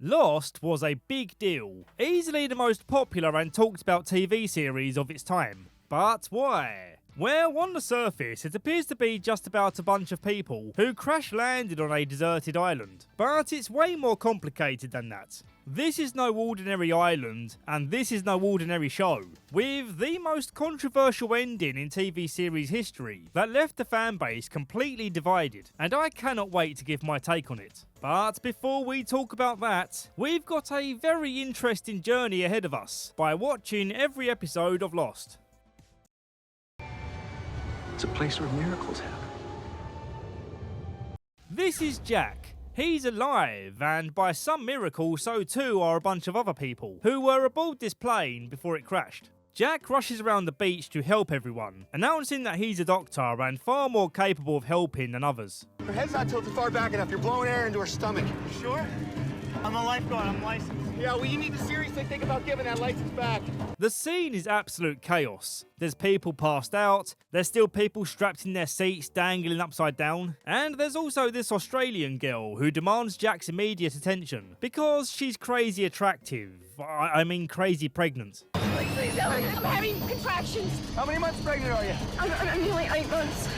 Lost was a big deal, easily the most popular and talked about TV series of its time. But why? Well, on the surface, it appears to be just about a bunch of people who crash-landed on a deserted island. But it's way more complicated than that. This is no ordinary island, and this is no ordinary show, with the most controversial ending in TV series history that left the fanbase completely divided, and I cannot wait to give my take on it. But before we talk about that, we've got a very interesting journey ahead of us by watching every episode of Lost. It's a place where miracles happen. This is Jack. He's alive, and by some miracle, so too are a bunch of other people who were aboard this plane before it crashed. Jack rushes around the beach to help everyone, announcing that he's a doctor and far more capable of helping than others. Her head's not tilted far back enough. You're blowing air into her stomach. You sure? I'm a lifeguard. I'm licensed. Yeah, well, you need to seriously think about giving that license back. The scene is absolute chaos. There's people passed out, there's still people strapped in their seats dangling upside down, and there's also this Australian girl who demands Jack's immediate attention because she's crazy attractive. I mean crazy pregnant. Please, Ellen, I'm having contractions. How many months pregnant are you? I'm nearly 8 months.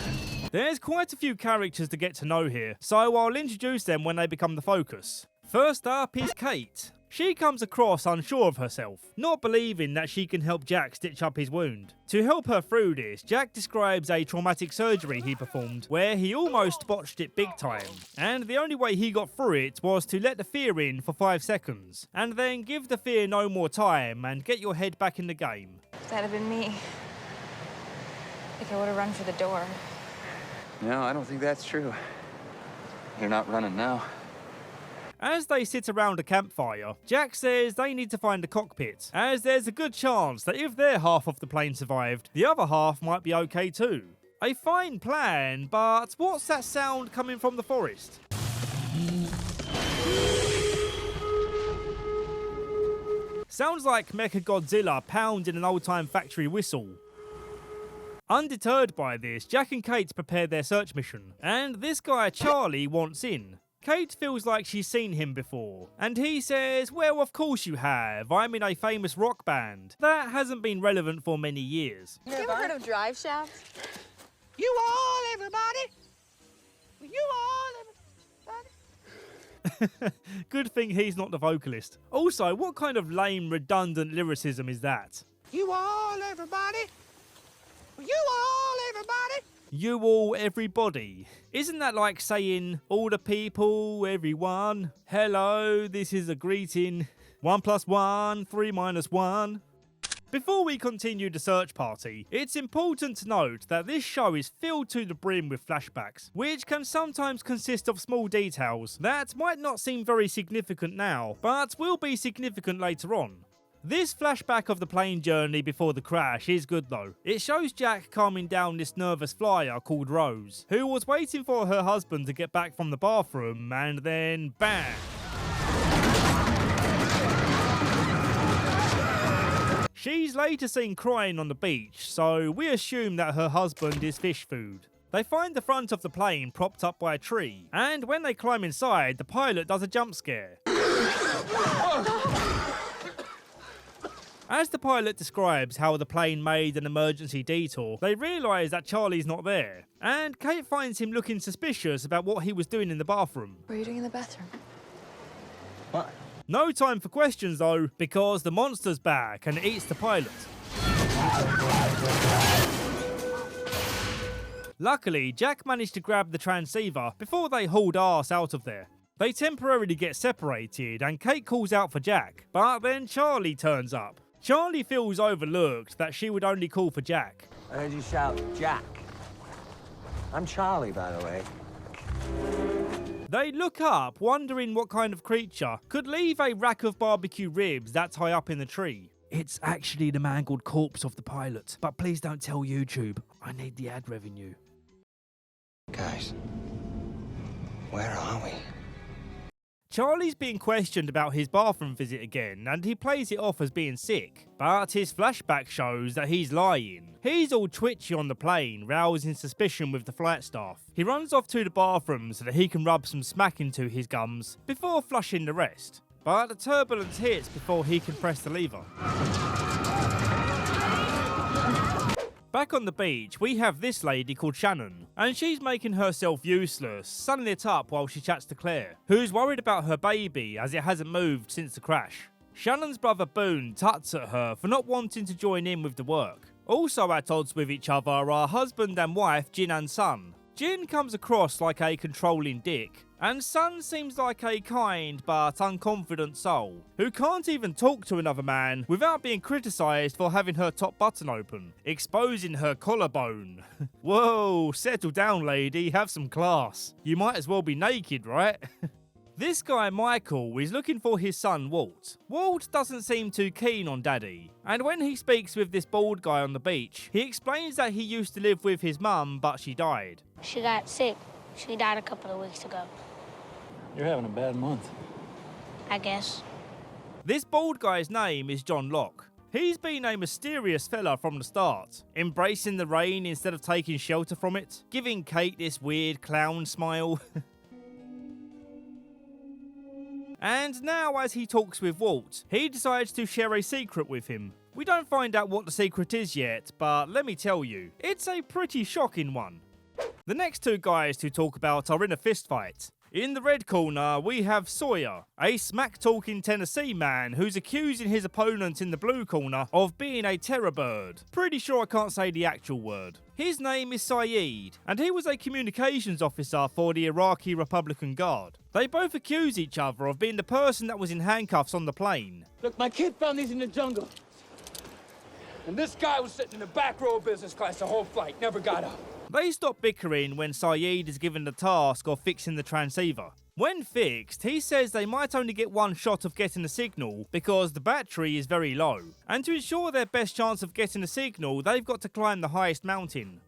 There's quite a few characters to get to know here, so I'll introduce them when they become the focus. First up is Kate. She comes across unsure of herself, not believing that she can help Jack stitch up his wound. To help her through this, Jack describes a traumatic surgery he performed where he almost botched it big time, and the only way he got through it was to let the fear in for 5 seconds, and then give the fear no more time and get your head back in the game. If that had been me, I think I would have run for the door. No, I don't think that's true. You're not running now. As they sit around a campfire, Jack says they need to find the cockpit, as there's a good chance that if their half of the plane survived, the other half might be okay too. A fine plan, but what's that sound coming from the forest? Sounds like Mechagodzilla pounding an old-time factory whistle. Undeterred by this, Jack and Kate prepare their search mission, and this guy Charlie wants in. Kate feels like she's seen him before, and he says, well, of course you have, I'm in a famous rock band. That hasn't been relevant for many years. You ever heard of Drive Shaft? You all, everybody. You all, everybody. Good thing he's not the vocalist. Also, what kind of lame, redundant lyricism is that? You all, everybody. You all, everybody. You all, everybody. Isn't that like saying, all the people, everyone? Hello, this is a greeting. 1 + 1, 3 - 1. Before we continue the search party, it's important to note that this show is filled to the brim with flashbacks, which can sometimes consist of small details that might not seem very significant now, but will be significant later on. This flashback of the plane journey before the crash is good though. It shows Jack calming down this nervous flyer called Rose, who was waiting for her husband to get back from the bathroom, and then bang! She's later seen crying on the beach, so we assume that her husband is fish food. They find the front of the plane propped up by a tree, and when they climb inside, the pilot does a jump scare. As the pilot describes how the plane made an emergency detour, they realise that Charlie's not there, and Kate finds him looking suspicious about what he was doing in the bathroom. What are you doing in the bathroom? What? No time for questions though, because the monster's back and eats the pilot. Luckily, Jack managed to grab the transceiver before they hauled arse out of there. They temporarily get separated and Kate calls out for Jack, but then Charlie turns up. Charlie feels overlooked that she would only call for Jack. I heard you shout, Jack. I'm Charlie, by the way. They look up, wondering what kind of creature could leave a rack of barbecue ribs that high up in the tree. It's actually the mangled corpse of the pilot, but please don't tell YouTube. I need the ad revenue. Guys, where are we? Charlie's being questioned about his bathroom visit again, and he plays it off as being sick. But his flashback shows that he's lying. He's all twitchy on the plane, rousing suspicion with the flight staff. He runs off to the bathroom so that he can rub some smack into his gums before flushing the rest. but the turbulence hits before he can press the lever. Back on the beach, we have this lady called Shannon, and she's making herself useless, sunning it up while she chats to Claire, who's worried about her baby as it hasn't moved since the crash. Shannon's brother Boone tuts at her for not wanting to join in with the work. Also at odds with each other are husband and wife Jin and Sun. Jin comes across like a controlling dick, and Sun seems like a kind but unconfident soul, who can't even talk to another man without being criticised for having her top button open, exposing her collarbone. Whoa, settle down lady, have some class. You might as well be naked, right? This guy Michael is looking for his son Walt. Walt doesn't seem too keen on Daddy, and when he speaks with this bald guy on the beach, he explains that he used to live with his mum but she died. She got sick. She died a couple of weeks ago, You're having a bad month. I guess. This bald guy's name is John Locke. He's been a mysterious fella from the start, embracing the rain instead of taking shelter from it, giving Kate this weird clown smile. And now as he talks with Walt, he decides to share a secret with him. We don't find out what the secret is yet, but let me tell you, it's a pretty shocking one. The next two guys to talk about are in a fistfight. In the red corner, we have Sawyer, a smack-talking Tennessee man who's accusing his opponent in the blue corner of being a terror bird. Pretty sure I can't say the actual word. His name is Saeed, and he was a communications officer for the Iraqi Republican Guard. They both accuse each other of being the person that was in handcuffs on the plane. Look, my kid found these in the jungle. And this guy was sitting in the back row of business class the whole flight, never got up. They stop bickering when Saeed is given the task of fixing the transceiver. When fixed, he says they might only get one shot of getting a signal because the battery is very low. And to ensure their best chance of getting a signal, they've got to climb the highest mountain.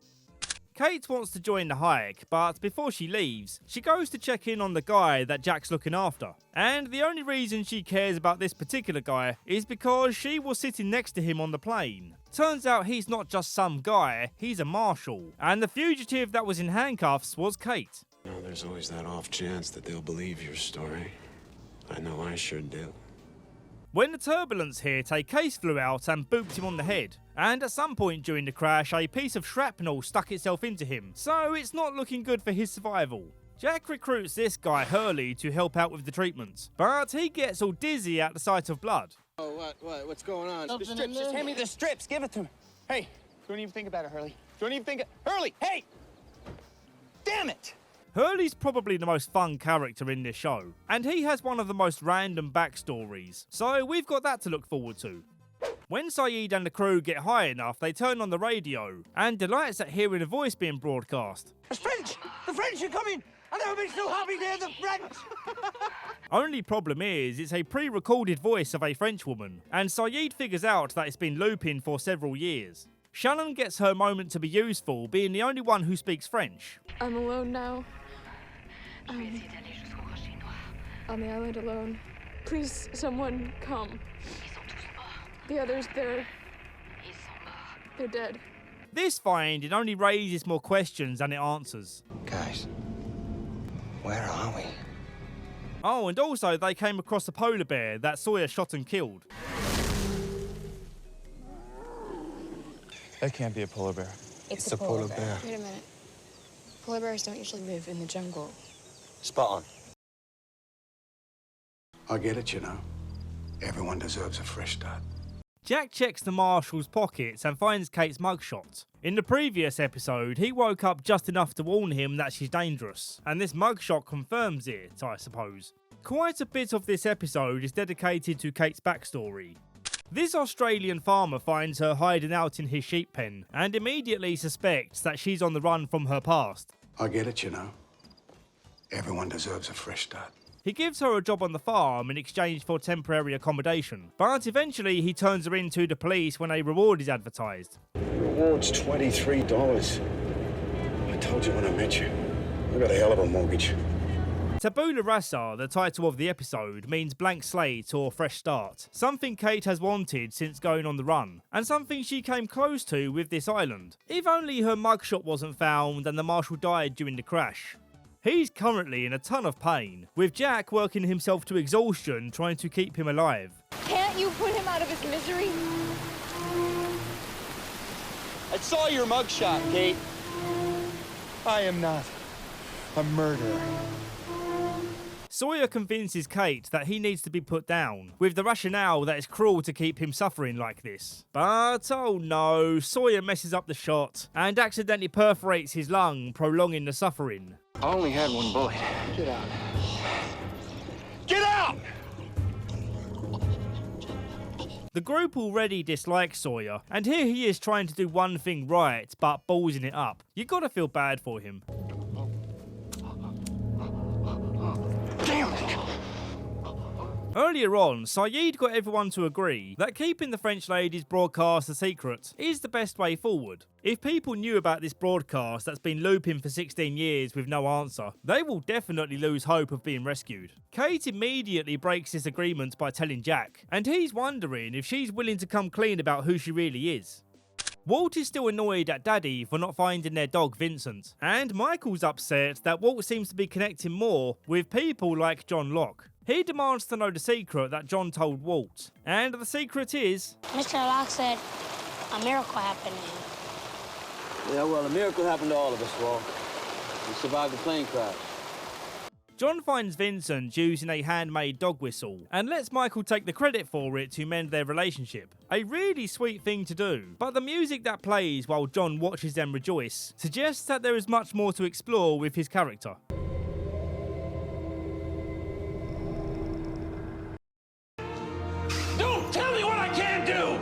Kate wants to join the hike, but before she leaves, she goes to check in on the guy that Jack's looking after. And the only reason she cares about this particular guy is because she was sitting next to him on the plane. Turns out he's not just some guy, he's a marshal. And the fugitive that was in handcuffs was Kate. Now, there's always that off chance that they'll believe your story. I know I sure do. When the turbulence hit, a case flew out and booped him on the head. And at some point during the crash, a piece of shrapnel stuck itself into him. So it's not looking good for his survival. Jack recruits this guy, Hurley, to help out with the treatment. But he gets all dizzy at the sight of blood. Oh, what's going on? Something The strips, in just there? hand me the strips. Give it to me. Hey, don't even think about it, Hurley. Don't even think Hurley, hey! Damn it! Hurley's probably the most fun character in this show, and he has one of the most random backstories, so we've got that to look forward to. When Saeed and the crew get high enough, they turn on the radio, and delights at hearing a voice being broadcast. The French! The French are coming! I've never been so happy they're the French! Only problem is, it's a pre-recorded voice of a French woman, and Saeed figures out that it's been looping for several years. Shannon gets her moment to be useful, being the only one who speaks French. I'm alone now. On the island alone. Please, someone come. The others, they're dead. This finding only raises more questions than it answers. Guys, where are we? Oh, and also they came across a polar bear that Sawyer shot and killed. That can't be a polar bear. It's a polar bear. Wait a minute. Polar bears don't usually live in the jungle. Spot on. I get it, you know. Everyone deserves a fresh start. Jack checks the marshal's pockets and finds Kate's mugshot. In the previous episode, he woke up just enough to warn him that she's dangerous, and this mugshot confirms it, I suppose. Quite a bit of this episode is dedicated to Kate's backstory. This Australian farmer finds her hiding out in his sheep pen, and immediately suspects that she's on the run from her past. I get it, you know. Everyone deserves a fresh start. He gives her a job on the farm in exchange for temporary accommodation, but eventually he turns her in to the police when a reward is advertised. Reward's $23. I told you when I met you. I got a hell of a mortgage. Tabula Rasa, the title of the episode, means blank slate or fresh start, something Kate has wanted since going on the run, and something she came close to with this island. If only her mugshot wasn't found and the marshal died during the crash. He's currently in a ton of pain, with Jack working himself to exhaustion trying to keep him alive. Can't you put him out of his misery? I saw your mugshot, Kate. I am not a murderer. Sawyer convinces Kate that he needs to be put down, with the rationale that it's cruel to keep him suffering like this. But oh no, Sawyer messes up the shot and accidentally perforates his lung, prolonging the suffering. I only had one bullet. Get out. Get out! The group already dislikes Sawyer, and here he is trying to do one thing right, but ballsing it up. You gotta feel bad for him. Damn it! Earlier on, Sayid got everyone to agree that keeping the French lady's broadcast a secret is the best way forward. If people knew about this broadcast that's been looping for 16 years with no answer, they will definitely lose hope of being rescued. Kate immediately breaks this agreement by telling Jack, and he's wondering if she's willing to come clean about who she really is. Walt is still annoyed at Daddy for not finding their dog Vincent, and Michael's upset that Walt seems to be connecting more with people like John Locke. He demands to know the secret that John told Walt, and the secret is... Mr. Locke said a miracle happened to him. Yeah, well, a miracle happened to all of us, Walt. We survived the plane crash. John finds Vincent using a handmade dog whistle and lets Michael take the credit for it to mend their relationship. A really sweet thing to do, but the music that plays while John watches them rejoice suggests that there is much more to explore with his character. Don't tell me what I can't do!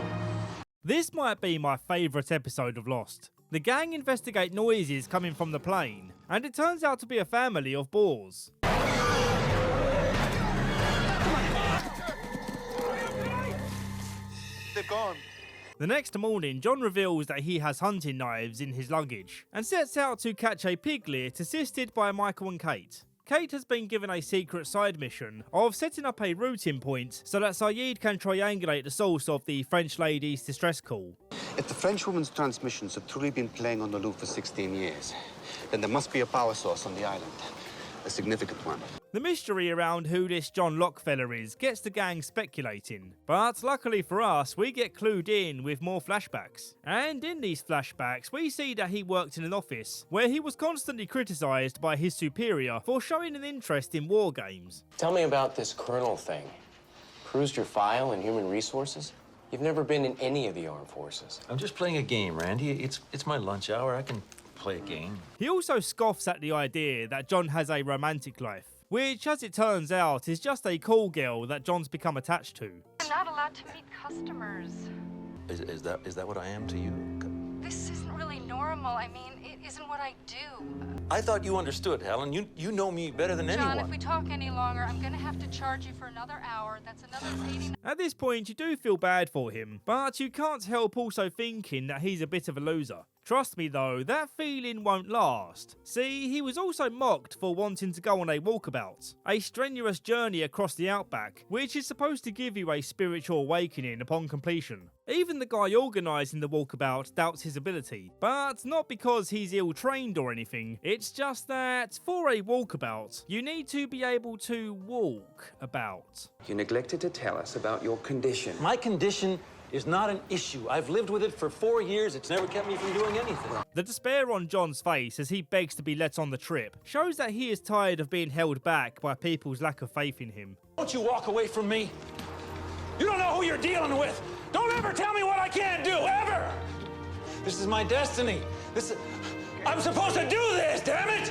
This might be my favourite episode of Lost. The gang investigate noises coming from the plane, and it turns out to be a family of boars. They're gone. The next morning, John reveals that he has hunting knives in his luggage, and sets out to catch a piglet assisted by Michael and Kate. Kate has been given a secret side mission of setting up a routing point so that Sayid can triangulate the source of the French lady's distress call. If the French woman's transmissions have truly been playing on the loop for 16 years, then there must be a power source on the island. A significant one. The mystery around who this John Locke fella is gets the gang speculating, but luckily for us, we get clued in with more flashbacks. And in these flashbacks, we see that he worked in an office where he was constantly criticised by his superior for showing an interest in war games. Tell me about this colonel thing. Cruised your file in human resources? You've never been in any of the armed forces. I'm just playing a game, Randy. It's my lunch hour. I can play a game. He also scoffs at the idea that John has a romantic life, which, as it turns out, is just a call girl that John's become attached to. You're not allowed to meet customers. Is that what I am to you? This isn't really normal. I mean, it isn't what I do. I thought you understood, Helen. You know me better than anyone. John, if we talk any longer, I'm gonna have to charge you for another hour. That's another 89. At this point, you do feel bad for him, but you can't help also thinking that he's a bit of a loser. Trust me though, that feeling won't last. See, he was also mocked for wanting to go on a walkabout, a strenuous journey across the outback, which is supposed to give you a spiritual awakening upon completion. Even the guy organising the walkabout doubts his ability, but not because he's ill-trained or anything, it's just that for a walkabout, you need to be able to walk about. You neglected to tell us about your condition. My condition is not an issue. I've lived with it for 4 years. It's never kept me from doing anything. The despair on John's face as he begs to be let on the trip shows that he is tired of being held back by people's lack of faith in him. Don't you walk away from me. You don't know who you're dealing with. Don't ever tell me what I can't do, ever! This is my destiny. I'm supposed to do this, damn it!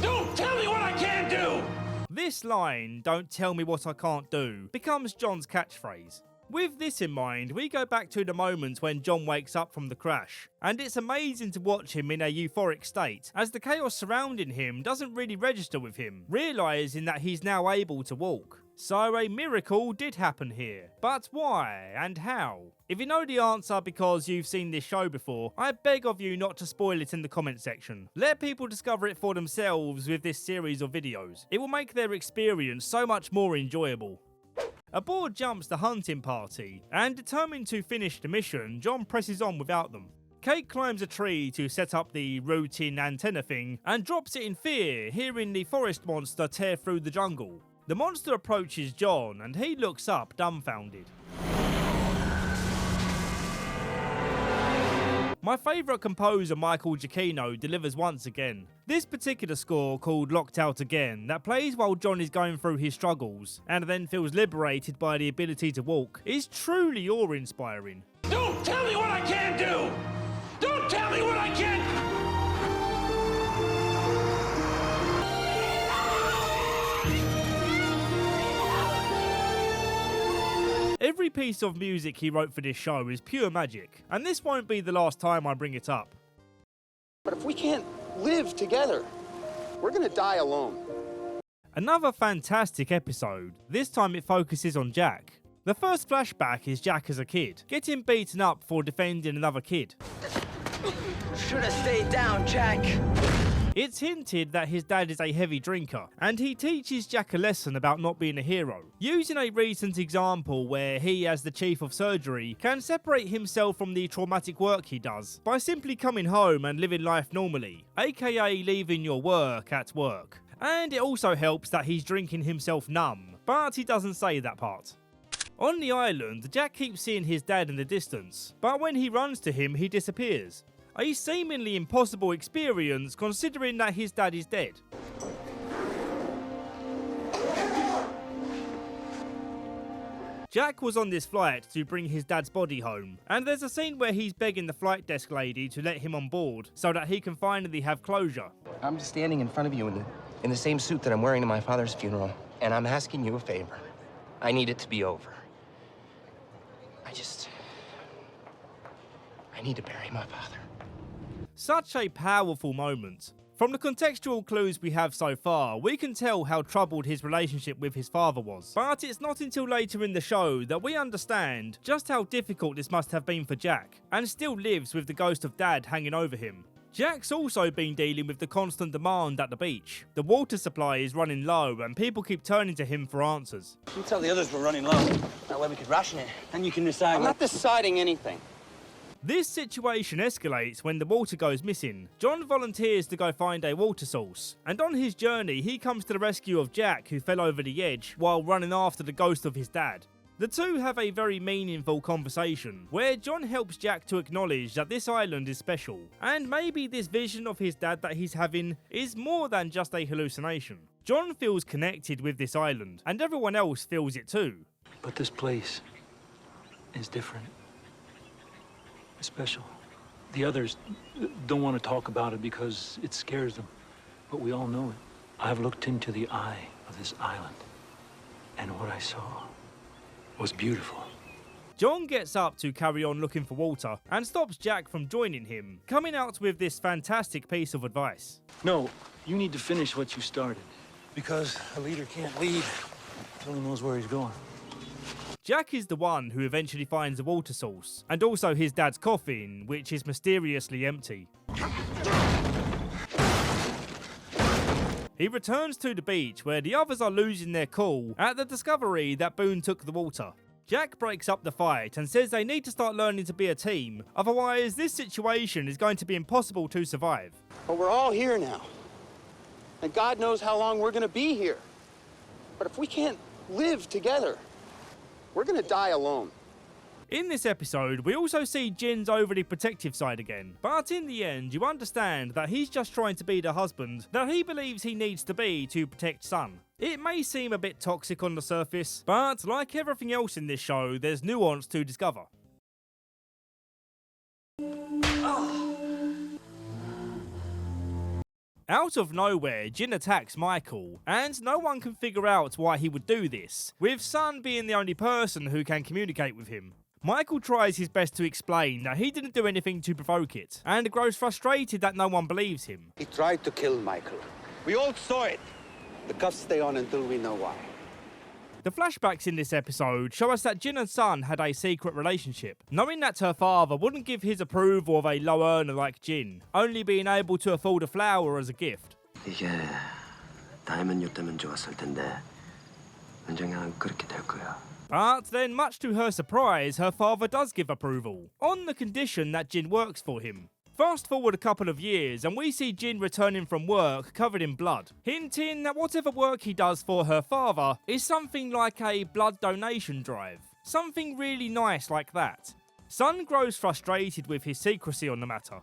Don't tell me what I can't do! This line, "Don't tell me what I can't do," becomes John's catchphrase. With this in mind, we go back to the moment when John wakes up from the crash, and it's amazing to watch him in a euphoric state, as the chaos surrounding him doesn't really register with him, realising that he's now able to walk. So a miracle did happen here, but why and how? If you know the answer because you've seen this show before, I beg of you not to spoil it in the comment section. Let people discover it for themselves with this series of videos. It will make their experience so much more enjoyable. Aboard jumps the hunting party, and determined to finish the mission, John presses on without them. Kate climbs a tree to set up the routing antenna thing and drops it in fear, hearing the forest monster tear through the jungle. The monster approaches John and he looks up dumbfounded. My favourite composer Michael Giacchino delivers once again. This particular score, called Locked Out Again, that plays while John is going through his struggles and then feels liberated by the ability to walk, is truly awe-inspiring. Don't tell me what I can't do! Don't tell me what I can't... Every piece of music he wrote for this show is pure magic, and this won't be the last time I bring it up. But if we can't live together, we're gonna die alone. Another fantastic episode. This time it focuses on Jack. The first flashback is Jack as a kid, getting beaten up for defending another kid. Should have stayed down, Jack. It's hinted that his dad is a heavy drinker, and he teaches Jack a lesson about not being a hero, using a recent example where he, as the chief of surgery, can separate himself from the traumatic work he does by simply coming home and living life normally, aka leaving your work at work. And it also helps that he's drinking himself numb, but he doesn't say that part. On the island, Jack keeps seeing his dad in the distance, but when he runs to him, he disappears. A seemingly impossible experience considering that his dad is dead. Jack was on this flight to bring his dad's body home, and there's a scene where he's begging the flight desk lady to let him on board so that he can finally have closure. I'm just standing in front of you in the same suit that I'm wearing to my father's funeral, and I'm asking you a favor. I need it to be over. I need to bury my father. Such a powerful moment. From the contextual clues we have so far, we can tell how troubled his relationship with his father was. But it's not until later in the show that we understand just how difficult this must have been for Jack, and still lives with the ghost of Dad hanging over him. Jack's also been dealing with the constant demand at the beach. The water supply is running low and people keep turning to him for answers. You tell the others we're running low. That way we could ration it. And you can decide. I'm not deciding anything. This situation escalates when the water goes missing. John volunteers to go find a water source, and on his journey he comes to the rescue of Jack, who fell over the edge while running after the ghost of his dad. The two have a very meaningful conversation, where John helps Jack to acknowledge that this island is special, and maybe this vision of his dad that he's having is more than just a hallucination. John feels connected with this island, and everyone else feels it too. But this place is different. It's special. The others don't want to talk about it because it scares them, but we all know it. I've looked into the eye of this island, and what I saw was beautiful. John gets up to carry on looking for water and stops Jack from joining him, coming out with this fantastic piece of advice. No, you need to finish what you started, because a leader can't lead until he knows where he's going. Jack is the one who eventually finds a water source, and also his dad's coffin, which is mysteriously empty. He returns to the beach where the others are losing their cool at the discovery that Boone took the water. Jack breaks up the fight and says they need to start learning to be a team, otherwise this situation is going to be impossible to survive. But we're all here now. And God knows how long we're gonna be here. But if we can't live together, we're gonna die alone. In this episode, we also see Jin's overly protective side again, but in the end, you understand that he's just trying to be the husband that he believes he needs to be to protect Sun. It may seem a bit toxic on the surface, but like everything else in this show, there's nuance to discover. Out of nowhere, Jin attacks Michael, and no one can figure out why he would do this, with Sun being the only person who can communicate with him. Michael tries his best to explain that he didn't do anything to provoke it, and grows frustrated that no one believes him. He tried to kill Michael. We all saw it. The cuffs stay on until we know why. The flashbacks in this episode show us that Jin and Sun had a secret relationship, knowing that her father wouldn't give his approval of a low earner like Jin, only being able to afford a flower as a gift. 이게 다이먼 유 때면 좋았을 텐데 언젠가는 그렇게 될 거야. But then, much to her surprise, her father does give approval, on the condition that Jin works for him. Fast forward a couple of years and we see Jin returning from work covered in blood, hinting that whatever work he does for her father is something like a blood donation drive. Something really nice like that. Sun grows frustrated with his secrecy on the matter.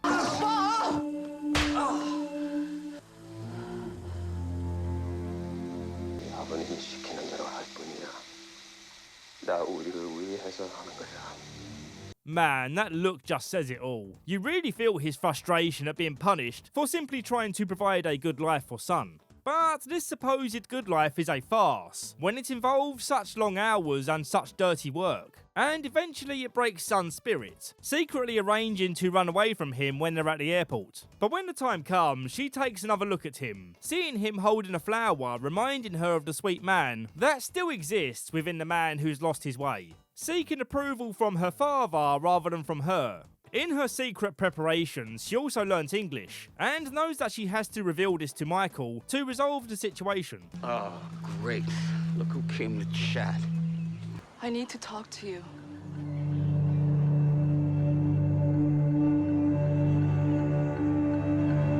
Man, that look just says it all. You really feel his frustration at being punished for simply trying to provide a good life for Sun. But this supposed good life is a farce, when it involves such long hours and such dirty work. And eventually it breaks Sun's spirit, secretly arranging to run away from him when they're at the airport. But when the time comes, she takes another look at him, seeing him holding a flower, reminding her of the sweet man that still exists within the man who's lost his way, seeking approval from her father rather than from her. In her secret preparations, she also learnt English, and knows that she has to reveal this to Michael to resolve the situation. Oh, great. Look who came to chat. I need to talk to you.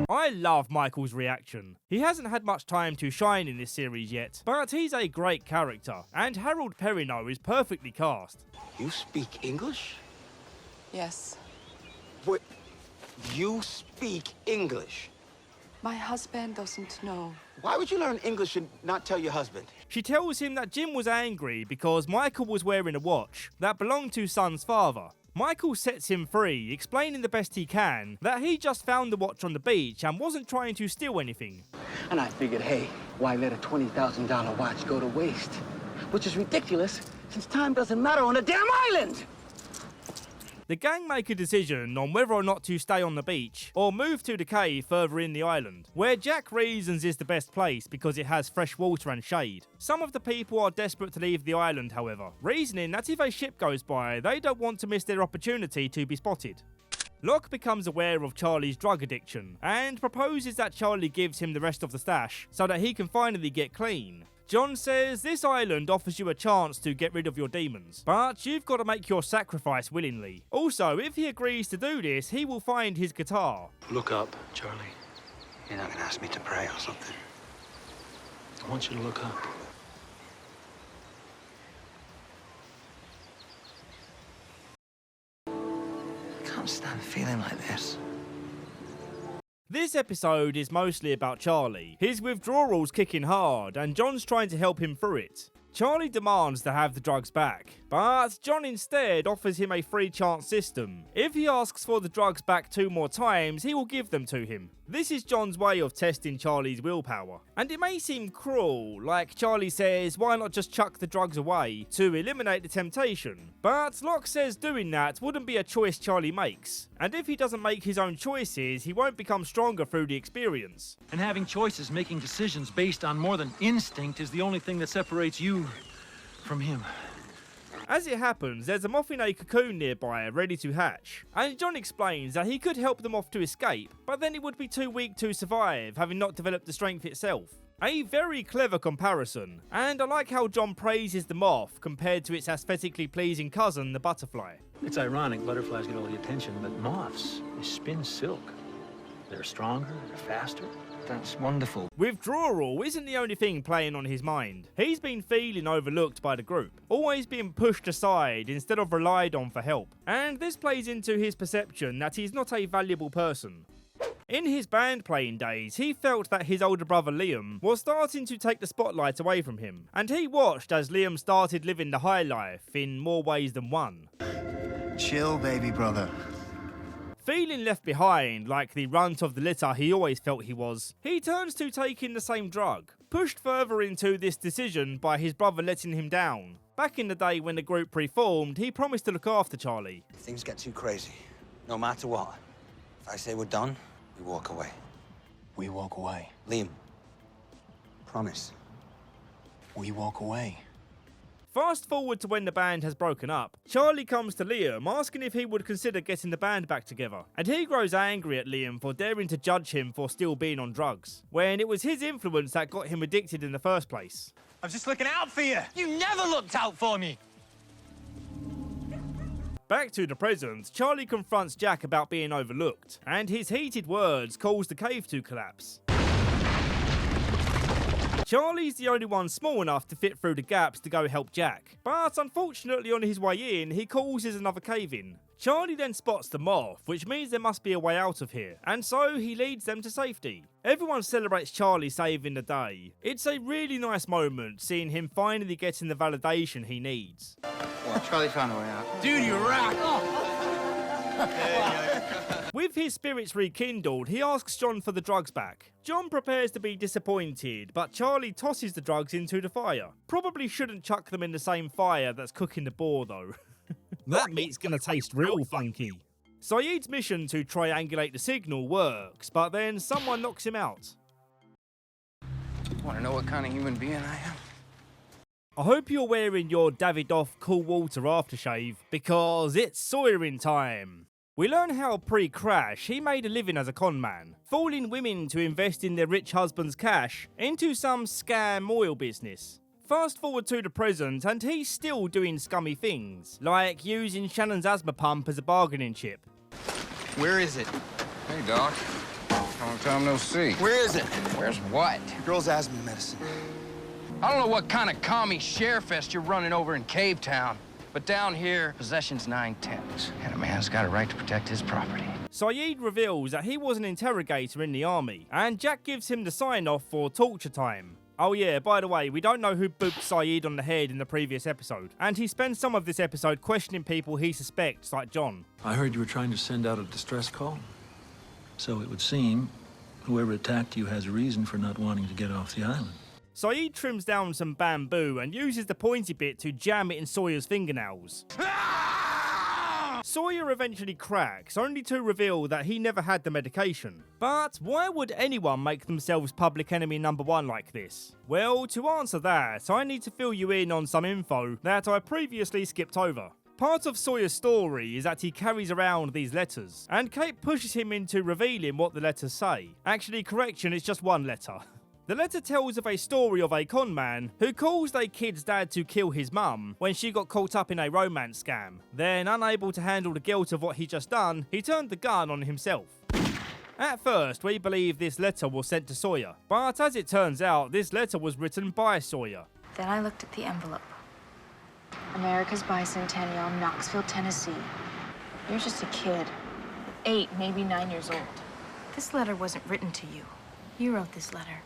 I love Michael's reaction. He hasn't had much time to shine in this series yet, but he's a great character, and Harold Perrineau is perfectly cast. You speak English? Yes. What? You speak English? My husband doesn't know. Why would you learn English and not tell your husband? She tells him that Jim was angry because Michael was wearing a watch that belonged to Sun's father. Michael sets him free, explaining the best he can that he just found the watch on the beach and wasn't trying to steal anything. And I figured, hey, why let a $20,000 watch go to waste? Which is ridiculous, since time doesn't matter on a damn island! The gang make a decision on whether or not to stay on the beach or move to the cave further in the island, where Jack reasons is the best place because it has fresh water and shade. Some of the people are desperate to leave the island, however, reasoning that if a ship goes by, they don't want to miss their opportunity to be spotted. Locke becomes aware of Charlie's drug addiction and proposes that Charlie gives him the rest of the stash so that he can finally get clean. John says this island offers you a chance to get rid of your demons, but you've got to make your sacrifice willingly. Also, if he agrees to do this, he will find his guitar. Look up, Charlie. You're not gonna ask me to pray or something. I want you to look up. I can't stand feeling like this. This episode is mostly about Charlie. His withdrawal's kicking hard, and John's trying to help him through it. Charlie demands to have the drugs back, but John instead offers him a free chance system. If he asks for the drugs back 2 more times, he will give them to him. This is John's way of testing Charlie's willpower. And it may seem cruel, like Charlie says, why not just chuck the drugs away to eliminate the temptation? But Locke says doing that wouldn't be a choice Charlie makes. And if he doesn't make his own choices, he won't become stronger through the experience. And having choices, making decisions based on more than instinct is the only thing that separates you from him. As it happens, there's a moth in a cocoon nearby, ready to hatch, and John explains that he could help the moth to escape, but then it would be too weak to survive, having not developed the strength itself. A very clever comparison, and I like how John praises the moth compared to its aesthetically pleasing cousin, the butterfly. It's ironic butterflies get all the attention, but moths, they spin silk. They're stronger, they're faster. That's wonderful. Withdrawal isn't the only thing playing on his mind. He's been feeling overlooked by the group, always being pushed aside instead of relied on for help. And this plays into his perception that he's not a valuable person. In his band playing days, he felt that his older brother Liam was starting to take the spotlight away from him, and he watched as Liam started living the high life in more ways than one. Chill, baby brother. Feeling left behind, like the runt of the litter he always felt he was, he turns to taking the same drug, pushed further into this decision by his brother letting him down. Back in the day when the group pre-formed, he promised to look after Charlie. If things get too crazy, no matter what, if I say we're done, we walk away. We walk away. Liam, promise. We walk away. Fast forward to when the band has broken up. Charlie comes to Liam asking if he would consider getting the band back together, and he grows angry at Liam for daring to judge him for still being on drugs, when it was his influence that got him addicted in the first place. I'm just looking out for you. You never looked out for me. Back to the present, Charlie confronts Jack about being overlooked, and his heated words cause the cave to collapse. Charlie's the only one small enough to fit through the gaps to go help Jack, but unfortunately on his way in, he causes another cave-in. Charlie then spots the moth, which means there must be a way out of here, and so he leads them to safety. Everyone celebrates Charlie saving the day. It's a really nice moment seeing him finally getting the validation he needs. Well, Charlie found a way out. Dude, you rock! With his spirits rekindled, he asks John for the drugs back. John prepares to be disappointed, but Charlie tosses the drugs into the fire. Probably shouldn't chuck them in the same fire that's cooking the boar though. That meat's gonna taste real funky. Saeed's mission to triangulate the signal works, but then someone knocks him out. Want to know what kind of human being I am? I hope you're wearing your Davidoff cool water aftershave, because it's Sawyering time. We learn how pre-crash he made a living as a con man, fooling women to invest in their rich husband's cash into some scam oil business. Fast forward to the present and he's still doing scummy things, like using Shannon's asthma pump as a bargaining chip. Where is it? Hey, Doc. Long time no see. Where is it? Where's what? The girl's asthma medicine. I don't know what kind of commie sharefest you're running over in Cave Town, but down here, possession's 9/10, and a man's got a right to protect his property. Saeed reveals that he was an interrogator in the army, and Jack gives him the sign-off for torture time. Oh yeah, by the way, we don't know who booped Saeed on the head in the previous episode, and he spends some of this episode questioning people he suspects, like John. I heard you were trying to send out a distress call. So it would seem whoever attacked you has a reason for not wanting to get off the island. Saeed trims down some bamboo and uses the pointy bit to jam it in Sawyer's fingernails. Sawyer eventually cracks, only to reveal that he never had the medication. But why would anyone make themselves public enemy number one like this? Well, to answer that, I need to fill you in on some info that I previously skipped over. Part of Sawyer's story is that he carries around these letters, and Kate pushes him into revealing what the letters say. Actually, correction, it's just one letter. The letter tells of a story of a con man who caused a kid's dad to kill his mum when she got caught up in a romance scam. Then, unable to handle the guilt of what he just done, he turned the gun on himself. At first, we believe this letter was sent to Sawyer, but as it turns out, this letter was written by Sawyer. Then I looked at the envelope. America's Bicentennial, Knoxville, Tennessee. You're just a kid. 8, maybe 9 years old. This letter wasn't written to you. You wrote this letter.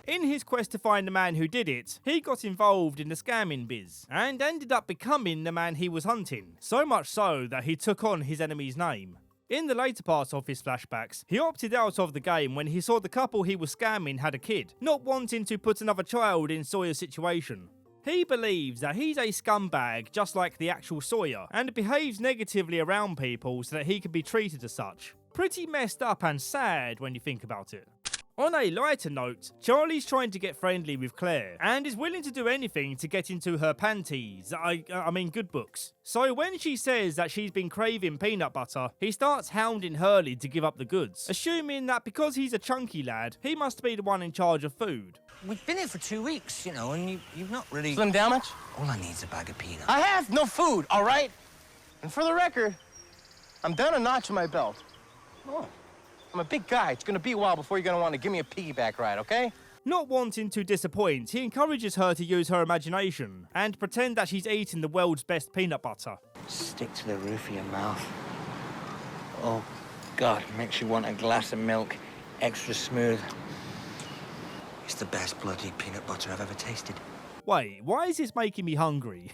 In his quest to find the man who did it, he got involved in the scamming biz, and ended up becoming the man he was hunting, so much so that he took on his enemy's name. In the later parts of his flashbacks, he opted out of the game when he saw the couple he was scamming had a kid, not wanting to put another child in Sawyer's situation. He believes that he's a scumbag just like the actual Sawyer, and behaves negatively around people so that he can be treated as such. Pretty messed up and sad when you think about it. On a lighter note, Charlie's trying to get friendly with Claire, and is willing to do anything to get into her panties, I mean good books. So when she says that she's been craving peanut butter, he starts hounding Hurley to give up the goods, assuming that because he's a chunky lad, he must be the one in charge of food. We've been here for 2 weeks, you know, and you've not really... Slim down much? All I need's a bag of peanuts. I have no food, all right? And for the record, I'm down a notch in my belt. Oh. I'm a big guy. It's gonna be a while before you're gonna want to give me a piggyback ride, okay? Not wanting to disappoint, he encourages her to use her imagination and pretend that she's eating the world's best peanut butter. Stick to the roof of your mouth. Oh, God, makes you want a glass of milk, extra smooth. It's the best bloody peanut butter I've ever tasted. Wait, why is this making me hungry?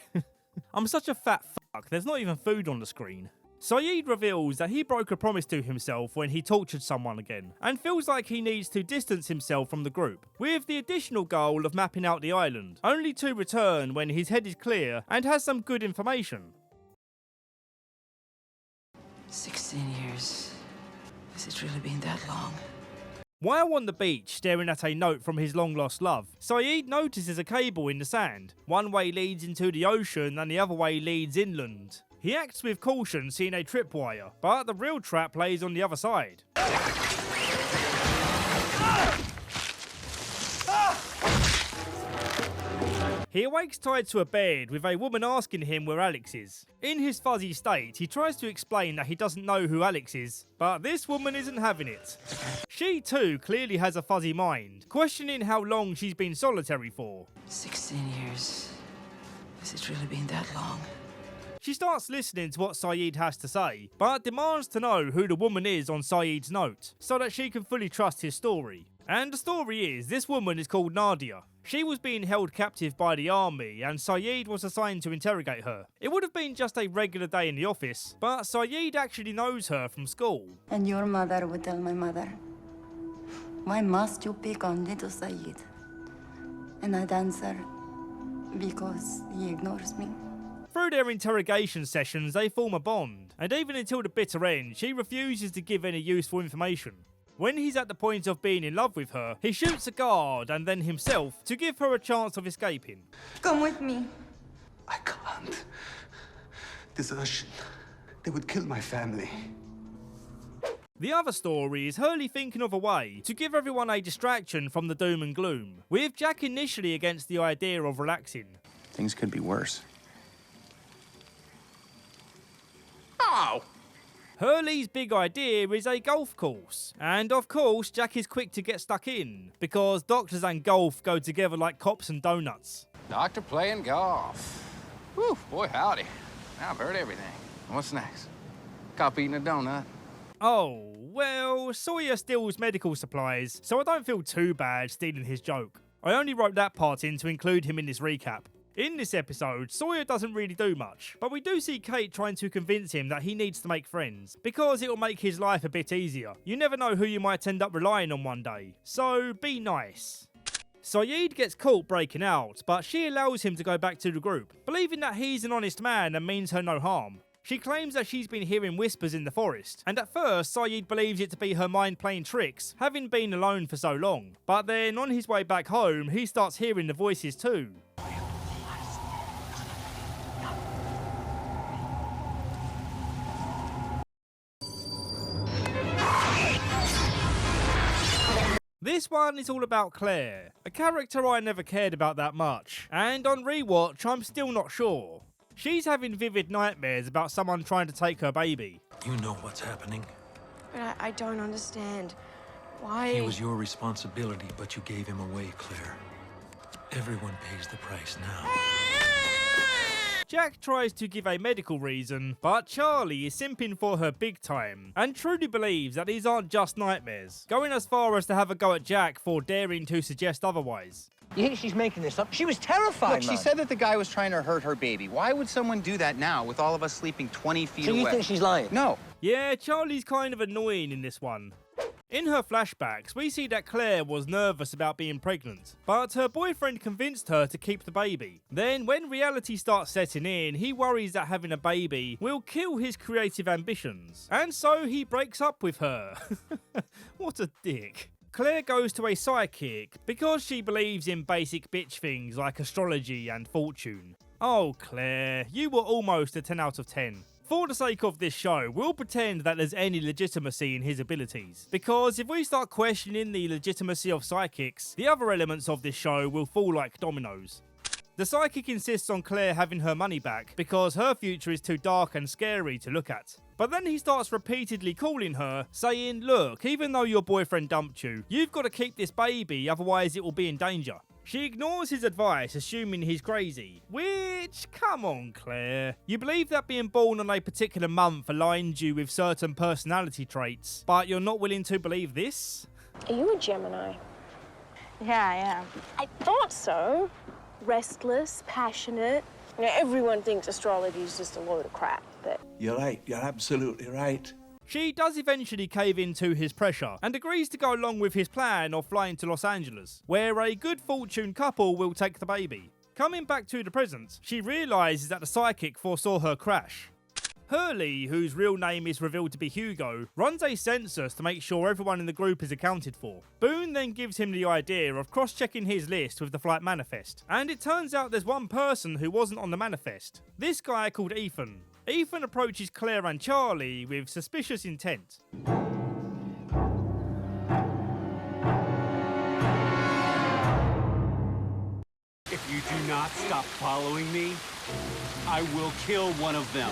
I'm such a fat fuck, there's not even food on the screen. Saeed reveals that he broke a promise to himself when he tortured someone again, and feels like he needs to distance himself from the group, with the additional goal of mapping out the island, only to return when his head is clear and has some good information. 16 years. Has it really been that long? While on the beach staring at a note from his long-lost love, Saeed notices a cable in the sand. One way leads into the ocean and the other way leads inland. He acts with caution, seeing a tripwire, but the real trap lays on the other side. He awakes tied to a bed with a woman asking him where Alex is. In his fuzzy state, he tries to explain that he doesn't know who Alex is, but this woman isn't having it. She too clearly has a fuzzy mind, questioning how long she's been solitary for. 16 years. Has it really been that long? She starts listening to what Sayid has to say, but demands to know who the woman is on Sayid's note, so that she can fully trust his story. And the story is, this woman is called Nadia. She was being held captive by the army, and Sayid was assigned to interrogate her. It would have been just a regular day in the office, but Sayid actually knows her from school. And your mother would tell my mother, why must you pick on little Sayid? And I'd answer, because he ignores me. Through their interrogation sessions, they form a bond, and even until the bitter end, she refuses to give any useful information. When he's at the point of being in love with her, he shoots a guard and then himself to give her a chance of escaping. Come with me. I can't. Desertion. They would kill my family. The other story is Hurley thinking of a way to give everyone a distraction from the doom and gloom, with Jack initially against the idea of relaxing. Things could be worse. Oh! Hurley's big idea is a golf course, and of course Jack is quick to get stuck in, because doctors and golf go together like cops and donuts. Doctor playing golf. Whew, boy howdy. Now I've heard everything. What's next? Cop eating a donut. Oh, well, Sawyer steals medical supplies, so I don't feel too bad stealing his joke. I only wrote that part in to include him in this recap. In this episode, Sawyer doesn't really do much, but we do see Kate trying to convince him that he needs to make friends, because it will make his life a bit easier. You never know who you might end up relying on one day, so be nice. Sayid gets caught breaking out, but she allows him to go back to the group, believing that he's an honest man and means her no harm. She claims that she's been hearing whispers in the forest, and at first Sayid believes it to be her mind playing tricks, having been alone for so long. But then on his way back home, he starts hearing the voices too. This one is all about Claire, a character I never cared about that much, and on rewatch I'm still not sure. She's having vivid nightmares about someone trying to take her baby. You know what's happening. But I don't understand. Why? He was your responsibility, but you gave him away, Claire. Everyone pays the price now. Jack tries to give a medical reason, but Charlie is simping for her big time, and truly believes that these aren't just nightmares, going as far as to have a go at Jack for daring to suggest otherwise. You think she's making this up? She was terrified, Look, she said that the guy was trying to hurt her baby. Why would someone do that now with all of us sleeping 20 feet away? So you think she's lying? No. Yeah, Charlie's kind of annoying in this one. In her flashbacks, we see that Claire was nervous about being pregnant, but her boyfriend convinced her to keep the baby. Then, when reality starts setting in, he worries that having a baby will kill his creative ambitions, and so he breaks up with her. What a dick. Claire goes to a psychic because she believes in basic bitch things like astrology and fortune. Oh, Claire, you were almost a 10 out of 10. For the sake of this show, we'll pretend that there's any legitimacy in his abilities, because if we start questioning the legitimacy of psychics, the other elements of this show will fall like dominoes. The psychic insists on Claire having her money back because her future is too dark and scary to look at. But then he starts repeatedly calling her, saying, look, even though your boyfriend dumped you, you've got to keep this baby, otherwise it will be in danger. She ignores his advice, assuming he's crazy. Which, come on, Claire. You believe that being born on a particular month aligns you with certain personality traits, but you're not willing to believe this? Are you a Gemini? Yeah, I am. I thought so. Restless, passionate. You know, everyone thinks astrology is just a load of crap, but... You're right. You're absolutely right. She does eventually cave into his pressure and agrees to go along with his plan of flying to Los Angeles, where a good fortune couple will take the baby. Coming back to the present, she realises that the psychic foresaw her crash. Hurley, whose real name is revealed to be Hugo, runs a census to make sure everyone in the group is accounted for. Boone then gives him the idea of cross-checking his list with the flight manifest, and it turns out there's one person who wasn't on the manifest. This guy called Ethan. Ethan approaches Claire and Charlie with suspicious intent. If you do not stop following me, I will kill one of them.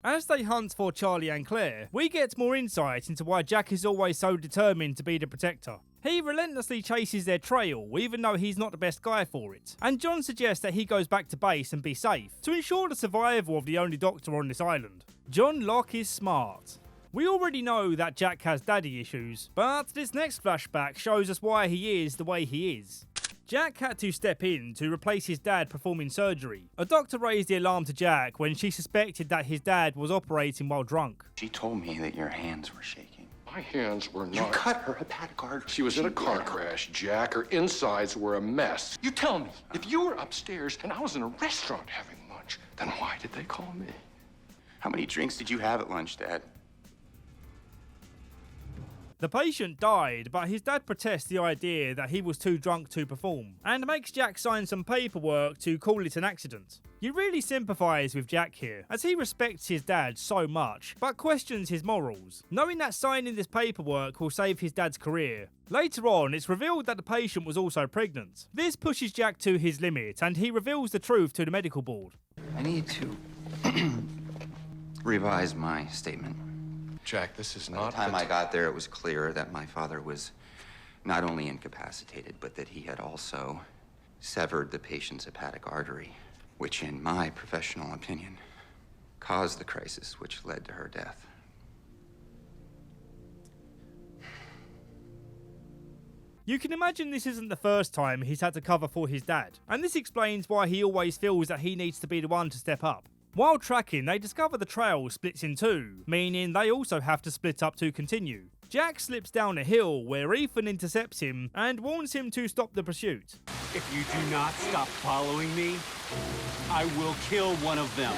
As they hunt for Charlie and Claire, we get more insight into why Jack is always so determined to be the protector. He relentlessly chases their trail, even though he's not the best guy for it. And John suggests that he goes back to base and be safe, to ensure the survival of the only doctor on this island. John Locke is smart. We already know that Jack has daddy issues, but this next flashback shows us why he is the way he is. Jack had to step in to replace his dad performing surgery. A doctor raised the alarm to Jack when she suspected that his dad was operating while drunk. She told me that your hands were shaking. My hands were not. You cut her hepatic artery. She was in a car crash, Jack. Her insides were a mess. You tell me, if you were upstairs and I was in a restaurant having lunch, then why did they call me? How many drinks did you have at lunch, Dad? The patient died, but his dad protests the idea that he was too drunk to perform, and makes Jack sign some paperwork to call it an accident. You really sympathise with Jack here, as he respects his dad so much, but questions his morals, knowing that signing this paperwork will save his dad's career. Later on, it's revealed that the patient was also pregnant. This pushes Jack to his limit, and he reveals the truth to the medical board. I need to revise my statement. Jack, this is By not the time I got there, it was clear that my father was not only incapacitated, but that he had also severed the patient's hepatic artery, which, in my professional opinion, caused the crisis which led to her death. You can imagine this isn't the first time he's had to cover for his dad, and this explains why he always feels that he needs to be the one to step up. While tracking, they discover the trail splits in two, meaning they also have to split up to continue. Jack slips down a hill where Ethan intercepts him and warns him to stop the pursuit. If you do not stop following me, I will kill one of them.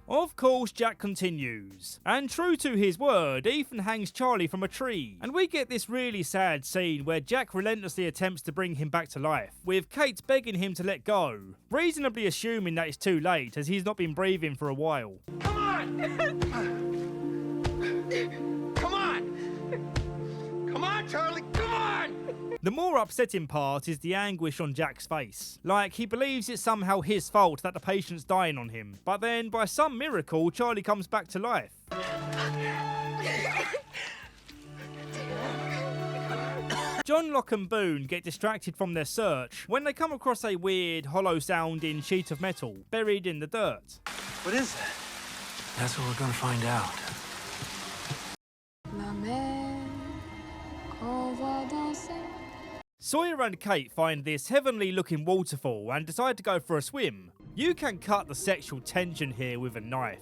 Of course, Jack continues, and true to his word, Ethan hangs Charlie from a tree, and we get this really sad scene where Jack relentlessly attempts to bring him back to life, with Kate begging him to let go, reasonably assuming that it's too late as he's not been breathing for a while. Come on! Come on! Come on, Charlie, come on! The more upsetting part is the anguish on Jack's face. Like, he believes it's somehow his fault that the patient's dying on him. But then, by some miracle, Charlie comes back to life. John Locke and Boone get distracted from their search when they come across a weird, hollow-sounding sheet of metal buried in the dirt. What is that? That's what we're gonna find out. Sawyer and Kate find this heavenly-looking waterfall and decide to go for a swim. You can cut the sexual tension here with a knife.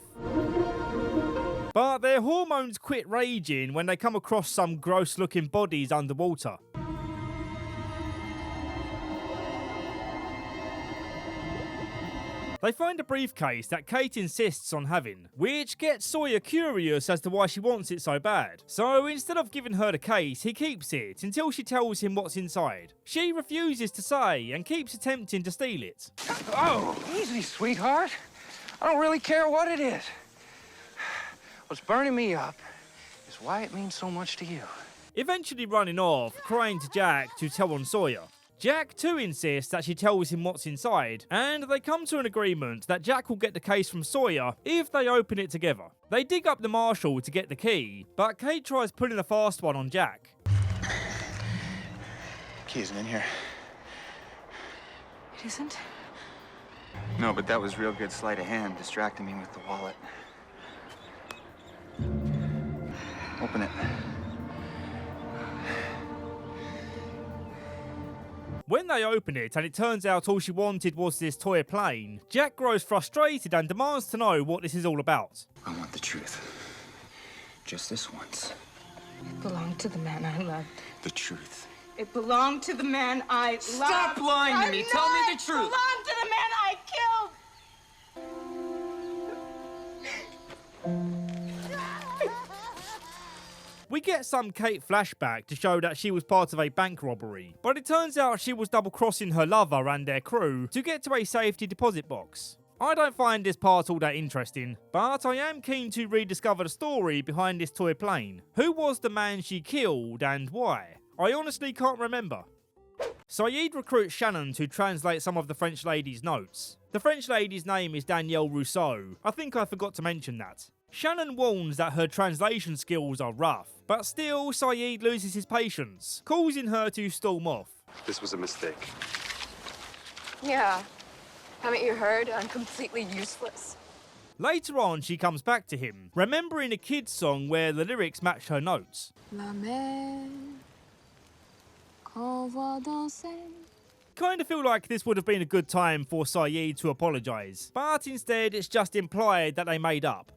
But their hormones quit raging when they come across some gross-looking bodies underwater. They find a briefcase that Kate insists on having, which gets Sawyer curious as to why she wants it so bad. So instead of giving her the case, he keeps it until she tells him what's inside. She refuses to say and keeps attempting to steal it. Oh, easy, sweetheart. I don't really care what it is. What's burning me up is why it means so much to you. Eventually running off, crying to Jack to tell on Sawyer. Jack too insists that she tells him what's inside, and they come to an agreement that Jack will get the case from Sawyer if they open it together. They dig up the marshal to get the key, but Kate tries pulling a fast one on Jack. Key isn't in here. It isn't? No, but that was real good sleight of hand, distracting me with the wallet. Open it. When they open it and it turns out all she wanted was this toy plane, Jack grows frustrated and demands to know what this is all about. I want the truth. Just this once. It belonged to the man I loved. The truth. It belonged to the man I loved. Stop lying to me. Tell me the truth. It belonged to the man I killed. We get some Kate flashback to show that she was part of a bank robbery, but it turns out she was double-crossing her lover and their crew to get to a safety deposit box. I don't find this part all that interesting, but I am keen to rediscover the story behind this toy plane. Who was the man she killed and why? I honestly can't remember. Saeed recruits Shannon to translate some of the French lady's notes. The French lady's name is Danielle Rousseau. I think I forgot to mention that. Shannon warns that her translation skills are rough, but still Saeed loses his patience, causing her to storm off. This was a mistake. Yeah. Haven't you heard? I'm completely useless. Later on, she comes back to him, remembering a kid's song where the lyrics match her notes. La mer, qu'on va danser. Kind of feel like this would have been a good time for Saeed to apologise, but instead it's just implied that they made up.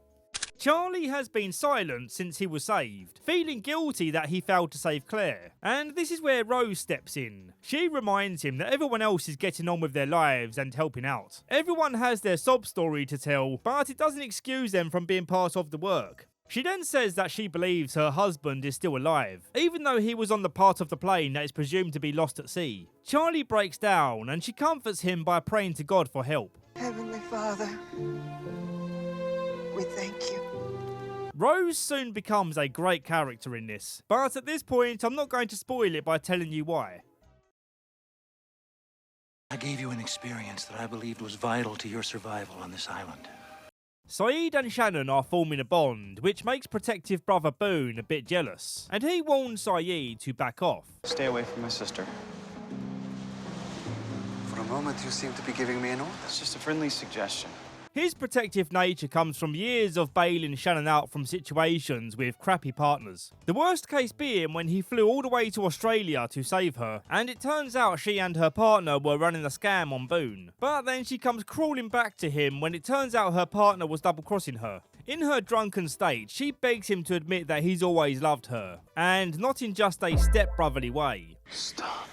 Charlie has been silent since he was saved, feeling guilty that he failed to save Claire. And this is where Rose steps in. She reminds him that everyone else is getting on with their lives and helping out. Everyone has their sob story to tell, but it doesn't excuse them from being part of the work. She then says that she believes her husband is still alive, even though he was on the part of the plane that is presumed to be lost at sea. Charlie breaks down and she comforts him by praying to God for help. Heavenly Father, we thank you. Rose soon becomes a great character in this, but at this point I'm not going to spoil it by telling you why. I gave you an experience that I believed was vital to your survival on this island. Saeed and Shannon are forming a bond, which makes protective brother Boone a bit jealous, and he warns Saeed to back off. Stay away from my sister. For a moment, you seem to be giving me an order. It's just a friendly suggestion. His protective nature comes from years of bailing Shannon out from situations with crappy partners. The worst case being when he flew all the way to Australia to save her, and it turns out she and her partner were running a scam on Boone. But then she comes crawling back to him when it turns out her partner was double-crossing her. In her drunken state, she begs him to admit that he's always loved her, and not in just a step-brotherly way. Stop.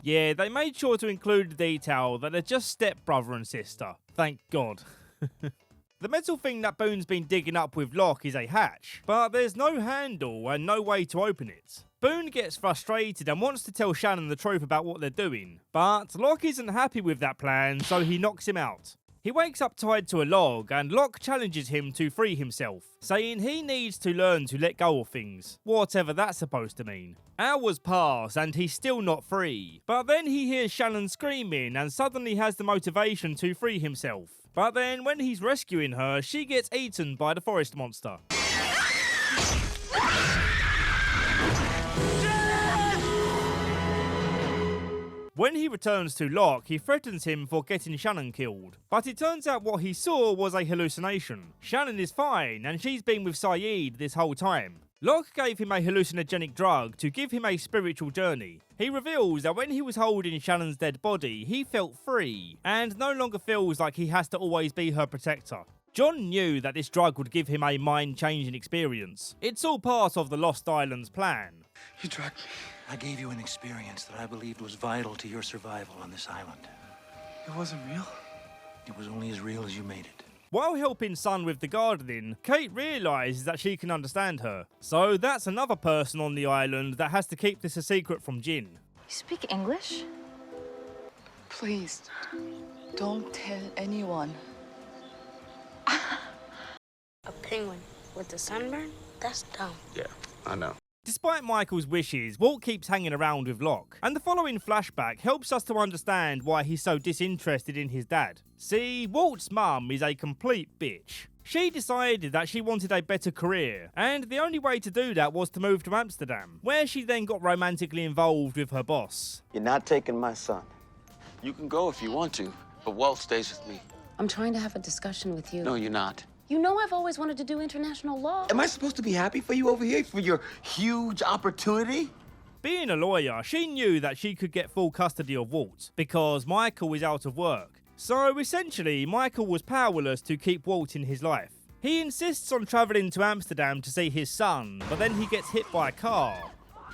Yeah, they made sure to include the detail that they're just step-brother and sister. Thank God. The metal thing that Boone's been digging up with Locke is a hatch, but there's no handle and no way to open it. Boone gets frustrated and wants to tell Shannon the truth about what they're doing, but Locke isn't happy with that plan, so he knocks him out. He wakes up tied to a log, and Locke challenges him to free himself, saying he needs to learn to let go of things, whatever that's supposed to mean. Hours pass, and he's still not free, but then he hears Shannon screaming and suddenly has the motivation to free himself. But then when he's rescuing her, she gets eaten by the forest monster. When he returns to Locke, he threatens him for getting Shannon killed. But it turns out what he saw was a hallucination. Shannon is fine, and she's been with Saeed this whole time. Locke gave him a hallucinogenic drug to give him a spiritual journey. He reveals that when he was holding Shannon's dead body, he felt free, and no longer feels like he has to always be her protector. John knew that this drug would give him a mind-changing experience. It's all part of the Lost Islands plan. You drugged me. I gave you an experience that I believed was vital to your survival on this island. It wasn't real? It was only as real as you made it. While helping Sun with the gardening, Kate realises that she can understand her. So that's another person on the island that has to keep this a secret from Jin. You speak English? Please, don't tell anyone. A penguin with a sunburn? That's dumb. Yeah, I know. Despite Michael's wishes, Walt keeps hanging around with Locke, and the following flashback helps us to understand why he's so disinterested in his dad. See, Walt's mum is a complete bitch. She decided that she wanted a better career, and the only way to do that was to move to Amsterdam, where she then got romantically involved with her boss. You're not taking my son. You can go if you want to, but Walt stays with me. I'm trying to have a discussion with you. No, you're not. You know I've always wanted to do international law. Am I supposed to be happy for you over here, for your huge opportunity? Being a lawyer, she knew that she could get full custody of Walt, because Michael is out of work. So essentially, Michael was powerless to keep Walt in his life. He insists on travelling to Amsterdam to see his son, but then he gets hit by a car.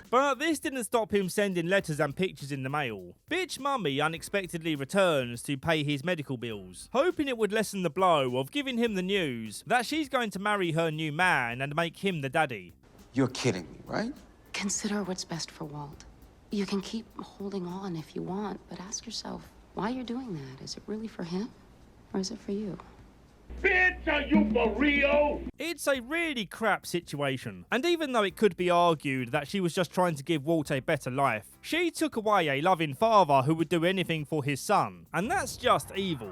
But this didn't stop him sending letters and pictures in the mail. Bitch Mummy unexpectedly returns to pay his medical bills, hoping it would lessen the blow of giving him the news that she's going to marry her new man and make him the daddy. You're kidding me, right? Consider what's best for Walt. You can keep holding on if you want, but ask yourself why you're doing that. Is it really for him, or is it for you? Bitch, are you for real? It's a really crap situation, and even though it could be argued that she was just trying to give Walt a better life, she took away a loving father who would do anything for his son, and that's just evil.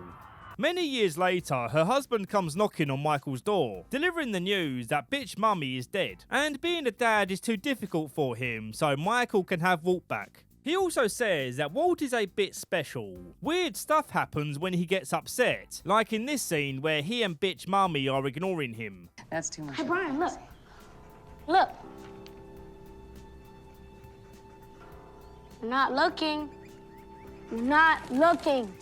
Many years later, her husband comes knocking on Michael's door, delivering the news that bitch mummy is dead, and being a dad is too difficult for him, so Michael can have Walt back. He also says that Walt is a bit special. Weird stuff happens when he gets upset, like in this scene where he and bitch mummy are ignoring him. That's too much. Hey, Brian, look. Look. You're not looking. You're not looking.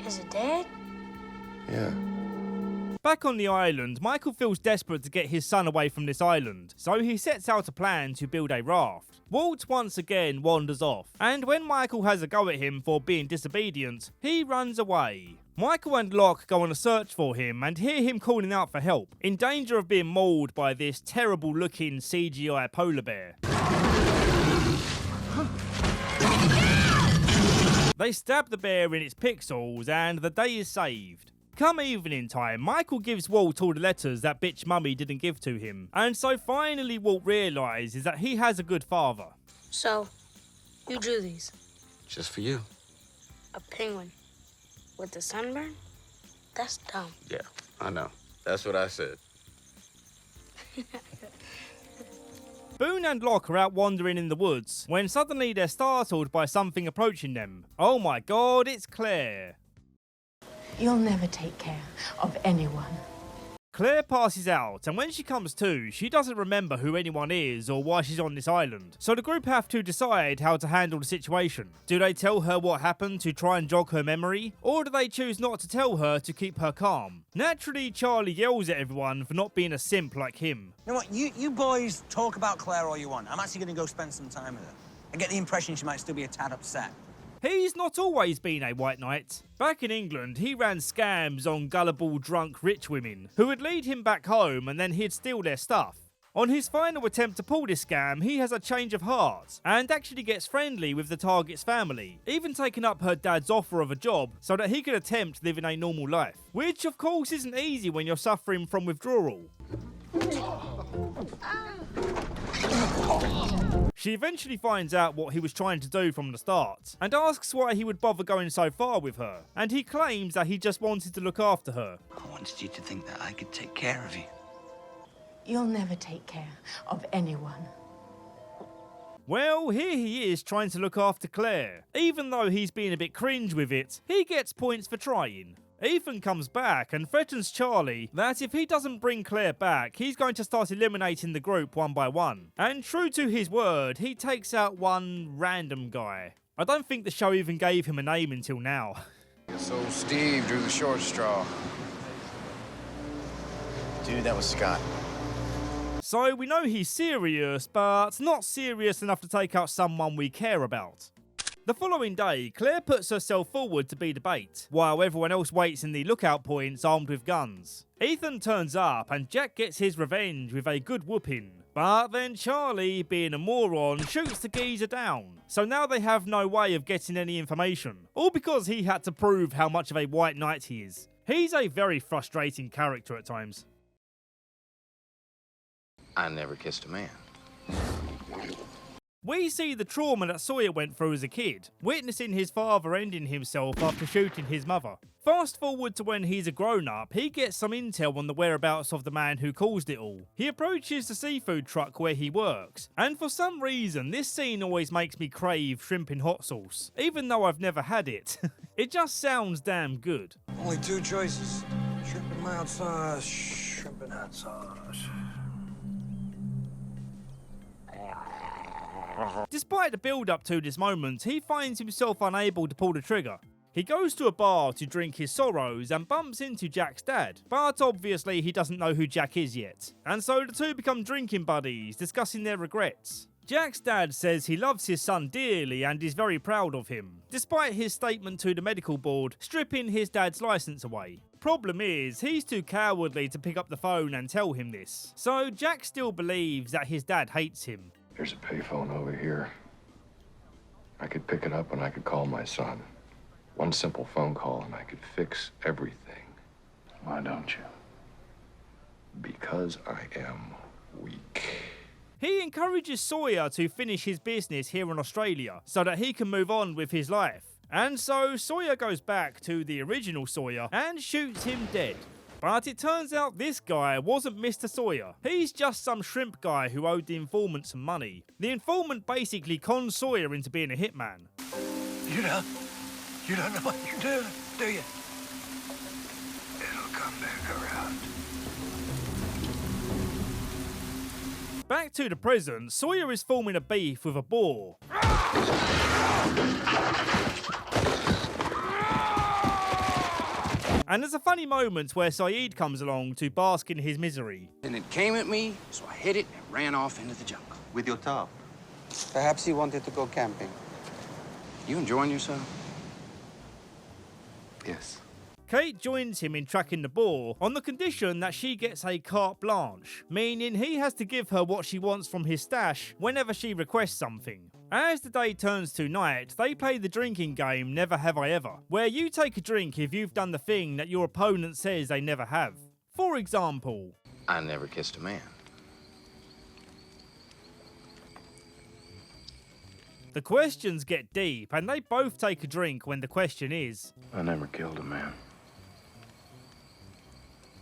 Is it dead? Yeah. Back on the island, Michael feels desperate to get his son away from this island, so he sets out a plan to build a raft. Walt once again wanders off, and when Michael has a go at him for being disobedient, he runs away. Michael and Locke go on a search for him and hear him calling out for help, in danger of being mauled by this terrible looking CGI polar bear. They stab the bear in its pixels and the day is saved. Come evening time, Michael gives Walt all the letters that bitch mummy didn't give to him, and so finally Walt realises that he has a good father. So, you drew these. Just for you. A penguin with the sunburn? That's dumb. Yeah, I know. That's what I said. Boone and Locke are out wandering in the woods when suddenly they're startled by something approaching them. Oh my god, it's Claire. You'll never take care of anyone. Claire passes out, and when she comes to, she doesn't remember who anyone is or why she's on this island. So the group have to decide how to handle the situation. Do they tell her what happened to try and jog her memory? Or do they choose not to tell her to keep her calm? Naturally, Charlie yells at everyone for not being a simp like him. You know what, you boys talk about Claire all you want. I'm actually going to go spend some time with her. I get the impression she might still be a tad upset. He's not always been a white knight. Back in England, he ran scams on gullible, drunk, rich women who would lead him back home and then he'd steal their stuff. On his final attempt to pull this scam, he has a change of heart and actually gets friendly with the target's family, even taking up her dad's offer of a job so that he could attempt living a normal life. Which, of course, isn't easy when you're suffering from withdrawal. She eventually finds out what he was trying to do from the start, and asks why he would bother going so far with her, and he claims that he just wanted to look after her. I wanted you to think that I could take care of you. You'll never take care of anyone. Well, here he is trying to look after Claire. Even though he's being a bit cringe with it, he gets points for trying. Ethan comes back and threatens Charlie that if he doesn't bring Claire back, he's going to start eliminating the group one by one. And true to his word, he takes out one random guy. I don't think the show even gave him a name until now. So Steve drew the short straw. Dude, that was Scott. So we know he's serious, but not serious enough to take out someone we care about. The following day, Claire puts herself forward to be the bait, while everyone else waits in the lookout points armed with guns. Ethan turns up and Jack gets his revenge with a good whooping. But then Charlie, being a moron, shoots the geezer down. So now they have no way of getting any information, all because he had to prove how much of a white knight he is. He's a very frustrating character at times. I never kissed a man. We see the trauma that Sawyer went through as a kid, witnessing his father ending himself after shooting his mother. Fast forward to when he's a grown-up, he gets some intel on the whereabouts of the man who caused it all. He approaches the seafood truck where he works, and for some reason this scene always makes me crave shrimp in hot sauce, even though I've never had it. It just sounds damn good. Only two choices, shrimp and mild sauce, shrimp and hot sauce. Despite the build-up to this moment, he finds himself unable to pull the trigger. He goes to a bar to drink his sorrows and bumps into Jack's dad, but obviously he doesn't know who Jack is yet. And so the two become drinking buddies, discussing their regrets. Jack's dad says he loves his son dearly and is very proud of him, despite his statement to the medical board stripping his dad's license away. Problem is, he's too cowardly to pick up the phone and tell him this, so Jack still believes that his dad hates him. There's a payphone over here. I could pick it up and I could call my son. One simple phone call and I could fix everything. Why don't you? Because I am weak. He encourages Sawyer to finish his business here in Australia so that he can move on with his life. And so Sawyer goes back to the original Sawyer and shoots him dead. But it turns out this guy wasn't Mr. Sawyer. He's just some shrimp guy who owed the informant some money. The informant basically cons Sawyer into being a hitman. You don't know what you're doing, do you? It'll come back around. Back to the prison, Sawyer is forming a beef with a boar. And there's a funny moment where Saeed comes along to bask in his misery. And it came at me, so I hit it and ran off into the jungle. With your top. Perhaps he wanted to go camping. You enjoying yourself? Yes. Kate joins him in tracking the boar on the condition that she gets a carte blanche, meaning he has to give her what she wants from his stash whenever she requests something. As the day turns to night, they play the drinking game Never Have I Ever, where you take a drink if you've done the thing that your opponent says they never have. For example, I never kissed a man. the questions get deep and they both take a drink when the question is, I never killed a man.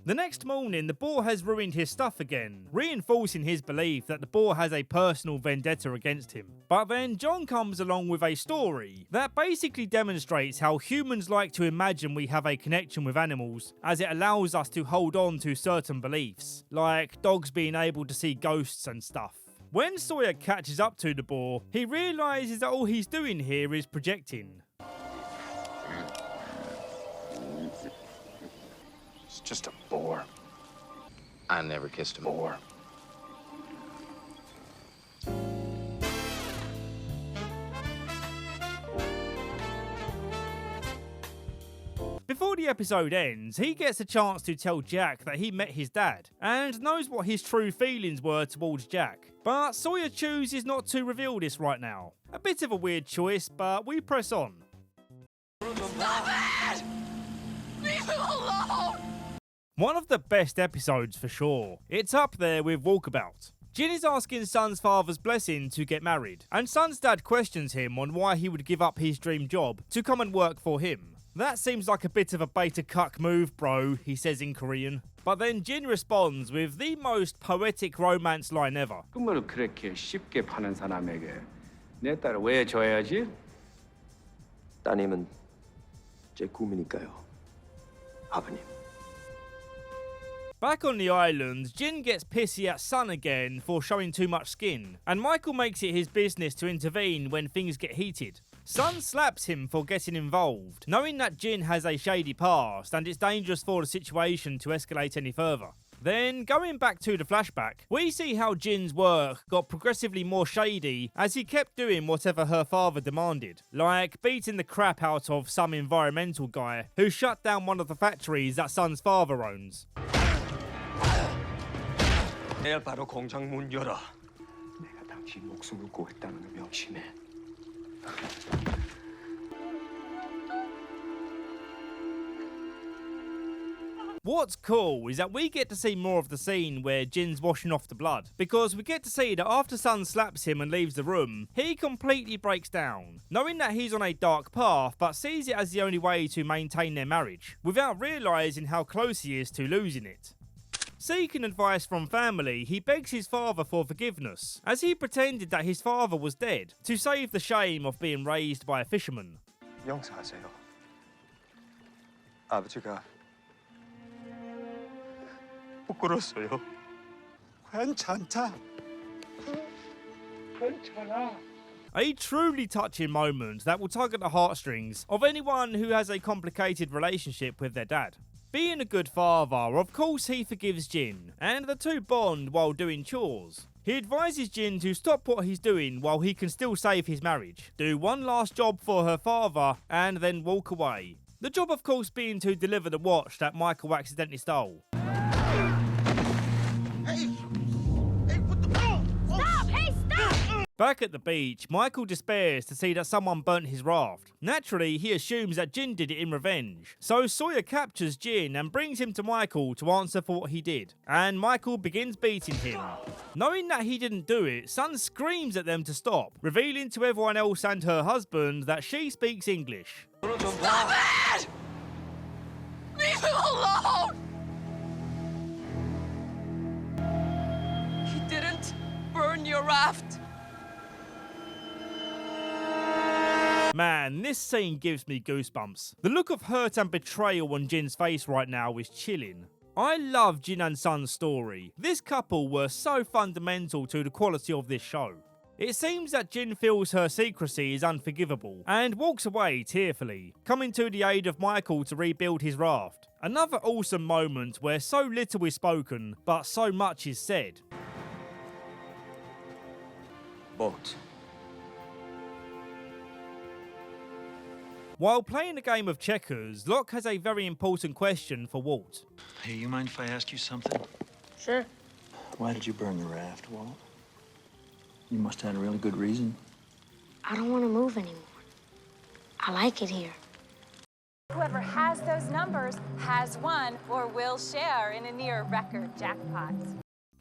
The next morning, the boar has ruined his stuff again, reinforcing his belief that the boar has a personal vendetta against him. But then John comes along with a story that basically demonstrates how humans like to imagine we have a connection with animals, as it allows us to hold on to certain beliefs, like dogs being able to see ghosts and stuff. When Sawyer catches up to the boar, he realises that all he's doing here is projecting. It's just a boar. I never kissed a boar. Before the episode ends, he gets a chance to tell Jack that he met his dad and knows what his true feelings were towards Jack. But Sawyer chooses not to reveal this right now. A bit of a weird choice, but we press on. Stop it! Leave him alone! One of the best episodes for sure. It's up there with Walkabout. Jin is asking Sun's father's blessing to get married, and Sun's dad questions him on why he would give up his dream job to come and work for him. That seems like a bit of a beta cuck move, bro, he says in Korean. But then Jin responds with the most poetic romance line ever. 꿈을 그렇게 쉽게 파는 사람에게 내 딸을 왜 줘야지? 따님은 제 꿈이니까요, 아버님. Back on the island, Jin gets pissy at Sun again for showing too much skin, and Michael makes it his business to intervene when things get heated. Sun slaps him for getting involved, knowing that Jin has a shady past and it's dangerous for the situation to escalate any further. Then, going back to the flashback, we see how Jin's work got progressively more shady as he kept doing whatever her father demanded, like beating the crap out of some environmental guy who shut down one of the factories that Sun's father owns. 내일 바로 공장 문 열어. 내가 당신 목숨을 구했다는 걸 명심해. What's cool is that we get to see more of the scene where Jin's washing off the blood, because we get to see that after Sun slaps him and leaves the room, he completely breaks down, knowing that he's on a dark path but sees it as the only way to maintain their marriage, without realising how close he is to losing it. Seeking advice from family, he begs his father for forgiveness, as he pretended that his father was dead, to save the shame of being raised by a fisherman. 용서하세요. 아버지가 부끄러웠어요. 괜찮다. 괜찮아. A truly touching moment that will tug at the heartstrings of anyone who has a complicated relationship with their dad. Being a good father, of course he forgives Jin, and the two bond while doing chores. He advises Jin to stop what he's doing while he can still save his marriage, do one last job for her father, and then walk away. The job, of course, being to deliver the watch that Michael accidentally stole. Back at the beach, Michael despairs to see that someone burnt his raft. Naturally, he assumes that Jin did it in revenge. So Sawyer captures Jin and brings him to Michael to answer for what he did. And Michael begins beating him. Knowing that he didn't do it, Sun screams at them to stop, revealing to everyone else and her husband that she speaks English. Stop it! Leave him alone! He didn't burn your raft. Man, this scene gives me goosebumps. The look of hurt and betrayal on Jin's face right now is chilling. I love Jin and Sun's story. This couple were so fundamental to the quality of this show. It seems that Jin feels her secrecy is unforgivable and walks away tearfully, coming to the aid of Michael to rebuild his raft. Another awesome moment where so little is spoken, but so much is said. Boat. While playing a game of checkers, Locke has a very important question for Walt. Hey, you mind if I ask you something? Sure. Why did you burn the raft, Walt? You must have had a really good reason. I don't want to move anymore. I like it here. Whoever has those numbers has won or will share in a near record jackpot.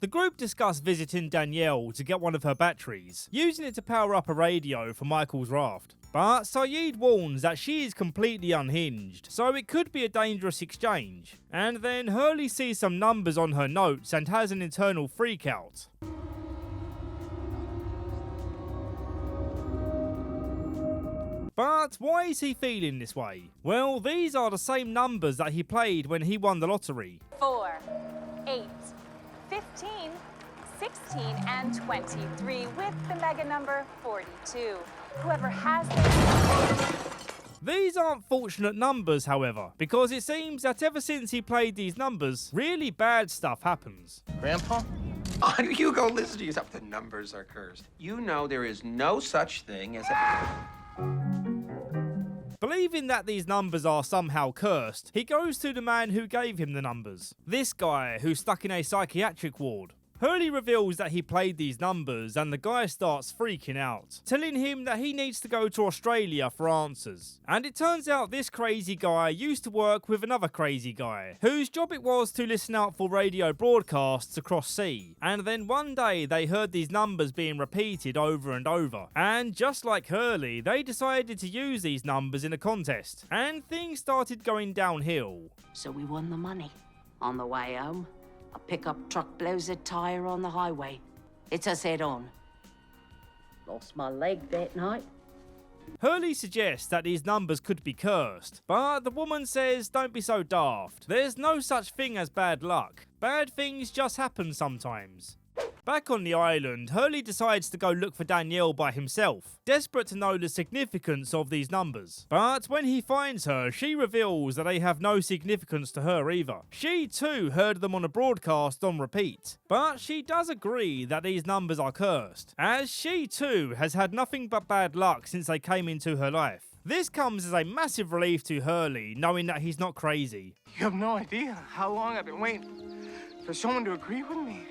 The group discuss visiting Danielle to get one of her batteries, using it to power up a radio for Michael's raft. But Sayid warns that she is completely unhinged, so it could be a dangerous exchange. And then Hurley sees some numbers on her notes and has an internal freakout. But why is he feeling this way? Well, these are the same numbers that he played when he won the lottery. 4, 8, 15, 16, and 23 with the mega number 42. Whoever has These aren't fortunate numbers, however, because it seems that ever since he played these numbers, really bad stuff happens. Grandpa? Oh, you go listen to yourself. The numbers are cursed. You know there is no such thing as a... Believing that these numbers are somehow cursed, he goes to the man who gave him the numbers. This guy who's stuck in a psychiatric ward. Hurley reveals that he played these numbers and the guy starts freaking out, telling him that he needs to go to Australia for answers. And it turns out this crazy guy used to work with another crazy guy, whose job it was to listen out for radio broadcasts across sea. And then one day they heard these numbers being repeated over and over. And just like Hurley, they decided to use these numbers in a contest. And things started going downhill. So we won the money. On the way home, a pickup truck blows a tire on the highway. It's us head on. Lost my leg that night. Hurley suggests that these numbers could be cursed, but the woman says don't be so daft. There's no such thing as bad luck. Bad things just happen sometimes. Back on the island, Hurley decides to go look for Danielle by himself, desperate to know the significance of these numbers. But when he finds her, she reveals that they have no significance to her either. She too heard them on a broadcast on repeat. But she does agree that these numbers are cursed, as she too has had nothing but bad luck since they came into her life. This comes as a massive relief to Hurley, knowing that he's not crazy. You have no idea how long I've been waiting for someone to agree with me.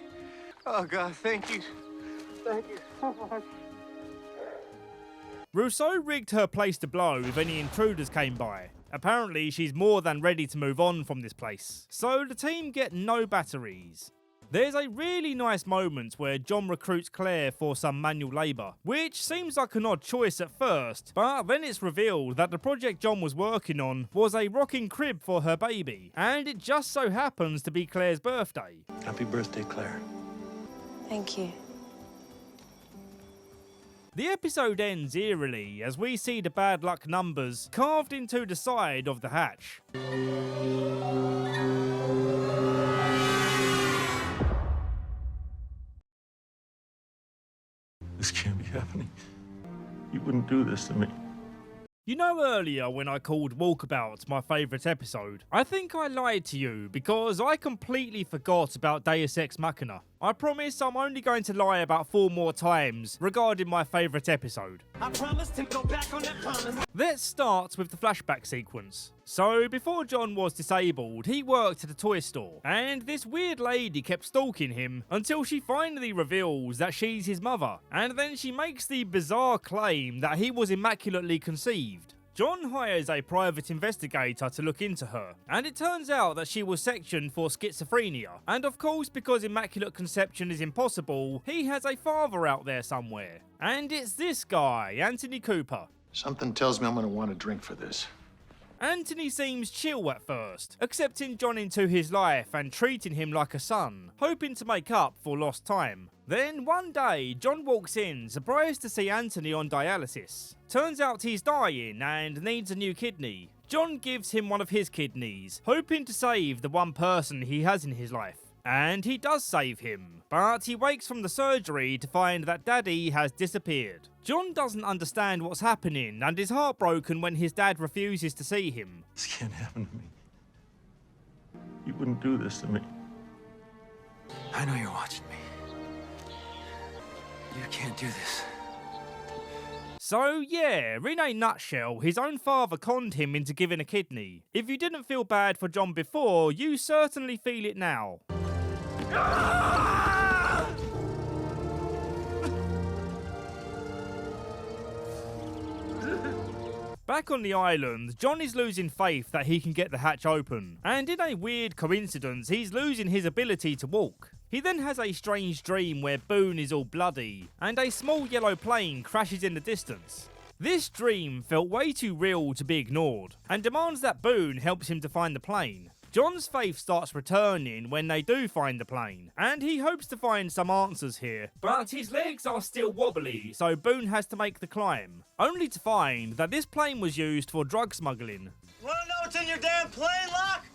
Oh, God, thank you. Thank you so much. Rousseau rigged her place to blow if any intruders came by. Apparently, she's more than ready to move on from this place. So the team get no batteries. There's a really nice moment where John recruits Claire for some manual labour, which seems like an odd choice at first, but then it's revealed that the project John was working on was a rocking crib for her baby, and it just so happens to be Claire's birthday. Happy birthday, Claire. Thank you. The episode ends eerily as we see the bad luck numbers carved into the side of the hatch. This can't be happening. You wouldn't do this to me. You know, earlier when I called Walkabout my favourite episode, I think I lied to you because I completely forgot about Deus Ex Machina. I promise I'm only going to lie about 4 more times regarding my favourite episode. I promised to go back on that promise. Let's start with the flashback sequence. So, before John was disabled, he worked at a toy store, and this weird lady kept stalking him until she finally reveals that she's his mother, and then she makes the bizarre claim that he was immaculately conceived. John hires a private investigator to look into her, and it turns out that she was sectioned for schizophrenia. And of course, because immaculate conception is impossible, he has a father out there somewhere. And it's this guy, Anthony Cooper. Something tells me I'm gonna want a drink for this. Anthony seems chill at first, accepting John into his life and treating him like a son, hoping to make up for lost time. Then one day, John walks in, surprised to see Anthony on dialysis. Turns out he's dying and needs a new kidney. John gives him one of his kidneys, hoping to save the one person he has in his life. And he does save him, but he wakes from the surgery to find that Daddy has disappeared. John doesn't understand what's happening and is heartbroken when his dad refuses to see him. This can't happen to me. You wouldn't do this to me. I know you're watching me. You can't do this. So yeah, in a nutshell, his own father conned him into giving a kidney. If you didn't feel bad for John before, you certainly feel it now. Back on the island, John is losing faith that he can get the hatch open, and in a weird coincidence, he's losing his ability to walk. He then has a strange dream where Boone is all bloody, and a small yellow plane crashes in the distance. This dream felt way too real to be ignored, and demands that Boone helps him to find the plane. John's faith starts returning when they do find the plane, and he hopes to find some answers here. But his legs are still wobbly, so Boone has to make the climb, only to find that this plane was used for drug smuggling. Wanna know what's in your damn plane, Locke?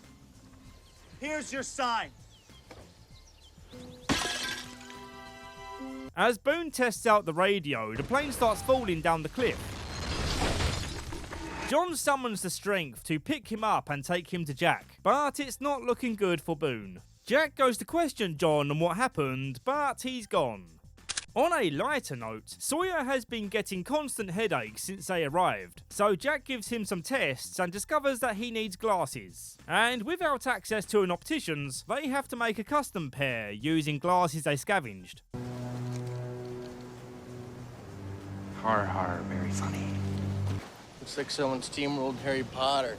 Here's your sign. As Boone tests out the radio, the plane starts falling down the cliff. John summons the strength to pick him up and take him to Jack, but it's not looking good for Boone. Jack goes to question John on what happened, but he's gone. On a lighter note, Sawyer has been getting constant headaches since they arrived, so Jack gives him some tests and discovers that he needs glasses. And without access to an optician's, they have to make a custom pair using glasses they scavenged. Har, very funny. Looks like someone steamrolled Harry Potter.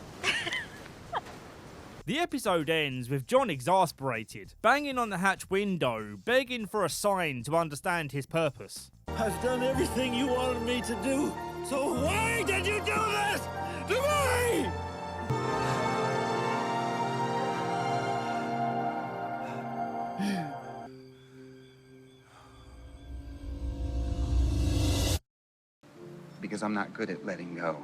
The episode ends with John exasperated, banging on the hatch window, begging for a sign to understand his purpose. I've done everything you wanted me to do, so why did you do this to me? Because I'm not good at letting go.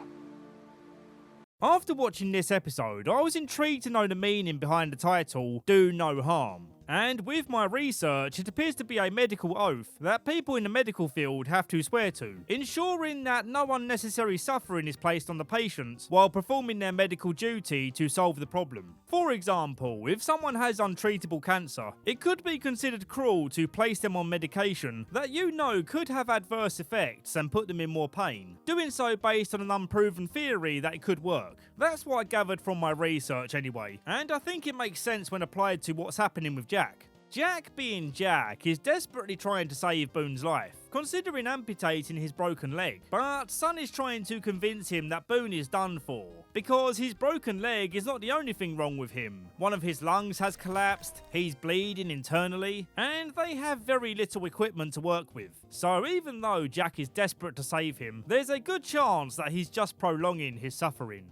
After watching this episode, I was intrigued to know the meaning behind the title, Do No Harm. And with my research, it appears to be a medical oath that people in the medical field have to swear to, ensuring that no unnecessary suffering is placed on the patients while performing their medical duty to solve the problem. For example, if someone has untreatable cancer, it could be considered cruel to place them on medication that you know could have adverse effects and put them in more pain, doing so based on an unproven theory that it could work. That's what I gathered from my research anyway, and I think it makes sense when applied to what's happening with Jack. Jack, being Jack, is desperately trying to save Boone's life, considering amputating his broken leg. But Sun is trying to convince him that Boone is done for, because his broken leg is not the only thing wrong with him. One of his lungs has collapsed, he's bleeding internally, and they have very little equipment to work with. So even though Jack is desperate to save him, there's a good chance that he's just prolonging his suffering.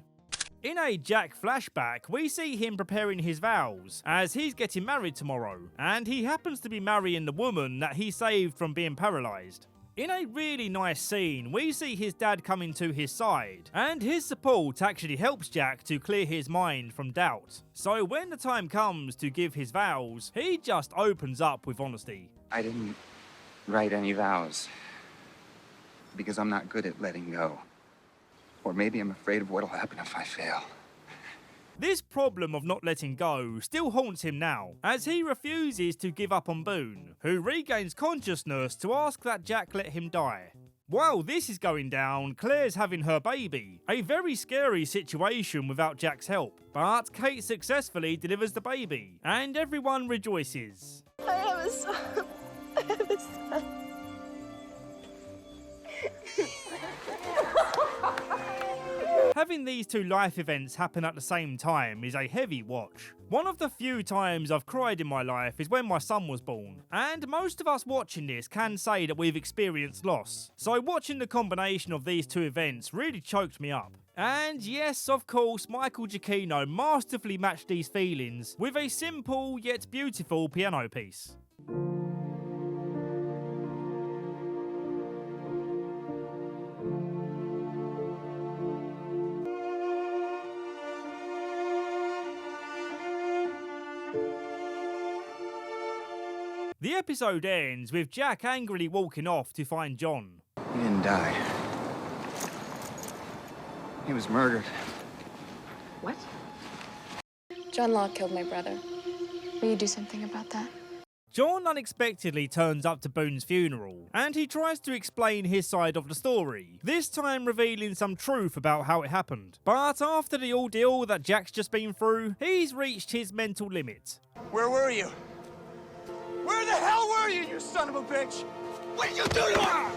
In a Jack flashback, we see him preparing his vows, as he's getting married tomorrow, and he happens to be marrying the woman that he saved from being paralysed. In a really nice scene, we see his dad coming to his side, and his support actually helps Jack to clear his mind from doubt. So when the time comes to give his vows, he just opens up with honesty. I didn't write any vows because I'm not good at letting go. Or maybe I'm afraid of what'll happen if I fail. This problem of not letting go still haunts him now, as he refuses to give up on Boone, who regains consciousness to ask that Jack let him die. While this is going down, Claire's having her baby, a very scary situation without Jack's help. But Kate successfully delivers the baby, and everyone rejoices. I have a son. I have a son. Having these two life events happen at the same time is a heavy watch. One of the few times I've cried in my life is when my son was born, and most of us watching this can say that we've experienced loss. So watching the combination of these two events really choked me up. And yes, of course, Michael Giacchino masterfully matched these feelings with a simple yet beautiful piano piece. The episode ends with Jack angrily walking off to find John. He didn't die. He was murdered. What? John Law killed my brother. Will you do something about that? John unexpectedly turns up to Boone's funeral, and he tries to explain his side of the story, this time revealing some truth about how it happened. But after the ordeal that Jack's just been through, he's reached his mental limit. Where were you? Where the hell were you, you son of a bitch? What did you do to her?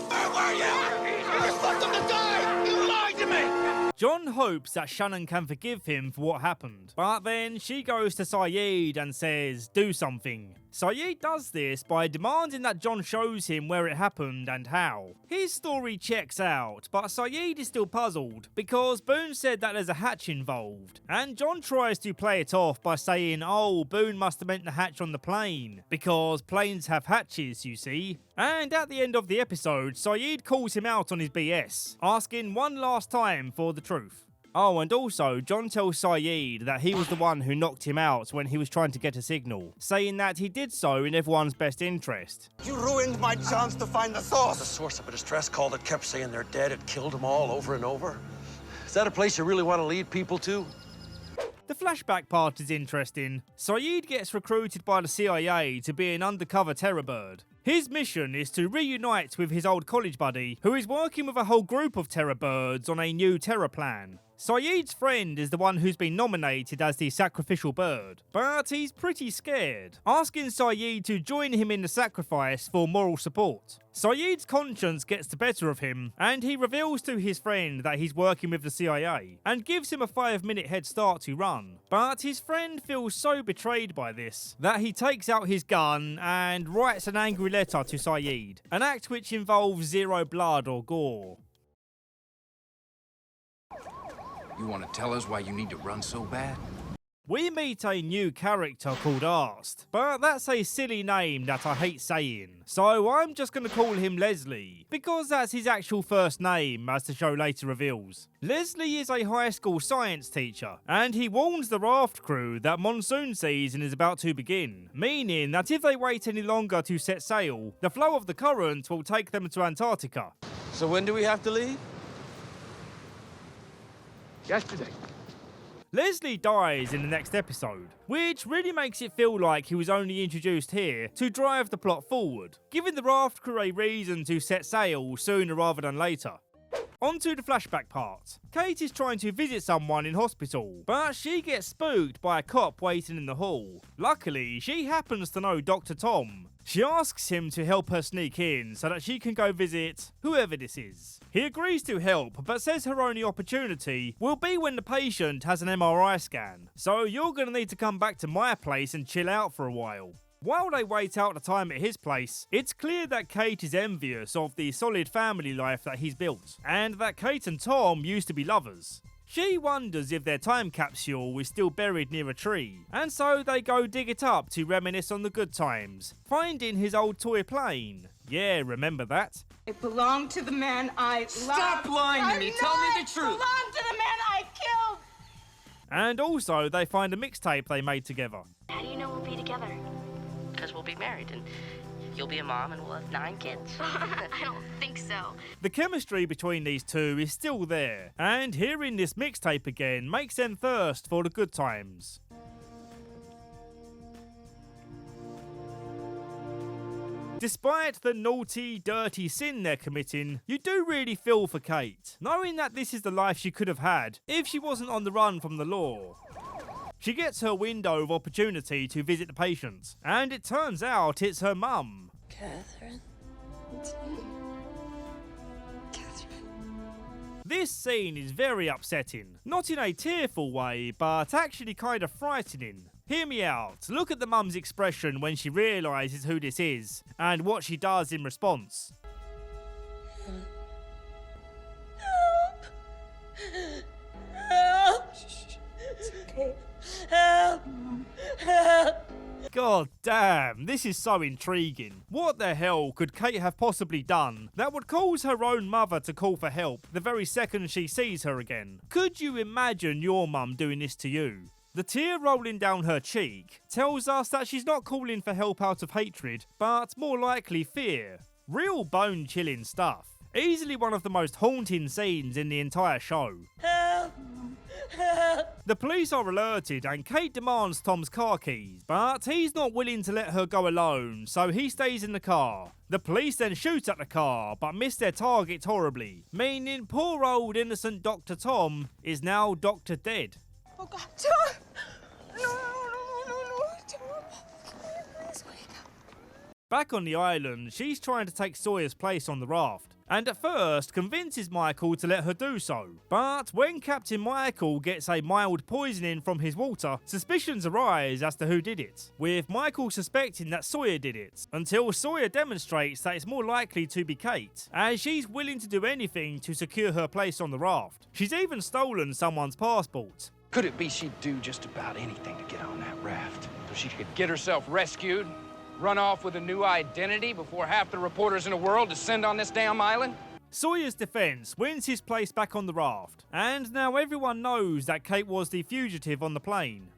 Where were you? You just left him to die! You lied to me! John hopes that Shannon can forgive him for what happened, but then she goes to Sayid and says, do something. Sayid does this by demanding that John shows him where it happened and how. His story checks out, but Sayid is still puzzled, because Boone said that there's a hatch involved, and John tries to play it off by saying, oh, Boone must have meant the hatch on the plane, because planes have hatches, you see. And at the end of the episode, Sayid calls him out on his BS, asking one last time for the truth. Oh, and also, John tells Sayid that he was the one who knocked him out when he was trying to get a signal, saying that he did so in everyone's best interest. You ruined my chance to find the source. The source of a distress call that kept saying they're dead. It killed them all over and over. Is that a place you really want to lead people to? The flashback part is interesting. Sayid gets recruited by the CIA to be an undercover terror bird. His mission is to reunite with his old college buddy, who is working with a whole group of terror birds on a new terror plan. Sayid's friend is the one who's been nominated as the sacrificial bird, but he's pretty scared, asking Sayid to join him in the sacrifice for moral support. Sayid's conscience gets the better of him, and he reveals to his friend that he's working with the CIA, and gives him a 5-minute head start to run. But his friend feels so betrayed by this, that he takes out his gun and writes an angry letter to Sayid, an act which involves zero blood or gore. You want to tell us why you need to run so bad? We meet a new character called Arst, but that's a silly name that I hate saying, so I'm just going to call him Leslie, because that's his actual first name, as the show later reveals. Leslie is a high school science teacher, and he warns the raft crew that monsoon season is about to begin, meaning that if they wait any longer to set sail, the flow of the current will take them to Antarctica. So when do we have to leave? Yesterday. Leslie dies in the next episode, which really makes it feel like he was only introduced here to drive the plot forward, giving the raft crew a reason to set sail sooner rather than later. On to the flashback part. Kate is trying to visit someone in hospital, but she gets spooked by a cop waiting in the hall. Luckily, she happens to know Dr. Tom. She asks him to help her sneak in so that she can go visit whoever this is. He agrees to help, but says her only opportunity will be when the patient has an MRI scan. So you're going to need to come back to my place and chill out for a while. While they wait out the time at his place, it's clear that Kate is envious of the solid family life that he's built, and that Kate and Tom used to be lovers. She wonders if their time capsule is still buried near a tree, and so they go dig it up to reminisce on the good times, finding his old toy plane. Yeah, remember that? It belonged to the man I loved. Stop lying to me. Tell me the truth. It belonged to the man I killed. And also, they find a mixtape they made together. How do you know we'll be together? Because we'll be married, and You'll be a mom and we'll have 9 kids. I don't think so. The chemistry between these two is still there, and hearing this mixtape again makes them thirst for the good times. Despite the naughty, dirty sin they're committing, you do really feel for Kate, knowing that this is the life she could have had if she wasn't on the run from the law. She gets her window of opportunity to visit the patients, and it turns out it's her mum. Catherine, it's me. This scene is very upsetting, not in a tearful way, but actually kind of frightening. Hear me out, look at the mum's expression when she realises who this is, and what she does in response. Help! Help! It's okay. Help! Help! God damn, this is so intriguing. What the hell could Kate have possibly done that would cause her own mother to call for help the very second she sees her again? Could you imagine your mum doing this to you? The tear rolling down her cheek tells us that she's not calling for help out of hatred, but more likely fear. Real bone-chilling stuff. Easily one of the most haunting scenes in the entire show. Help! Help! The police are alerted and Kate demands Tom's car keys, but he's not willing to let her go alone, so he stays in the car. The police then shoot at the car, but miss their target horribly, meaning poor old innocent Dr. Tom is now Dr. Dead. Oh God, Tom! No, Tom! Please wake up. Back on the island, she's trying to take Sawyer's place on the raft, and at first convinces Michael to let her do so. But when Captain Michael gets a mild poisoning from his water, suspicions arise as to who did it, with Michael suspecting that Sawyer did it, until Sawyer demonstrates that it's more likely to be Kate, as she's willing to do anything to secure her place on the raft. She's even stolen someone's passport. Could it be she'd do just about anything to get on that raft? So she could get herself rescued, run off with a new identity before half the reporters in the world descend on this damn island? Sawyer's defense wins his place back on the raft, and now everyone knows that Kate was the fugitive on the plane.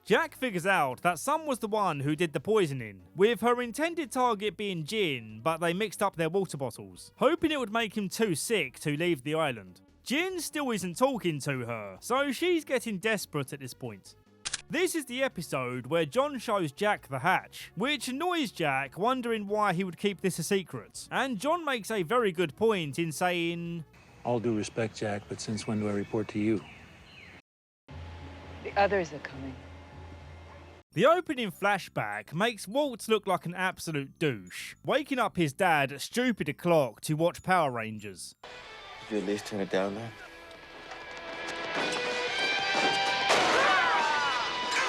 Jack figures out that Sun was the one who did the poisoning, with her intended target being Jin, but they mixed up their water bottles, hoping it would make him too sick to leave the island. Jin still isn't talking to her, so she's getting desperate at this point. This is the episode where John shows Jack the hatch, which annoys Jack, wondering why he would keep this a secret. And John makes a very good point in saying, All due respect, Jack, but since when do I report to you? The others are coming. The opening flashback makes Walt look like an absolute douche, waking up his dad at stupid o'clock to watch Power Rangers. Could you at least turn it down there?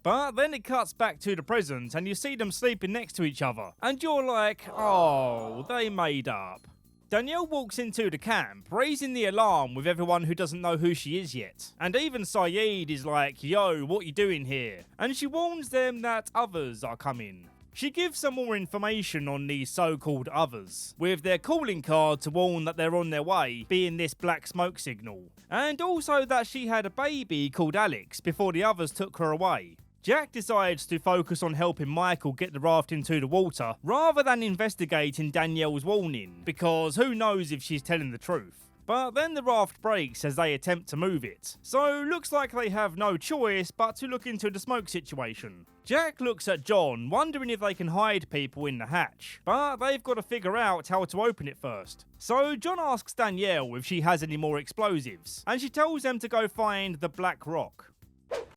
But then it cuts back to the present and you see them sleeping next to each other. And you're like, oh, they made up. Danielle walks into the camp, raising the alarm with everyone who doesn't know who she is yet. And even Sayid is like, yo, what you doing here? And she warns them that others are coming. She gives some more information on these so-called others, with their calling card to warn that they're on their way, being this black smoke signal. And also that she had a baby called Alex before the others took her away. Jack decides to focus on helping Michael get the raft into the water, rather than investigating Danielle's warning, because who knows if she's telling the truth. But then the raft breaks as they attempt to move it, so looks like they have no choice but to look into the smoke situation. Jack looks at John, wondering if they can hide people in the hatch, but they've got to figure out how to open it first. So John asks Danielle if she has any more explosives, and she tells them to go find the Black Rock.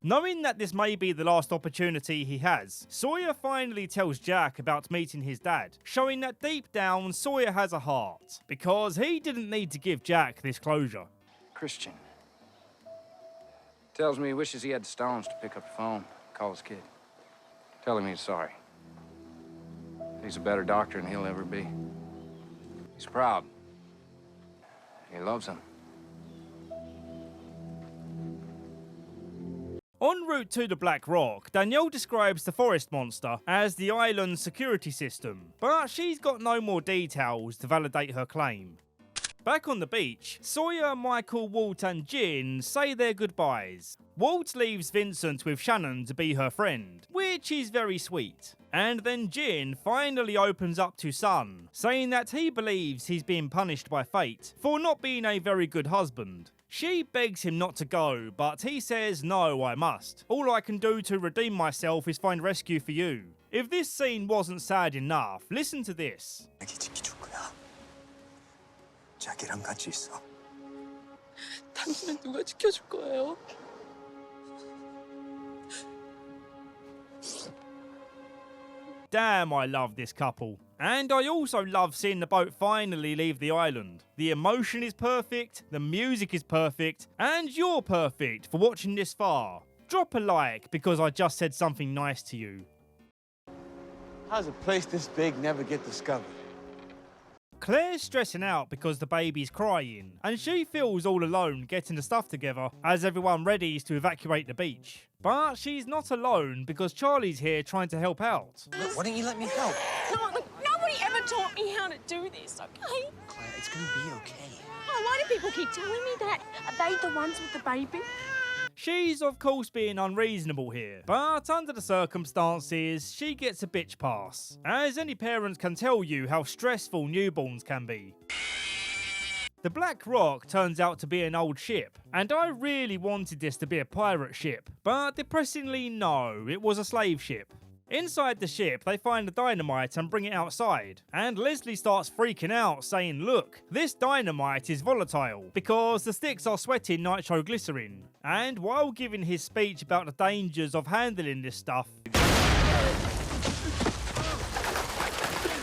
Knowing that this may be the last opportunity he has, Sawyer finally tells Jack about meeting his dad, showing that deep down Sawyer has a heart, because he didn't need to give Jack this closure. Christian. Tells me he wishes he had the stones to pick up the phone, call his kid. Tell him he's sorry. He's a better doctor than he'll ever be. He's proud. He loves him. En route to the Black Rock, Danielle describes the forest monster as the island's security system, but she's got no more details to validate her claim. Back on the beach, Sawyer, Michael, Walt and Jin say their goodbyes. Walt leaves Vincent with Shannon to be her friend, which is very sweet. And then Jin finally opens up to Sun, saying that he believes he's being punished by fate for not being a very good husband. She begs him not to go, but he says, no, I must. All I can do to redeem myself is find rescue for you. If this scene wasn't sad enough, listen to this. 자기랑 같이 있어. 당신은 누가 지켜줄 거예요? Damn, I love this couple. And I also love seeing the boat finally leave the island. The emotion is perfect, the music is perfect, and you're perfect for watching this far. Drop a like because I just said something nice to you. How's a place this big never get discovered? Claire's stressing out because the baby's crying, and she feels all alone getting the stuff together as everyone readies to evacuate the beach. But she's not alone because Charlie's here trying to help out. Look, why don't you let me help? No, look, nobody ever taught me how to do this, okay? Claire, it's gonna be okay. Oh, why do people keep telling me that? Are they the ones with the baby? She's of course being unreasonable here, but under the circumstances, she gets a bitch pass, as any parent can tell you how stressful newborns can be. The Black Rock turns out to be an old ship, and I really wanted this to be a pirate ship, but depressingly no, it was a slave ship. Inside the ship, they find the dynamite and bring it outside, and Leslie starts freaking out, saying, look, this dynamite is volatile, because the sticks are sweating nitroglycerin. And while giving his speech about the dangers of handling this stuff...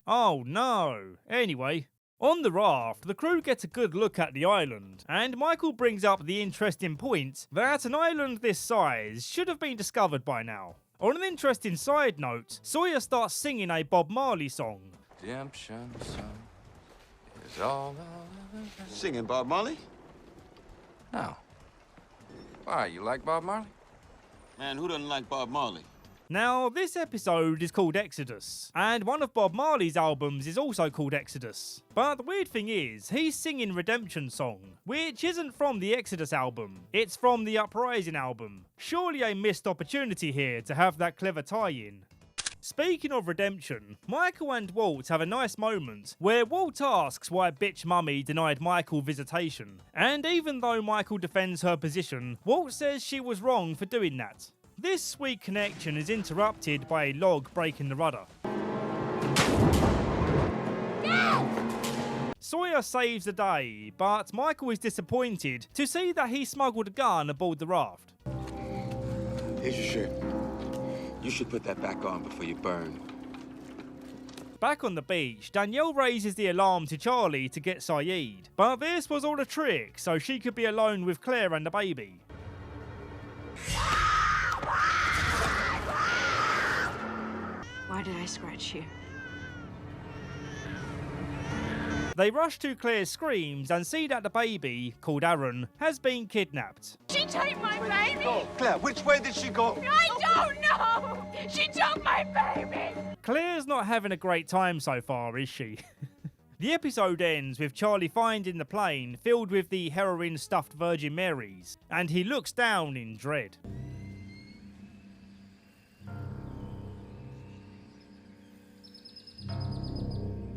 Oh no! Anyway, on the raft, the crew get a good look at the island, and Michael brings up the interesting point that an island this size should have been discovered by now. On an interesting side note, Sawyer starts singing a Bob Marley song. Redemption song is all Singing Bob Marley? No. Why, you like Bob Marley? Man, who doesn't like Bob Marley? Now, this episode is called Exodus, and one of Bob Marley's albums is also called Exodus. But the weird thing is, he's singing Redemption Song, which isn't from the Exodus album, it's from the Uprising album. Surely a missed opportunity here to have that clever tie-in. Speaking of redemption, Michael and Walt have a nice moment where Walt asks why bitch mummy denied Michael visitation, and even though Michael defends her position, Walt says she was wrong for doing that. This sweet connection is interrupted by a log breaking the rudder. Sawyer saves the day, but Michael is disappointed to see that he smuggled a gun aboard the raft. Here's your shirt. You should put that back on before you burn. Back on the beach, Danielle raises the alarm to Charlie to get Sayid, but this was all a trick so she could be alone with Claire and the baby. Why did I scratch you? They rush to Claire's screams and see that the baby, called Aaron, has been kidnapped. She took my baby! Claire, which way did she go? I don't know! She took my baby! Claire's not having a great time so far, is she? The episode ends with Charlie finding the plane filled with the heroin-stuffed Virgin Marys, and he looks down in dread.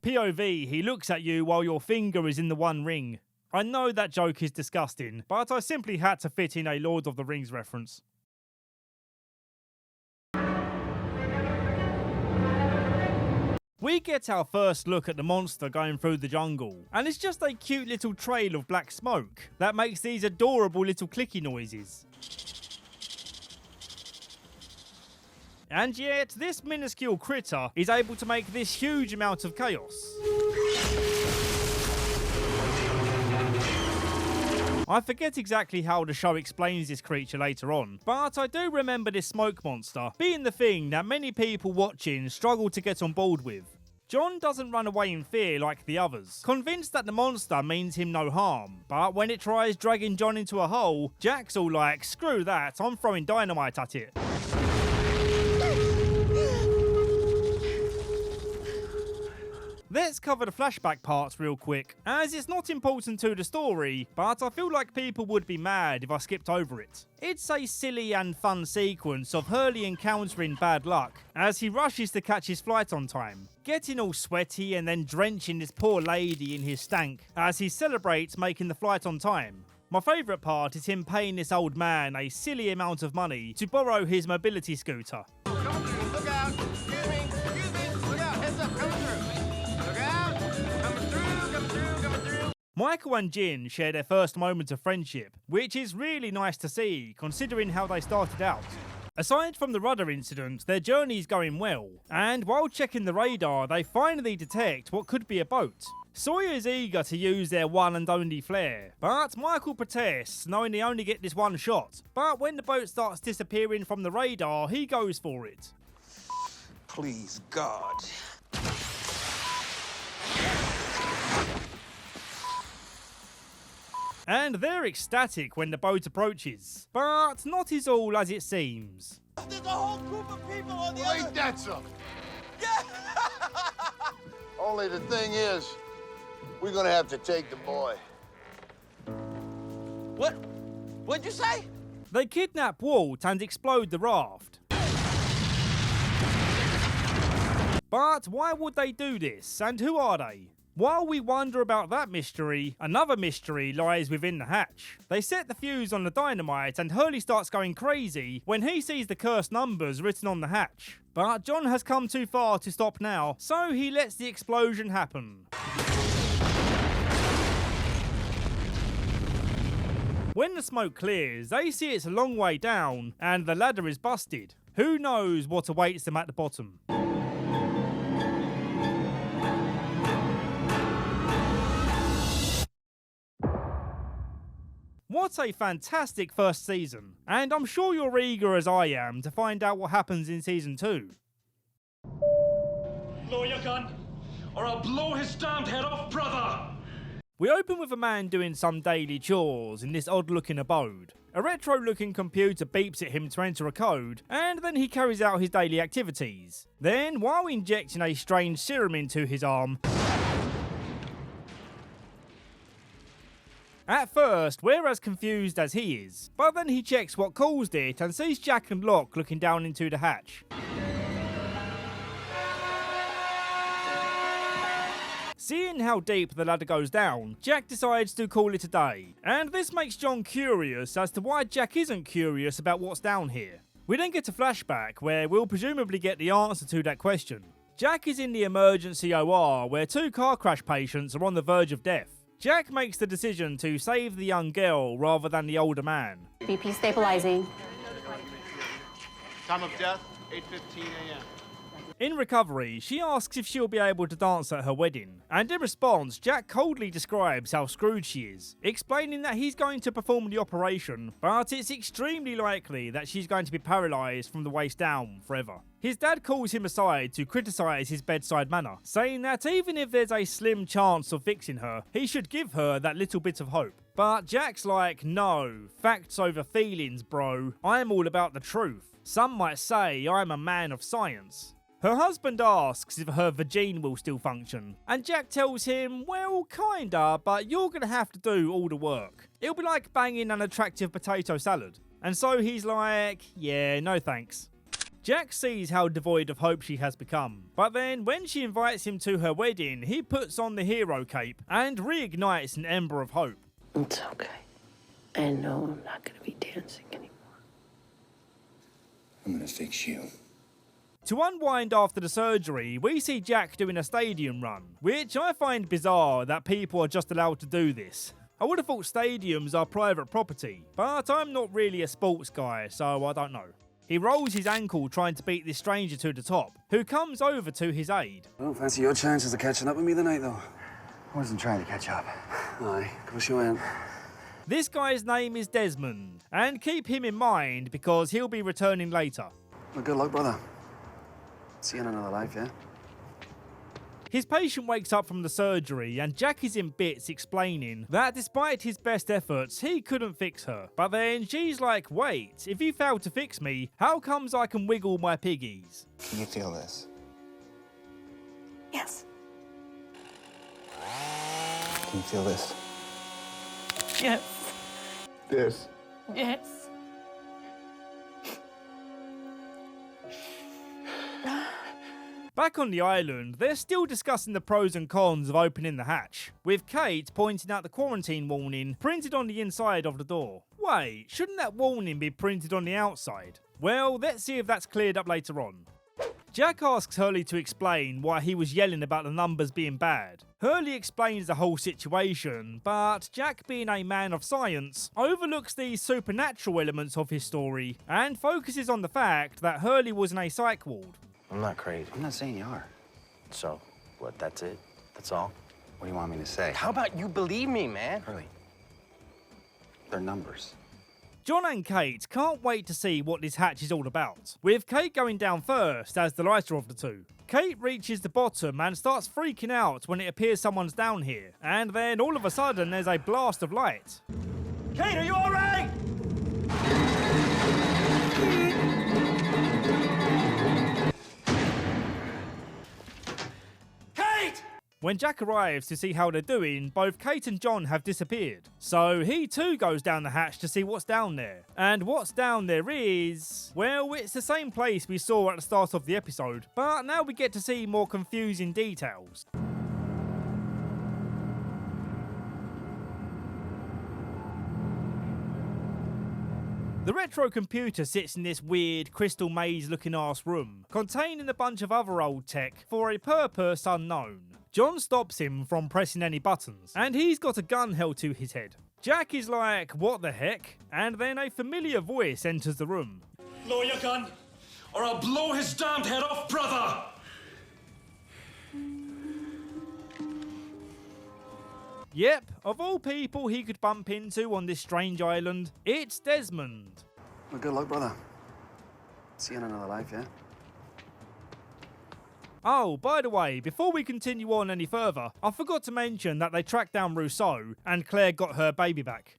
POV, he looks at you while your finger is in the One Ring. I know that joke is disgusting, but I simply had to fit in a Lord of the Rings reference. We get our first look at the monster going through the jungle, and it's just a cute little trail of black smoke that makes these adorable little clicky noises. And yet, this minuscule critter is able to make this huge amount of chaos. I forget exactly how the show explains this creature later on, but I do remember this smoke monster being the thing that many people watching struggle to get on board with. John doesn't run away in fear like the others, convinced that the monster means him no harm, but when it tries dragging John into a hole, Jack's all like, screw that, I'm throwing dynamite at it. Let's cover the flashback parts real quick, as it's not important to the story, but I feel like people would be mad if I skipped over it. It's a silly and fun sequence of Hurley encountering bad luck as he rushes to catch his flight on time, getting all sweaty and then drenching this poor lady in his stank as he celebrates making the flight on time. My favourite part is him paying this old man a silly amount of money to borrow his mobility scooter. Look out! Excuse me! Look out! Heads up! Coming through! Look out! Coming through! Michael and Jin share their first moment of friendship, which is really nice to see considering how they started out. Aside from the rudder incident, their journey's going well, and while checking the radar, they finally detect what could be a boat. Sawyer's eager to use their one and only flare, but Michael protests, knowing they only get this one shot. But when the boat starts disappearing from the radar, he goes for it. Please, God. And they're ecstatic when the boat approaches, but not is all as it seems. There's a whole group of people on the other... Ain't that something? Yeah! Only the thing is, we're gonna have to take the boy. What? What'd you say? They kidnap Walt and explode the raft. But why would they do this, and who are they? While we wonder about that mystery, another mystery lies within the hatch. They set the fuse on the dynamite and Hurley starts going crazy when he sees the cursed numbers written on the hatch. But John has come too far to stop now, so he lets the explosion happen. When the smoke clears, they see it's a long way down and the ladder is busted. Who knows what awaits them at the bottom? What a fantastic first season, and I'm sure you're eager as I am to find out what happens in season 2. Lower your gun, or I'll blow his damned head off, brother! We open with a man doing some daily chores in this odd-looking abode. A retro-looking computer beeps at him to enter a code, and then he carries out his daily activities. Then, while injecting a strange serum into his arm, at first, we're as confused as he is, but then he checks what caused it and sees Jack and Locke looking down into the hatch. Seeing how deep the ladder goes down, Jack decides to call it a day, and this makes John curious as to why Jack isn't curious about what's down here. We then get a flashback where we'll presumably get the answer to that question. Jack is in the emergency OR where 2 car crash patients are on the verge of death. Jack makes the decision to save the young girl rather than the older man. BP stabilizing. Time of death, 8:15 a.m. In recovery, she asks if she'll be able to dance at her wedding, and in response, Jack coldly describes how screwed she is, explaining that he's going to perform the operation, but it's extremely likely that she's going to be paralysed from the waist down forever. His dad calls him aside to criticise his bedside manner, saying that even if there's a slim chance of fixing her, he should give her that little bit of hope. But Jack's like, no, facts over feelings, bro. I'm all about the truth. Some might say I'm a man of science. Her husband asks if her vagine will still function, and Jack tells him, well, kinda, but you're gonna have to do all the work. It'll be like banging an attractive potato salad. And so he's like, yeah, no thanks. Jack sees how devoid of hope she has become, but then when she invites him to her wedding, he puts on the hero cape and reignites an ember of hope. It's okay. I know I'm not gonna be dancing anymore. I'm gonna fix you. To unwind after the surgery, we see Jack doing a stadium run, which I find bizarre that people are just allowed to do this. I would have thought stadiums are private property, but I'm not really a sports guy, so I don't know. He rolls his ankle trying to beat this stranger to the top, who comes over to his aid. I don't fancy your chances of catching up with me tonight, though. I wasn't trying to catch up. Aye, of course you ain't. This guy's name is Desmond, and keep him in mind because he'll be returning later. Well, good luck, brother. See you in another life, yeah? His patient wakes up from the surgery and Jack is in bits explaining that despite his best efforts, he couldn't fix her. But then she's like, wait, if you fail to fix me, how comes I can wiggle my piggies? Can you feel this? Yes. Can you feel this? Yes. This. Yes. Back on the island, they're still discussing the pros and cons of opening the hatch, with Kate pointing out the quarantine warning printed on the inside of the door. Wait, shouldn't that warning be printed on the outside? Well, let's see if that's cleared up later on. Jack asks Hurley to explain why he was yelling about the numbers being bad. Hurley explains the whole situation, but Jack, being a man of science, overlooks the supernatural elements of his story and focuses on the fact that Hurley was in a psych ward. I'm not crazy. I'm not saying you are. So, what, that's it? That's all? What do you want me to say? How about you believe me, man? Hurley, they're numbers. John and Kate can't wait to see what this hatch is all about, with Kate going down first as the lighter of the two. Kate reaches the bottom and starts freaking out when it appears someone's down here, and then all of a sudden there's a blast of light. Kate, are you all right? Kate! When Jack arrives to see how they're doing, both Kate and John have disappeared. So he too goes down the hatch to see what's down there. And what's down there is... well, it's the same place we saw at the start of the episode, but now we get to see more confusing details. The retro computer sits in this weird crystal maze looking ass room, containing a bunch of other old tech for a purpose unknown. John stops him from pressing any buttons, and he's got a gun held to his head. Jack is like, what the heck? And then a familiar voice enters the room. Lower your gun, or I'll blow his damned head off, brother! Yep, of all people he could bump into on this strange island, it's Desmond. Well, good luck, brother. See you in another life, yeah? Oh, by the way, before we continue on any further, I forgot to mention that they tracked down Rousseau, and Claire got her baby back.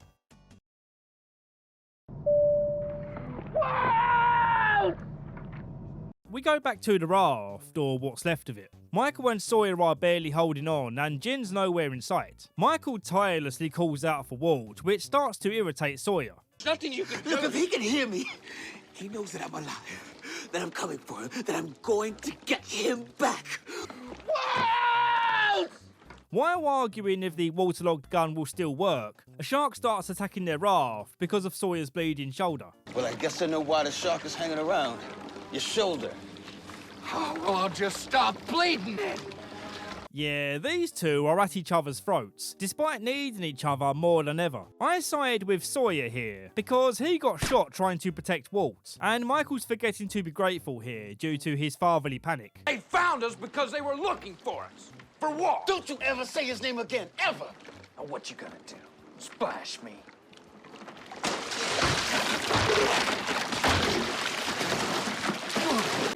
We go back to the raft, or what's left of it. Michael and Sawyer are barely holding on, and Jin's nowhere in sight. Michael tirelessly calls out for Walt, which starts to irritate Sawyer. Nothing you can do. Look, if he can hear me, he knows that I'm alive, that I'm coming for him, that I'm going to get him back. While arguing if the waterlogged gun will still work, a shark starts attacking their raft because of Sawyer's bleeding shoulder. Well, I guess I know why the shark is hanging around. Your shoulder. Oh, well, I'll just stop bleeding then. Yeah, these two are at each other's throats, despite needing each other more than ever. I side with Sawyer here, because he got shot trying to protect Walt, and Michael's forgetting to be grateful here due to his fatherly panic. They found us because they were looking for us. For what? Don't you ever say his name again, ever! Now what you gonna do? Splash me?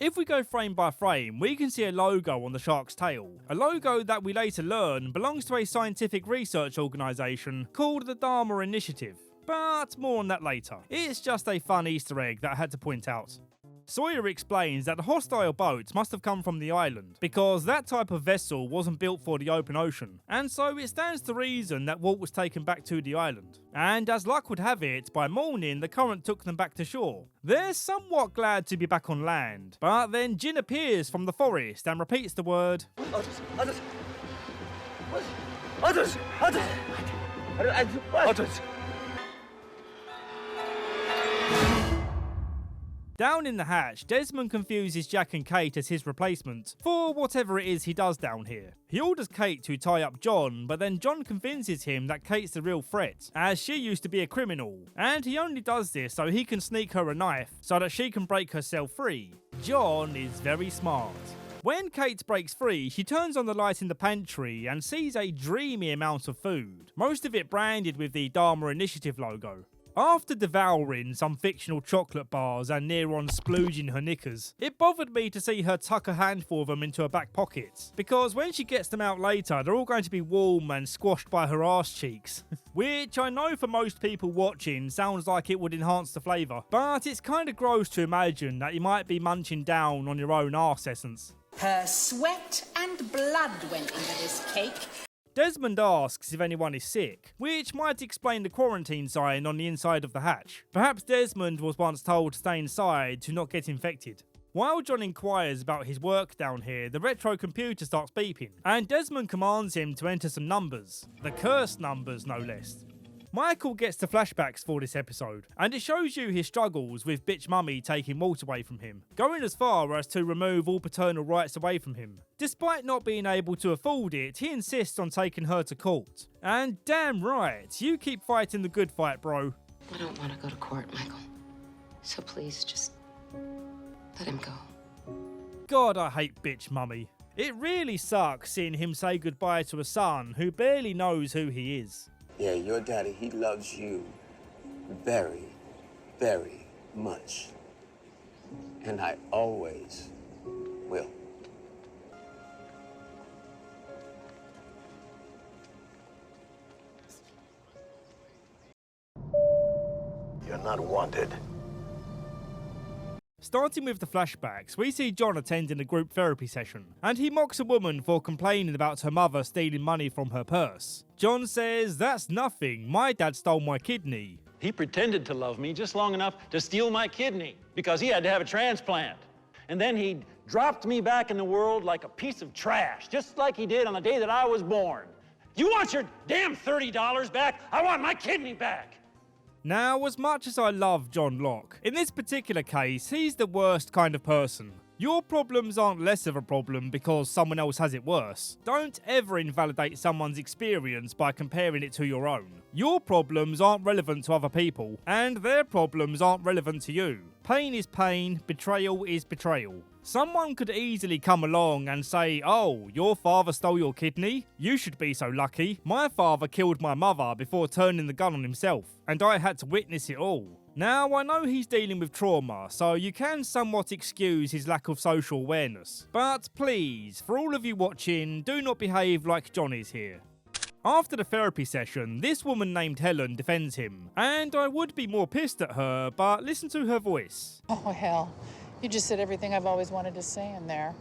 If we go frame by frame, we can see a logo on the shark's tail. A logo that we later learn belongs to a scientific research organisation called the Dharma Initiative. But more on that later. It's just a fun Easter egg that I had to point out. Sawyer explains that the hostile boats must have come from the island, because that type of vessel wasn't built for the open ocean, and so it stands to reason that Walt was taken back to the island. And as luck would have it, by morning the current took them back to shore. They're somewhat glad to be back on land, but then Jin appears from the forest and repeats the word, Others! Down in the hatch, Desmond confuses Jack and Kate as his replacement for whatever it is he does down here. He orders Kate to tie up John, but then John convinces him that Kate's the real threat, as she used to be a criminal, and he only does this so he can sneak her a knife so that she can break herself free. John is very smart. When Kate breaks free, she turns on the light in the pantry and sees a dreamy amount of food, most of it branded with the Dharma Initiative logo. After devouring some fictional chocolate bars and near on splooging her knickers, it bothered me to see her tuck a handful of them into her back pocket, because when she gets them out later, they're all going to be warm and squashed by her arse cheeks. Which I know for most people watching sounds like it would enhance the flavour, but it's kind of gross to imagine that you might be munching down on your own arse essence. Her sweat and blood went into this cake. Desmond asks if anyone is sick, which might explain the quarantine sign on the inside of the hatch. Perhaps Desmond was once told to stay inside to not get infected. While John inquires about his work down here, the retro computer starts beeping, and Desmond commands him to enter some numbers. The cursed numbers, no less. Michael gets the flashbacks for this episode, and it shows you his struggles with bitch mummy taking Walt away from him, going as far as to remove all paternal rights away from him. Despite not being able to afford it, he insists on taking her to court. And damn right, you keep fighting the good fight, bro. I don't want to go to court, Michael. So please, just let him go. God, I hate bitch mummy. It really sucks seeing him say goodbye to a son who barely knows who he is. Yeah, your daddy, he loves you very, very much. And I always will. You're not wanted. Starting with the flashbacks, we see John attending a group therapy session, and he mocks a woman for complaining about her mother stealing money from her purse. John says, "That's nothing, my dad stole my kidney." He pretended to love me just long enough to steal my kidney because he had to have a transplant. And then he dropped me back in the world like a piece of trash, just like he did on the day that I was born. You want your damn $30 back? I want my kidney back. Now, as much as I love John Locke, in this particular case, he's the worst kind of person. Your problems aren't less of a problem because someone else has it worse. Don't ever invalidate someone's experience by comparing it to your own. Your problems aren't relevant to other people, and their problems aren't relevant to you. Pain is pain, betrayal is betrayal. Someone could easily come along and say, "Oh, your father stole your kidney? You should be so lucky. My father killed my mother before turning the gun on himself, and I had to witness it all." Now, I know he's dealing with trauma, so you can somewhat excuse his lack of social awareness. But please, for all of you watching, do not behave like John is here. After the therapy session, this woman named Helen defends him, and I would be more pissed at her, but listen to her voice. Oh, hell. You just said everything I've always wanted to say in there.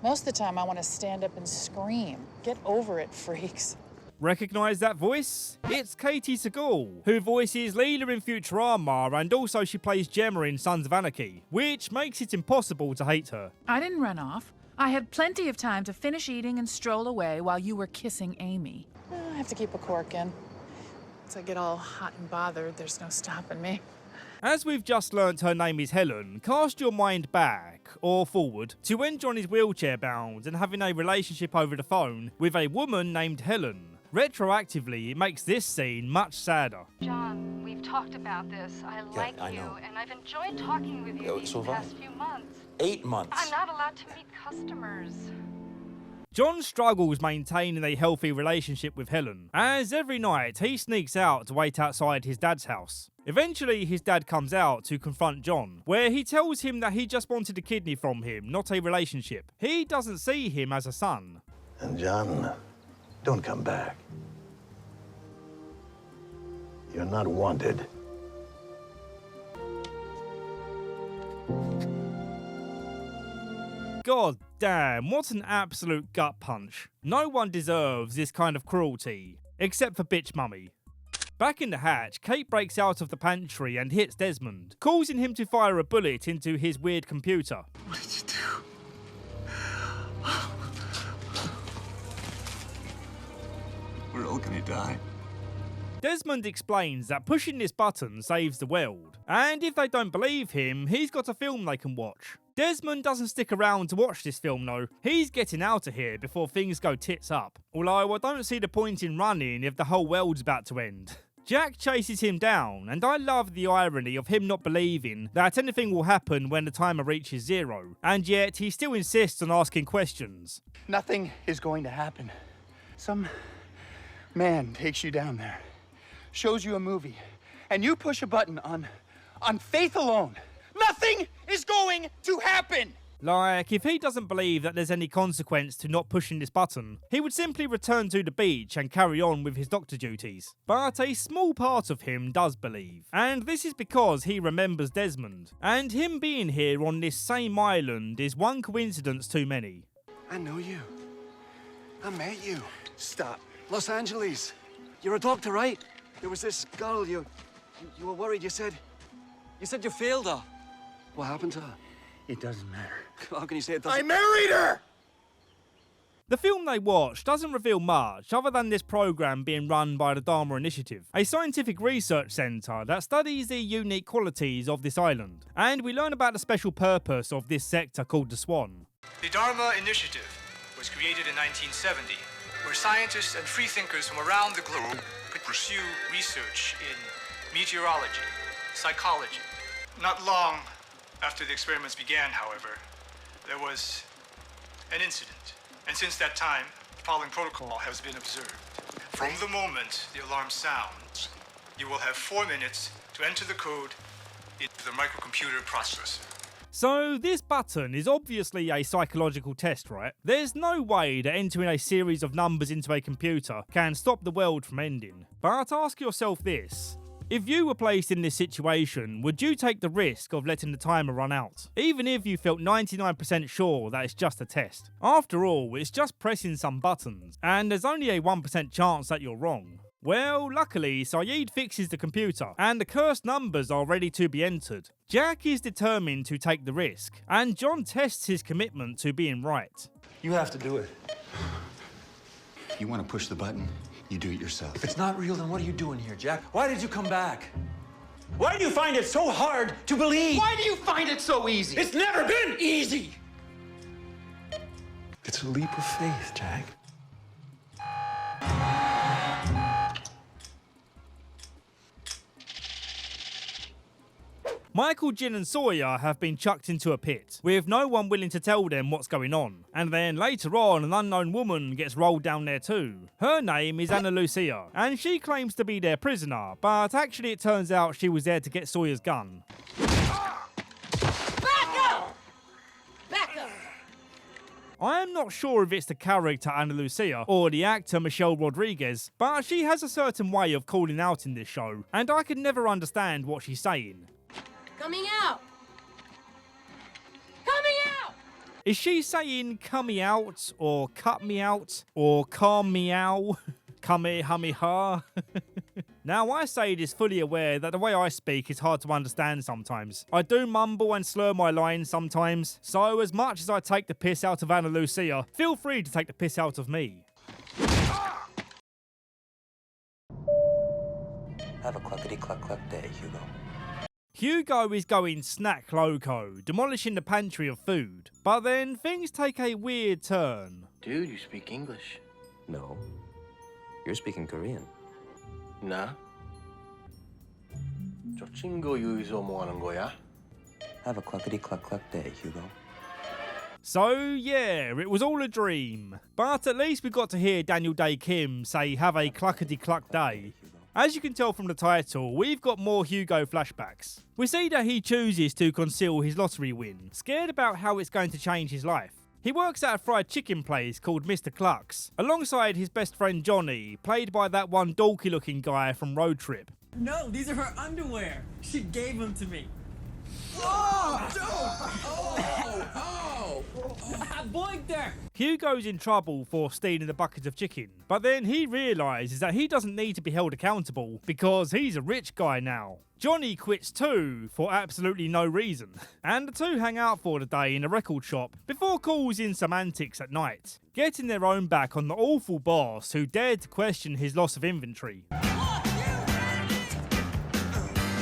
Most of the time, I want to stand up and scream. Get over it, freaks. Recognise that voice? It's Katie Sagal, who voices Leela in Futurama, and also she plays Gemma in Sons of Anarchy, which makes it impossible to hate her. I didn't run off. I had plenty of time to finish eating and stroll away while you were kissing Amy. I have to keep a cork in. Once I get all hot and bothered, there's no stopping me. As we've just learnt her name is Helen, cast your mind back, or forward, to when John is wheelchair bound and having a relationship over the phone with a woman named Helen. Retroactively, it makes this scene much sadder. John, we've talked about this. I like I you, know. and I've enjoyed talking with you these so far? past few months. 8 months. I'm not allowed to meet customers. John struggles maintaining a healthy relationship with Helen, as every night he sneaks out to wait outside his dad's house. Eventually, his dad comes out to confront John, where he tells him that he just wanted a kidney from him, not a relationship. He doesn't see him as a son. And John, don't come back. You're not wanted. God damn, what an absolute gut punch. No one deserves this kind of cruelty, except for bitch mummy. Back in the hatch, Kate breaks out of the pantry and hits Desmond, causing him to fire a bullet into his weird computer. What did you do? We're all gonna die. Desmond explains that pushing this button saves the world, and if they don't believe him, he's got a film they can watch. Desmond doesn't stick around to watch this film though, he's getting out of here before things go tits up. Although I don't see the point in running if the whole world's about to end. Jack chases him down, and I love the irony of him not believing that anything will happen when the timer reaches 0, and yet he still insists on asking questions. Nothing is going to happen. Some man takes you down there, shows you a movie, and you push a button on faith alone. Nothing is going to happen! Like, if he doesn't believe that there's any consequence to not pushing this button, he would simply return to the beach and carry on with his doctor duties. But a small part of him does believe, and this is because he remembers Desmond, and him being here on this same island is one coincidence too many. I know you. I met you. Stop. Los Angeles. You're a doctor, right? There was this girl, you were worried, you said you failed her. What happened to her? It doesn't matter. How can you say it doesn't? I married her! The film they watch doesn't reveal much other than this program being run by the Dharma Initiative, a scientific research centre that studies the unique qualities of this island. And we learn about the special purpose of this sector called the Swan. The Dharma Initiative was created in 1970, where scientists and freethinkers from around the globe could pursue research in meteorology, psychology. Not long after the experiments began, however, there was an incident. And since that time, the following protocol has been observed. From the moment the alarm sounds, you will have 4 minutes to enter the code into the microcomputer processor. So this button is obviously a psychological test, right? There's no way that entering a series of numbers into a computer can stop the world from ending. But ask yourself this. If you were placed in this situation, would you take the risk of letting the timer run out? Even if you felt 99% sure that it's just a test. After all, it's just pressing some buttons, and there's only a 1% chance that you're wrong. Well, luckily, Sayid fixes the computer, and the cursed numbers are ready to be entered. Jack is determined to take the risk, and John tests his commitment to being right. You have to do it. You want to push the button? You do it yourself. If it's not real, then what are you doing here, Jack? Why did you come back? Why do you find it so hard to believe? Why do you find it so easy? It's never been easy! It's a leap of faith, Jack. Michael, Jin and Sawyer have been chucked into a pit, with no one willing to tell them what's going on. And then later on, an unknown woman gets rolled down there too. Her name is Ana Lucia, and she claims to be their prisoner, but actually it turns out she was there to get Sawyer's gun. Back up! Back up! I am not sure if it's the character Ana Lucia or the actor Michelle Rodriguez, but she has a certain way of calling out in this show, and I can never understand what she's saying. Coming out! Coming out! Is she saying "cut me out" or "cut me out" or "calm me out"? Kamehameha. Now, I say this fully aware that the way I speak is hard to understand sometimes. I do mumble and slur my lines sometimes, so as much as I take the piss out of Ana Lucia, feel free to take the piss out of me. Have a cluckety-cluck-cluck day, Hugo. Hugo is going snack loco, demolishing the pantry of food. But then things take a weird turn. Dude, you speak English. No. You're speaking Korean. 나? 저 친구 여기서 뭐 하는 거야? Have a cluckety-cluck-cluck day, Hugo. So yeah, it was all a dream. But at least we got to hear Daniel Dae Kim say "have a cluckety-cluck day." As you can tell from the title, we've got more Hugo flashbacks. We see that he chooses to conceal his lottery win, scared about how it's going to change his life. He works at a fried chicken place called Mr. Clucks, alongside his best friend Johnny, played by that one dorky looking guy from Road Trip. No, these are her underwear. She gave them to me. Oh, dude! Oh! I boinked her! Hugo's in trouble for stealing a bucket of chicken, but then he realises that he doesn't need to be held accountable because he's a rich guy now. Johnny quits too for absolutely no reason, and the two hang out for the day in a record shop before causing some antics at night, getting their own back on the awful boss who dared to question his loss of inventory.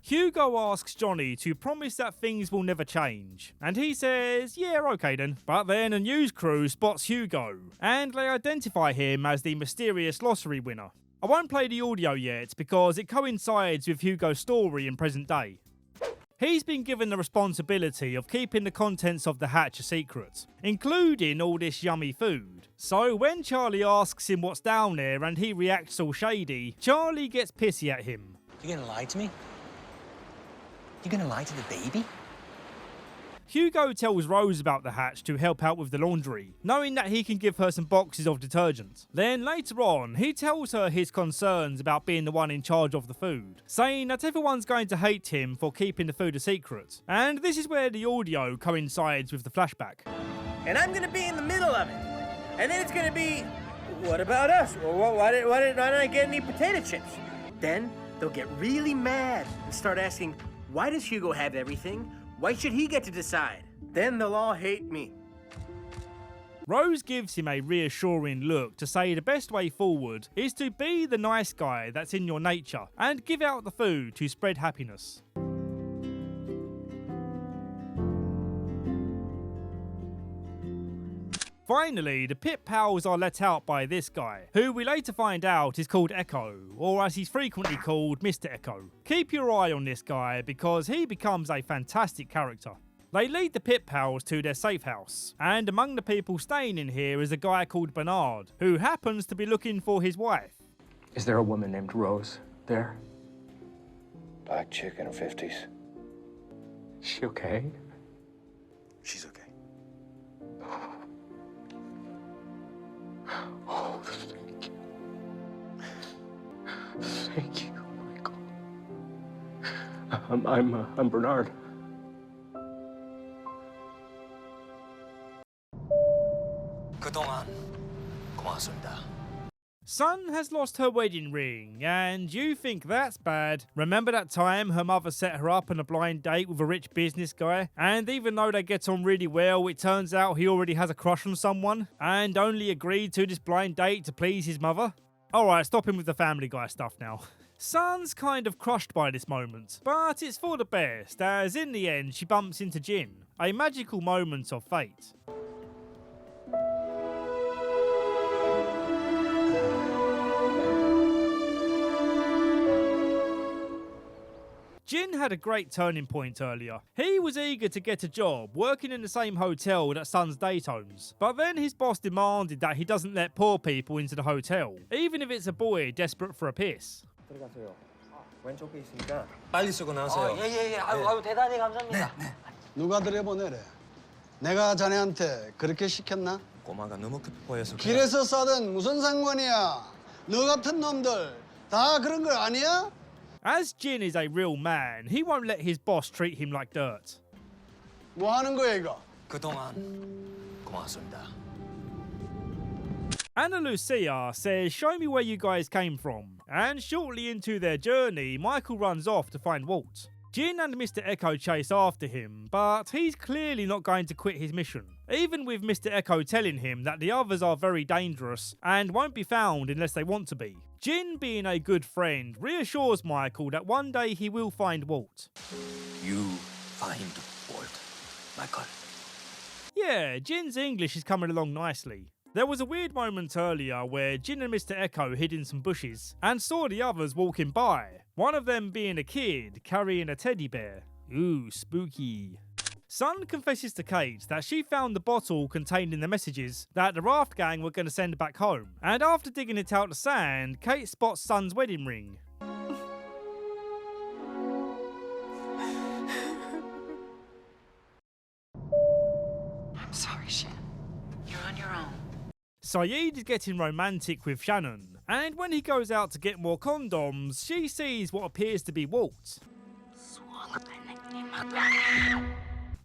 Hugo asks Johnny to promise that things will never change, and he says, yeah, okay then. But then a news crew spots Hugo, and they identify him as the mysterious lottery winner. I won't play the audio yet because it coincides with Hugo's story in present day. He's been given the responsibility of keeping the contents of the hatch a secret, including all this yummy food. So when Charlie asks him what's down there and he reacts all shady, Charlie gets pissy at him. You gonna lie to me? You gonna lie to the baby? Hugo tells Rose about the hatch to help out with the laundry, knowing that he can give her some boxes of detergent. Then later on, he tells her his concerns about being the one in charge of the food, saying that everyone's going to hate him for keeping the food a secret. And this is where the audio coincides with the flashback. And I'm gonna be in the middle of it. And then it's gonna be what about us? Why didn't I get any potato chips? Then they'll get really mad and start asking, why does Hugo have everything? Why should he get to decide? Then they'll all hate me. Rose gives him a reassuring look to say the best way forward is to be the nice guy that's in your nature and give out the food to spread happiness. Finally, the Pit Pals are let out by this guy, who we later find out is called Echo, or as he's frequently called, Mr. Echo. Keep your eye on this guy because he becomes a fantastic character. They lead the Pit Pals to their safe house, and among the people staying in here is a guy called Bernard, who happens to be looking for his wife. Is there a woman named Rose there? Black chick in her 50s. Is she okay? She's okay. Oh, thank you. Thank you, Michael. I'm Bernard. 그동안 고맙습니다. Sun has lost her wedding ring, and you think that's bad. Remember that time her mother set her up on a blind date with a rich business guy, and even though they get on really well, it turns out he already has a crush on someone, and only agreed to this blind date to please his mother? Alright, stop him with the Family Guy stuff now. Sun's kind of crushed by this moment, but it's for the best, as in the end she bumps into Jin, a magical moment of fate. Jin had a great turning point earlier. He was eager to get a job working in the same hotel that Sun's date owns, but then his boss demanded that he doesn't let poor people into the hotel, even if it's a boy desperate for a piss. 들어가세요. 왼쪽에 있으니까 빨리 쓰고 나세요. 예. 아유, 대단히 감사합니다. 누가 들여보내래? 내가 자네한테 그렇게 시켰나? 꼬마가 너무 급해 보여서 길에서 싸든 무슨 상관이야? 너 같은 놈들 다 그런 거 아니야? As Jin is a real man, he won't let his boss treat him like dirt. 뭐 하는 거야 이거? 그동안 고맙습니다. Ana Lucia says, show me where you guys came from. And shortly into their journey, Michael runs off to find Walt. Jin and Mr. Echo chase after him, but he's clearly not going to quit his mission, even with Mr. Echo telling him that the others are very dangerous and won't be found unless they want to be. Jin, being a good friend, reassures Michael that one day he will find Walt. You find Walt, Michael. Yeah, Jin's English is coming along nicely. There was a weird moment earlier where Jin and Mr. Echo hid in some bushes and saw the others walking by, one of them being a kid carrying a teddy bear. Ooh, spooky. Sun confesses to Kate that she found the bottle containing the messages that the Raft Gang were going to send back home, and after digging it out of the sand, Kate spots Sun's wedding ring. I'm sorry, Shan. You're on your own. Sayid is getting romantic with Shannon, and when he goes out to get more condoms, she sees what appears to be Walt.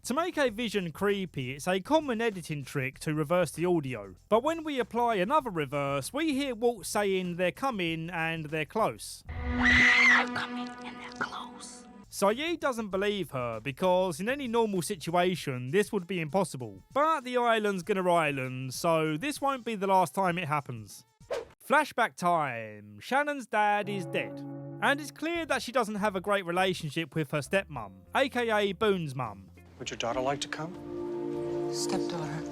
To make a vision creepy, it's a common editing trick to reverse the audio, but when we apply another reverse, we hear Walt saying they're coming and they're close. They're coming and they're close. Sayid doesn't believe her because in any normal situation this would be impossible, but the island's gonna island, so this won't be the last time it happens. Flashback time. Shannon's dad is dead, and it's clear that she doesn't have a great relationship with her stepmom, aka Boone's mum. Would your daughter like to come? Stepdaughter.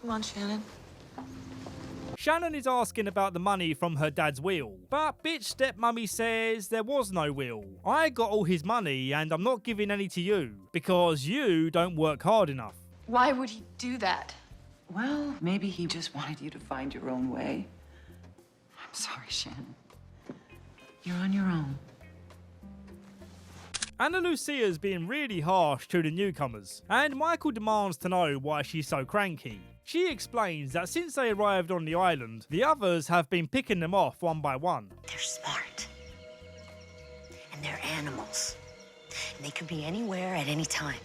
Come on, Shannon. Shannon is asking about the money from her dad's will, but bitch stepmummy says there was no will. I got all his money and I'm not giving any to you because you don't work hard enough. Why would he do that? Well, maybe he just wanted you to find your own way. I'm sorry, Shannon. You're on your own. Ana Lucia's being really harsh to the newcomers, and Michael demands to know why she's so cranky. She explains that since they arrived on the island, the others have been picking them off one by one. They're smart. And they're animals. And they could be anywhere at any time.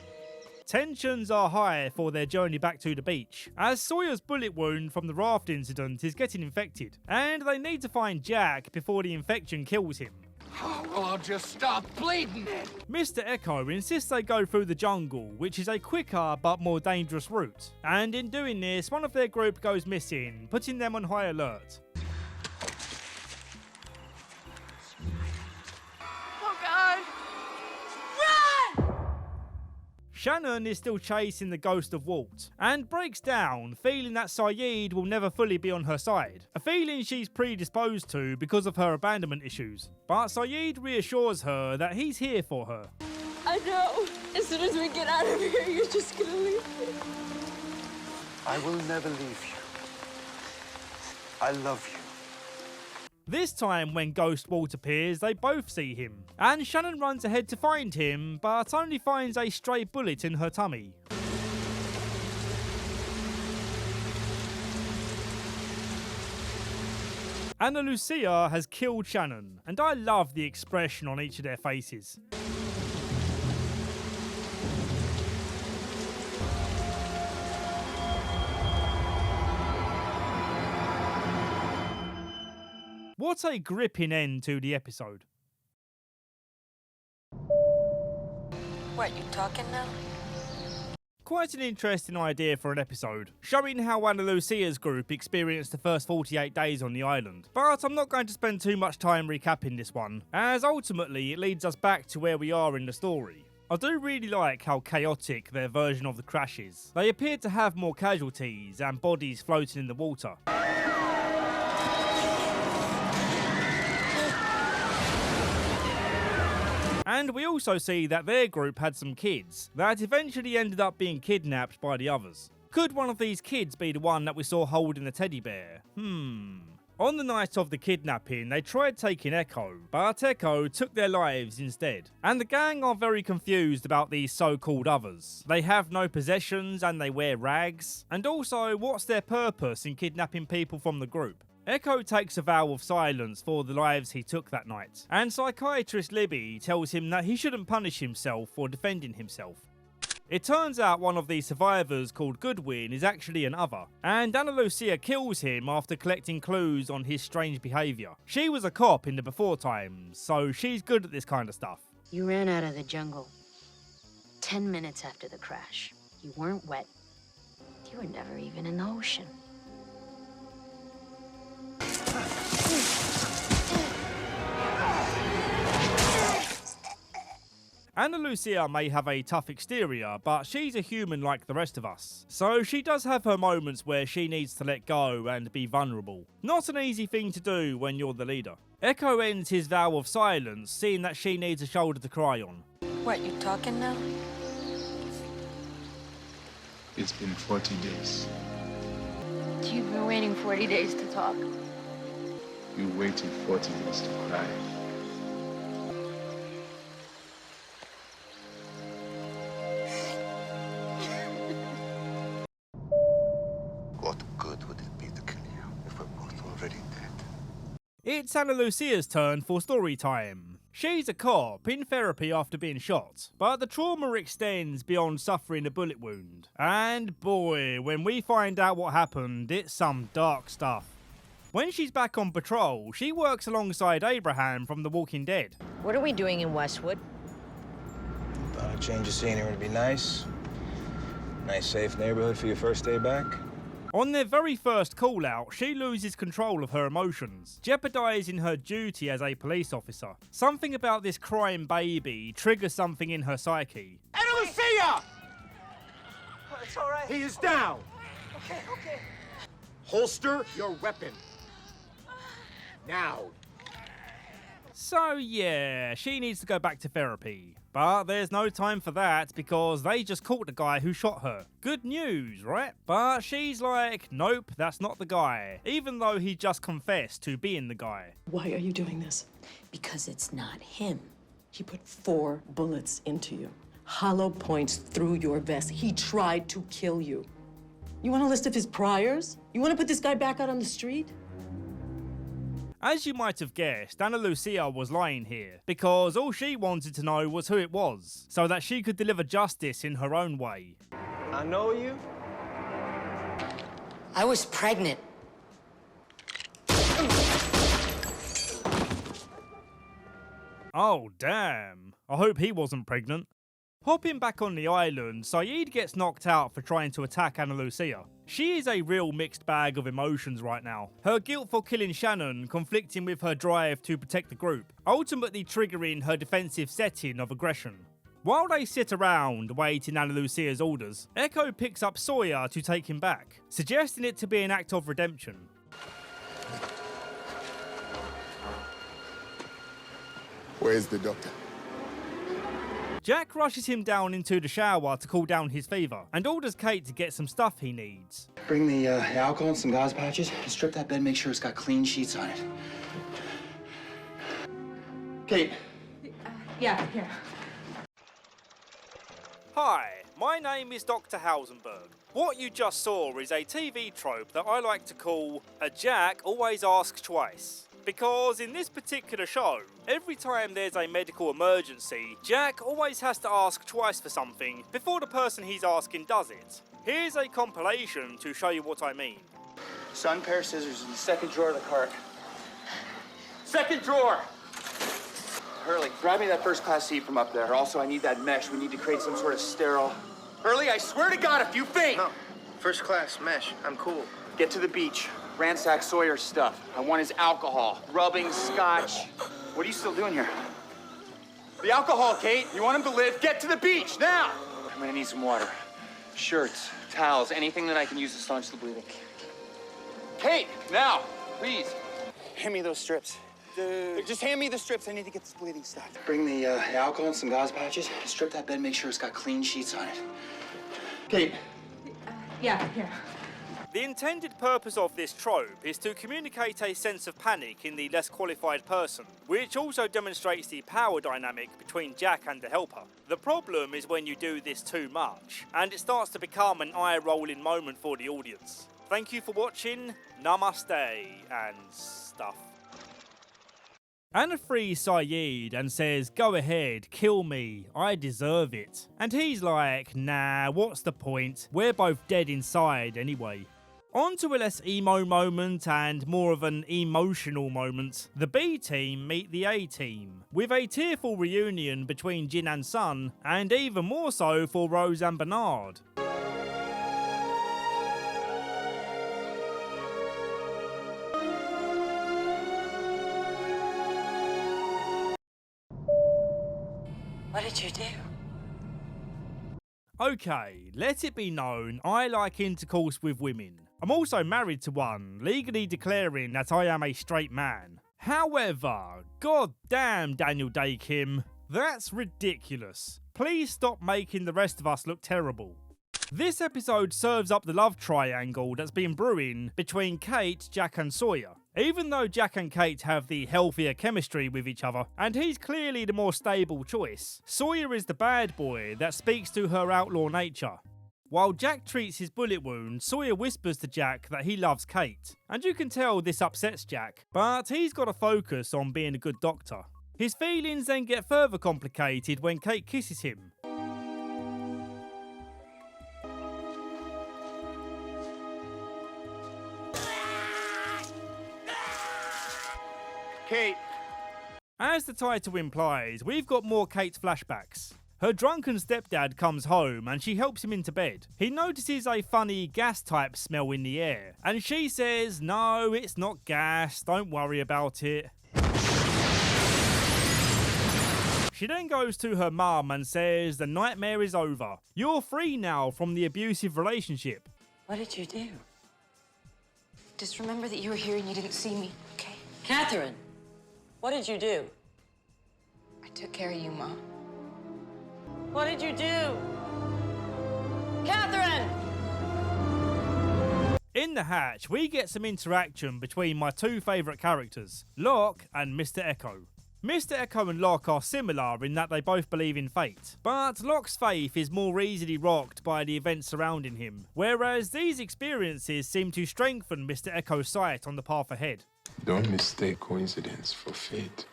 Tensions are high for their journey back to the beach, as Sawyer's bullet wound from the raft incident is getting infected, and they need to find Jack before the infection kills him. Oh, well, I'll just stop bleeding then. Mr. Echo insists they go through the jungle, which is a quicker but more dangerous route, and in doing this, one of their group goes missing, putting them on high alert. Oh, God. Run! Shannon is still chasing the ghost of Walt, and breaks down, feeling that Sayid will never fully be on her side, a feeling she's predisposed to because of her abandonment issues. But Sayid reassures her that he's here for her. I know. As soon as we get out of here, you're just gonna leave me. I will never leave you. I love you. This time when Ghost Walt appears, they both see him, and Shannon runs ahead to find him, but only finds a stray bullet in her tummy. Ana Lucia has killed Shannon, and I love the expression on each of their faces. What a gripping end to the episode. What, you talking now? Quite an interesting idea for an episode, showing how Ana Lucia's group experienced the first 48 days on the island. But I'm not going to spend too much time recapping this one, as ultimately it leads us back to where we are in the story. I do really like how chaotic their version of the crash is. They appear to have more casualties and bodies floating in the water. And we also see that their group had some kids that eventually ended up being kidnapped by the others. Could one of these kids be the one that we saw holding the teddy bear? On the night of the kidnapping, they tried taking Echo, but Echo took their lives instead. And the gang are very confused about these so-called others. They have no possessions and they wear rags. And also, what's their purpose in kidnapping people from the group? Echo takes a vow of silence for the lives he took that night, and psychiatrist Libby tells him that he shouldn't punish himself for defending himself. It turns out one of the survivors, called Goodwin, is actually an other, and Ana Lucia kills him after collecting clues on his strange behaviour. She was a cop in the before times, so she's good at this kind of stuff. You ran out of the jungle 10 minutes after the crash. You weren't wet. You were never even in the ocean. Ana Lucia may have a tough exterior, but she's a human like the rest of us. So she does have her moments where she needs to let go and be vulnerable. Not an easy thing to do when you're the leader. Echo ends his vow of silence, seeing that she needs a shoulder to cry on. What, you talking now? It's been 40 days. You've been waiting 40 days to talk. You waited 40 days to cry. What good would it be to kill you if we're both already dead? It's Ana Lucia's turn for story time. She's a cop in therapy after being shot, but the trauma extends beyond suffering a bullet wound. And boy, when we find out what happened, it's some dark stuff. When she's back on patrol, she works alongside Abraham from The Walking Dead. What are we doing in Westwood? Thought a change of scenery would be nice. Nice, safe neighborhood for your first day back. On their very first call-out, she loses control of her emotions, jeopardizing her duty as a police officer. Something about this crying baby triggers something in her psyche. Ana Lucia! It's all right. He is down. Okay, okay. Holster your weapon. Now. So yeah, she needs to go back to therapy. But there's no time for that because they just caught the guy who shot her. Good news, right? But she's like, nope, that's not the guy, even though he just confessed to being the guy. Why are you doing this? Because it's not him. He put 4 bullets into you. Hollow points through your vest. He tried to kill you. You want a list of his priors? You want to put this guy back out on the street? As you might have guessed, Ana Lucia was lying here, because all she wanted to know was who it was, so that she could deliver justice in her own way. I know you. I was pregnant. Oh, damn. I hope he wasn't pregnant. Hopping back on the island, Sayid gets knocked out for trying to attack Ana Lucia. She is a real mixed bag of emotions right now. Her guilt for killing Shannon conflicting with her drive to protect the group, ultimately triggering her defensive setting of aggression. While they sit around waiting Ana Lucia's orders, Echo picks up Sawyer to take him back, suggesting it to be an act of redemption. Where's the doctor? Jack rushes him down into the shower to cool down his fever, and orders Kate to get some stuff he needs. Bring the alcohol and some gauze patches. Strip that bed, make sure it's got clean sheets on it. Kate. Yeah, here. Hi, my name is Dr. Hausenberg. What you just saw is a TV trope that I like to call a Jack always asks twice. Because in this particular show, every time there's a medical emergency, Jack always has to ask twice for something before the person he's asking does it. Here's a compilation to show you what I mean. Son, pair of scissors in the second drawer of the cart. Second drawer! Hurley, grab me that first class seat from up there. Also, I need that mesh. We need to create some sort of sterile... Hurley, I swear to God, if you faint! No, first class mesh. I'm cool. Get to the beach. Ransack Sawyer's stuff. I want his alcohol. Rubbing, scotch. What are you still doing here? The alcohol, Kate. You want him to live? Get to the beach, now! I'm gonna need some water. Shirts, towels, anything that I can use to staunch the bleeding. Kate, now, please. Hand me those strips. Just hand me the strips. I need to get this bleeding stopped. Bring the alcohol and some gauze patches. Strip that bed, make sure it's got clean sheets on it. Kate. Yeah, here. The intended purpose of this trope is to communicate a sense of panic in the less qualified person, which also demonstrates the power dynamic between Jack and the helper. The problem is when you do this too much, and it starts to become an eye-rolling moment for the audience. Thank you for watching, namaste, and stuff. Ana frees Sayid and says, "Go ahead, kill me, I deserve it." And he's like, "Nah, what's the point? We're both dead inside anyway." On to a less emo moment and more of an emotional moment. The B team meet the A team, with a tearful reunion between Jin and Sun, and even more so for Rose and Bernard. What did you do? Okay, let it be known, I like intercourse with women. I'm also married to one, legally declaring that I am a straight man. However, god damn Daniel Day-Kim, that's ridiculous. Please stop making the rest of us look terrible. This episode serves up the love triangle that's been brewing between Kate, Jack and Sawyer. Even though Jack and Kate have the healthier chemistry with each other, and he's clearly the more stable choice, Sawyer is the bad boy that speaks to her outlaw nature. While Jack treats his bullet wound, Sawyer whispers to Jack that he loves Kate, and you can tell this upsets Jack, but he's got to focus on being a good doctor. His feelings then get further complicated when Kate kisses him. Kate. As the title implies, we've got more Kate flashbacks. Her drunken stepdad comes home and she helps him into bed. He notices a funny gas-type smell in the air, and she says, "No, it's not gas, don't worry about it." She then goes to her mum and says the nightmare is over. You're free now from the abusive relationship. What did you do? Just remember that you were here and you didn't see me, okay? Catherine, what did you do? I took care of you, Mom. What did you do? Catherine! In the hatch, we get some interaction between my two favourite characters, Locke and Mr. Echo. Mr. Echo and Locke are similar in that they both believe in fate, but Locke's faith is more easily rocked by the events surrounding him, whereas these experiences seem to strengthen Mr. Echo's sight on the path ahead. Don't mistake coincidence for fate.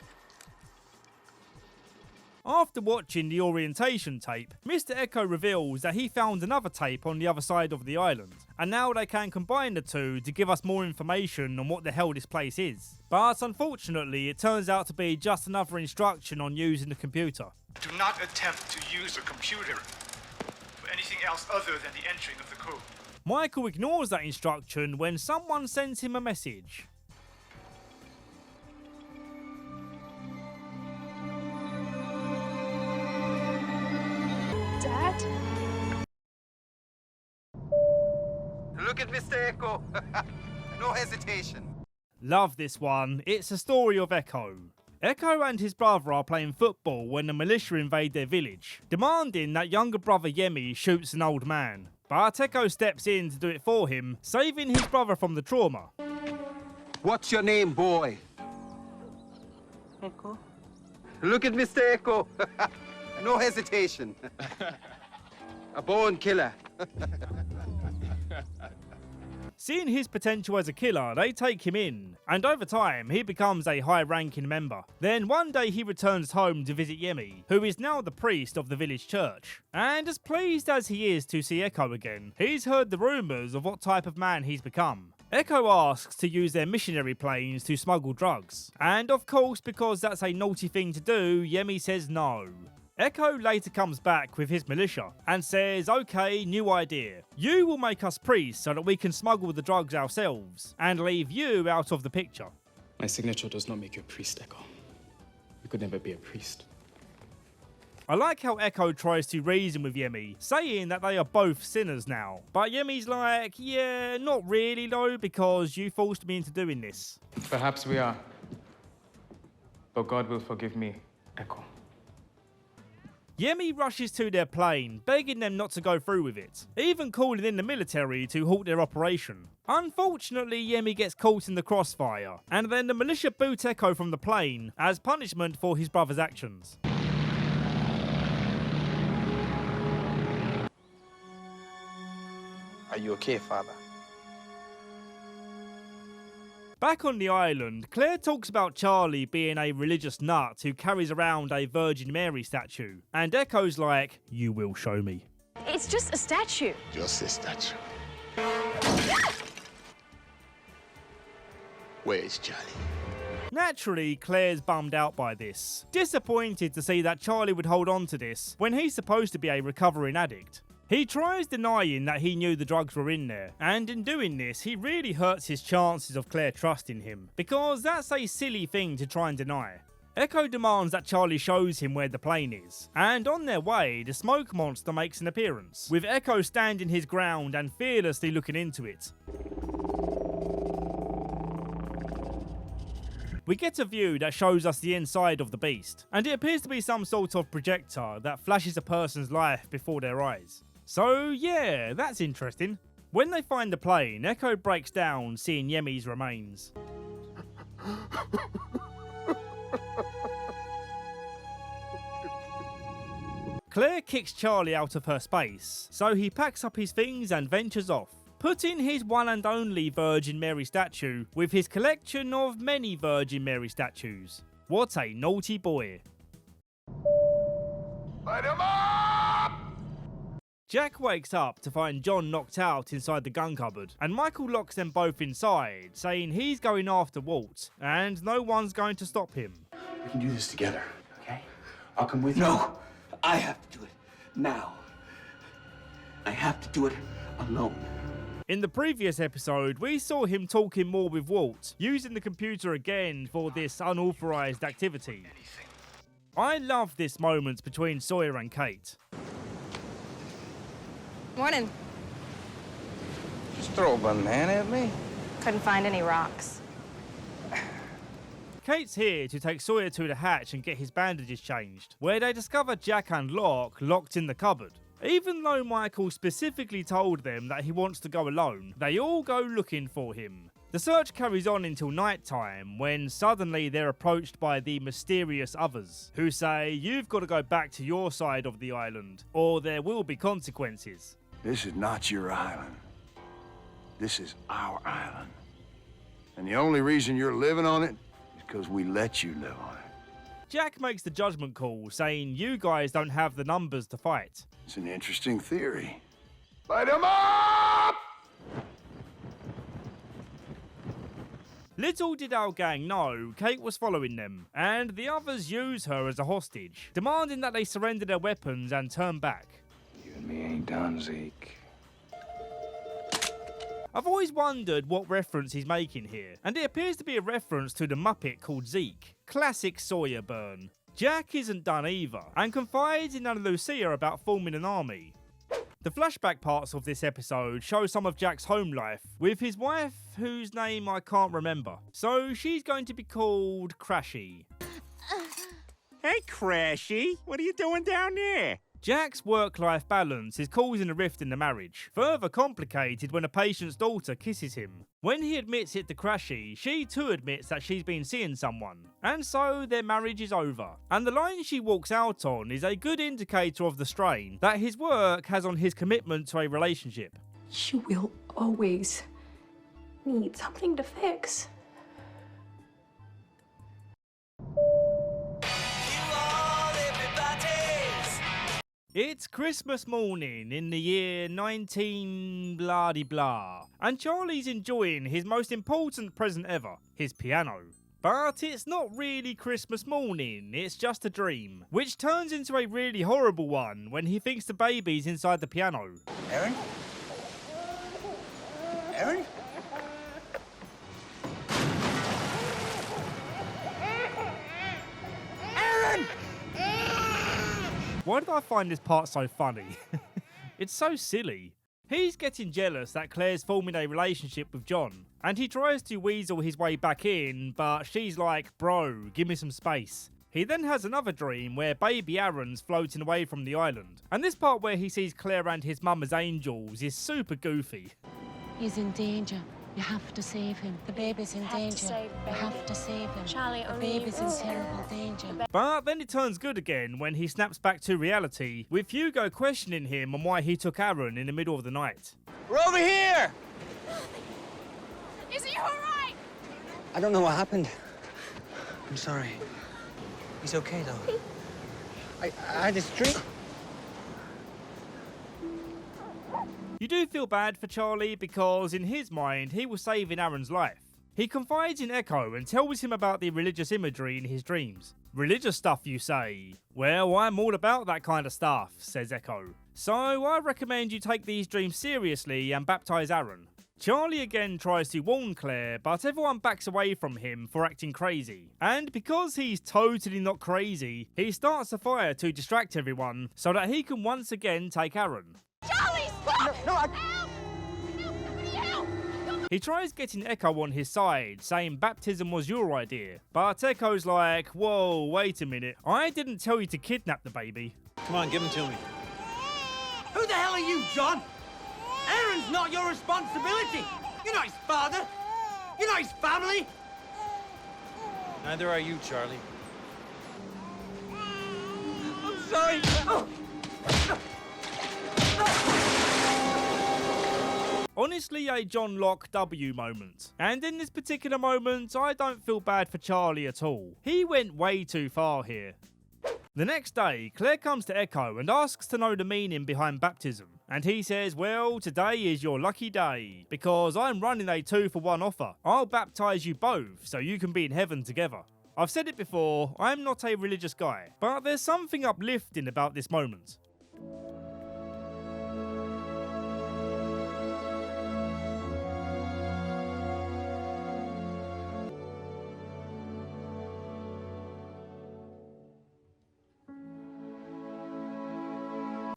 After watching the orientation tape, Mr. Echo reveals that he found another tape on the other side of the island, and now they can combine the two to give us more information on what the hell this place is. But unfortunately, it turns out to be just another instruction on using the computer. Do not attempt to use a computer for anything else other than the entering of the code. Michael ignores that instruction when someone sends him a message. Dad? Look at Mr. Echo. No hesitation. Love this one. It's a story of Echo. Echo and his brother are playing football when the militia invade their village, demanding that younger brother Yemi shoots an old man. But Echo steps in to do it for him, saving his brother from the trauma. What's your name, boy? Echo? Look at Mr. Echo. No hesitation. A born killer. Seeing his potential as a killer, they take him in, and over time, he becomes a high-ranking member. Then one day he returns home to visit Yemi, who is now the priest of the village church. And as pleased as he is to see Echo again, he's heard the rumours of what type of man he's become. Echo asks to use their missionary planes to smuggle drugs. And of course, because that's a naughty thing to do, Yemi says no. Echo later comes back with his militia and says, okay, new idea. You will make us priests so that we can smuggle the drugs ourselves and leave you out of the picture. My signature does not make you a priest, Echo. You could never be a priest. I like how Echo tries to reason with Yemi, saying that they are both sinners now. But Yemi's like, yeah, not really though, because you forced me into doing this. Perhaps we are. But God will forgive me, Echo. Yemi rushes to their plane, begging them not to go through with it, even calling in the military to halt their operation. Unfortunately, Yemi gets caught in the crossfire, and then the militia boot Echo from the plane as punishment for his brother's actions. Are you okay, Father? Back on the island, Claire talks about Charlie being a religious nut who carries around a Virgin Mary statue. And Echo's like, you will show me. It's just a statue. Just a statue. Where is Charlie? Naturally, Claire's bummed out by this, disappointed to see that Charlie would hold on to this when he's supposed to be a recovering addict. He tries denying that he knew the drugs were in there, and in doing this, he really hurts his chances of Claire trusting him, because that's a silly thing to try and deny. Echo demands that Charlie shows him where the plane is, and on their way, the smoke monster makes an appearance, with Echo standing his ground and fearlessly looking into it. We get a view that shows us the inside of the beast, and it appears to be some sort of projector that flashes a person's life before their eyes. So yeah, that's interesting. When they find the plane, Echo breaks down seeing Yemi's remains. Claire kicks Charlie out of her space, so he packs up his things and ventures off, putting his one and only Virgin Mary statue with his collection of many Virgin Mary statues. What a naughty boy. Light him up! Jack wakes up to find John knocked out inside the gun cupboard, and Michael locks them both inside, saying he's going after Walt, and no one's going to stop him. We can do this together, okay? I'll come with you. No, I have to do it now. I have to do it alone. In the previous episode, we saw him talking more with Walt, using the computer again for this unauthorized activity. I love this moment between Sawyer and Kate. Morning. Just throw a banana at me? Couldn't find any rocks. Kate's here to take Sawyer to the hatch and get his bandages changed, where they discover Jack and Locke locked in the cupboard. Even though Michael specifically told them that he wants to go alone, they all go looking for him. The search carries on until night time, when suddenly they're approached by the mysterious others, who say, you've got to go back to your side of the island, or there will be consequences. This is not your island. This is our island. And the only reason you're living on it is because we let you live on it. Jack makes the judgment call, saying you guys don't have the numbers to fight. It's an interesting theory. Light 'em up! Little did our gang know Kate was following them, and the others use her as a hostage, demanding that they surrender their weapons and turn back. You and me ain't done, Zeke. I've always wondered what reference he's making here, and it appears to be a reference to the Muppet called Zeke. Classic Sawyer burn. Jack isn't done either, and confides in Ana Lucia about forming an army. The flashback parts of this episode show some of Jack's home life, with his wife, whose name I can't remember. So she's going to be called Crashy. Hey, Crashy, what are you doing down there? Jack's work-life balance is causing a rift in the marriage, further complicated when a patient's daughter kisses him. When he admits it to Crashy, she too admits that she's been seeing someone, and so their marriage is over. And the line she walks out on is a good indicator of the strain that his work has on his commitment to a relationship. You will always need something to fix. It's Christmas morning in the year 19 blah de blah, and Charlie's enjoying his most important present ever, his piano. But it's not really Christmas morning, it's just a dream, which turns into a really horrible one when he thinks the baby's inside the piano. Aaron? Aaron? Aaron! Why did I find this part so funny? It's so silly. He's getting jealous that Claire's forming a relationship with John, and he tries to weasel his way back in, but she's like, bro, give me some space. He then has another dream where baby Aaron's floating away from the island, and this part where he sees Claire and his mum as angels is super goofy. He's in danger. You have to save him. The baby's in danger. You have to save him. Charlie, the only baby's in terrible danger. But then it turns good again when he snaps back to reality, with Hugo questioning him on why he took Aaron in the middle of the night. We're over here! Is he alright? I don't know what happened. I'm sorry. He's okay, though. I had this dream. You do feel bad for Charlie because in his mind he was saving Aaron's life. He confides in Echo and tells him about the religious imagery in his dreams. Religious stuff, you say? Well, I'm all about that kind of stuff, says Echo. So I recommend you take these dreams seriously and baptize Aaron. Charlie again tries to warn Claire, but everyone backs away from him for acting crazy. And because he's totally not crazy, he starts a fire to distract everyone so that he can once again take Aaron. Charlie, stop! No, Help! Help! He tries getting Echo on his side, saying baptism was your idea. But Echo's like, whoa, wait a minute. I didn't tell you to kidnap the baby. Come on, give him to me. Who the hell are you, John? Aaron's not your responsibility. You're not his father. You're not his family. Neither are you, Charlie. I'm sorry. Oh. Honestly, a John Locke W moment. And in this particular moment, I don't feel bad for Charlie at all. He went way too far here. The next day, Claire comes to Echo and asks to know the meaning behind baptism. And he says, well, today is your lucky day, because I'm running a 2-for-1 offer. I'll baptize you both, so you can be in heaven together. I've said it before, I'm not a religious guy, but there's something uplifting about this moment.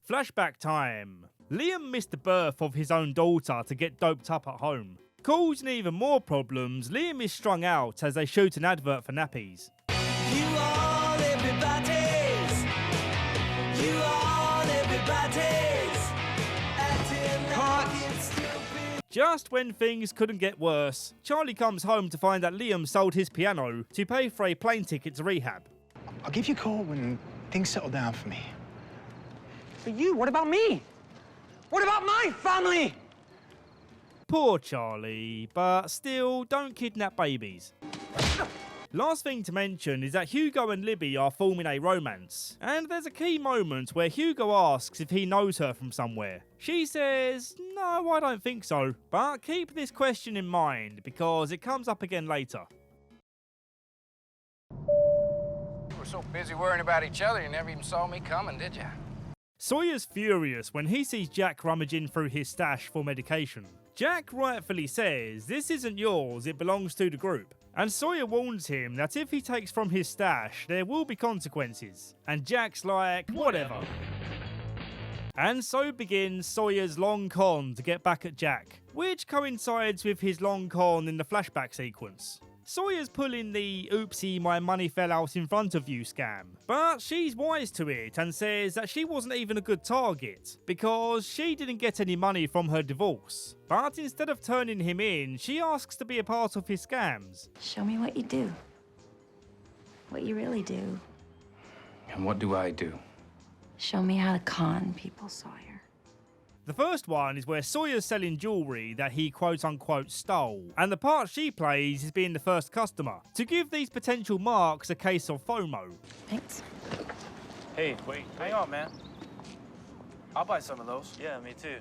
Flashback time. Liam missed the birth of his own daughter to get doped up at home. Causing even more problems, Liam is strung out as they shoot an advert for nappies. You all everybody's. You all everybody's. Acting like it's stupid. Just when things couldn't get worse, Charlie comes home to find that Liam sold his piano to pay for a plane ticket to rehab. I'll give you a call when things settle down for me. But you, what about me? What about my family? Poor Charlie, but still, don't kidnap babies. Last thing to mention is that Hugo and Libby are forming a romance, and there's a key moment where Hugo asks if he knows her from somewhere. She says, no, I don't think so, but keep this question in mind because it comes up again later. You were so busy worrying about each other you never even saw me coming, did you? Sawyer's furious when he sees Jack rummaging through his stash for medication. Jack rightfully says this isn't yours, it belongs to the group. And Sawyer warns him that if he takes from his stash, there will be consequences. And Jack's like, whatever. And so begins Sawyer's long con to get back at Jack, which coincides with his long con in the flashback sequence. Sawyer's pulling the oopsie my money fell out in front of you scam, but she's wise to it and says that she wasn't even a good target because she didn't get any money from her divorce. But instead of turning him in, she asks to be a part of his scams. Show me what you do. What you really do. And what do I do? Show me how to con people, Sawyer. The first one is where Sawyer's selling jewellery that he quote-unquote stole, and the part she plays is being the first customer, to give these potential marks a case of FOMO. Thanks. Hey, wait, hang on, man. I'll buy some of those. Yeah, me too.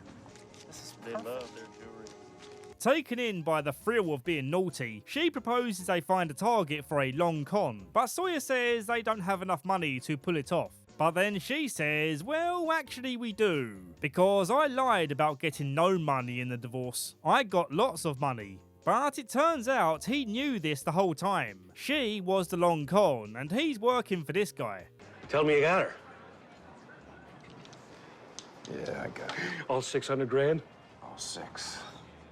This is perfect. They love their jewelry. Taken in by the thrill of being naughty, she proposes they find a target for a long con, but Sawyer says they don't have enough money to pull it off. But then she says, well, actually we do, because I lied about getting no money in the divorce. I got lots of money. But it turns out he knew this the whole time. She was the long con, and he's working for this guy. Tell me you got her. Yeah, I got it. All 600 grand? All 6.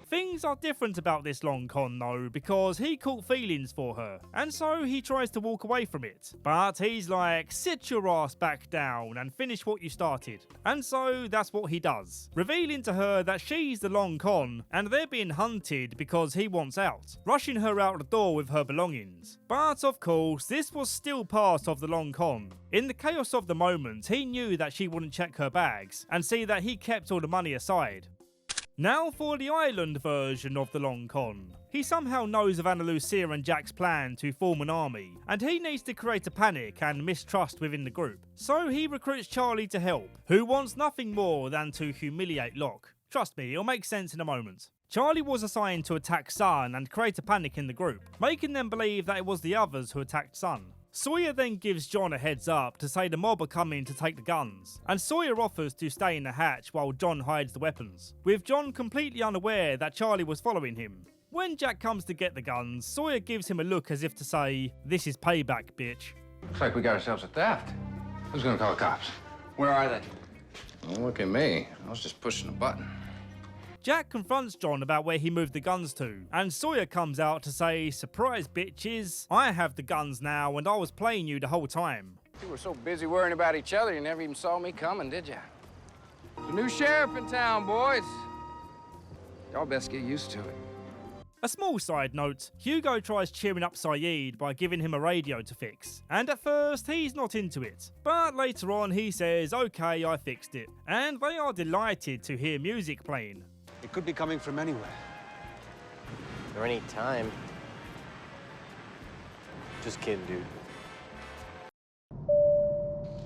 Things are different about this long con though, because he caught feelings for her, and so he tries to walk away from it. But he's like, sit your ass back down and finish what you started. And so that's what he does, revealing to her that she's the long con, and they're being hunted because he wants out, rushing her out the door with her belongings. But of course, this was still part of the long con. In the chaos of the moment, he knew that she wouldn't check her bags, and see that he kept all the money aside. Now for the island version of the long con. He somehow knows of Ana Lucia and Jack's plan to form an army, and he needs to create a panic and mistrust within the group. So he recruits Charlie to help, who wants nothing more than to humiliate Locke. Trust me, it'll make sense in a moment. Charlie was assigned to attack Sun and create a panic in the group, making them believe that it was the others who attacked Sun. Sawyer then gives John a heads up to say the mob are coming to take the guns, and Sawyer offers to stay in the hatch while John hides the weapons, with John completely unaware that Charlie was following him. When Jack comes to get the guns, Sawyer gives him a look as if to say, this is payback, bitch. Looks like we got ourselves a theft. Who's gonna call the cops? Where are they? Don't look at me. I was just pushing a button. Jack confronts John about where he moved the guns to, and Sawyer comes out to say, surprise bitches, I have the guns now and I was playing you the whole time. You were so busy worrying about each other you never even saw me coming, did you? There's a new sheriff in town, boys. Y'all best get used to it. A small side note, Hugo tries cheering up Sayid by giving him a radio to fix, and at first he's not into it, but later on he says, okay, I fixed it, and they are delighted to hear music playing. It could be coming from anywhere. Or any time. Just kidding, dude.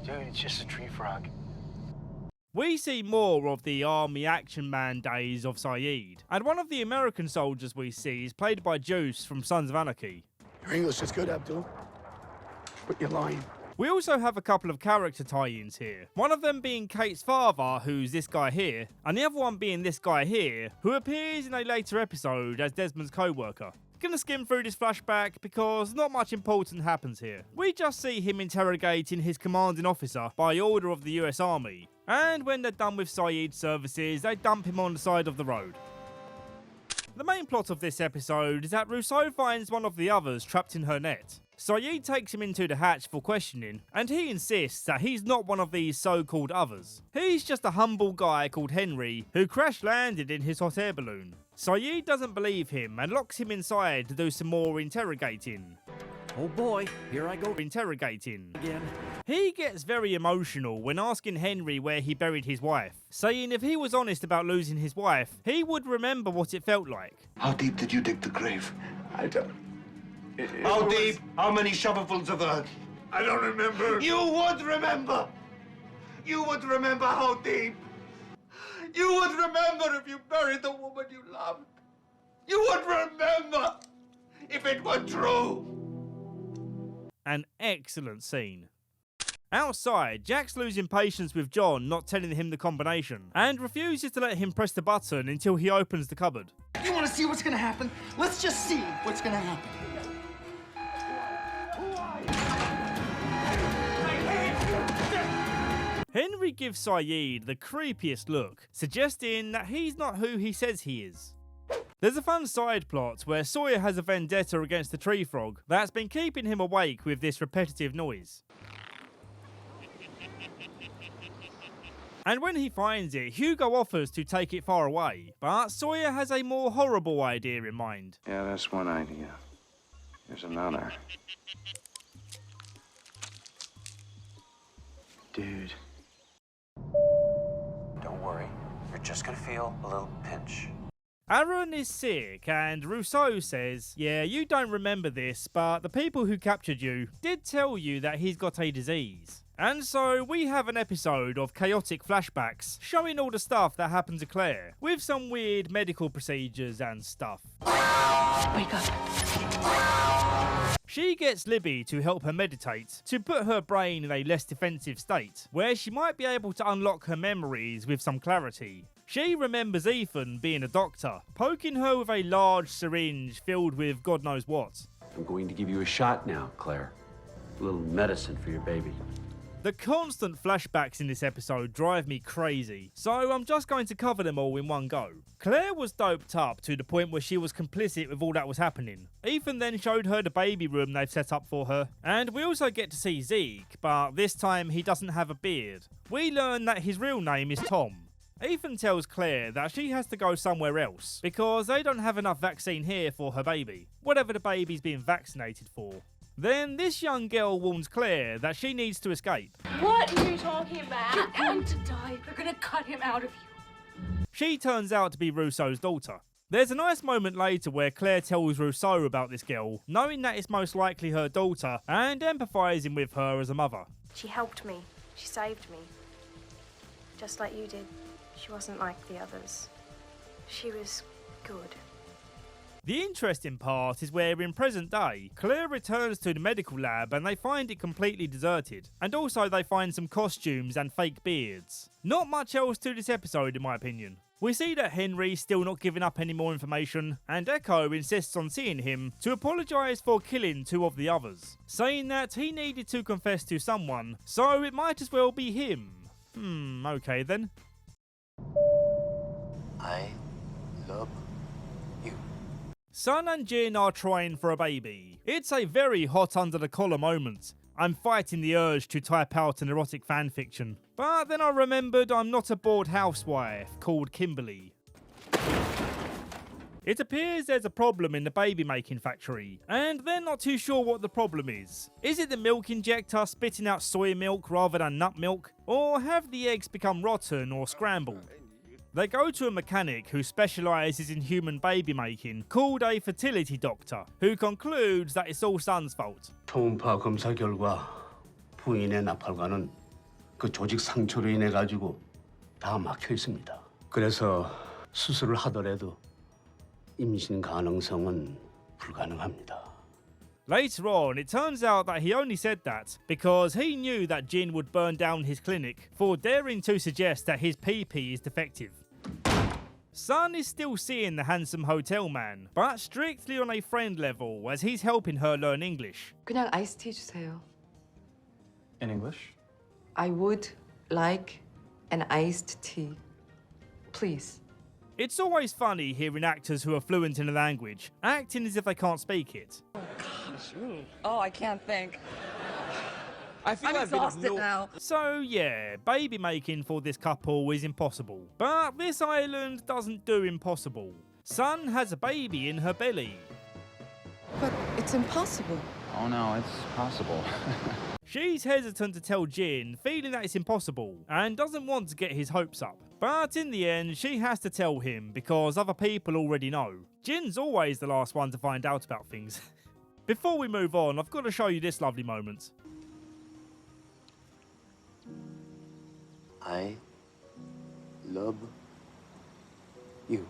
Dude, it's just a tree frog. We see more of the army action man days of Sayid, and one of the American soldiers we see is played by Juice from Sons of Anarchy. Your English is good, Abdul. But you're lying. We also have a couple of character tie-ins here, one of them being Kate's father, who's this guy here, and the other one being this guy here, who appears in a later episode as Desmond's co-worker. Gonna skim through this flashback because not much important happens here. We just see him interrogating his commanding officer by order of the US Army, and when they're done with Sayid's services, they dump him on the side of the road. The main plot of this episode is that Rousseau finds one of the others trapped in her net. Sayid takes him into the hatch for questioning, and he insists that he's not one of these so-called others. He's just a humble guy called Henry who crash-landed in his hot air balloon. Sayid doesn't believe him and locks him inside to do some more interrogating. Oh boy, here I go interrogating again. He gets very emotional when asking Henry where he buried his wife, saying if he was honest about losing his wife, he would remember what it felt like. How deep did you dig the grave? I don't. How deep? How many shovelfuls of earth? I don't remember. You would remember. You would remember how deep. You would remember if you buried the woman you loved. You would remember if it were true. An excellent scene. Outside, Jack's losing patience with John not telling him the combination and refuses to let him press the button until he opens the cupboard. You want to see what's gonna happen? Let's just see what's gonna happen. Henry gives Sayid the creepiest look, suggesting that he's not who he says he is. There's a fun side plot where Sawyer has a vendetta against the tree frog that's been keeping him awake with this repetitive noise. And when he finds it, Hugo offers to take it far away, but Sawyer has a more horrible idea in mind. Yeah, that's one idea. There's another. Dude. Don't worry. You're just gonna feel a little pinch. Aaron is sick, and Rousseau says, yeah, you don't remember this, but the people who captured you did tell you that he's got a disease. And so we have an episode of chaotic flashbacks showing all the stuff that happened to Claire, with some weird medical procedures and stuff. Wake up. She gets Libby to help her meditate, to put her brain in a less defensive state, where she might be able to unlock her memories with some clarity. She remembers Ethan being a doctor, poking her with a large syringe filled with God knows what. I'm going to give you a shot now, Claire. A little medicine for your baby. The constant flashbacks in this episode drive me crazy, so I'm just going to cover them all in one go. Claire was doped up to the point where she was complicit with all that was happening. Ethan then showed her the baby room they've set up for her, and we also get to see Zeke, but this time he doesn't have a beard. We learn that his real name is Tom. Ethan tells Claire that she has to go somewhere else, because they don't have enough vaccine here for her baby, whatever the baby's being vaccinated for. Then this young girl warns Claire that she needs to escape. What are you talking about? You're going to die. They're going to cut him out of you. She turns out to be Rousseau's daughter. There's a nice moment later where Claire tells Rousseau about this girl, knowing that it's most likely her daughter, and empathising with her as a mother. She helped me. She saved me. Just like you did. She wasn't like the others. She was good. The interesting part is where in present day, Claire returns to the medical lab and they find it completely deserted. And also they find some costumes and fake beards. Not much else to this episode in my opinion. We see that Henry's still not giving up any more information, and Echo insists on seeing him to apologise for killing two of the others, saying that he needed to confess to someone, so it might as well be him. Okay then. I love you. Sun and Jin are trying for a baby. It's a very hot under the collar moment. I'm fighting the urge to type out an erotic fanfiction. But then I remembered I'm not a bored housewife called Kimberly. It appears there's a problem in the baby making factory, and they're not too sure what the problem is. Is it the milk injector spitting out soy milk rather than nut milk? Or have the eggs become rotten or scrambled? They go to a mechanic who specialises in human baby making, called a fertility doctor, who concludes that it's all Sun's fault. 초음파 검사 결과 부인의 나팔관은 그 조직 상처로 인해 가지고 다 막혀 있습니다. 그래서 수술을 하더라도 임신 가능성은 불가능합니다. Later on, it turns out that he only said that because he knew that Jin would burn down his clinic for daring to suggest that his PP is defective. Sun is still seeing the handsome hotel man, but strictly on a friend level as he's helping her learn English. 그냥 아이스티 주세요. In English? I would like an iced tea. Please. It's always funny hearing actors who are fluent in a language acting as if they can't speak it. Oh, I can't think. I'm exhausted now. So yeah, baby making for this couple is impossible. But this island doesn't do impossible. Sun has a baby in her belly. But it's impossible. Oh no, it's possible. She's hesitant to tell Jin, feeling that it's impossible, and doesn't want to get his hopes up. But in the end, she has to tell him because other people already know. Jin's always the last one to find out about things. Before we move on, I've got to show you this lovely moment. I love you.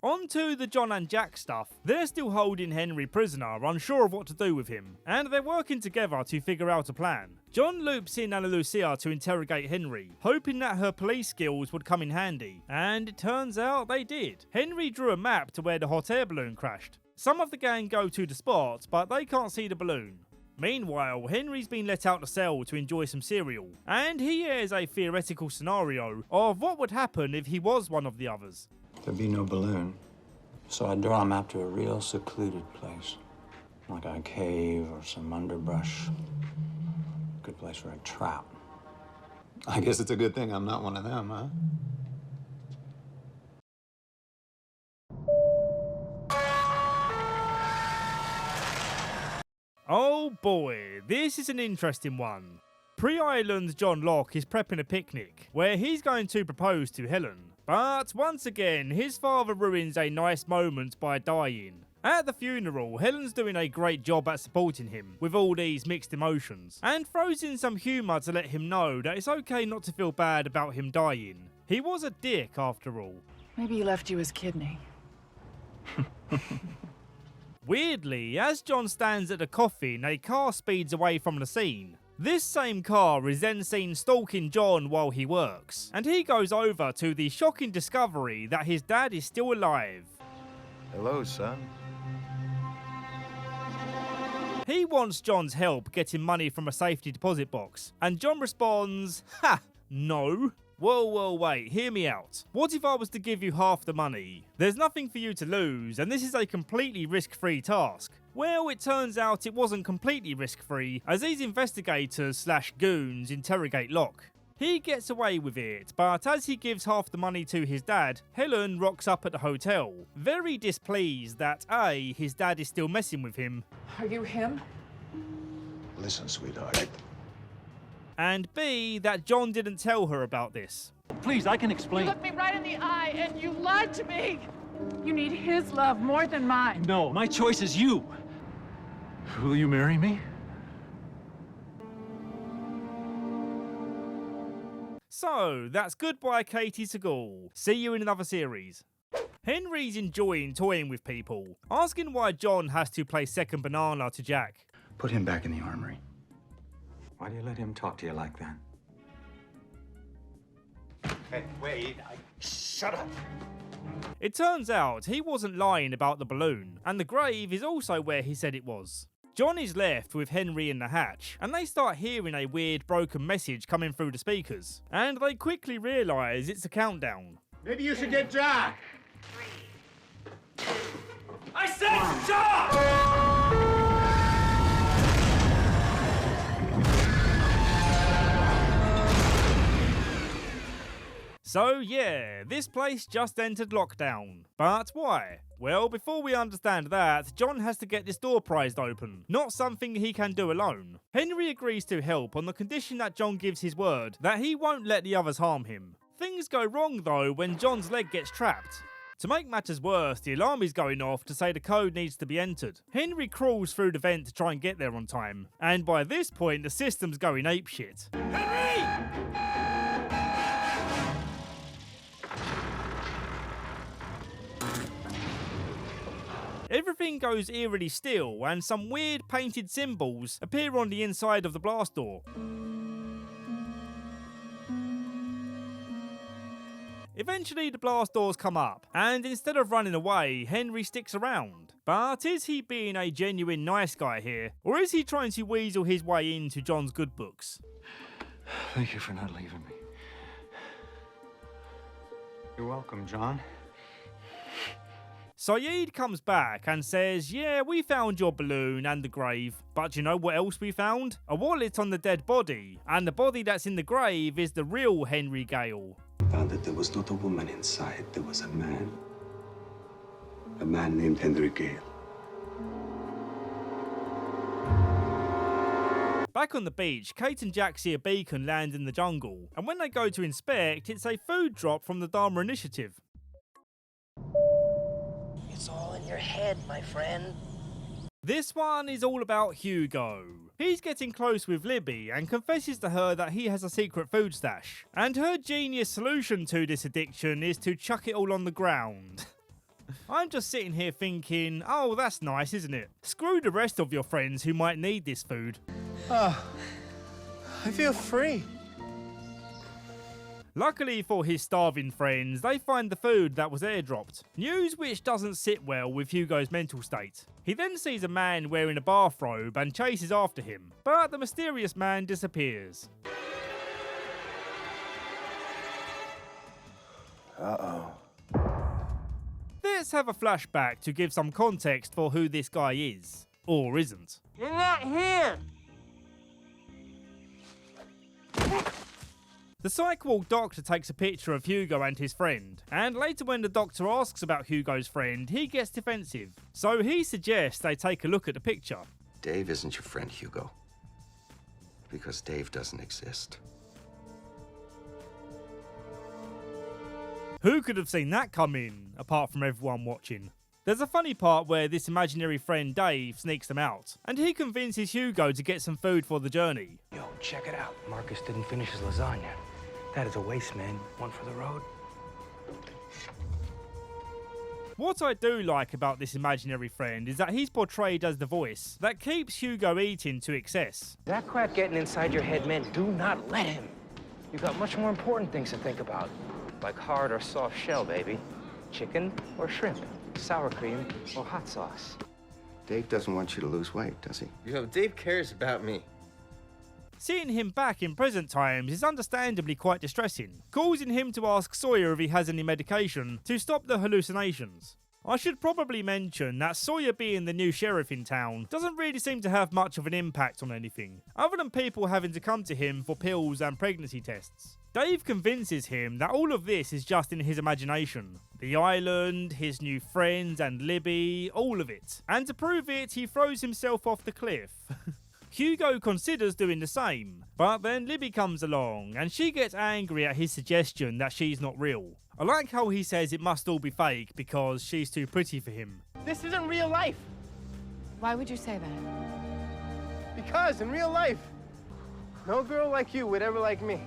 On to the John and Jack stuff. They're still holding Henry prisoner, unsure of what to do with him, and they're working together to figure out a plan. John loops in Ana Lucia to interrogate Henry, hoping that her police skills would come in handy, and it turns out they did. Henry drew a map to where the hot air balloon crashed. Some of the gang go to the spot, but they can't see the balloon. Meanwhile, Henry's been let out the cell to enjoy some cereal, and he airs a theoretical scenario of what would happen if he was one of the others. There'd be no balloon, so I'd draw a map to a real secluded place, like a cave or some underbrush. Good place for a trap. I guess it's a good thing I'm not one of them, huh? Oh boy, this is an interesting one. Pre-Island John Locke is prepping a picnic, where he's going to propose to Helen. But once again, his father ruins a nice moment by dying. At the funeral, Helen's doing a great job at supporting him with all these mixed emotions, and throws in some humour to let him know that it's okay not to feel bad about him dying. He was a dick after all. Maybe he left you his kidney. Weirdly, as John stands at the coffin, a car speeds away from the scene. This same car is then seen stalking John while he works, and he goes over to the shocking discovery that his dad is still alive. Hello, son. He wants John's help getting money from a safety deposit box, and John responds, "Ha, no." Whoa, wait, hear me out. What if I was to give you half the money? There's nothing for you to lose, and this is a completely risk-free task. Well, it turns out it wasn't completely risk-free, as these investigators/goons interrogate Locke. He gets away with it, but as he gives half the money to his dad, Helen rocks up at the hotel, very displeased that A, his dad is still messing with him. Are you him? Listen, sweetheart. And B, that John didn't tell her about this. Please, I can explain. You looked me right in the eye and you lied to me. You need his love more than mine. No, my choice is you. Will you marry me? So, that's goodbye Katie Sagal. See you in another series. Henry's enjoying toying with people, asking why John has to play second banana to Jack. Put him back in the armory. Why do you let him talk to you like that? Hey, wait. Shut up. It turns out he wasn't lying about the balloon, and the grave is also where he said it was. John is left with Henry in the hatch, and they start hearing a weird broken message coming through the speakers, and they quickly realise it's a countdown. Maybe you should get Jack. 3, 2, I said stop! So yeah, this place just entered lockdown. But why? Well, before we understand that, John has to get this door prized open, not something he can do alone. Henry agrees to help on the condition that John gives his word that he won't let the others harm him. Things go wrong though when John's leg gets trapped. To make matters worse, the alarm is going off to say the code needs to be entered. Henry crawls through the vent to try and get there on time, and by this point the system's going apeshit. Henry! Everything goes eerily still, and some weird painted symbols appear on the inside of the blast door. Eventually the blast doors come up, and instead of running away, Henry sticks around. But is he being a genuine nice guy here, or is he trying to weasel his way into John's good books? Thank you for not leaving me. You're welcome, John. Sayid comes back and says, yeah, we found your balloon and the grave, but you know what else we found? A wallet on the dead body, and the body that's in the grave is the real Henry Gale. Found that there was not a woman inside, there was a man. A man named Henry Gale. Back on the beach, Kate and Jack see a beacon land in the jungle, and when they go to inspect, it's a food drop from the Dharma Initiative. It's all in your head, my friend. This one is all about Hugo. He's getting close with Libby and confesses to her that he has a secret food stash. And her genius solution to this addiction is to chuck it all on the ground. I'm just sitting here thinking, oh, that's nice, isn't it? Screw the rest of your friends who might need this food. Oh, I feel free. Luckily for his starving friends, they find the food that was airdropped. News which doesn't sit well with Hugo's mental state. He then sees a man wearing a bathrobe and chases after him, but the mysterious man disappears. Uh-oh. Let's have a flashback to give some context for who this guy is. Or isn't. You're not here! The psych ward doctor takes a picture of Hugo and his friend, and later when the doctor asks about Hugo's friend, he gets defensive. So he suggests they take a look at the picture. Dave isn't your friend, Hugo. Because Dave doesn't exist. Who could have seen that coming, apart from everyone watching? There's a funny part where this imaginary friend Dave sneaks them out, and he convinces Hugo to get some food for the journey. Yo, check it out. Marcus didn't finish his lasagna. That is a waste, man. One for the road. What I do like about this imaginary friend is that he's portrayed as the voice that keeps Hugo eating to excess. That crap getting inside your head, man, do not let him. You got much more important things to think about. Like hard or soft shell, baby. Chicken or shrimp. Sour cream or hot sauce. Dave doesn't want you to lose weight, does he? Yo, Dave cares about me. Seeing him back in present times is understandably quite distressing, causing him to ask Sawyer if he has any medication to stop the hallucinations. I should probably mention that Sawyer being the new sheriff in town doesn't really seem to have much of an impact on anything, other than people having to come to him for pills and pregnancy tests. Dave convinces him that all of this is just in his imagination. The island, his new friends and Libby, all of it. And to prove it, he throws himself off the cliff. Hugo considers doing the same, but then Libby comes along and she gets angry at his suggestion that she's not real. I like how he says it must all be fake because she's too pretty for him. This isn't real life. Why would you say that? Because in real life, no girl like you would ever like me.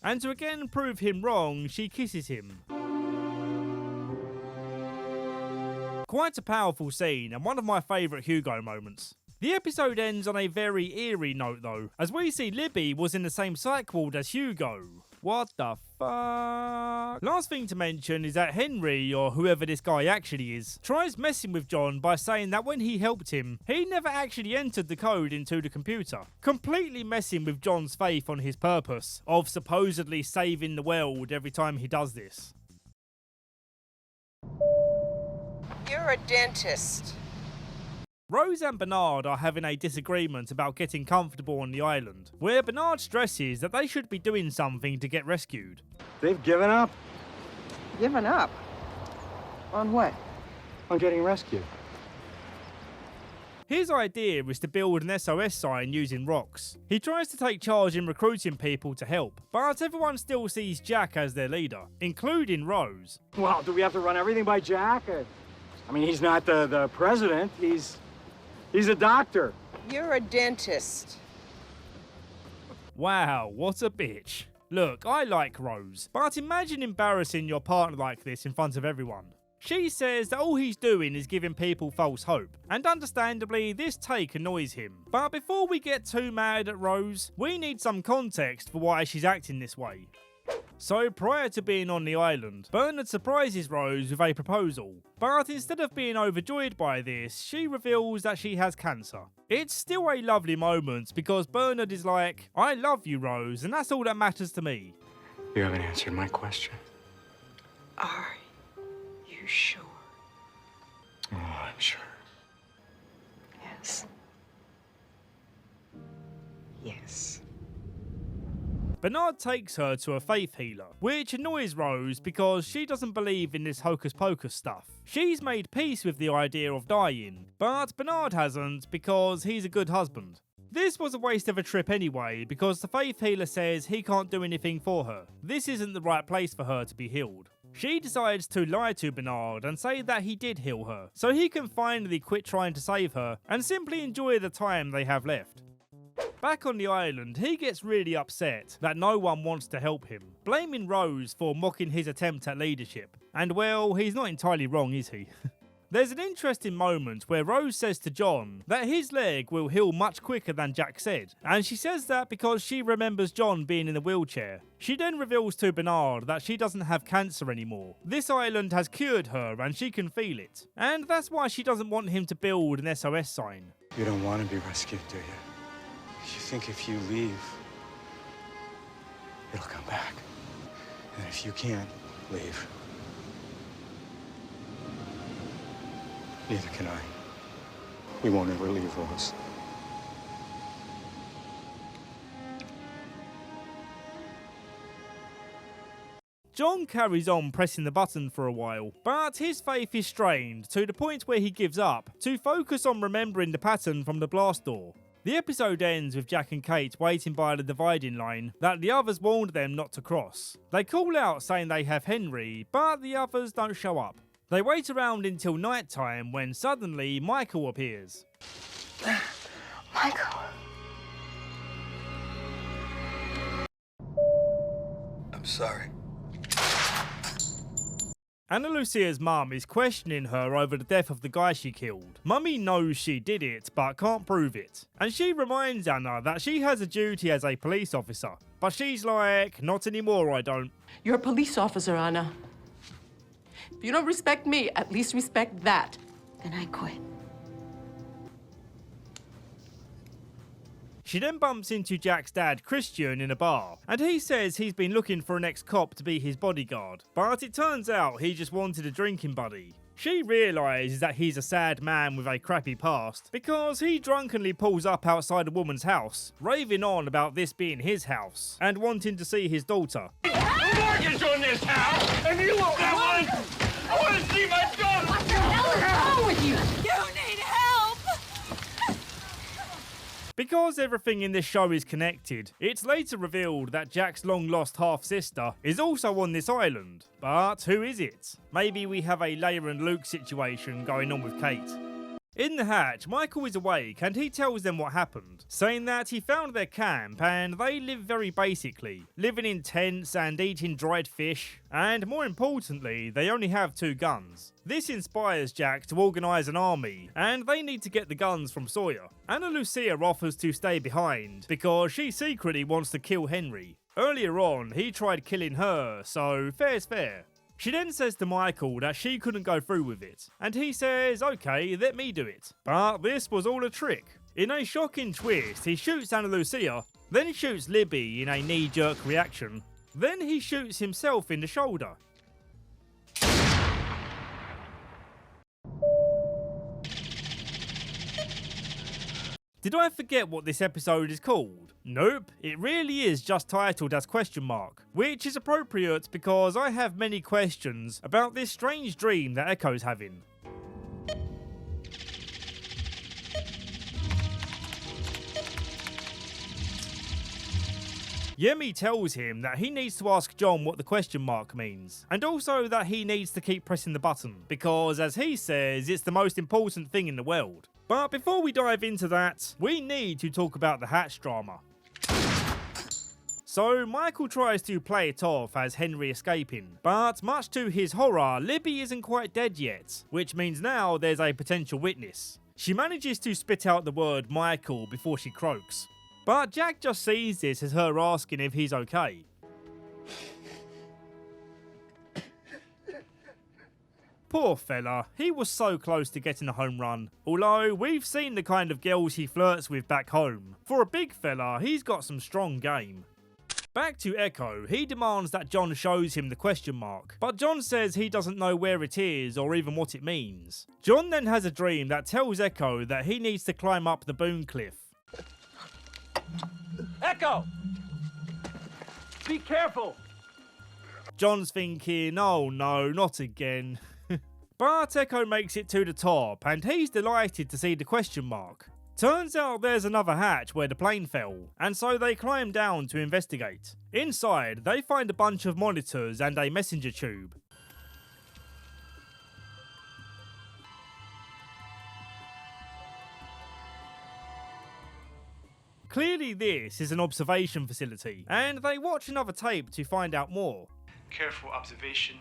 And to again prove him wrong, she kisses him. Quite a powerful scene and one of my favourite Hugo moments. The episode ends on a very eerie note though, as we see Libby was in the same psych ward as Hugo. What the fuck? Last thing to mention is that Henry, or whoever this guy actually is, tries messing with John by saying that when he helped him, he never actually entered the code into the computer, completely messing with John's faith on his purpose of supposedly saving the world every time he does this. You're a dentist. Rose and Bernard are having a disagreement about getting comfortable on the island, where Bernard stresses that they should be doing something to get rescued. They've given up Given up? On what? on getting rescued. His idea is to build an SOS sign using rocks. He tries to take charge in recruiting people to help, but everyone still sees Jack as their leader, including Rose. Well, do we have to run everything by Jack? I mean, he's not the president. He's a doctor. You're a dentist. Wow, what a bitch. Look, I like Rose, but imagine embarrassing your partner like this in front of everyone. She says that all he's doing is giving people false hope, and understandably this take annoys him. But before we get too mad at Rose, we need some context for why she's acting this way. So prior to being on the island, Bernard surprises Rose with a proposal, but instead of being overjoyed by this, she reveals that she has cancer. It's still a lovely moment because Bernard is like, I love you, Rose, and that's all that matters to me. You haven't answered my question. Are you sure? Oh, I'm sure. Yes. Yes. Bernard takes her to a faith healer, which annoys Rose because she doesn't believe in this hocus pocus stuff. She's made peace with the idea of dying, but Bernard hasn't because he's a good husband. This was a waste of a trip anyway, because the faith healer says he can't do anything for her. This isn't the right place for her to be healed. She decides to lie to Bernard and say that he did heal her, so he can finally quit trying to save her and simply enjoy the time they have left. Back on the island, he gets really upset that no one wants to help him, blaming Rose for mocking his attempt at leadership. And well, he's not entirely wrong, is he? There's an interesting moment where Rose says to John that his leg will heal much quicker than Jack said, and she says that because she remembers John being in a wheelchair. She then reveals to Bernard that she doesn't have cancer anymore. This island has cured her and she can feel it, and that's why she doesn't want him to build an SOS sign. You don't want to be rescued, do you? You think if you leave, it'll come back. And if you can't leave, neither can I. We won't ever leave, Rose. John carries on pressing the button for a while, but his faith is strained to the point where he gives up to focus on remembering the pattern from the blast door. The episode ends with Jack and Kate waiting by the dividing line that the others warned them not to cross. They call out saying they have Henry, but the others don't show up. They wait around until night time when suddenly Michael appears. Michael. I'm sorry. Ana Lucia's mum is questioning her over the death of the guy she killed. Mummy knows she did it, but can't prove it. And she reminds Anna that she has a duty as a police officer. But she's like, not anymore, I don't. You're a police officer, Anna. If you don't respect me, at least respect that. Then I quit. She then bumps into Jack's dad, Christian, in a bar, and he says he's been looking for an ex-cop to be his bodyguard, but it turns out he just wanted a drinking buddy. She realises that he's a sad man with a crappy past, because he drunkenly pulls up outside a woman's house, raving on about this being his house, and wanting to see his daughter. Mortgage on this house, and you won't have one! I want to see my daughter! What the hell is wrong with you? You need help! Because everything in this show is connected, it's later revealed that Jack's long-lost half-sister is also on this island. But who is it? Maybe we have a Leia and Luke situation going on with Kate. In the hatch, Michael is awake and he tells them what happened, saying that he found their camp and they live very basically, living in tents and eating dried fish, and more importantly, they only have 2 guns. This inspires Jack to organise an army, and they need to get the guns from Sawyer. Ana Lucia offers to stay behind because she secretly wants to kill Henry. Earlier on, he tried killing her, so fair's fair. She then says to Michael that she couldn't go through with it, and he says, okay, let me do it. But this was all a trick. In a shocking twist, he shoots Ana Lucia, then he shoots Libby in a knee-jerk reaction, then he shoots himself in the shoulder. Did I forget what this episode is called? Nope, it really is just titled as ? Which is appropriate because I have many questions about this strange dream that Echo's having. Yemi tells him that he needs to ask John what the ? means, and also that he needs to keep pressing the button, because as he says, it's the most important thing in the world. But before we dive into that, we need to talk about the Hatch drama. So Michael tries to play it off as Henry escaping, but much to his horror, Libby isn't quite dead yet, which means now there's a potential witness. She manages to spit out the word Michael before she croaks. But Jack just sees this as her asking if he's okay. Poor fella, he was so close to getting a home run. Although, we've seen the kind of girls he flirts with back home. For a big fella, he's got some strong game. Back to Echo, he demands that John shows him the ? But John says he doesn't know where it is or even what it means. John then has a dream that tells Echo that he needs to climb up the Boone Cliff. Echo! Be careful! John's thinking, oh no, not again. But Echo makes it to the top and he's delighted to see the ? Turns out there's another hatch where the plane fell, and so they climb down to investigate. Inside, they find a bunch of monitors and a messenger tube. Clearly this is an observation facility, and they watch another tape to find out more. Careful observation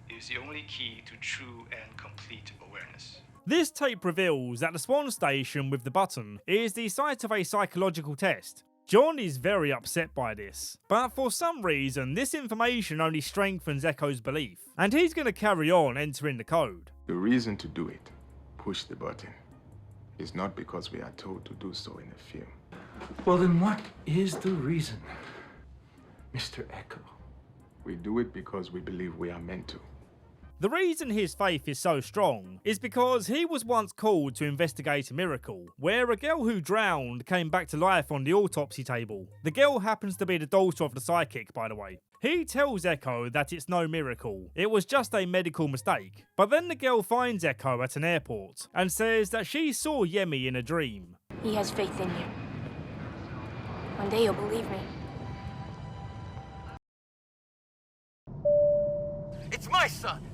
is the only key to true and complete awareness. This tape reveals that the Swan Station with the button is the site of a psychological test. John is very upset by this, but for some reason this information only strengthens Echo's belief, and he's going to carry on entering the code. The reason to do it, push the button, is not because we are told to do so in a film. Well, then what is the reason, Mr. Echo? We do it because we believe we are meant to. The reason his faith is so strong is because he was once called to investigate a miracle, where a girl who drowned came back to life on the autopsy table. The girl happens to be the daughter of the psychic, by the way. He tells Echo that it's no miracle, it was just a medical mistake. But then the girl finds Echo at an airport and says that she saw Yemi in a dream. He has faith in you. One day you'll believe me. It's my son.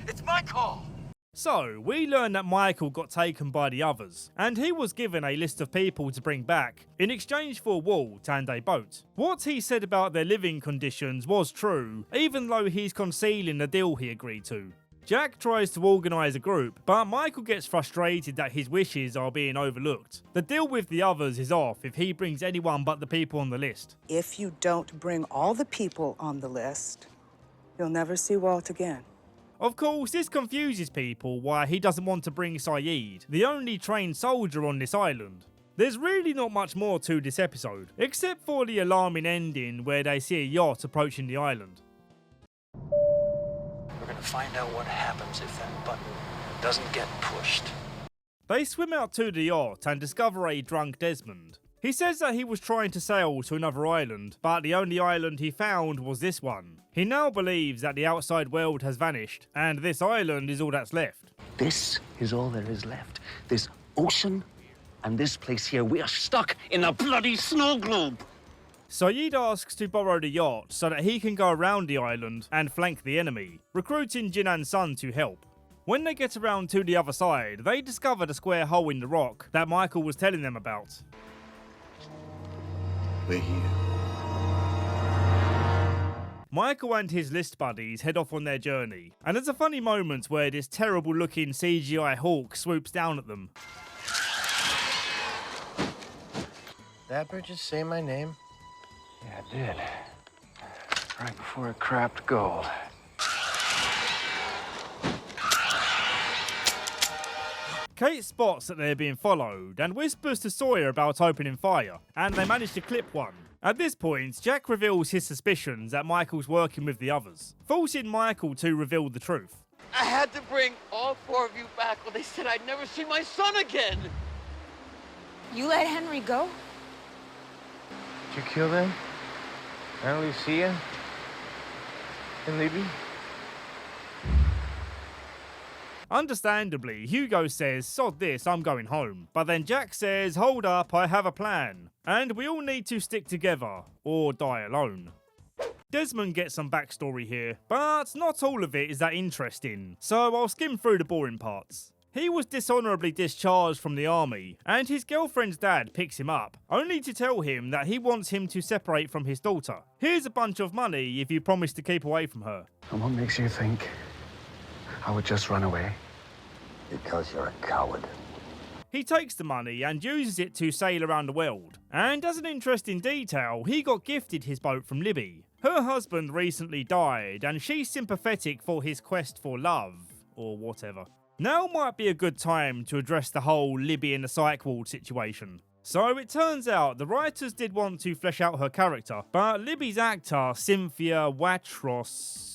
It's my call. So, we learn that Michael got taken by the others, and he was given a list of people to bring back, in exchange for Walt and a boat. What he said about their living conditions was true, even though he's concealing the deal he agreed to. Jack tries to organise a group, but Michael gets frustrated that his wishes are being overlooked. The deal with the others is off if he brings anyone but the people on the list. If you don't bring all the people on the list, you'll never see Walt again. Of course, this confuses people why he doesn't want to bring Sayid, the only trained soldier on this island. There's really not much more to this episode, except for the alarming ending where they see a yacht approaching the island. We're gonna find out what happens if that button doesn't get pushed. They swim out to the yacht and discover a drunk Desmond. He says that he was trying to sail to another island, but the only island he found was this one. He now believes that the outside world has vanished, and this island is all that's left. This is all there is left. This ocean and this place here. We are stuck in a bloody snow globe. Sayid asks to borrow the yacht so that he can go around the island and flank the enemy, recruiting Jinan's son to help. When they get around to the other side, they discover the square hole in the rock that Michael was telling them about. We're here. Michael and his list buddies head off on their journey, and there's a funny moment where this terrible looking CGI hawk swoops down at them. That bird just say my name? Yeah, it did. Right before it crapped gold. Kate spots that they're being followed and whispers to Sawyer about opening fire, and they manage to clip one. At this point, Jack reveals his suspicions that Michael's working with the others, forcing Michael to reveal the truth. I had to bring all 4 of you back when they said I'd never see my son again. You let Henry go? Did you kill them? Aunt Lucia? And Libby? Understandably, Hugo says, "Sod this, I'm going home." But then Jack says, "Hold up, I have a plan. And we all need to stick together, or die alone." Desmond gets some backstory here, but not all of it is that interesting, so I'll skim through the boring parts. He was dishonourably discharged from the army, and his girlfriend's dad picks him up, only to tell him that he wants him to separate from his daughter. Here's a bunch of money if you promise to keep away from her. And what makes you think I would just run away? Because you're a coward. He takes the money and uses it to sail around the world. And as an interesting detail, he got gifted his boat from Libby. Her husband recently died, and she's sympathetic for his quest for love, or whatever. Now might be a good time to address the whole Libby in the psych ward situation. So it turns out the writers did want to flesh out her character, but Libby's actor, Cynthia Waitrose,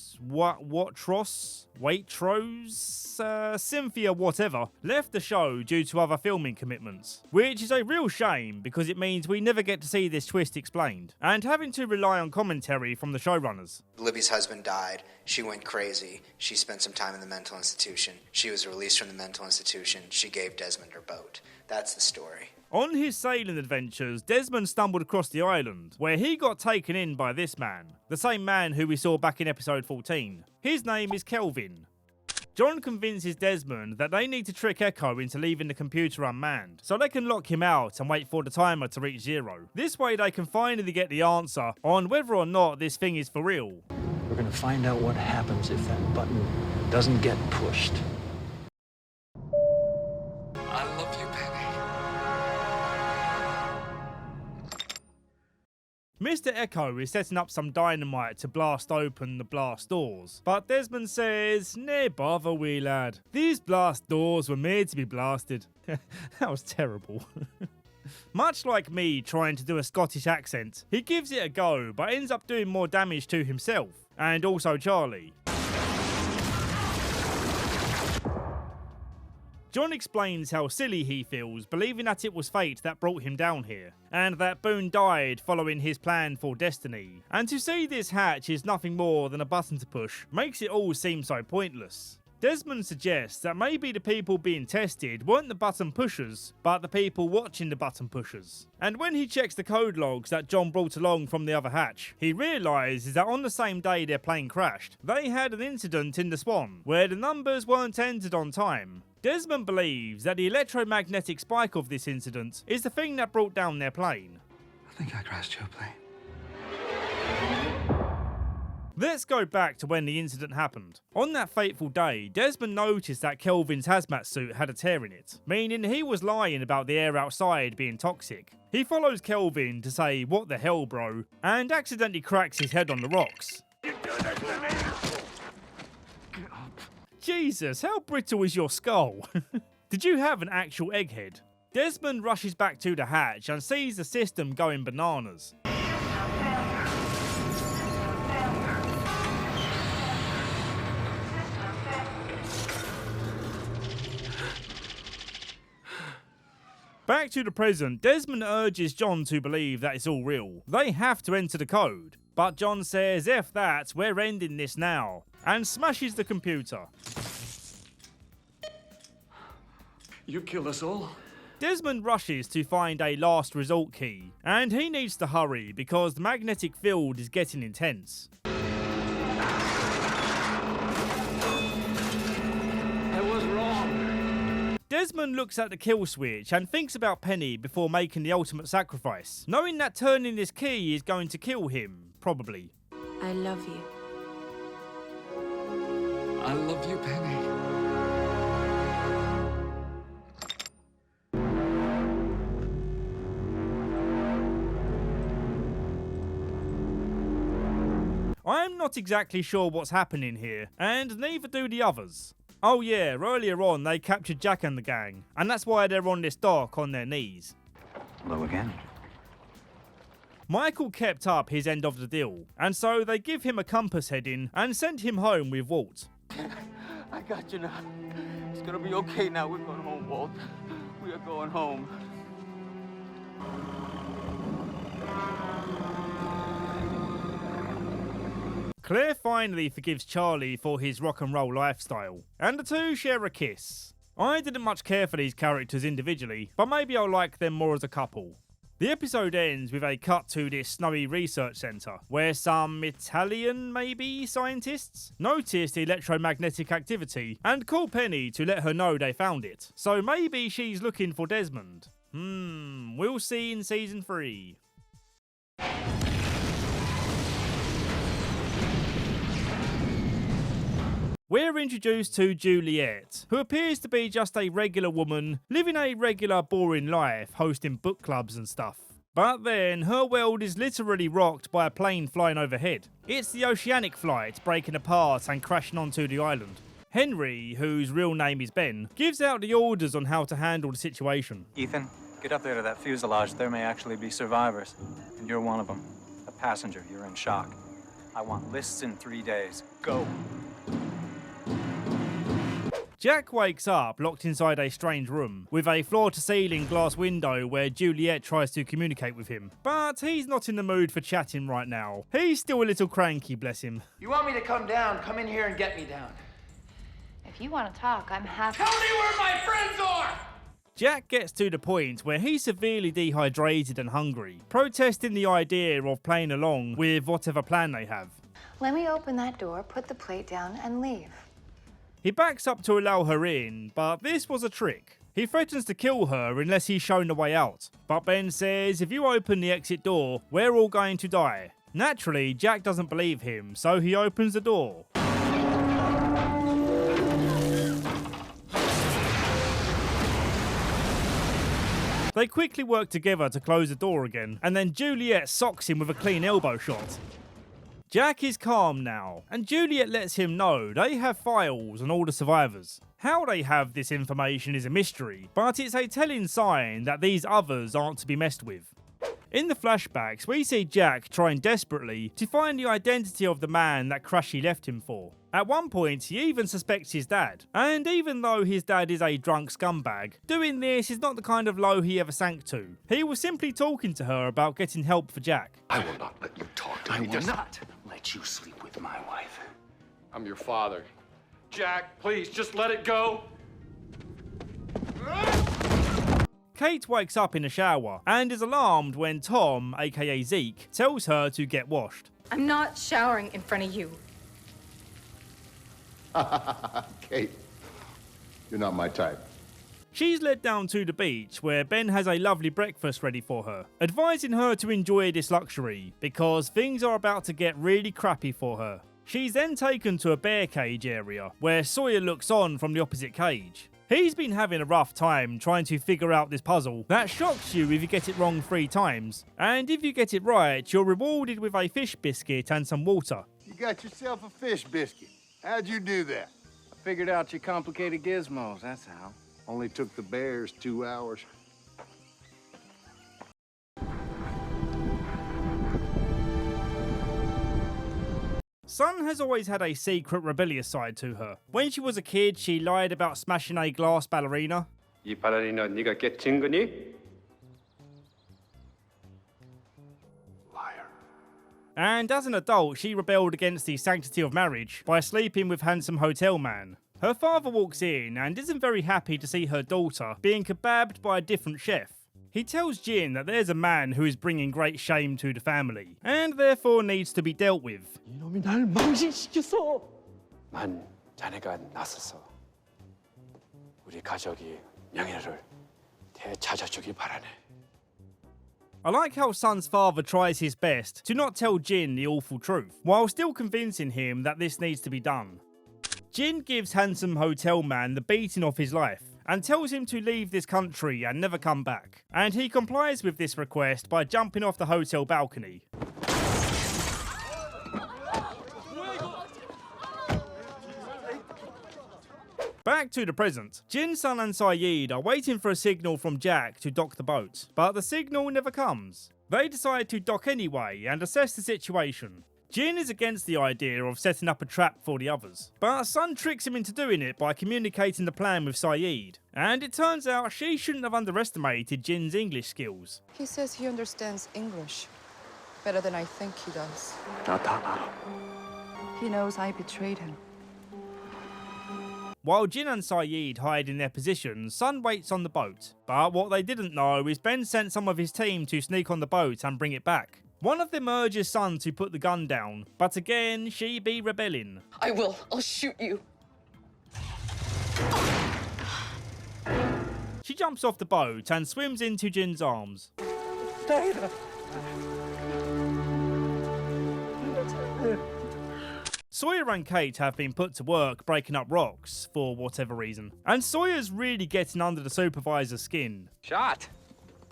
Cynthia whatever, left the show due to other filming commitments, which is a real shame because it means we never get to see this twist explained, and having to rely on commentary from the showrunners. Libby's husband died. She went crazy. She spent some time in the mental institution. She was released from the mental institution. She gave Desmond her boat. That's the story. On his sailing adventures, Desmond stumbled across the island, where he got taken in by this man, the same man who we saw back in episode 14. His name is Kelvin. John convinces Desmond that they need to trick Echo into leaving the computer unmanned, so they can lock him out and wait for the timer to reach 0. This way they can finally get the answer on whether or not this thing is for real. We're gonna find out what happens if that button doesn't get pushed. I love you, Penny. Mr. Echo is setting up some dynamite to blast open the blast doors, but Desmond says, "Nay bother, wee lad. These blast doors were made to be blasted." That was terrible. Much like me trying to do a Scottish accent, he gives it a go, but ends up doing more damage to himself, and also Charlie. John explains how silly he feels, believing that it was fate that brought him down here, and that Boone died following his plan for destiny. And to see this hatch is nothing more than a button to push makes it all seem so pointless. Desmond suggests that maybe the people being tested weren't the button pushers, but the people watching the button pushers. And when he checks the code logs that John brought along from the other hatch, he realises that on the same day their plane crashed, they had an incident in the Swan, where the numbers weren't entered on time. Desmond believes that the electromagnetic spike of this incident is the thing that brought down their plane. I think I crashed your plane. Let's go back to when the incident happened. On that fateful day, Desmond noticed that Kelvin's hazmat suit had a tear in it, meaning he was lying about the air outside being toxic. He follows Kelvin to say, "What the hell, bro?" and accidentally cracks his head on the rocks. Jesus, how brittle is your skull? Did you have an actual egghead? Desmond rushes back to the hatch and sees the system going bananas. Back to the present, Desmond urges John to believe that it's all real. They have to enter the code. But John says, "F that, we're ending this now," and smashes the computer. You killed us all? Desmond rushes to find a last resort key, and he needs to hurry because the magnetic field is getting intense. I was wrong. Desmond looks at the kill switch and thinks about Penny before making the ultimate sacrifice, knowing that turning this key is going to kill him, probably. I love you. I love you, Penny. I'm not exactly sure what's happening here, and neither do the others. Oh yeah, earlier on they captured Jack and the gang, and that's why they're on this dock on their knees. Hello again. Michael kept up his end of the deal, and so they give him a compass heading and send him home with Walt. I got you now. It's gonna be okay now. We're going home, Walt. We are going home. Claire finally forgives Charlie for his rock and roll lifestyle, and the two share a kiss. I didn't much care for these characters individually, but maybe I'll like them more as a couple. The episode ends with a cut to this snowy research centre, where some Italian, maybe, scientists noticed electromagnetic activity and call Penny to let her know they found it. So maybe she's looking for Desmond. We'll see in season 3. We're introduced to Juliet, who appears to be just a regular woman, living a regular boring life, hosting book clubs and stuff. But then, her world is literally rocked by a plane flying overhead. It's the Oceanic flight breaking apart and crashing onto the island. Henry, whose real name is Ben, gives out the orders on how to handle the situation. Ethan, get up there to that fuselage. There may actually be survivors, and you're one of them. A passenger, you're in shock. I want lists in 3 days. Go. Jack wakes up locked inside a strange room with a floor-to-ceiling glass window where Juliet tries to communicate with him. But he's not in the mood for chatting right now. He's still a little cranky, bless him. You want me to come down? Come in here and get me down. If you want to talk, I'm happy. Tell me where my friends are! Jack gets to the point where he's severely dehydrated and hungry, protesting the idea of playing along with whatever plan they have. Let me open that door, put the plate down, and leave. He backs up to allow her in, but this was a trick. He threatens to kill her unless he's shown the way out. But Ben says if you open the exit door, we're all going to die. Naturally, Jack doesn't believe him, so he opens the door. They quickly work together to close the door again, and then Juliet socks him with a clean elbow shot. Jack is calm now, and Juliet lets him know they have files on all the survivors. How they have this information is a mystery, but it's a telling sign that these others aren't to be messed with. In the flashbacks, we see Jack trying desperately to find the identity of the man that Crushy left him for. At one point, he even suspects his dad, and even though his dad is a drunk scumbag, doing this is not the kind of low he ever sank to. He was simply talking to her about getting help for Jack. I will not let you talk to me. I will not let you sleep with my wife. I'm your father. Jack, please, just let it go. Kate wakes up in the shower and is alarmed when Tom, aka Zeke, tells her to get washed. I'm not showering in front of you. Kate, you're not my type. She's led down to the beach where Ben has a lovely breakfast ready for her, advising her to enjoy this luxury because things are about to get really crappy for her. She's then taken to a bear cage area where Sawyer looks on from the opposite cage. He's been having a rough time trying to figure out this puzzle that shocks you if you get it wrong 3 times, and if you get it right, you're rewarded with a fish biscuit and some water. You got yourself a fish biscuit. How'd you do that? I figured out your complicated gizmos, that's how. Only took the bears 2 hours. Sun has always had a secret rebellious side to her. When she was a kid, she lied about smashing a glass ballerina. 이 발레리나 네가 깨친 거니? And as an adult, she rebelled against the sanctity of marriage by sleeping with handsome hotel man. Her father walks in and isn't very happy to see her daughter being kebabbed by a different chef. He tells Jin that there's a man who is bringing great shame to the family, and therefore needs to be dealt with. 이놈이 날 망신시켰어. 난 자네가 나서서 우리 가족이 명예를 되찾아주기 바라네. I like how Sun's father tries his best to not tell Jin the awful truth, while still convincing him that this needs to be done. Jin gives handsome hotel man the beating of his life, and tells him to leave this country and never come back. And he complies with this request by jumping off the hotel balcony. Back to the present. Jin, Sun and Sayid are waiting for a signal from Jack to dock the boat, but the signal never comes. They decide to dock anyway and assess the situation. Jin is against the idea of setting up a trap for the others, but Sun tricks him into doing it by communicating the plan with Sayid, and it turns out she shouldn't have underestimated Jin's English skills. He says he understands English better than I think he does. He knows I betrayed him. While Jin and Sayid hide in their positions, Sun waits on the boat, but what they didn't know is Ben sent some of his team to sneak on the boat and bring it back. One of them urges Sun to put the gun down, but again, she be rebelling. I will. I'll shoot you. She jumps off the boat and swims into Jin's arms. Sawyer and Kate have been put to work breaking up rocks for whatever reason, and Sawyer's really getting under the supervisor's skin. Shot?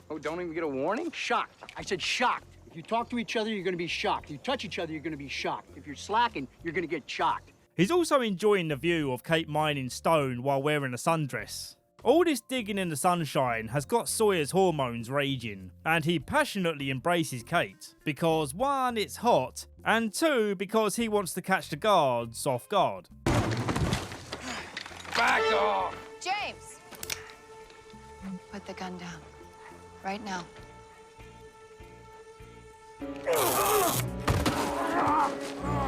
Oh, don't even get a warning? Shocked. I said shocked. If you talk to each other, you're going to be shocked. If you touch each other, you're going to be shocked. If you're slacking, you're going to get shocked. He's also enjoying the view of Kate mining stone while wearing a sundress. All this digging in the sunshine has got Sawyer's hormones raging, and he passionately embraces Kate, because 1, it's hot, and 2, because he wants to catch the guards off guard. Back off! James! Put the gun down. Right now.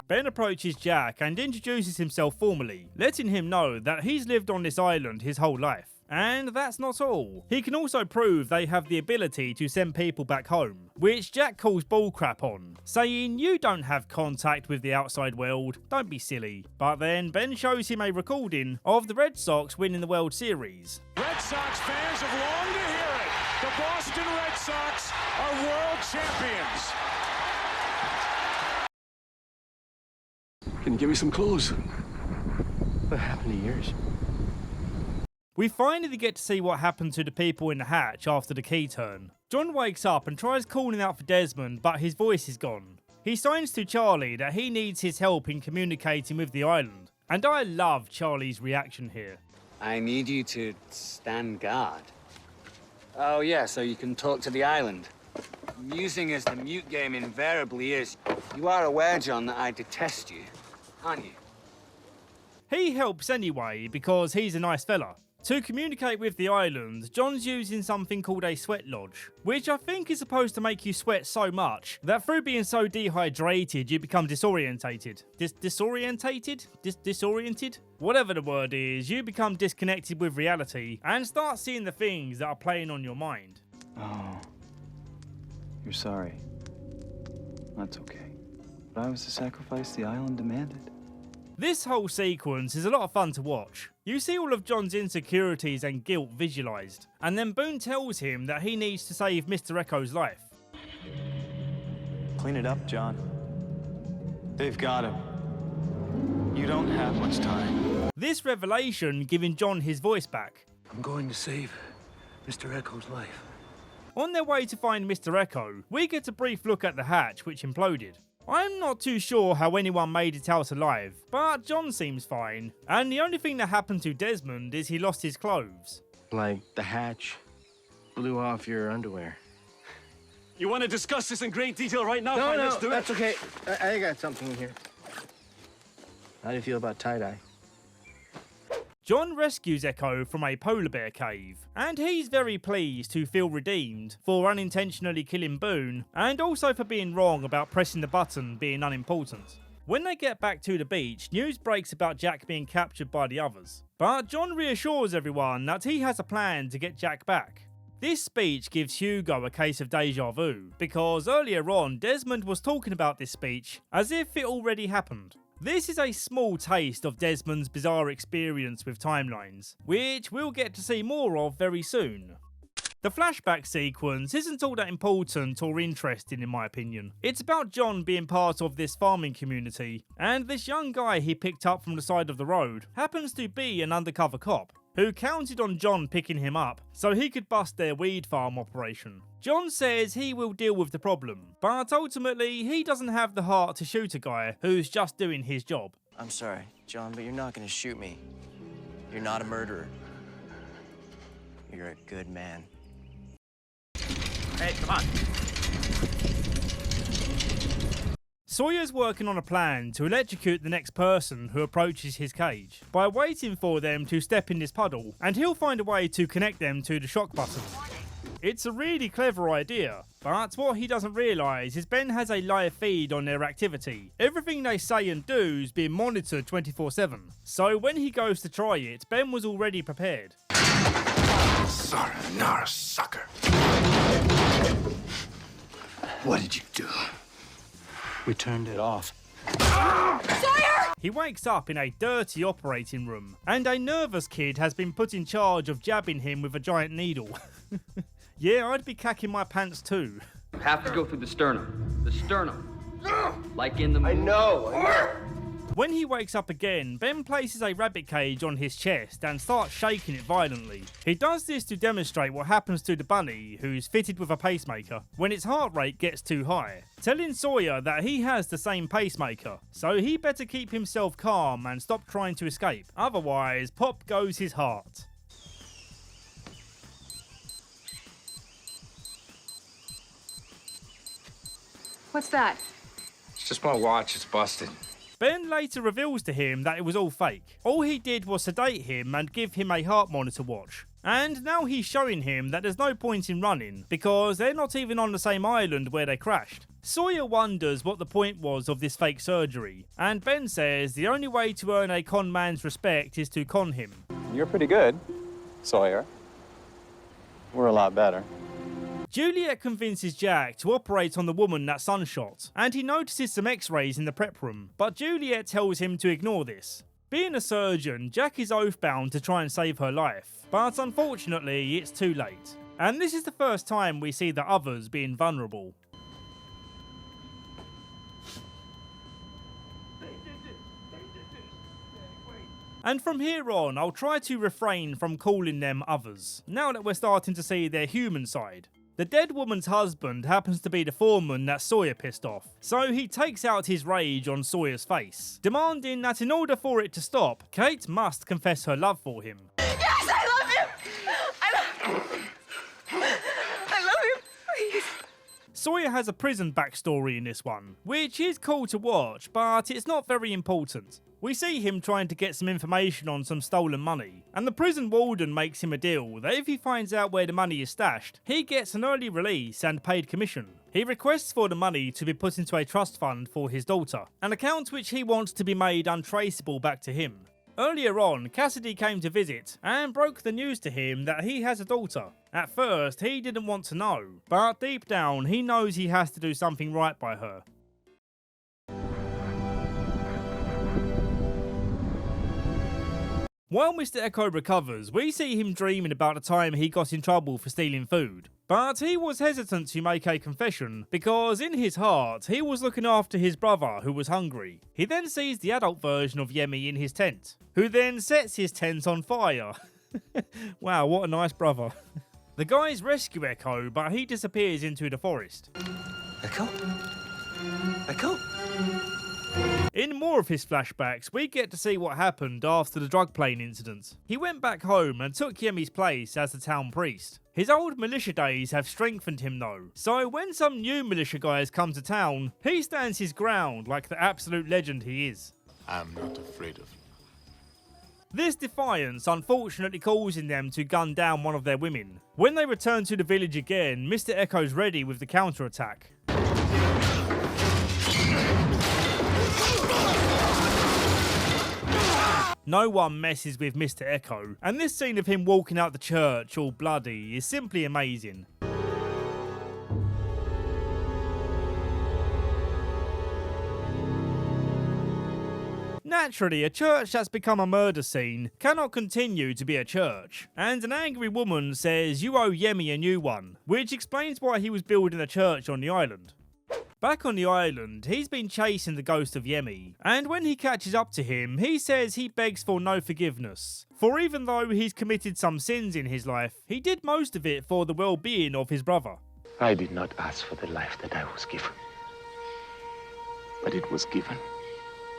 Ben approaches Jack and introduces himself formally, letting him know that he's lived on this island his whole life. And that's not all. He can also prove they have the ability to send people back home, which Jack calls bullcrap on, saying you don't have contact with the outside world, don't be silly. But then Ben shows him a recording of the Red Sox winning the World Series. Red Sox fans have longed to hear it. The Boston Red Sox are world champions. Can you give me some clues? What happened to yours? We finally get to see what happened to the people in the hatch after the key turn. John wakes up and tries calling out for Desmond, but his voice is gone. He signs to Charlie that he needs his help in communicating with the island. And I love Charlie's reaction here. I need you to stand guard. Oh yeah, so you can talk to the island. Amusing as the mute game invariably is, you are aware, John, that I detest you, aren't you? He helps anyway because he's a nice fella. To communicate with the island, John's using something called a sweat lodge, which I think is supposed to make you sweat so much that through being so dehydrated you become disorientated. Disoriented? Whatever the word is, you become disconnected with reality and start seeing the things that are playing on your mind. Oh, you're sorry. That's okay. But I was the sacrifice the island demanded. This whole sequence is a lot of fun to watch. You see all of John's insecurities and guilt visualised, and then Boone tells him that he needs to save Mr. Echo's life. Clean it up, John. They've got him. You don't have much time. This revelation giving John his voice back. I'm going to save Mr. Echo's life. On their way to find Mr. Echo, we get a brief look at the hatch which imploded. I'm not too sure how anyone made it out alive, but John seems fine, and the only thing that happened to Desmond is he lost his clothes. Like the hatch blew off your underwear. You want to discuss this in great detail right now? Fine, let's do it. That's okay. I got something here. How do you feel about tie-dye? John rescues Echo from a polar bear cave, and he's very pleased to feel redeemed for unintentionally killing Boone, and also for being wrong about pressing the button being unimportant. When they get back to the beach, news breaks about Jack being captured by the others, but John reassures everyone that he has a plan to get Jack back. This speech gives Hugo a case of deja vu, because earlier on Desmond was talking about this speech as if it already happened. This is a small taste of Desmond's bizarre experience with timelines, which we'll get to see more of very soon. The flashback sequence isn't all that important or interesting in my opinion. It's about John being part of this farming community, and this young guy he picked up from the side of the road happens to be an undercover cop, who counted on John picking him up so he could bust their weed farm operation. John says he will deal with the problem, but ultimately he doesn't have the heart to shoot a guy who's just doing his job. I'm sorry, John, but you're not gonna shoot me. You're not a murderer. You're a good man. Hey, come on. Sawyer's working on a plan to electrocute the next person who approaches his cage by waiting for them to step in this puddle, and he'll find a way to connect them to the shock button. It's a really clever idea, but what he doesn't realise is Ben has a live feed on their activity. Everything they say and do is being monitored 24/7. So when he goes to try it, Ben was already prepared. Sayonara, sucker. What did you do? We turned it off. Sawyer! He wakes up in a dirty operating room, and a nervous kid has been put in charge of jabbing him with a giant needle. Yeah, I'd be cacking my pants too. Have to go through the sternum. The sternum. Like in the movie. I know. When he wakes up again, Ben places a rabbit cage on his chest and starts shaking it violently. He does this to demonstrate what happens to the bunny, who's fitted with a pacemaker, when its heart rate gets too high, telling Sawyer that he has the same pacemaker, so he better keep himself calm and stop trying to escape, otherwise pop goes his heart. What's that? It's just my watch. It's busted. Ben later reveals to him that it was all fake. All he did was sedate him and give him a heart monitor watch. And now he's showing him that there's no point in running, because they're not even on the same island where they crashed. Sawyer wonders what the point was of this fake surgery, and Ben says the only way to earn a con man's respect is to con him. You're pretty good. Sawyer, we're a lot better. Juliet convinces Jack to operate on the woman that Sun shot, and he notices some x-rays in the prep room, but Juliet tells him to ignore this. Being a surgeon, Jack is oath-bound to try and save her life, but unfortunately it's too late. And this is the first time we see the others being vulnerable. And from here on, I'll try to refrain from calling them others, now that we're starting to see their human side. The dead woman's husband happens to be the foreman that Sawyer pissed off, so he takes out his rage on Sawyer's face, demanding that in order for it to stop, Kate must confess her love for him. Yes, I love him! I love him, please. Sawyer has a prison backstory in this one, which is cool to watch, but it's not very important. We see him trying to get some information on some stolen money, and the prison warden makes him a deal that if he finds out where the money is stashed, he gets an early release and paid commission. He requests for the money to be put into a trust fund for his daughter, an account which he wants to be made untraceable back to him. Earlier on, Cassidy came to visit and broke the news to him that he has a daughter. At first, he didn't want to know, but deep down, he knows he has to do something right by her. While Mr. Echo recovers, we see him dreaming about the time he got in trouble for stealing food. But he was hesitant to make a confession, because in his heart, he was looking after his brother who was hungry. He then sees the adult version of Yemi in his tent, who then sets his tent on fire. Wow, what a nice brother. The guys rescue Echo, but he disappears into the forest. Echo? Echo? In more of his flashbacks, we get to see what happened after the drug plane incident. He went back home and took Yemi's place as the town priest. His old militia days have strengthened him though, so when some new militia guys come to town, he stands his ground like the absolute legend he is. I'm not afraid of you. This defiance unfortunately causing them to gun down one of their women. When they return to the village again, Mr. Echo's ready with the counterattack. No one messes with Mr. Echo, and this scene of him walking out the church all bloody is simply amazing. Naturally, a church that's become a murder scene cannot continue to be a church, and an angry woman says you owe Yemi a new one, which explains why he was building a church on the island. Back on the island, he's been chasing the ghost of Yemi, and when he catches up to him, he says he begs for no forgiveness. For even though he's committed some sins in his life, he did most of it for the well-being of his brother. I did not ask for the life that I was given, but it was given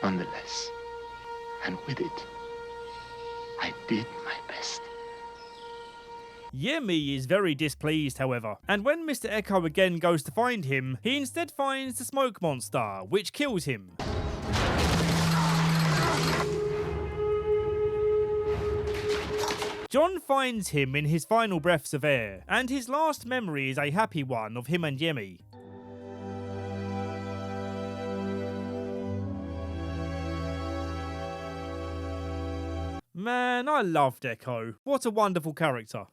nonetheless. And with it, I did my best. Yemi is very displeased, however, and when Mr. Echo again goes to find him, he instead finds the smoke monster, which kills him. John finds him in his final breaths of air, and his last memory is a happy one of him and Yemi. Man, I loved Echo. What a wonderful character.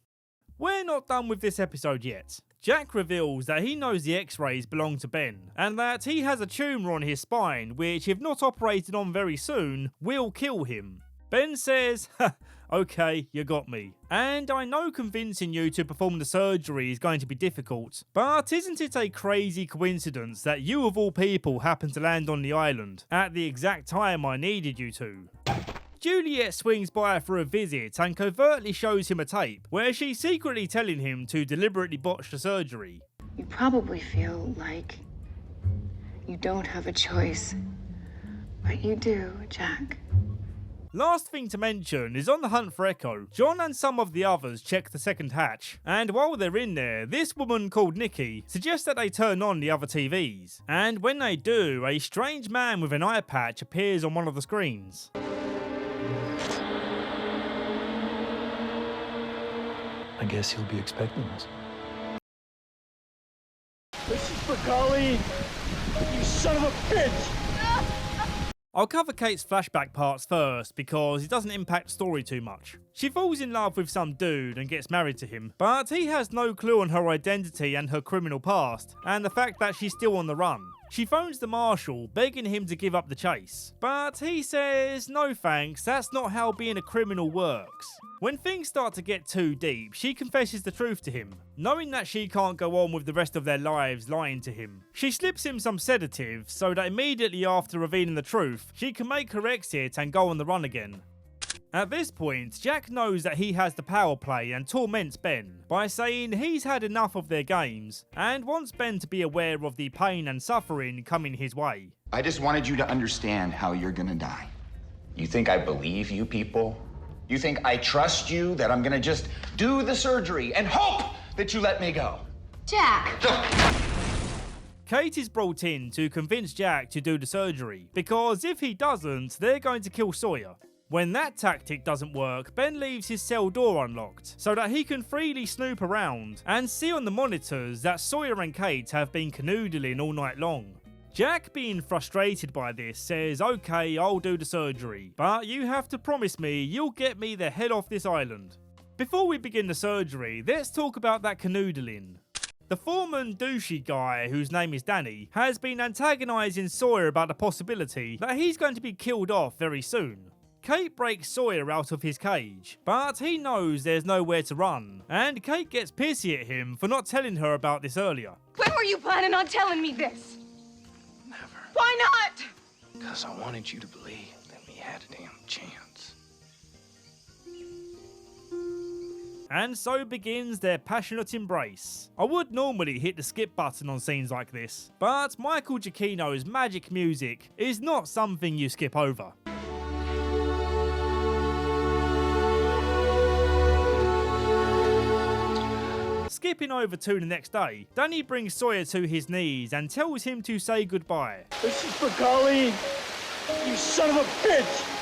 We're not done with this episode yet. Jack reveals that he knows the x-rays belong to Ben, and that he has a tumour on his spine which, if not operated on very soon, will kill him. Ben says, "Ha, okay, you got me. And I know convincing you to perform the surgery is going to be difficult, but isn't it a crazy coincidence that you of all people happen to land on the island at the exact time I needed you to?" Juliet swings by for a visit and covertly shows him a tape where she's secretly telling him to deliberately botch the surgery. You probably feel like you don't have a choice, but you do, Jack. Last thing to mention is on the hunt for Echo, John and some of the others check the second hatch, and while they're in there, this woman called Nikki suggests that they turn on the other TVs, and when they do, a strange man with an eye patch appears on one of the screens. I guess he'll be expecting us. This is for Colleen, you son of a bitch! I'll cover Kate's flashback parts first because it doesn't impact the story too much. She falls in love with some dude and gets married to him, but he has no clue on her identity and her criminal past, and the fact that she's still on the run. She phones the marshal, begging him to give up the chase, but he says, no thanks, that's not how being a criminal works. When things start to get too deep, she confesses the truth to him, knowing that she can't go on with the rest of their lives lying to him. She slips him some sedatives so that immediately after revealing the truth, she can make her exit and go on the run again. At this point, Jack knows that he has the power play and torments Ben by saying he's had enough of their games and wants Ben to be aware of the pain and suffering coming his way. I just wanted you to understand how you're gonna die. You think I believe you people? You think I trust you, that I'm gonna just do the surgery and hope that you let me go? Jack! Kate is brought in to convince Jack to do the surgery, because if he doesn't, they're going to kill Sawyer. When that tactic doesn't work, Ben leaves his cell door unlocked so that he can freely snoop around and see on the monitors that Sawyer and Kate have been canoodling all night long. Jack, being frustrated by this, says, okay, I'll do the surgery, but you have to promise me you'll get me the hell off this island. Before we begin the surgery, let's talk about that canoodling. The foreman douchey guy, whose name is Danny, has been antagonising Sawyer about the possibility that he's going to be killed off very soon. Kate breaks Sawyer out of his cage, but he knows there's nowhere to run, and Kate gets pissy at him for not telling her about this earlier. When were you planning on telling me this? Never. Why not? Because I wanted you to believe that we had a damn chance. And so begins their passionate embrace. I would normally hit the skip button on scenes like this, but Michael Giacchino's magic music is not something you skip over. Skipping over to the next day, Danny brings Sawyer to his knees and tells him to say goodbye. This is for Colleen, you son of a bitch!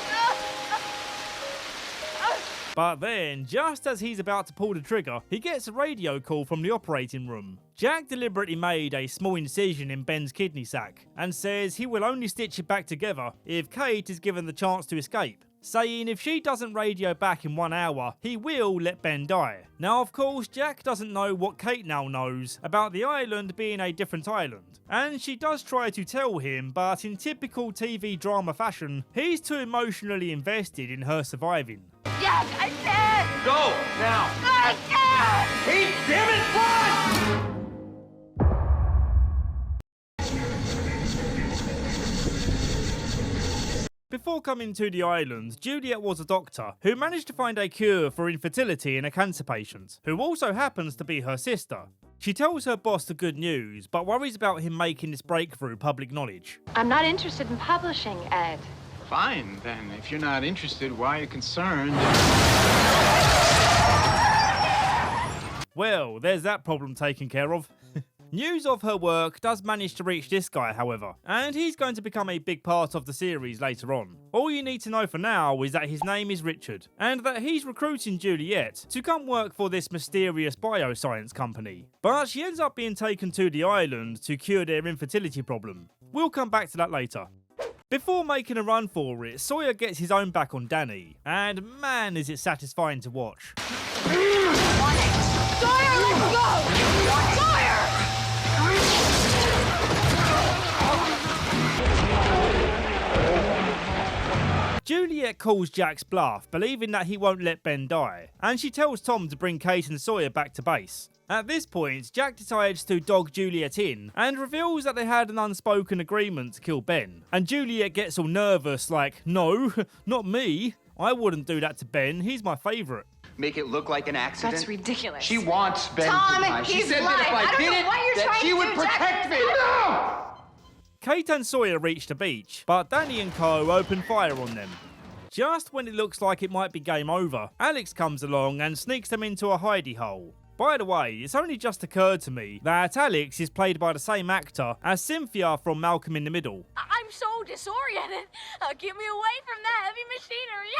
But then, just as he's about to pull the trigger, he gets a radio call from the operating room. Jack deliberately made a small incision in Ben's kidney sac and says he will only stitch it back together if Kate is given the chance to escape, saying if she doesn't radio back in 1 hour, he will let Ben die. Now, of course, Jack doesn't know what Kate now knows about the island being a different island, and she does try to tell him, but in typical TV drama fashion, he's too emotionally invested in her surviving. Jack, I can't! Go, now! I can't! Pete, damn it, run! Before coming to the island, Juliet was a doctor who managed to find a cure for infertility in a cancer patient, who also happens to be her sister. She tells her boss the good news, but worries about him making this breakthrough public knowledge. I'm not interested in publishing, Ed. Fine, then. If you're not interested, why are you concerned? Well, there's that problem taken care of. News of her work does manage to reach this guy, however, and he's going to become a big part of the series later on. All you need to know for now is that his name is Richard, and that he's recruiting Juliet to come work for this mysterious bioscience company. But she ends up being taken to the island to cure their infertility problem. We'll come back to that later. Before making a run for it, Sawyer gets his own back on Danny, and man is it satisfying to watch. Sawyer, let's go! Sawyer! Juliet calls Jack's bluff, believing that he won't let Ben die, and she tells Tom to bring Kate and Sawyer back to base. At this point, Jack decides to dog Juliet in and reveals that they had an unspoken agreement to kill Ben. And Juliet gets all nervous like, no, not me. I wouldn't do that to Ben, he's my favourite. Make it look like an accident? That's ridiculous. She wants Ben Tom, to die. She he's said blind. that if I did it, that she would protect me. No! Kate and Sawyer reach the beach, but Danny and co open fire on them. Just when it looks like it might be game over, Alex comes along and sneaks them into a hidey hole. By the way, it's only just occurred to me that Alex is played by the same actor as Cynthia from Malcolm in the Middle. I'm so disoriented. Get me away from that heavy machinery.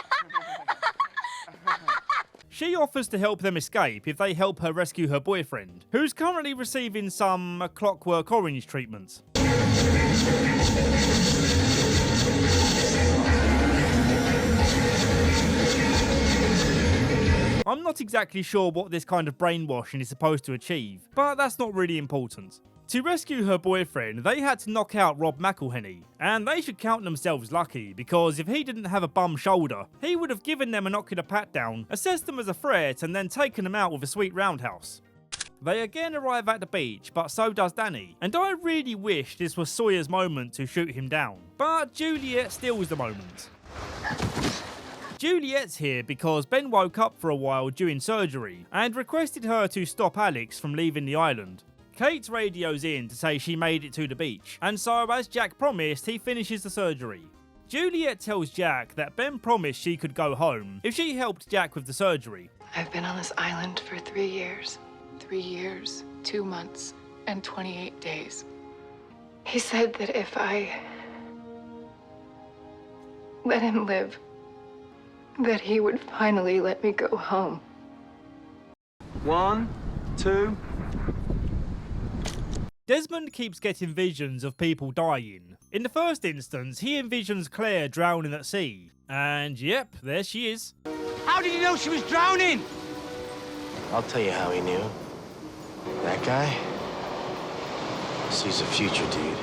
She offers to help them escape if they help her rescue her boyfriend, who's currently receiving some Clockwork Orange treatment. I'm not exactly sure what this kind of brainwashing is supposed to achieve, but that's not really important. To rescue her boyfriend, they had to knock out Rob McElhenney, and they should count themselves lucky, because if he didn't have a bum shoulder, he would have given them an ocular pat-down, assessed them as a threat, and then taken them out with a sweet roundhouse. They again arrive at the beach, but so does Danny, and I really wish this was Sawyer's moment to shoot him down, but Juliet steals the moment. Juliet's here because Ben woke up for a while during surgery and requested her to stop Alex from leaving the island. Kate radios in to say she made it to the beach, and so as Jack promised, he finishes the surgery. Juliet tells Jack that Ben promised she could go home if she helped Jack with the surgery. I've been on this island for 3 years. 3 years, 2 months, and 28 days. He said that if I let him live, that he would finally let me go home. 1, 2. Desmond keeps getting visions of people dying. In the first instance, he envisions Claire drowning at sea. And yep, there she is. How did you know she was drowning? I'll tell you how he knew. That guy sees a future, dude.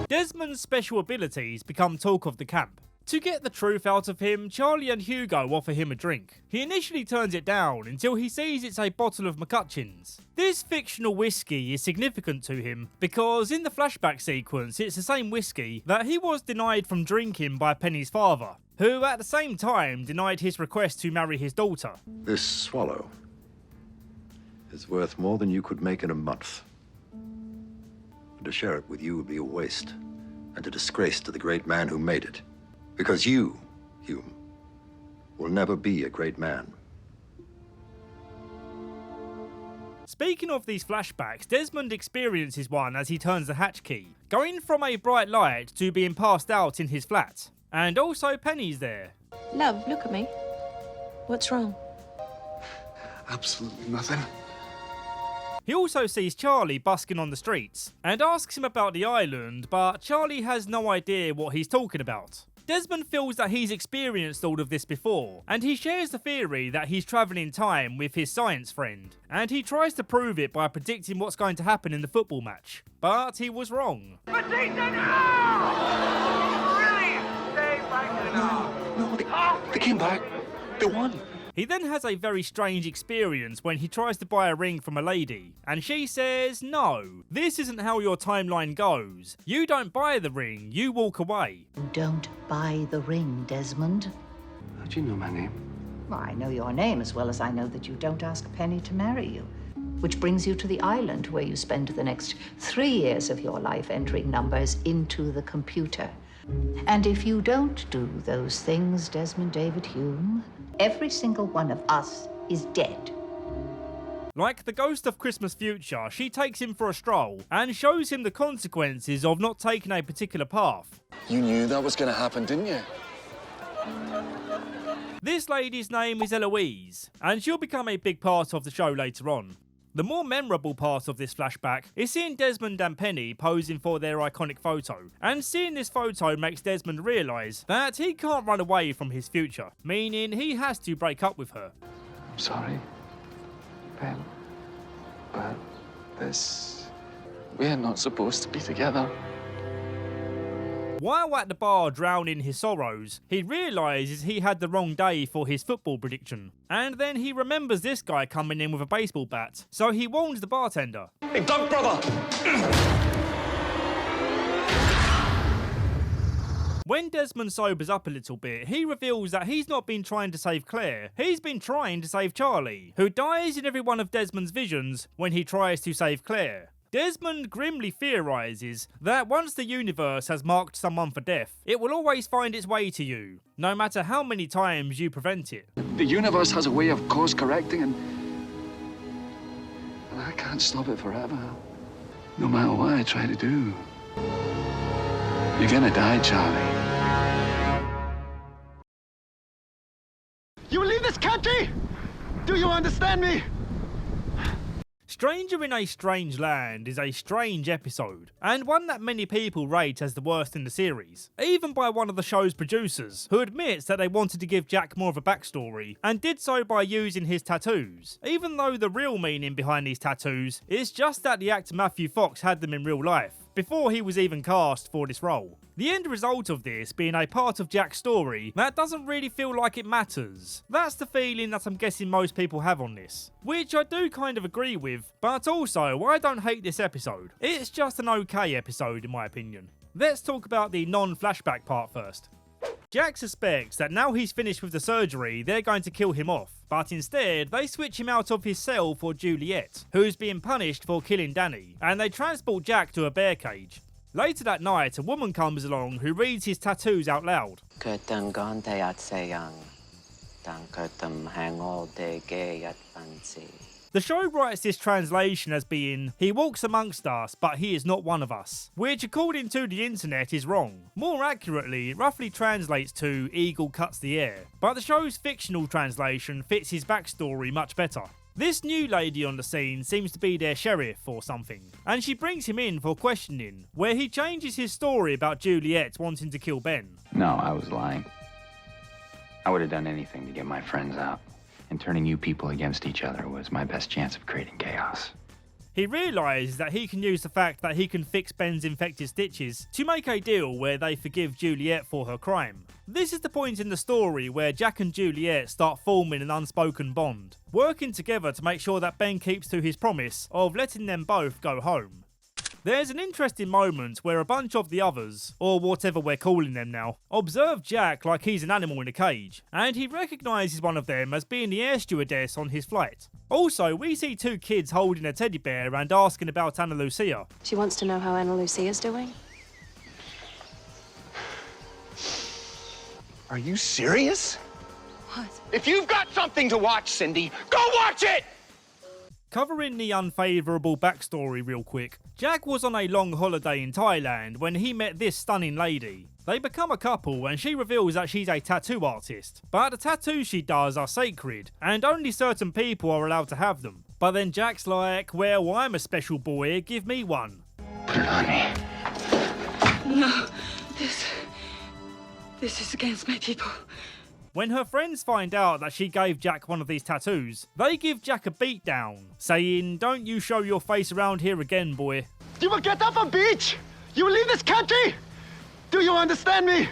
Desmond's special abilities become talk of the camp. To get the truth out of him, Charlie and Hugo offer him a drink. He initially turns it down until he sees it's a bottle of McCutcheon's. This fictional whiskey is significant to him because in the flashback sequence it's the same whiskey that he was denied from drinking by Penny's father, who at the same time denied his request to marry his daughter. This swallow is worth more than you could make in a month. And to share it with you would be a waste and a disgrace to the great man who made it. Because you, Hume, will never be a great man. Speaking of these flashbacks, Desmond experiences one as he turns the hatch key, going from a bright light to being passed out in his flat. And also Penny's there. Love, look at me. What's wrong? Absolutely nothing. He also sees Charlie busking on the streets and asks him about the island, but Charlie has no idea what he's talking about. Desmond feels that he's experienced all of this before, and he shares the theory that he's travelling in time with his science friend, and he tries to prove it by predicting what's going to happen in the football match. But he was wrong. No, they came back. They won. He then has a very strange experience when he tries to buy a ring from a lady, and she says, no, this isn't how your timeline goes. You don't buy the ring, you walk away. You don't buy the ring, Desmond. How'd you know my name? Well, I know your name as well as I know that you don't ask Penny to marry you. Which brings you to the island where you spend the next 3 years of your life entering numbers into the computer. And if you don't do those things, Desmond David Hume, every single one of us is dead. Like the ghost of Christmas Future, she takes him for a stroll and shows him the consequences of not taking a particular path. You knew that was going to happen, didn't you? This lady's name is Eloise, and she'll become a big part of the show later on. The more memorable part of this flashback is seeing Desmond and Penny posing for their iconic photo, and seeing this photo makes Desmond realise that he can't run away from his future, meaning he has to break up with her. I'm sorry, Ben, but we're not supposed to be together. While at the bar drowning his sorrows, he realises he had the wrong day for his football prediction. And then he remembers this guy coming in with a baseball bat, so he warns the bartender. Hey, Doug, brother! When Desmond sobers up a little bit, he reveals that he's not been trying to save Claire, he's been trying to save Charlie, who dies in every one of Desmond's visions when he tries to save Claire. Desmond grimly theorises that once the universe has marked someone for death, it will always find its way to you, no matter how many times you prevent it. The universe has a way of course correcting, and I can't stop it forever. No matter what I try to do. You're gonna die, Charlie. You will leave this country? Do you understand me? Stranger in a Strange Land is a strange episode, and one that many people rate as the worst in the series, even by one of the show's producers, who admits that they wanted to give Jack more of a backstory, and did so by using his tattoos, even though the real meaning behind these tattoos is just that the actor Matthew Fox had them in real life, before he was even cast for this role. The end result of this being a part of Jack's story that doesn't really feel like it matters. That's the feeling that I'm guessing most people have on this, which I do kind of agree with, but also I don't hate this episode. It's just an okay episode in my opinion. Let's talk about the non-flashback part first. Jack suspects that now he's finished with the surgery, they're going to kill him off, but instead they switch him out of his cell for Juliet, who's being punished for killing Danny, and they transport Jack to a bear cage. Later that night, a woman comes along who reads his tattoos out loud. The show writes this translation as being, he walks amongst us, but he is not one of us, which according to the internet is wrong. More accurately, it roughly translates to, eagle cuts the air, but the show's fictional translation fits his backstory much better. This new lady on the scene seems to be their sheriff or something, and she brings him in for questioning, where he changes his story about Juliet wanting to kill Ben. No, I was lying. I would have done anything to get my friends out, and turning you people against each other was my best chance of creating chaos. He realises that he can use the fact that he can fix Ben's infected stitches to make a deal where they forgive Juliet for her crime. This is the point in the story where Jack and Juliet start forming an unspoken bond, working together to make sure that Ben keeps to his promise of letting them both go home. There's an interesting moment where a bunch of the others, or whatever we're calling them now, observe Jack like he's an animal in a cage, and he recognises one of them as being the air stewardess on his flight. Also, we see two kids holding a teddy bear and asking about Ana Lucia. She wants to know how Ana Lucia's doing. Are you serious? What? If you've got something to watch, Cindy, go watch it! Covering the unfavourable backstory real quick, Jack was on a long holiday in Thailand when he met this stunning lady. They become a couple and she reveals that she's a tattoo artist, but the tattoos she does are sacred and only certain people are allowed to have them. But then Jack's like, well, I'm a special boy, give me one. Put it on me. No, this is against my people. When her friends find out that she gave Jack one of these tattoos, they give Jack a beatdown, saying, don't you show your face around here again, boy. You will get off a beach! You will leave this country! Do you understand me?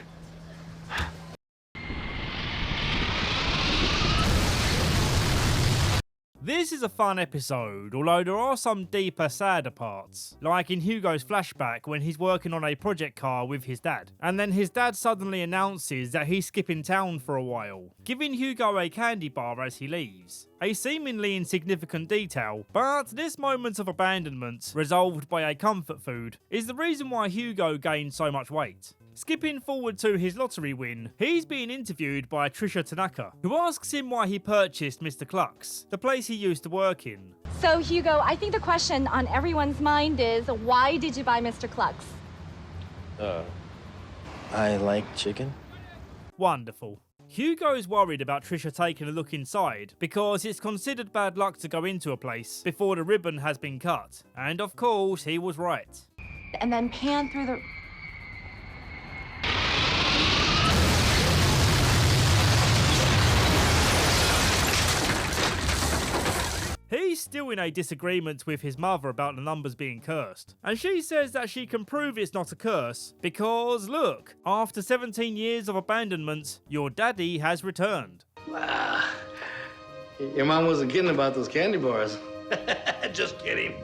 This is a fun episode, although there are some deeper, sadder parts, like in Hugo's flashback when he's working on a project car with his dad, and then his dad suddenly announces that he's skipping town for a while, giving Hugo a candy bar as he leaves. A seemingly insignificant detail, but this moment of abandonment, resolved by a comfort food, is the reason why Hugo gained so much weight. Skipping forward to his lottery win, he's being interviewed by Trisha Tanaka, who asks him why he purchased Mr. Cluck's, the place he used to work in. So, Hugo, I think the question on everyone's mind is, why did you buy Mr. Cluck's? I like chicken. Wonderful. Hugo's worried about Trisha taking a look inside because it's considered bad luck to go into a place before the ribbon has been cut. And of course, he was right. And then pan through the... He's still in a disagreement with his mother about the numbers being cursed, and she says that she can prove it's not a curse because, look, after 17 years of abandonment, your daddy has returned. Wow. Your mom wasn't kidding about those candy bars. Just kidding.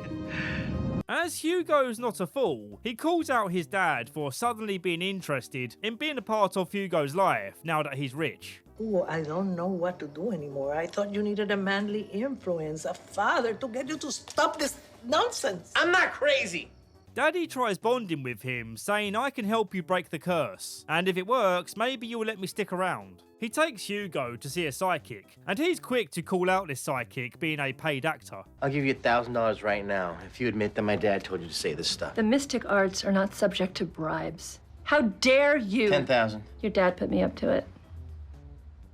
As Hugo's not a fool, he calls out his dad for suddenly being interested in being a part of Hugo's life now that he's rich. Oh, I don't know what to do anymore. I thought you needed a manly influence, a father, to get you to stop this nonsense. I'm not crazy. Daddy tries bonding with him, saying I can help you break the curse, and if it works, maybe you'll let me stick around. He takes Hugo to see a psychic, and he's quick to call out this psychic being a paid actor. I'll give you $1,000 right now if you admit that my dad told you to say this stuff. The mystic arts are not subject to bribes. How dare you? 10,000. Your dad put me up to it.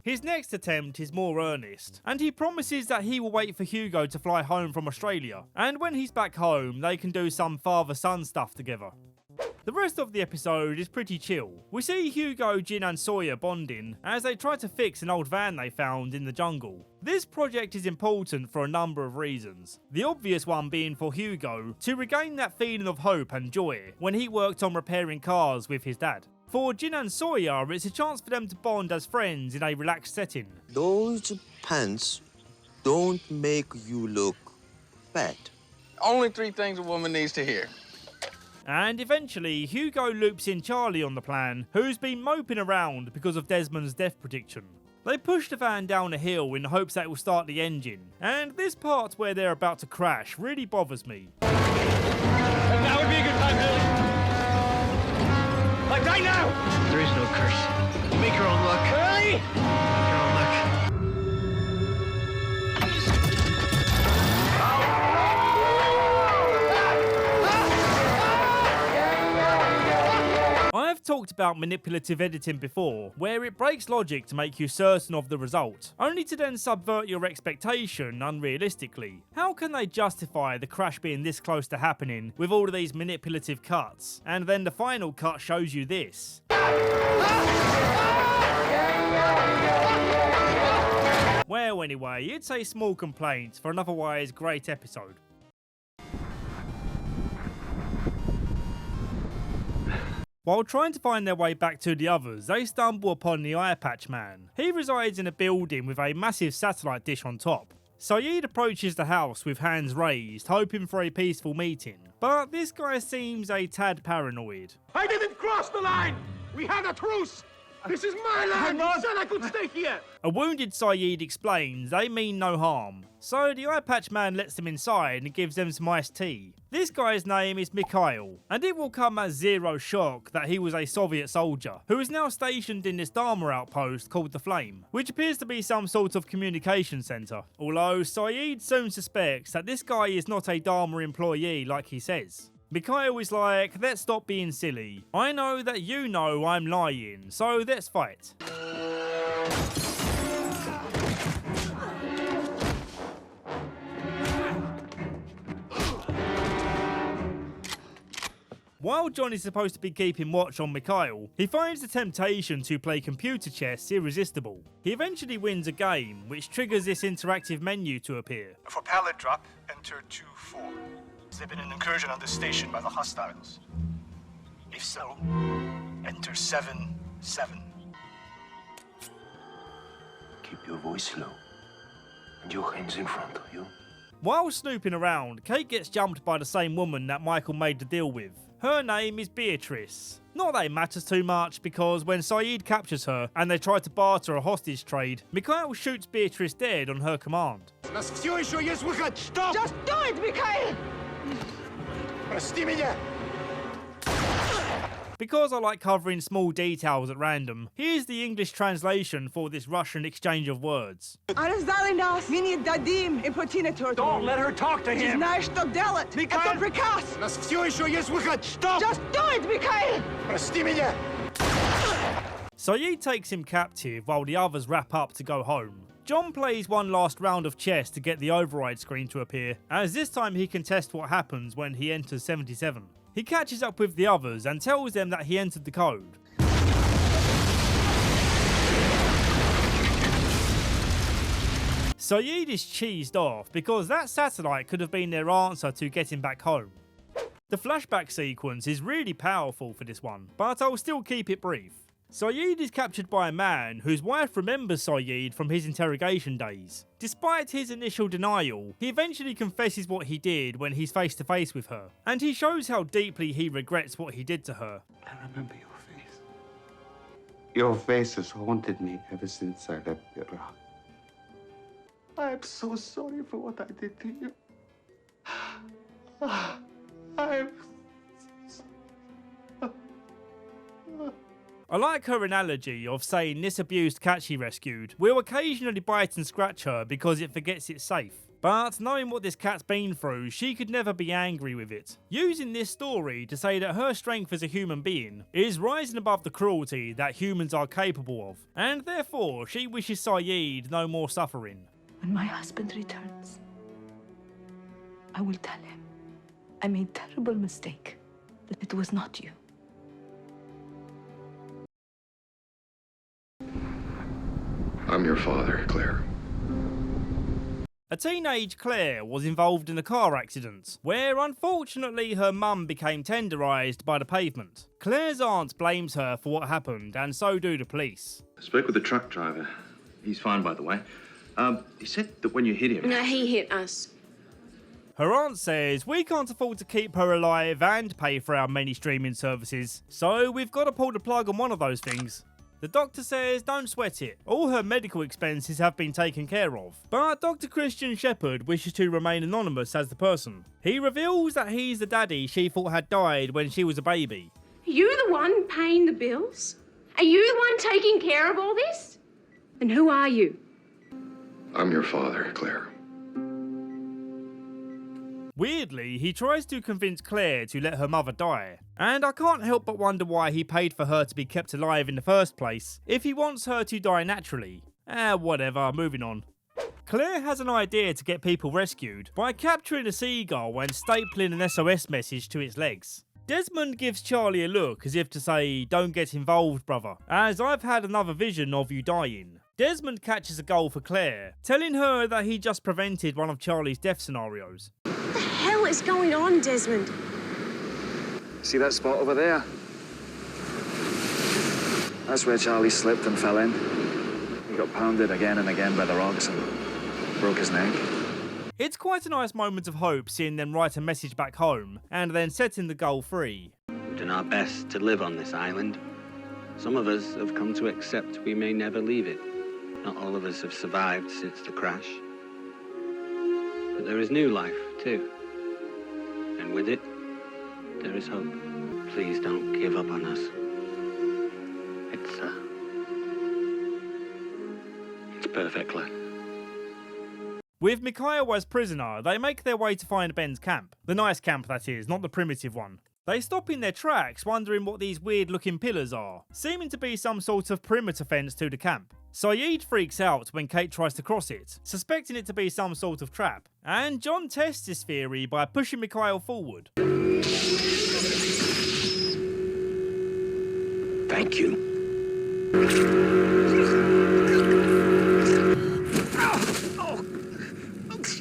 His next attempt is more earnest, and he promises that he will wait for Hugo to fly home from Australia, and when he's back home, they can do some father-son stuff together. The rest of the episode is pretty chill. We see Hugo, Jin and Sawyer bonding as they try to fix an old van they found in the jungle. This project is important for a number of reasons. The obvious one being for Hugo to regain that feeling of hope and joy when he worked on repairing cars with his dad. For Jin and Sawyer, it's a chance for them to bond as friends in a relaxed setting. Those pants don't make you look fat. Only 3 things a woman needs to hear. And eventually, Hugo loops in Charlie on the plan, who's been moping around because of Desmond's death prediction. They push the van down a hill in hopes that it will start the engine, and this part where they're about to crash really bothers me. That would be a good time, Billy. Like right now! There is no curse. Make your own luck. Billy! Make your own luck. I've talked about manipulative editing before, where it breaks logic to make you certain of the result, only to then subvert your expectation unrealistically. How can they justify the crash being this close to happening with all of these manipulative cuts, and then the final cut shows you this? Well, anyway, it's a small complaint for an otherwise great episode. While trying to find their way back to the others, they stumble upon the Eye Patch Man. He resides in a building with a massive satellite dish on top. Saeed approaches the house with hands raised, hoping for a peaceful meeting. But this guy seems a tad paranoid. I didn't cross the line! We had a truce! This is my land! You said I could stay here! A wounded Saeed explains they mean no harm. So the Eye Patch Man lets them inside and gives them some iced tea. This guy's name is Mikhail, and it will come as zero shock that he was a Soviet soldier, who is now stationed in this Dharma outpost called the Flame, which appears to be some sort of communication centre. Although Saeed soon suspects that this guy is not a Dharma employee like he says. Mikhail is like, let's stop being silly. I know that you know I'm lying, so let's fight. While John is supposed to be keeping watch on Mikhail, he finds the temptation to play computer chess irresistible. He eventually wins a game, which triggers this interactive menu to appear. For pallet drop, enter 2-4. Has there been an incursion on this station by the hostiles? If so, enter 7-7. Keep your voice low and your hands in front of you. While snooping around, Kate gets jumped by the same woman that Michael made the deal with. Her name is Beatrice. Not that it matters too much, because when Saeed captures her and they try to barter a hostage trade, Mikhail shoots Beatrice dead on her command. Нас все еще есть выход! Стоп! Just do it, Mikhail! Прости меня! Because I like covering small details at random, here's the English translation for this Russian exchange of words. Don't let her talk to him! Mikhail! Нас все еще есть выход! Стоп! Just do it, Mikhail! Прости меня! Saeed takes him captive while the others wrap up to go home. John plays one last round of chess to get the override screen to appear, as this time he can test what happens when he enters 77. He catches up with the others and tells them that he entered the code. Saeed is cheesed off because that satellite could have been their answer to getting back home. The flashback sequence is really powerful for this one, but I'll still keep it brief. Saeed is captured by a man whose wife remembers Saeed from his interrogation days. Despite his initial denial, he eventually confesses what he did when he's face to face with her, and he shows how deeply he regrets what he did to her. I remember your face. Your face has haunted me ever since I left Iraq. I'm so sorry for what I did to you. I'm I like her analogy of saying this abused cat she rescued will occasionally bite and scratch her because it forgets it's safe. But knowing what this cat's been through, she could never be angry with it, using this story to say that her strength as a human being is rising above the cruelty that humans are capable of, and therefore she wishes Sayid no more suffering. When my husband returns, I will tell him I made a terrible mistake, that it was not you. I'm your father, Claire. A teenage Claire was involved in a car accident, where unfortunately her mum became tenderised by the pavement. Claire's aunt blames her for what happened, and so do the police. I spoke with the truck driver. He's fine, by the way. He said that when you hit him... No, he hit us. Her aunt says we can't afford to keep her alive and pay for our many streaming services, so we've got to pull the plug on one of those things. The doctor says don't sweat it, all her medical expenses have been taken care of. But Dr. Christian Shepherd wishes to remain anonymous as the person. He reveals that he's the daddy she thought had died when she was a baby. Are you the one paying the bills? Are you the one taking care of all this? And who are you? I'm your father, Claire. Weirdly, he tries to convince Claire to let her mother die, and I can't help but wonder why he paid for her to be kept alive in the first place, if he wants her to die naturally. Whatever, moving on. Claire has an idea to get people rescued by capturing a seagull and stapling an SOS message to its legs. Desmond gives Charlie a look as if to say, don't get involved, brother, as I've had another vision of you dying. Desmond catches a goal for Claire, telling her that he just prevented one of Charlie's death scenarios. What the hell is going on, Desmond? See that spot over there? That's where Charlie slipped and fell in. He got pounded again and again by the rocks and broke his neck. It's quite a nice moment of hope seeing them write a message back home and then setting the goal free. We've done our best to live on this island. Some of us have come to accept we may never leave it. Not all of us have survived since the crash. But there is new life, too. And with it, there is hope. Please don't give up on us. It's perfect, Claire. With Mikhail as prisoner, they make their way to find Ben's camp. The nice camp, that is, not the primitive one. They stop in their tracks, wondering what these weird-looking pillars are, seeming to be some sort of perimeter fence to the camp. Sayid freaks out when Kate tries to cross it, suspecting it to be some sort of trap, and John tests this theory by pushing Mikhail forward. Thank you.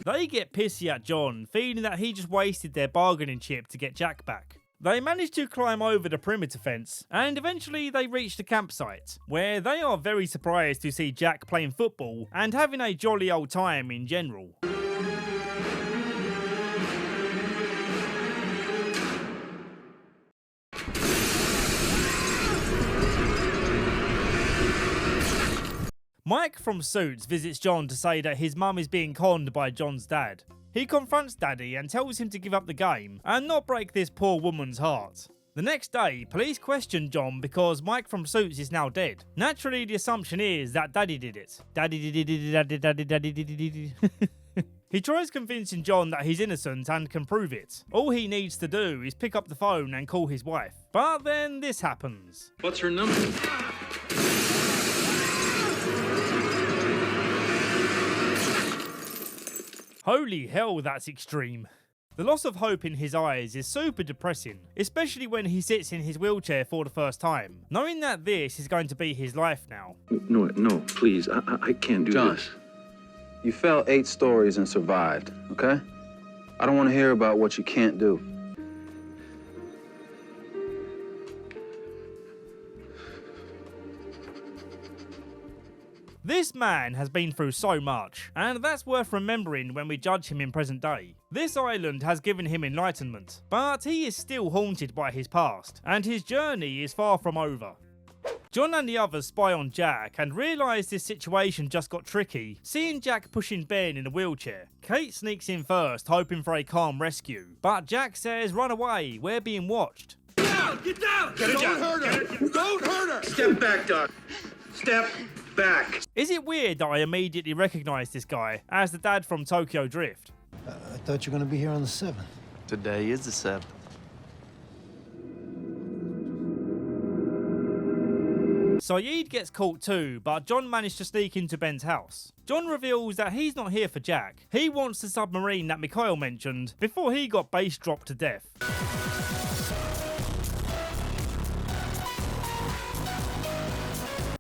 They get pissy at John, feeling that he just wasted their bargaining chip to get Jack back. They manage to climb over the perimeter fence, and eventually they reach the campsite, where they are very surprised to see Jack playing football and having a jolly old time in general. Mike from Suits visits John to say that his mum is being conned by John's dad. He confronts Daddy and tells him to give up the game and not break this poor woman's heart. The next day, police question John because Mike from Suits is now dead. Naturally, the assumption is that Daddy did it. Daddy. He tries convincing John that he's innocent and can prove it. All he needs to do is pick up the phone and call his wife. But then this happens. What's her number? Holy hell, that's extreme. The loss of hope in his eyes is super depressing, especially when he sits in his wheelchair for the first time, knowing that this is going to be his life now. No, please, I can't do this. You fell 8 stories and survived, okay? I don't want to hear about what you can't do. This man has been through so much, and that's worth remembering when we judge him in present day. This island has given him enlightenment, but he is still haunted by his past, and his journey is far from over. John and the others spy on Jack and realise this situation just got tricky, seeing Jack pushing Ben in a wheelchair. Kate sneaks in first, hoping for a calm rescue, but Jack says, "Run away, we're being watched." Get down! Get down! Don't hurt her! Don't hurt her! Step back, Doc. Step back. Is it weird that I immediately recognise this guy as the dad from Tokyo Drift? I thought you were going to be here on the 7th. Today is the 7th. Sayid gets caught too, but John managed to sneak into Ben's house. John reveals that he's not here for Jack. He wants the submarine that Mikhail mentioned before he got base dropped to death.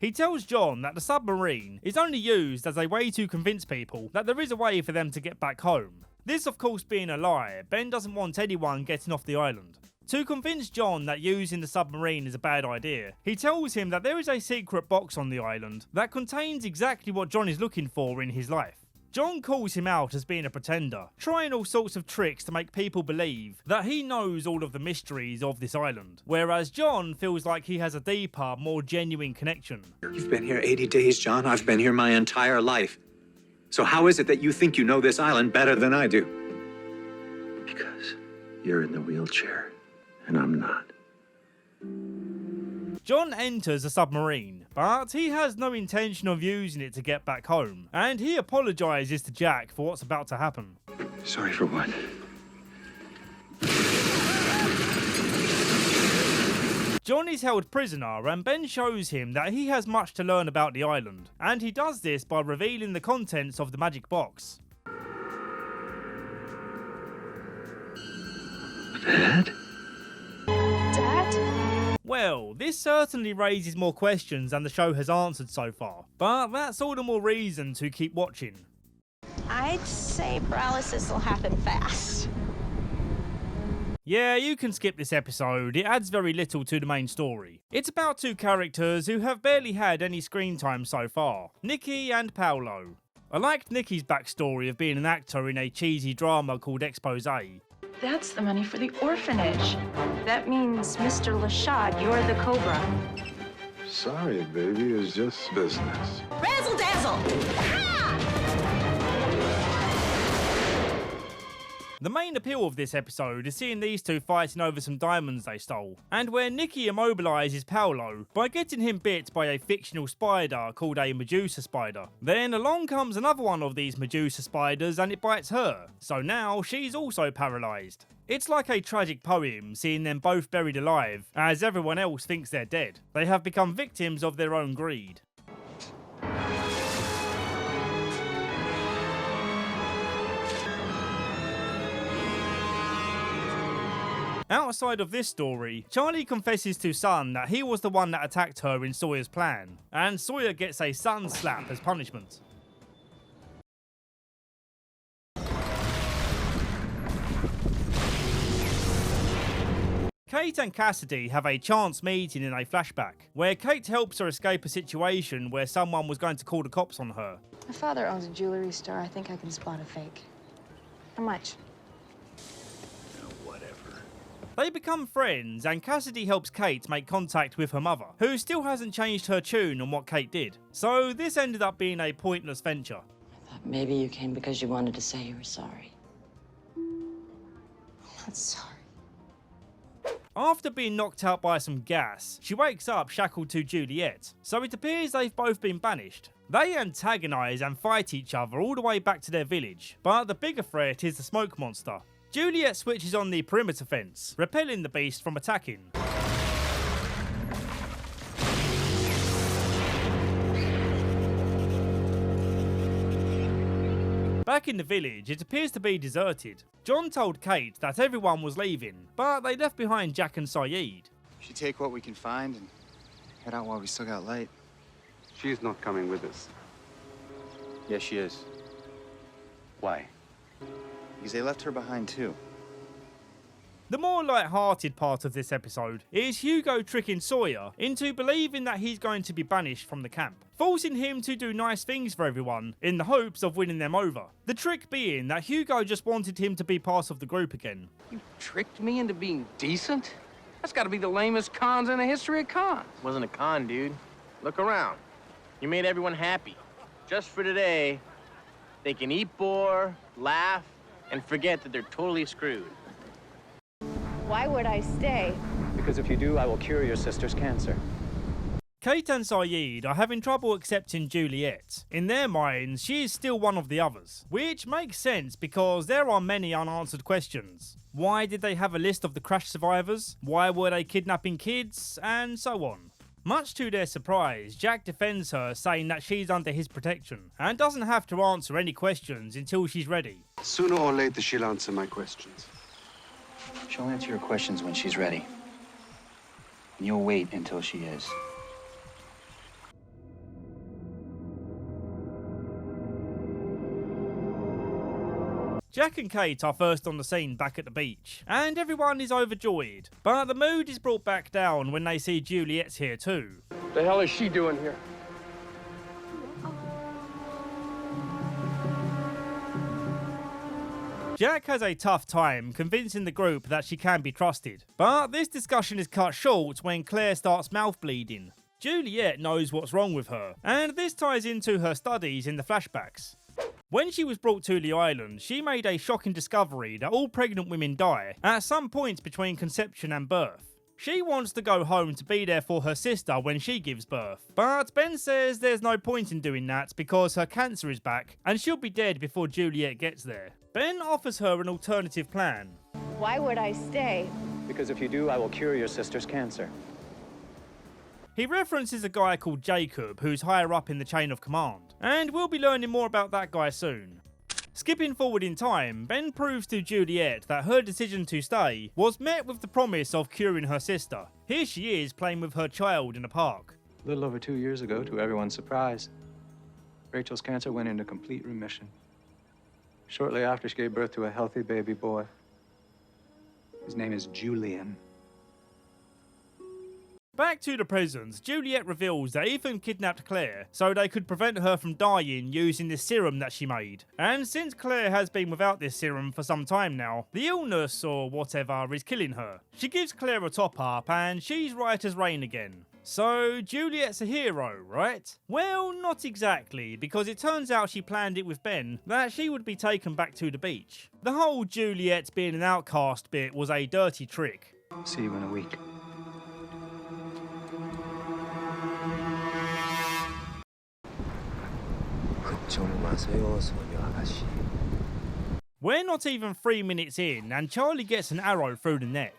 He tells John that the submarine is only used as a way to convince people that there is a way for them to get back home. This of course being a lie, Ben doesn't want anyone getting off the island. To convince John that using the submarine is a bad idea, he tells him that there is a secret box on the island that contains exactly what John is looking for in his life. John calls him out as being a pretender, trying all sorts of tricks to make people believe that he knows all of the mysteries of this island, whereas John feels like he has a deeper, more genuine connection. You've been here 80 days, John. I've been here my entire life. So how is it that you think you know this island better than I do? Because you're in the wheelchair, and I'm not. John enters a submarine, but he has no intention of using it to get back home, and he apologises to Jack for what's about to happen. Sorry for what? John is held prisoner, and Ben shows him that he has much to learn about the island, and he does this by revealing the contents of the magic box. Dad? Dad? Well, this certainly raises more questions than the show has answered so far, but that's all the more reason to keep watching. I'd say paralysis will happen fast. Yeah, you can skip this episode, it adds very little to the main story. It's about two characters who have barely had any screen time so far, Nikki and Paolo. I liked Nikki's backstory of being an actor in a cheesy drama called Exposé. That's the money for the orphanage. That means, Mr. Lashad, you're the Cobra. Sorry, baby, it's just business. Razzle dazzle! The main appeal of this episode is seeing these two fighting over some diamonds they stole, and where Nikki immobilises Paolo by getting him bit by a fictional spider called a Medusa spider. Then along comes another one of these Medusa spiders and it bites her, so now she's also paralysed. It's like a tragic poem seeing them both buried alive, as everyone else thinks they're dead. They have become victims of their own greed. Outside of this story, Charlie confesses to Sun that he was the one that attacked her in Sawyer's plan, and Sawyer gets a sun slap as punishment. Kate and Cassidy have a chance meeting in a flashback, where Kate helps her escape a situation where someone was going to call the cops on her. My father owns a jewelry store. I think I can spot a fake. How much? They become friends, and Cassidy helps Kate make contact with her mother, who still hasn't changed her tune on what Kate did. So this ended up being a pointless venture. I thought maybe you came because you wanted to say you were sorry. I'm not sorry. After being knocked out by some gas, she wakes up shackled to Juliet, so it appears they've both been banished. They antagonise and fight each other all the way back to their village, but the bigger threat is the smoke monster. Juliet switches on the perimeter fence, repelling the beast from attacking. Back in the village, it appears to be deserted. John told Kate that everyone was leaving, but they left behind Jack and Sayid. We should take what we can find and head out while we still got light. She's not coming with us. Yes, she is. Why? Because they left her behind, too. The more light-hearted part of this episode is Hugo tricking Sawyer into believing that he's going to be banished from the camp, forcing him to do nice things for everyone in the hopes of winning them over. The trick being that Hugo just wanted him to be part of the group again. You tricked me into being decent? That's gotta be the lamest cons in the history of cons. Wasn't a con, dude. Look around. You made everyone happy. Just for today, they can eat boar, laugh, and forget that they're totally screwed. Why would I stay? Because if you do, I will cure your sister's cancer. Kate and Sayid are having trouble accepting Juliet. In their minds, she is still one of the others, which makes sense because there are many unanswered questions. Why did they have a list of the crash survivors? Why were they kidnapping kids? And so on. Much to their surprise, Jack defends her, saying that she's under his protection and doesn't have to answer any questions until she's ready. Sooner or later, she'll answer my questions. She'll answer your questions when she's ready. And you'll wait until she is. Jack and Kate are first on the scene back at the beach, and everyone is overjoyed. But the mood is brought back down when they see Juliet's here too. The hell is she doing here? Jack has a tough time convincing the group that she can be trusted. But this discussion is cut short when Claire starts mouth bleeding. Juliet knows what's wrong with her, and this ties into her studies in the flashbacks. When she was brought to the island, she made a shocking discovery that all pregnant women die at some point between conception and birth. She wants to go home to be there for her sister when she gives birth, but Ben says there's no point in doing that because her cancer is back and she'll be dead before Juliet gets there. Ben offers her an alternative plan. Why would I stay? Because if you do, I will cure your sister's cancer. He references a guy called Jacob who's higher up in the chain of command, and we'll be learning more about that guy soon. Skipping forward in time, Ben proves to Juliet that her decision to stay was met with the promise of curing her sister. Here she is playing with her child in a park. A little over 2 years ago, to everyone's surprise, Rachel's cancer went into complete remission. Shortly after, she gave birth to a healthy baby boy. His name is Julian. Back to the prisons, Juliet reveals that Ethan kidnapped Claire so they could prevent her from dying using this serum that she made. And since Claire has been without this serum for some time now, the illness or whatever is killing her. She gives Claire a top up and she's right as rain again. So Juliet's a hero, right? Well, not exactly, because it turns out she planned it with Ben that she would be taken back to the beach. The whole Juliet being an outcast bit was a dirty trick. See you in a week. We're not even 3 minutes in and Charlie gets an arrow through the neck.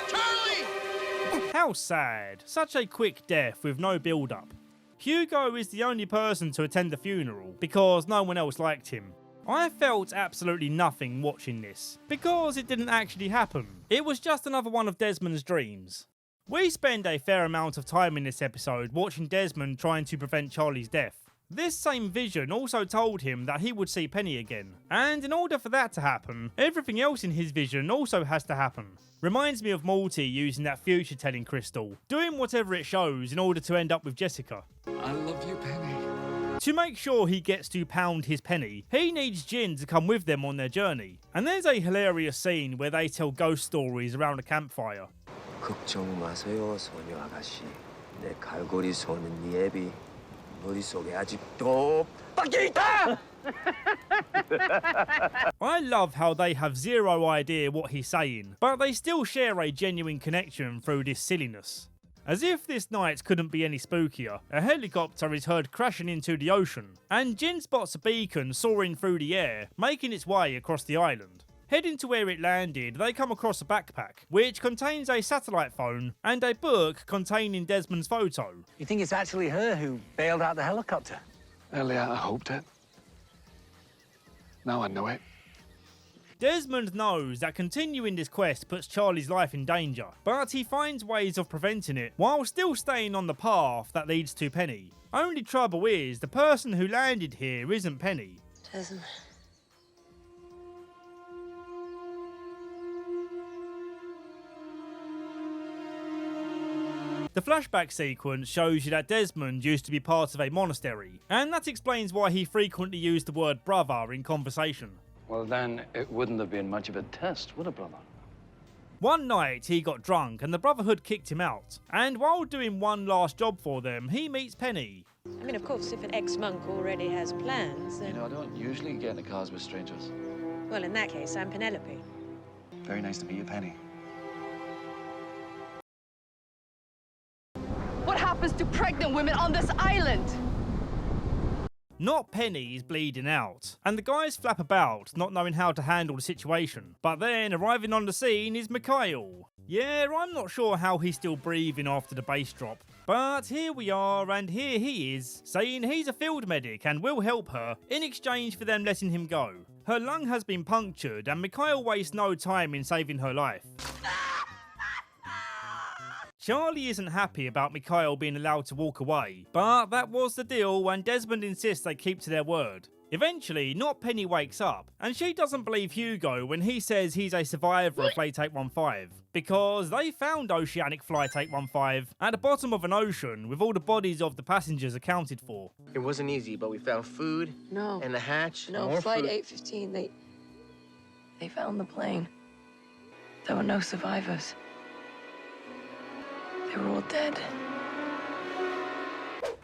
Charlie! How sad. Such a quick death with no build-up. Hugo is the only person to attend the funeral because no one else liked him. I felt absolutely nothing watching this because it didn't actually happen. It was just another one of Desmond's dreams. We spend a fair amount of time in this episode watching Desmond trying to prevent Charlie's death. This same vision also told him that he would see Penny again, and in order for that to happen, everything else in his vision also has to happen. Reminds me of Morty using that future-telling crystal, doing whatever it shows in order to end up with Jessica. I love you, Penny. To make sure he gets to pound his penny, he needs Jin to come with them on their journey. And there's a hilarious scene where they tell ghost stories around a campfire. 걱정 마세요, 소녀 아가씨. 내 갈고리 손은 네 앱이 머릿속에 아직도 박혀 있다! I love how they have zero idea what he's saying, but they still share a genuine connection through this silliness. As if this night couldn't be any spookier, a helicopter is heard crashing into the ocean, and Jin spots a beacon soaring through the air, making its way across the island. Heading to where it landed, they come across a backpack, which contains a satellite phone and a book containing Desmond's photo. You think it's actually her who bailed out the helicopter? Earlier, I hoped it. Now I know it. Desmond knows that continuing this quest puts Charlie's life in danger, but he finds ways of preventing it while still staying on the path that leads to Penny. Only trouble is, the person who landed here isn't Penny. Desmond. The flashback sequence shows you that Desmond used to be part of a monastery, and that explains why he frequently used the word brother in conversation. Well, then it wouldn't have been much of a test, would it, brother? One night he got drunk and the Brotherhood kicked him out, and while doing one last job for them, he meets Penny. I mean, of course, if an ex-monk already has plans, then... You know, I don't usually get into cars with strangers. Well, in that case, I'm Penelope. Very nice to meet you, Penny. What happened? happens to pregnant women on this island. Not Penny is bleeding out, and the guys flap about, not knowing how to handle the situation. But then, arriving on the scene is Mikhail. Yeah, I'm not sure how he's still breathing after the bass drop. But here we are, and here he is, saying he's a field medic and will help her, in exchange for them letting him go. Her lung has been punctured, and Mikhail wastes no time in saving her life. Charlie isn't happy about Mikhail being allowed to walk away, but that was the deal and Desmond insists they keep to their word. Eventually, Not Penny wakes up, and she doesn't believe Hugo when he says he's a survivor of Flight 815, because they found Oceanic Flight 815 at the bottom of an ocean with all the bodies of the passengers accounted for. It wasn't easy, but we found food. No. And a hatch. No, more Flight food. 815, they found the plane. There were no survivors. They were all dead.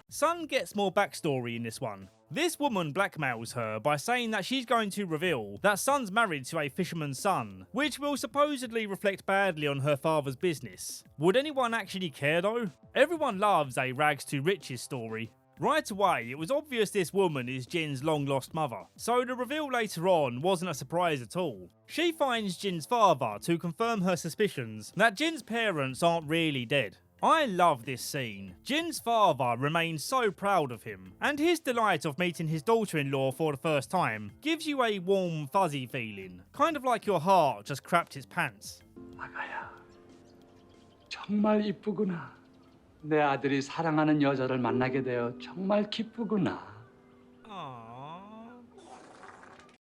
Sun gets more backstory in this one. This woman blackmails her by saying that she's going to reveal that Sun's married to a fisherman's son, which will supposedly reflect badly on her father's business. Would anyone actually care though? Everyone loves a rags to riches story. Right away, it was obvious this woman is Jin's long-lost mother, so the reveal later on wasn't a surprise at all. She finds Jin's father to confirm her suspicions that Jin's parents aren't really dead. I love this scene. Jin's father remains so proud of him, and his delight of meeting his daughter-in-law for the first time gives you a warm, fuzzy feeling, kind of like your heart just crapped its pants. 아가야, 정말 이쁘구나. 내 아들이 사랑하는 여자를 만나게 되어 정말 기쁘구나.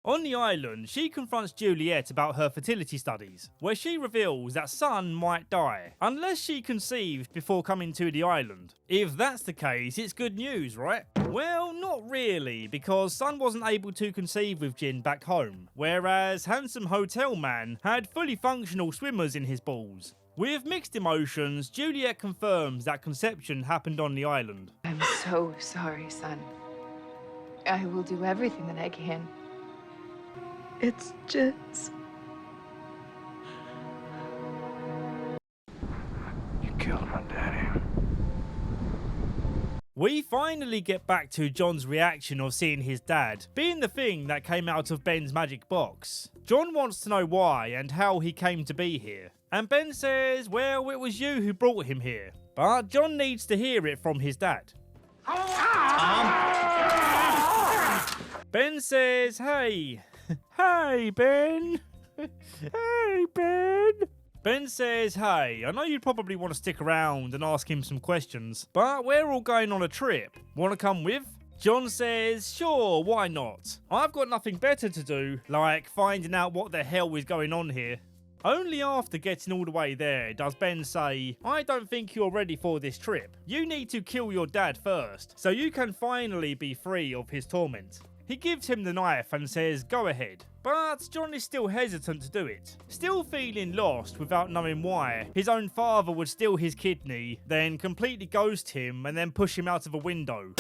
On the island, she confronts Juliet about her fertility studies, where she reveals that Sun might die, unless she conceived before coming to the island. If that's the case, it's good news, right? Well, not really, because Sun wasn't able to conceive with Jin back home, whereas Handsome Hotel Man had fully functional swimmers in his balls. With mixed emotions, Juliet confirms that conception happened on the island. I'm so sorry, son. I will do everything that I can. It's just... You killed my daddy. We finally get back to John's reaction of seeing his dad being the thing that came out of Ben's magic box. John wants to know why and how he came to be here. And Ben says, well, it was you who brought him here. But John needs to hear it from his dad. Ben says, hey. Hey, Ben. Hey, Ben. Ben says, hey, I know you'd probably want to stick around and ask him some questions, but we're all going on a trip. Want to come with? John says, sure, why not? I've got nothing better to do, like finding out what the hell is going on here. Only after getting all the way there does Ben say, I don't think you're ready for this trip. You need to kill your dad first, so you can finally be free of his torment. He gives him the knife and says, go ahead. But John is still hesitant to do it, still feeling lost without knowing why his own father would steal his kidney, then completely ghost him and then push him out of a window.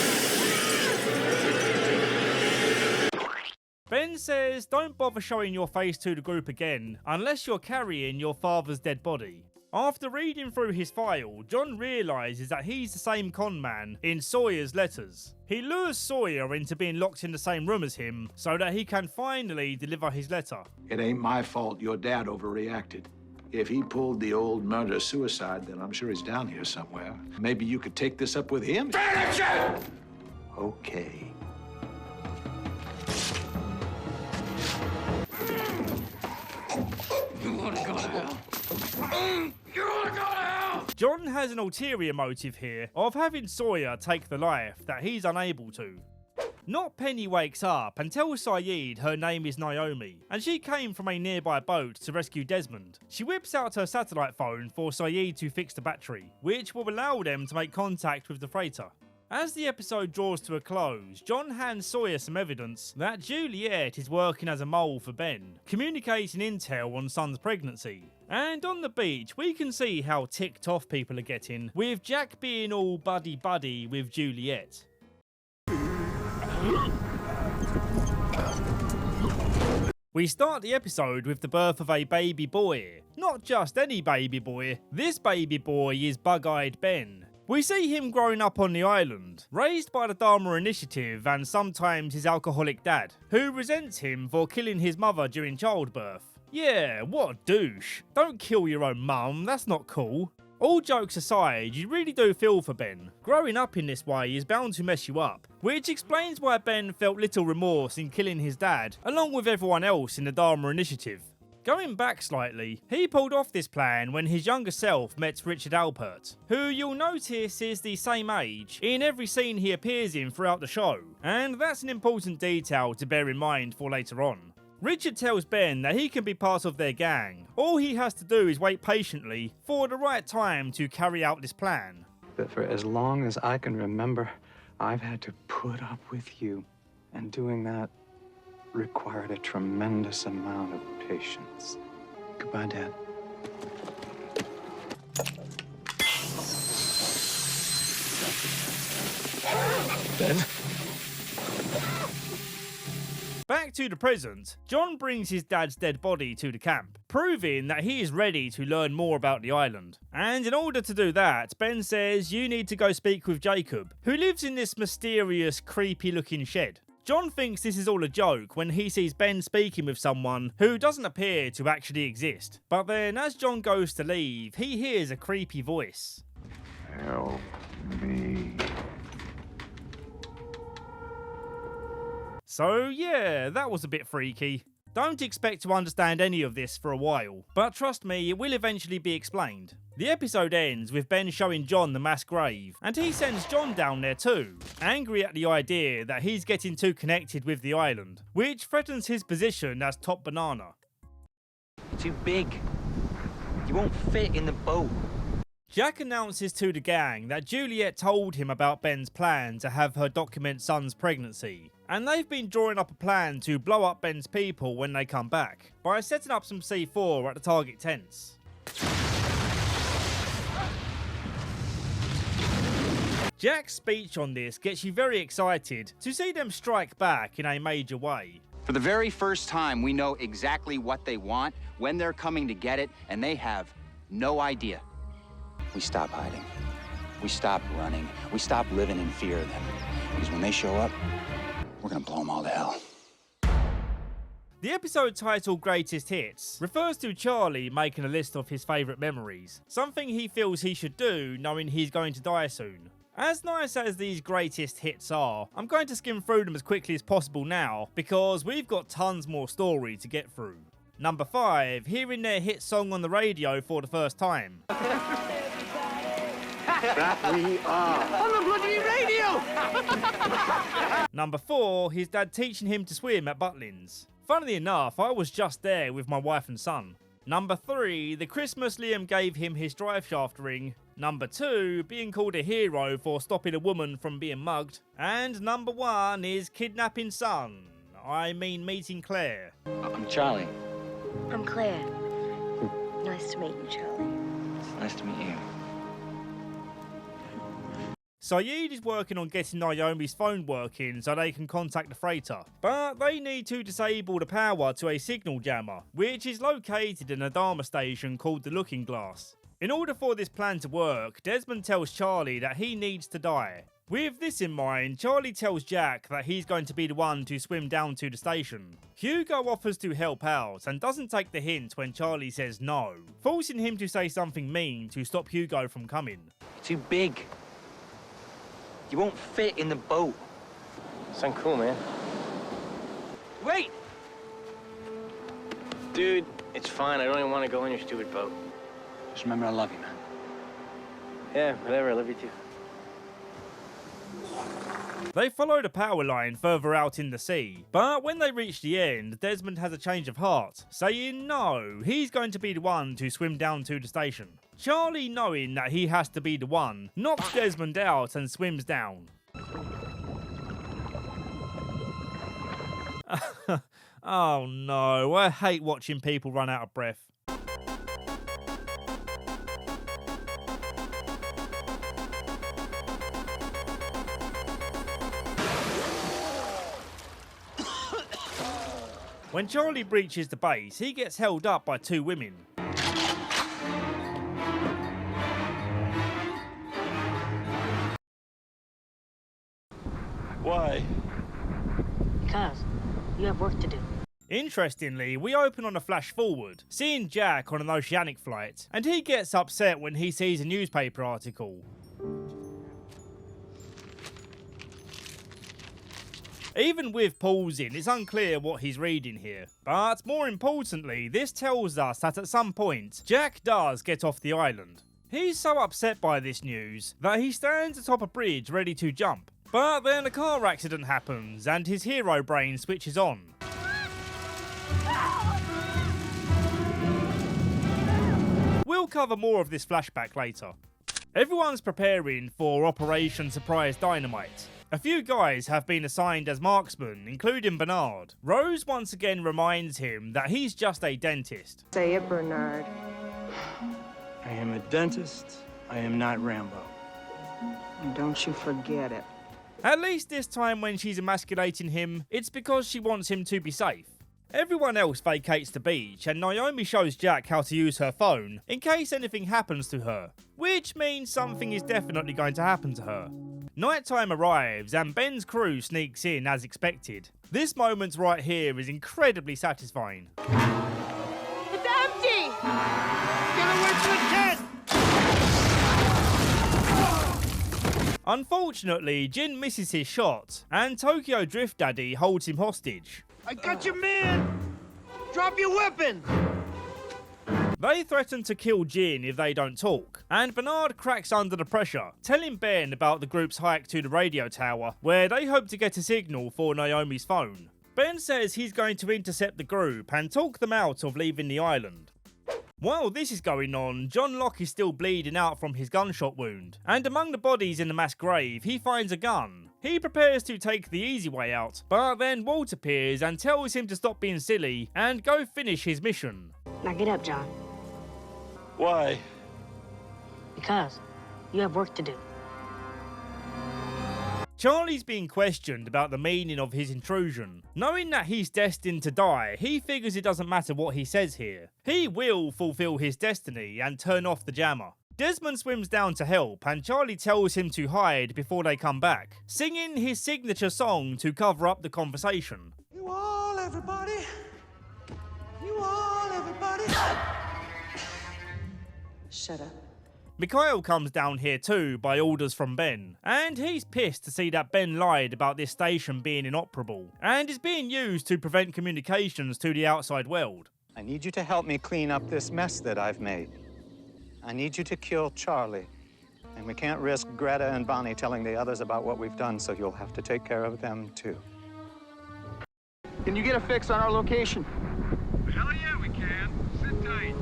Ben says, don't bother showing your face to the group again unless you're carrying your father's dead body. After reading through his file, John realises that he's the same con man in Sawyer's letters. He lures Sawyer into being locked in the same room as him so that he can finally deliver his letter. It ain't my fault your dad overreacted. If he pulled the old murder-suicide, then I'm sure he's down here somewhere. Maybe you could take this up with him? Okay. You wanna go to hell? You wanna go to hell? John has an ulterior motive here of having Sawyer take the life that he's unable to. Not Penny wakes up and tells Sayid her name is Naomi, and she came from a nearby boat to rescue Desmond. She whips out her satellite phone for Sayid to fix the battery, which will allow them to make contact with the freighter. As the episode draws to a close, John hands Sawyer some evidence that Juliet is working as a mole for Ben, communicating intel on Sun's pregnancy. And on the beach, we can see how ticked off people are getting, with Jack being all buddy-buddy with Juliet. We start the episode with the birth of a baby boy. Not just any baby boy, this baby boy is Bug-Eyed Ben. We see him growing up on the island, raised by the Dharma Initiative and sometimes his alcoholic dad, who resents him for killing his mother during childbirth. Yeah, what a douche. Don't kill your own mum, that's not cool. All jokes aside, you really do feel for Ben. Growing up in this way is bound to mess you up, which explains why Ben felt little remorse in killing his dad, along with everyone else in the Dharma Initiative. Going back slightly, he pulled off this plan when his younger self met Richard Alpert, who you'll notice is the same age in every scene he appears in throughout the show, and that's an important detail to bear in mind for later on. Richard tells Ben that he can be part of their gang. All he has to do is wait patiently for the right time to carry out this plan. But for as long as I can remember, I've had to put up with you, and doing that required a tremendous amount of patience. Goodbye, Dad. Ben? Back to the present, John brings his dad's dead body to the camp, proving that he is ready to learn more about the island. And in order to do that, Ben says you need to go speak with Jacob, who lives in this mysterious, creepy looking shed. John thinks this is all a joke when he sees Ben speaking with someone who doesn't appear to actually exist. But then as John goes to leave, he hears a creepy voice. Help me. So yeah, that was a bit freaky. Don't expect to understand any of this for a while, but trust me, it will eventually be explained. The episode ends with Ben showing John the mass grave, and he sends John down there too, angry at the idea that he's getting too connected with the island, which threatens his position as top banana. You're too big. You won't fit in the boat. Jack announces to the gang that Juliet told him about Ben's plan to have her document Son's pregnancy, and they've been drawing up a plan to blow up Ben's people when they come back, by setting up some C4 at the target tents. Jack's speech on this gets you very excited to see them strike back in a major way. For the very first time, we know exactly what they want, when they're coming to get it, and they have no idea. We stop hiding. We stop running. We stop living in fear of them. Because when they show up, we're gonna blow them all to hell. The episode titled Greatest Hits refers to Charlie making a list of his favourite memories, something he feels he should do knowing he's going to die soon. As nice as these greatest hits are, I'm going to skim through them as quickly as possible now, because we've got tons more story to get through. Number 5, hearing their hit song on the radio for the first time. That we are. On the bloody radio! Number 4, his dad teaching him to swim at Butlins. Funnily enough, I was just there with my wife and son. Number 3, the Christmas Liam gave him his drive shaft ring. Number 2, being called a hero for stopping a woman from being mugged. And number 1 is kidnapping son. I mean meeting Claire. I'm Charlie. I'm Claire. Nice to meet you, Charlie. Nice to meet you. Saeed is working on getting Naomi's phone working so they can contact the freighter, but they need to disable the power to a signal jammer, which is located in a Dharma station called the Looking Glass. In order for this plan to work, Desmond tells Charlie that he needs to die. With this in mind, Charlie tells Jack that he's going to be the one to swim down to the station. Hugo offers to help out and doesn't take the hint when Charlie says no, forcing him to say something mean to stop Hugo from coming. You're too big. You won't fit in the boat. Sound cool, man. Wait! Dude, it's fine. I don't even want to go in your stupid boat. Just remember I love you, man. Yeah, whatever. I love you too. They follow the power line further out in the sea, but when they reach the end, Desmond has a change of heart, saying no, he's going to be the one to swim down to the station. Charlie, knowing that he has to be the one, knocks Desmond out and swims down. Oh no, I hate watching people run out of breath. When Charlie breaches the base, he gets held up by 2 women. Why? Because you have work to do. Interestingly, we open on a flash forward, seeing Jack on an oceanic flight, and he gets upset when he sees a newspaper article. Even with pausing, it's unclear what he's reading here. But more importantly, this tells us that at some point, Jack does get off the island. He's so upset by this news that he stands atop a bridge ready to jump. But then a car accident happens and his hero brain switches on. We'll cover more of this flashback later. Everyone's preparing for Operation Surprise Dynamite. A few guys have been assigned as marksmen, including Bernard. Rose once again reminds him that he's just a dentist. Say it, Bernard. I am a dentist. I am not Rambo. And don't you forget it. At least this time when she's emasculating him, it's because she wants him to be safe. Everyone else vacates the beach and Naomi shows Jack how to use her phone in case anything happens to her, which means something is definitely going to happen to her. Nighttime arrives and Ben's crew sneaks in as expected. This moment right here is incredibly satisfying. It's empty! Get away from the tent! Unfortunately, Jin misses his shot and Tokyo Drift Daddy holds him hostage. I got your man! Drop your weapon! They threaten to kill Jin if they don't talk, and Bernard cracks under the pressure, telling Ben about the group's hike to the radio tower, where they hope to get a signal for Naomi's phone. Ben says he's going to intercept the group and talk them out of leaving the island. While this is going on, John Locke is still bleeding out from his gunshot wound, and among the bodies in the mass grave, he finds a gun. He prepares to take the easy way out, but then Walt appears and tells him to stop being silly and go finish his mission. Now get up, John. Why? Because you have work to do. Charlie's being questioned about the meaning of his intrusion. Knowing that he's destined to die, he figures it doesn't matter what he says here. He will fulfill his destiny and turn off the jammer. Desmond swims down to help and Charlie tells him to hide before they come back, singing his signature song to cover up the conversation. You all, everybody. You all, everybody. Shut up. Mikhail comes down here too by orders from Ben, and he's pissed to see that Ben lied about this station being inoperable, and is being used to prevent communications to the outside world. I need you to help me clean up this mess that I've made. I need you to kill Charlie. And we can't risk Greta and Bonnie telling the others about what we've done, so you'll have to take care of them too. Can you get a fix on our location? Hell yeah, we can. Sit tight.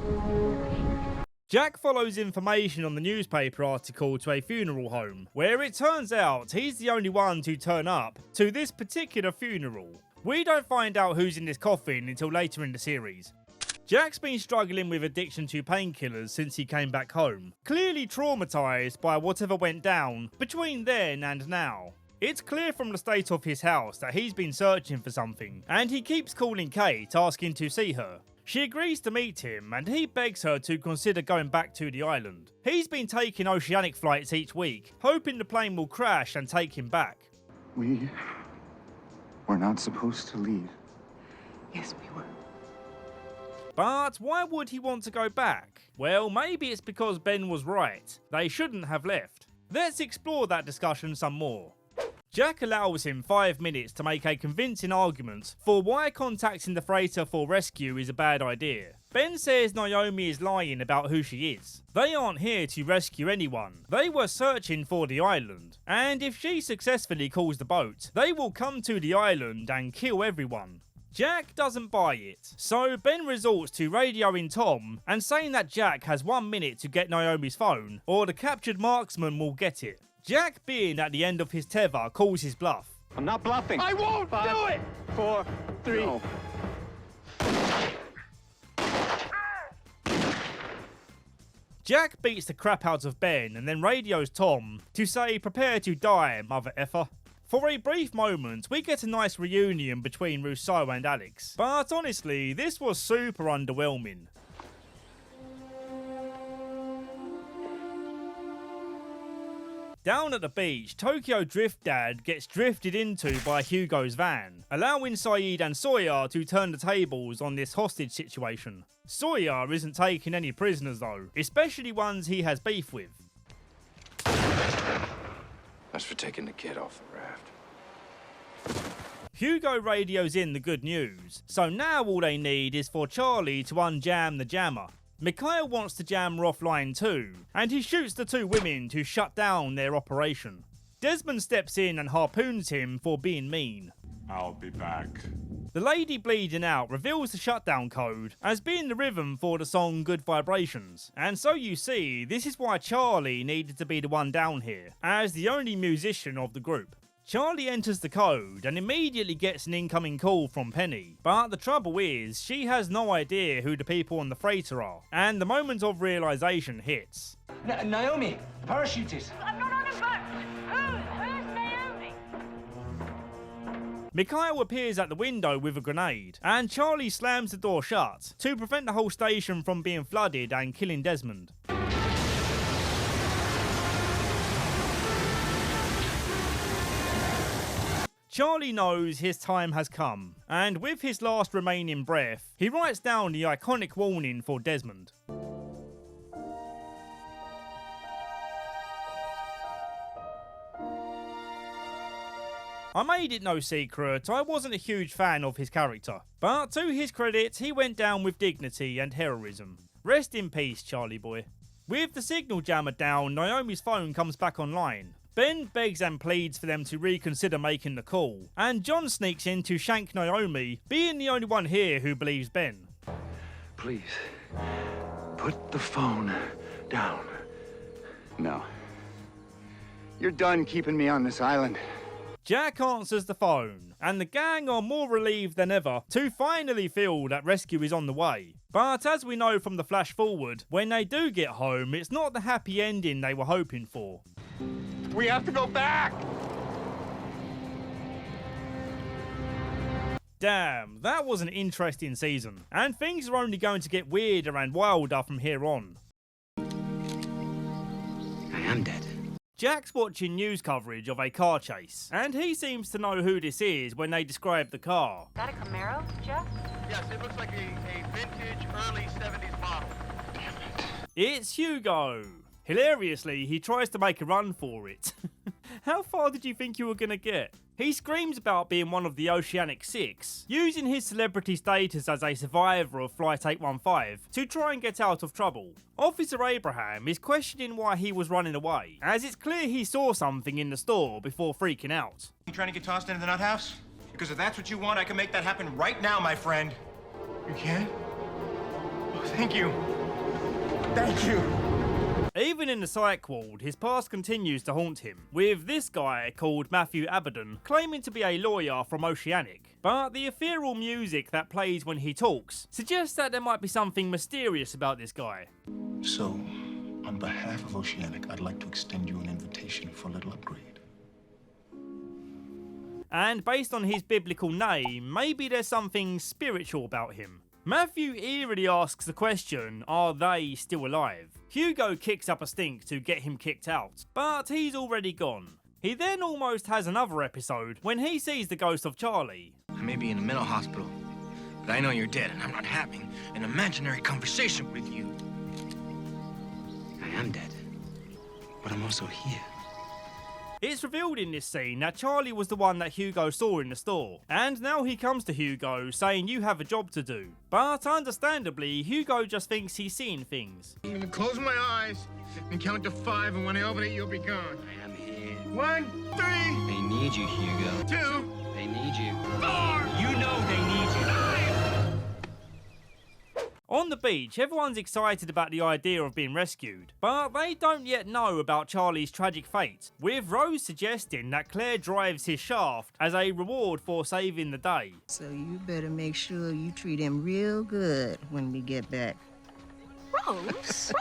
Jack follows information on the newspaper article to a funeral home, where it turns out he's the only one to turn up to this particular funeral. We don't find out who's in this coffin until later in the series. Jack's been struggling with addiction to painkillers since he came back home, clearly traumatised by whatever went down between then and now. It's clear from the state of his house that he's been searching for something, and he keeps calling Kate asking to see her. She agrees to meet him, and he begs her to consider going back to the island. He's been taking oceanic flights each week, hoping the plane will crash and take him back. We were not supposed to leave. Yes, we were. But why would he want to go back? Well, maybe it's because Ben was right. They shouldn't have left. Let's explore that discussion some more. Jack allows him 5 minutes to make a convincing argument for why contacting the freighter for rescue is a bad idea. Ben says Naomi is lying about who she is. They aren't here to rescue anyone. They were searching for the island. And if she successfully calls the boat, they will come to the island and kill everyone. Jack doesn't buy it, so Ben resorts to radioing Tom and saying that Jack has 1 minute to get Naomi's phone, or the captured marksman will get it. Jack, being at the end of his tether, calls his bluff. I'm not bluffing. I won't do it! 4, 3. No. Jack beats the crap out of Ben and then radios Tom to say prepare to die, mother effer. For a brief moment, we get a nice reunion between Rousseau and Alex, but honestly, this was super underwhelming. Down at the beach, Tokyo Drift Dad gets drifted into by Hugo's van, allowing Saeed and Sawyer to turn the tables on this hostage situation. Sawyer isn't taking any prisoners though, especially ones he has beef with. That's for taking the kid off the raft. Hugo radios in the good news, so now all they need is for Charlie to unjam the jammer. Mikhail wants to jam her offline too, and he shoots the two women to shut down their operation. Desmond steps in and harpoons him for being mean. I'll be back. The lady bleeding out reveals the shutdown code as being the rhythm for the song Good Vibrations. And so you see, this is why Charlie needed to be the one down here, as the only musician of the group. Charlie enters the code and immediately gets an incoming call from Penny. But the trouble is, she has no idea who the people on the freighter are, and the moment of realization hits. Naomi, parachutist. I'm not on a boat. Who's Naomi? Mikhail appears at the window with a grenade, and Charlie slams the door shut to prevent the whole station from being flooded and killing Desmond. Charlie knows his time has come, and with his last remaining breath, he writes down the iconic warning for Desmond. I made it no secret, I wasn't a huge fan of his character, but to his credit, he went down with dignity and heroism. Rest in peace, Charlie boy. With the signal jammer down, Naomi's phone comes back online. Ben begs and pleads for them to reconsider making the call, and John sneaks in to shank Naomi, being the only one here who believes Ben. Please, put the phone down. No. You're done keeping me on this island. Jack answers the phone, and the gang are more relieved than ever to finally feel that rescue is on the way. But as we know from the flash forward, when they do get home, it's not the happy ending they were hoping for. We have to go back! Damn, that was an interesting season, and things are only going to get weirder and wilder from here on. I am dead. Jack's watching news coverage of a car chase, and he seems to know who this is when they describe the car. That a Camaro, Jeff? Yes, it looks like a vintage early 70s model. It's Hugo. Hilariously, he tries to make a run for it. How far did you think you were gonna get? He screams about being one of the Oceanic Six, using his celebrity status as a survivor of Flight 815 to try and get out of trouble. Officer Abraham is questioning why he was running away, as it's clear he saw something in the store before freaking out. You trying to get tossed into the nut house? Because if that's what you want, I can make that happen right now, my friend. You can? Oh, thank you. Thank you. Even in the psych ward, his past continues to haunt him, with this guy called Matthew Abaddon claiming to be a lawyer from Oceanic. But the ethereal music that plays when he talks suggests that there might be something mysterious about this guy. So, on behalf of Oceanic, I'd like to extend you an invitation for a little upgrade. And based on his biblical name, maybe there's something spiritual about him. Matthew eerily asks the question, are they still alive? Hugo kicks up a stink to get him kicked out, but he's already gone. He then almost has another episode when he sees the ghost of Charlie. I may be in a mental hospital, but I know you're dead and I'm not having an imaginary conversation with you. I am dead, but I'm also here. It's revealed in this scene that Charlie was the one that Hugo saw in the store, and now he comes to Hugo saying you have a job to do. But understandably, Hugo just thinks he's seeing things. I'm gonna close my eyes and count to 5, and when I open it, you'll be gone. I am here. 1, 3. They need you, Hugo. 2. They need you. 4. You know they need you. On the beach, everyone's excited about the idea of being rescued, but they don't yet know about Charlie's tragic fate, with Rose suggesting that Claire drives his shaft as a reward for saving the day. So you better make sure you treat him real good when we get back. Rose?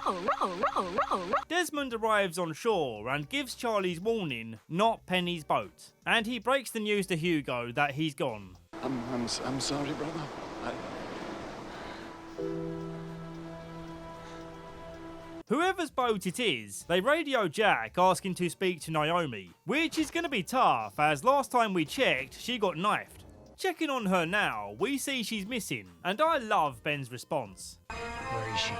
Desmond arrives on shore and gives Charlie's warning, not Penny's boat, and he breaks the news to Hugo that he's gone. I'm sorry, brother. Whoever's boat it is, they radio Jack asking to speak to Naomi, which is going to be tough as last time we checked, she got knifed. Checking on her now, we see she's missing, and I love Ben's response. Where is she?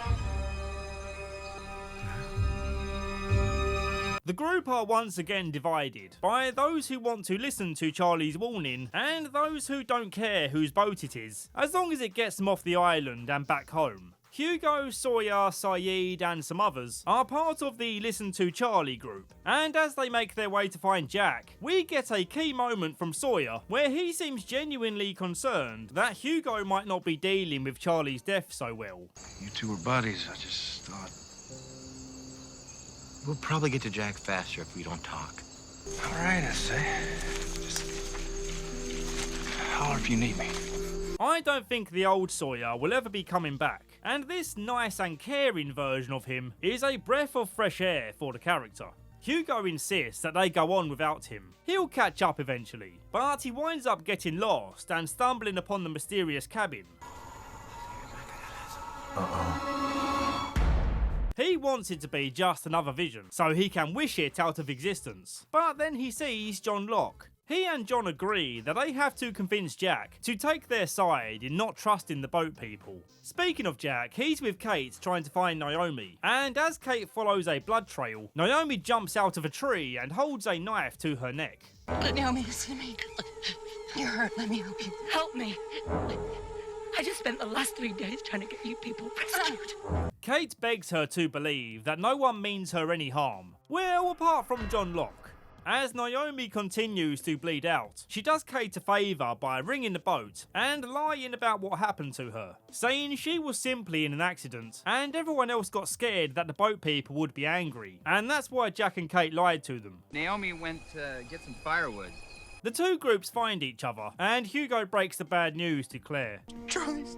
The group are once again divided by those who want to listen to Charlie's warning and those who don't care whose boat it is, as long as it gets them off the island and back home. Hugo, Sawyer, Sayid and some others are part of the Listen to Charlie group, and as they make their way to find Jack, we get a key moment from Sawyer where he seems genuinely concerned that Hugo might not be dealing with Charlie's death so well. You two were buddies, I just thought... We'll probably get to Jack faster if we don't talk. All right, I say. Just holler if you need me. I don't think the old Sawyer will ever be coming back, and this nice and caring version of him is a breath of fresh air for the character. Hugo insists that they go on without him. He'll catch up eventually, but he winds up getting lost and stumbling upon the mysterious cabin. He wants it to be just another vision, so he can wish it out of existence. But then he sees John Locke. He and John agree that they have to convince Jack to take their side in not trusting the boat people. Speaking of Jack, he's with Kate trying to find Naomi, and as Kate follows a blood trail, Naomi jumps out of a tree and holds a knife to her neck. Naomi, listen to me. You're hurt. Let me help you. Help me. I just spent the last 3 days trying to get you people rescued. Kate begs her to believe that no one means her any harm. Well, apart from John Locke. As Naomi continues to bleed out, she does Kate a favour by ringing the boat and lying about what happened to her, saying she was simply in an accident and everyone else got scared that the boat people would be angry, and that's why Jack and Kate lied to them. Naomi went to get some firewood. The two groups find each other, and Hugo breaks the bad news to Claire. Charlie's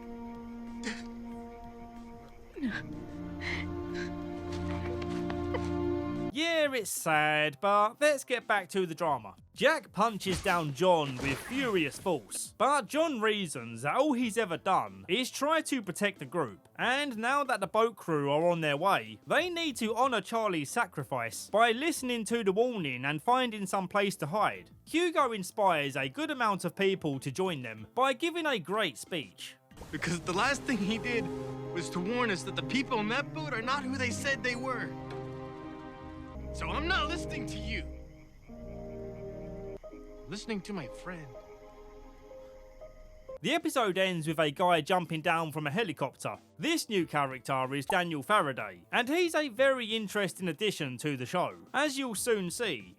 Yeah, it's sad, but let's get back to the drama. Jack punches down John with furious force, but John reasons that all he's ever done is try to protect the group, and now that the boat crew are on their way, they need to honour Charlie's sacrifice by listening to the warning and finding some place to hide. Hugo inspires a good amount of people to join them by giving a great speech. Because the last thing he did was to warn us that the people in that boat are not who they said they were. So I'm not listening to you. I'm listening to my friend. The episode ends with a guy jumping down from a helicopter. This new character is Daniel Faraday, and he's a very interesting addition to the show, as you'll soon see.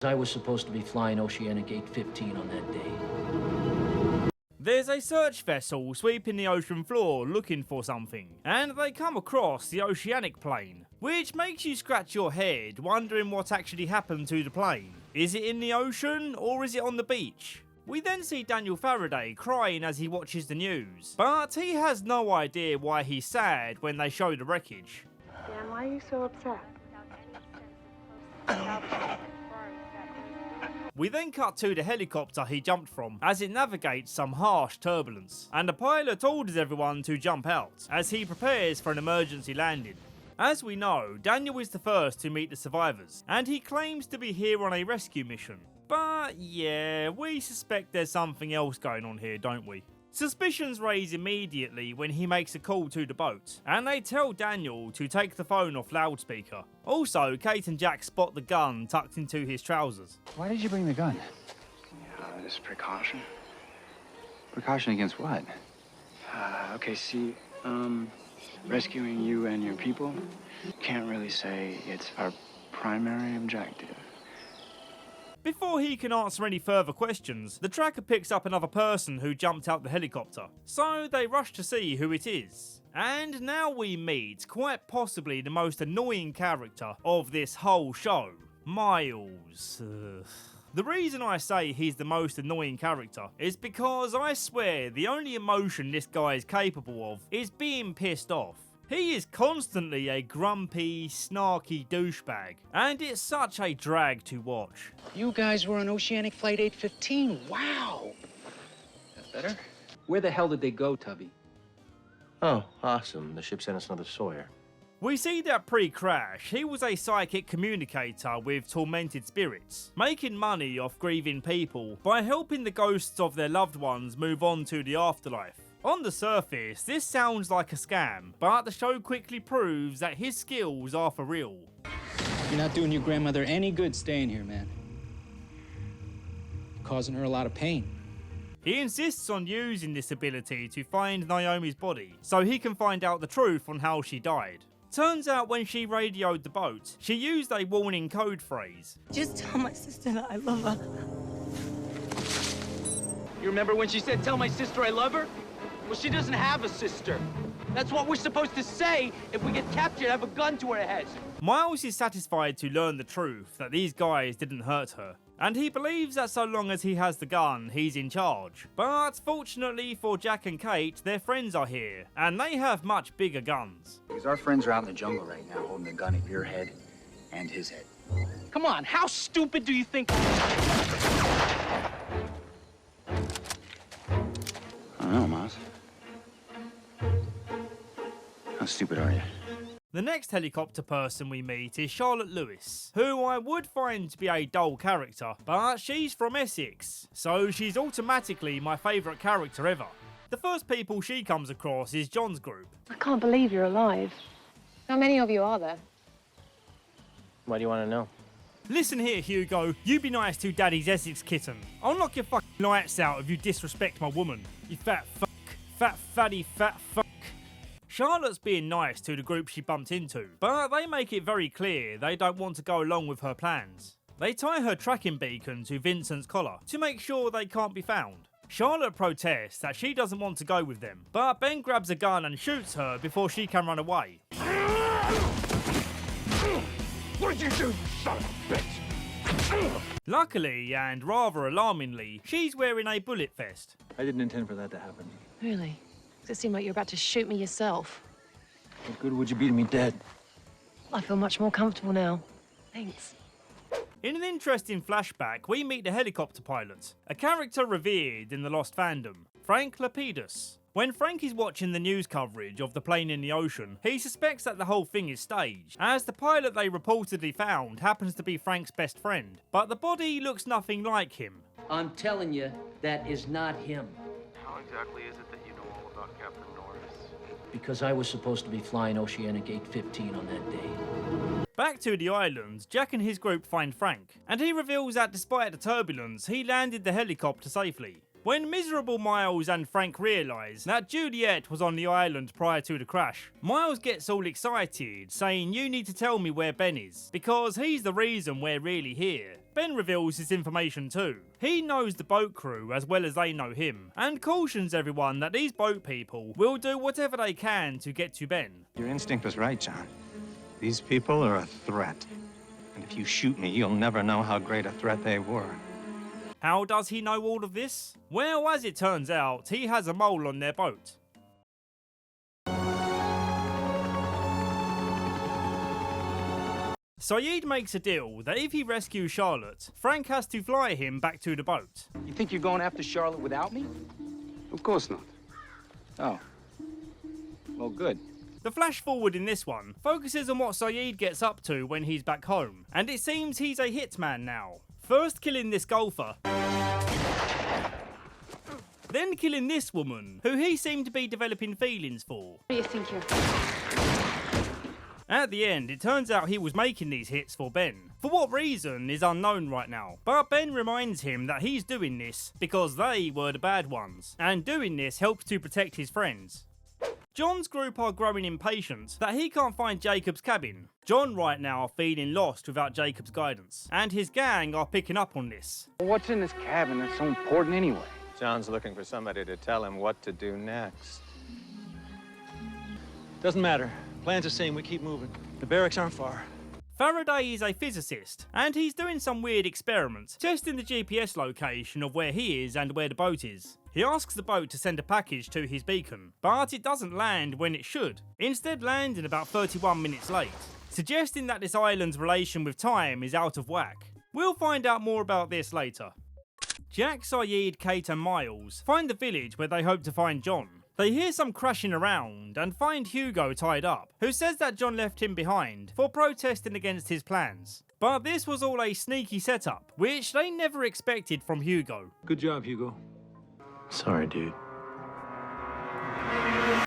I was supposed to be flying Oceanic 815 on that day. There's a search vessel sweeping the ocean floor looking for something, and they come across the Oceanic plane, which makes you scratch your head wondering what actually happened to the plane. Is it in the ocean or is it on the beach? We then see Daniel Faraday crying as he watches the news, but he has no idea why he's sad when they show the wreckage. Dan, why are you so upset? We then cut to the helicopter he jumped from as it navigates some harsh turbulence, and the pilot orders everyone to jump out as he prepares for an emergency landing. As we know, Daniel is the first to meet the survivors, and he claims to be here on a rescue mission. But yeah, we suspect there's something else going on here, don't we? Suspicions raise immediately when he makes a call to the boat, and they tell Daniel to take the phone off loudspeaker. Also, Kate and Jack spot the gun tucked into his trousers. Why did you bring the gun? Just precaution. Precaution against what? Okay, see, rescuing you and your people, can't really say it's our primary objective. Before he can answer any further questions, the tracker picks up another person who jumped out the helicopter, so they rush to see who it is. And now we meet quite possibly the most annoying character of this whole show, Miles. The reason I say he's the most annoying character is because I swear the only emotion this guy is capable of is being pissed off. He is constantly a grumpy, snarky douchebag, and it's such a drag to watch. You guys were on Oceanic Flight 815. Wow! That better? Where the hell did they go, Tubby? Oh, awesome. The ship sent us another Sawyer. We see that pre-crash, he was a psychic communicator with tormented spirits, making money off grieving people by helping the ghosts of their loved ones move on to the afterlife. On the surface, this sounds like a scam, but the show quickly proves that his skills are for real. You're not doing your grandmother any good staying here, man. Causing her a lot of pain. He insists on using this ability to find Naomi's body, so he can find out the truth on how she died. Turns out when she radioed the boat, she used a warning code phrase. Just tell my sister that I love her. You remember when she said, "Tell my sister I love her"? Well, she doesn't have a sister. That's what we're supposed to say if we get captured, have a gun to our heads. Miles is satisfied to learn the truth that these guys didn't hurt her, and he believes that so long as he has the gun, he's in charge. But fortunately for Jack and Kate, their friends are here, and they have much bigger guns. Because our friends are out in the jungle right now holding a gun at your head and his head. Come on, how stupid do you think? I don't know, Miles. How stupid are you? The next helicopter person we meet is Charlotte Lewis, who I would find to be a dull character, but she's from Essex, so she's automatically my favourite character ever. The first people she comes across is John's group. I can't believe you're alive. How many of you are there? Why do you want to know? Listen here, Hugo, you be nice to Daddy's Essex kitten. I'll knock your fucking lights out if you disrespect my woman, you fat fuck. Fat fatty fat fuck. Charlotte's being nice to the group she bumped into, but they make it very clear they don't want to go along with her plans. They tie her tracking beacon to Vincent's collar to make sure they can't be found. Charlotte protests that she doesn't want to go with them, but Ben grabs a gun and shoots her before she can run away. What did you do, you son of a bitch? Luckily, and rather alarmingly, she's wearing a bullet vest. I didn't intend for that to happen. Really? Does it seem like you're about to shoot me yourself? What good would you be to me dead? I feel much more comfortable now. Thanks. In an interesting flashback, we meet the helicopter pilot, a character revered in the Lost fandom, Frank Lapidus. When Frank is watching the news coverage of the plane in the ocean, he suspects that the whole thing is staged, as the pilot they reportedly found happens to be Frank's best friend, but the body looks nothing like him. I'm telling you, that is not him. How exactly is it that you know all about Captain Norris? Because I was supposed to be flying Oceanic 815 on that day. Back to the island, Jack and his group find Frank, and he reveals that despite the turbulence, he landed the helicopter safely. When miserable Miles and Frank realise that Juliet was on the island prior to the crash, Miles gets all excited, saying you need to tell me where Ben is, because he's the reason we're really here. Ben reveals his information too. He knows the boat crew as well as they know him, and cautions everyone that these boat people will do whatever they can to get to Ben. Your instinct was right, John. These people are a threat. And if you shoot me, you'll never know how great a threat they were. How does he know all of this? Well, as it turns out, he has a mole on their boat. Saeed makes a deal that if he rescues Charlotte, Frank has to fly him back to the boat. You think you're going after Charlotte without me? Of course not. Oh. Well, good. The flash forward in this one focuses on what Saeed gets up to when he's back home, and it seems he's a hitman now. First killing this golfer, then killing this woman, who he seemed to be developing feelings for. What do you think you're... At the end, it turns out he was making these hits for Ben. For what reason is unknown right now, but Ben reminds him that he's doing this because they were the bad ones, and doing this helps to protect his friends. John's group are growing impatient that he can't find Jacob's cabin. John right now are feeling lost without Jacob's guidance, and his gang are picking up on this. What's in this cabin that's so important anyway? John's looking for somebody to tell him what to do next. Doesn't matter. Plan's the same, we keep moving. The barracks aren't far. Faraday is a physicist, and he's doing some weird experiments, testing the GPS location of where he is and where the boat is. He asks the boat to send a package to his beacon, but it doesn't land when it should, instead landing about 31 minutes late, suggesting that this island's relation with time is out of whack. We'll find out more about this later. Jack, Saeed, Kate and Miles find the village where they hope to find John. They hear some crashing around and find Hugo tied up, who says that John left him behind for protesting against his plans. But this was all a sneaky setup, which they never expected from Hugo. Good job, Hugo. Sorry, dude.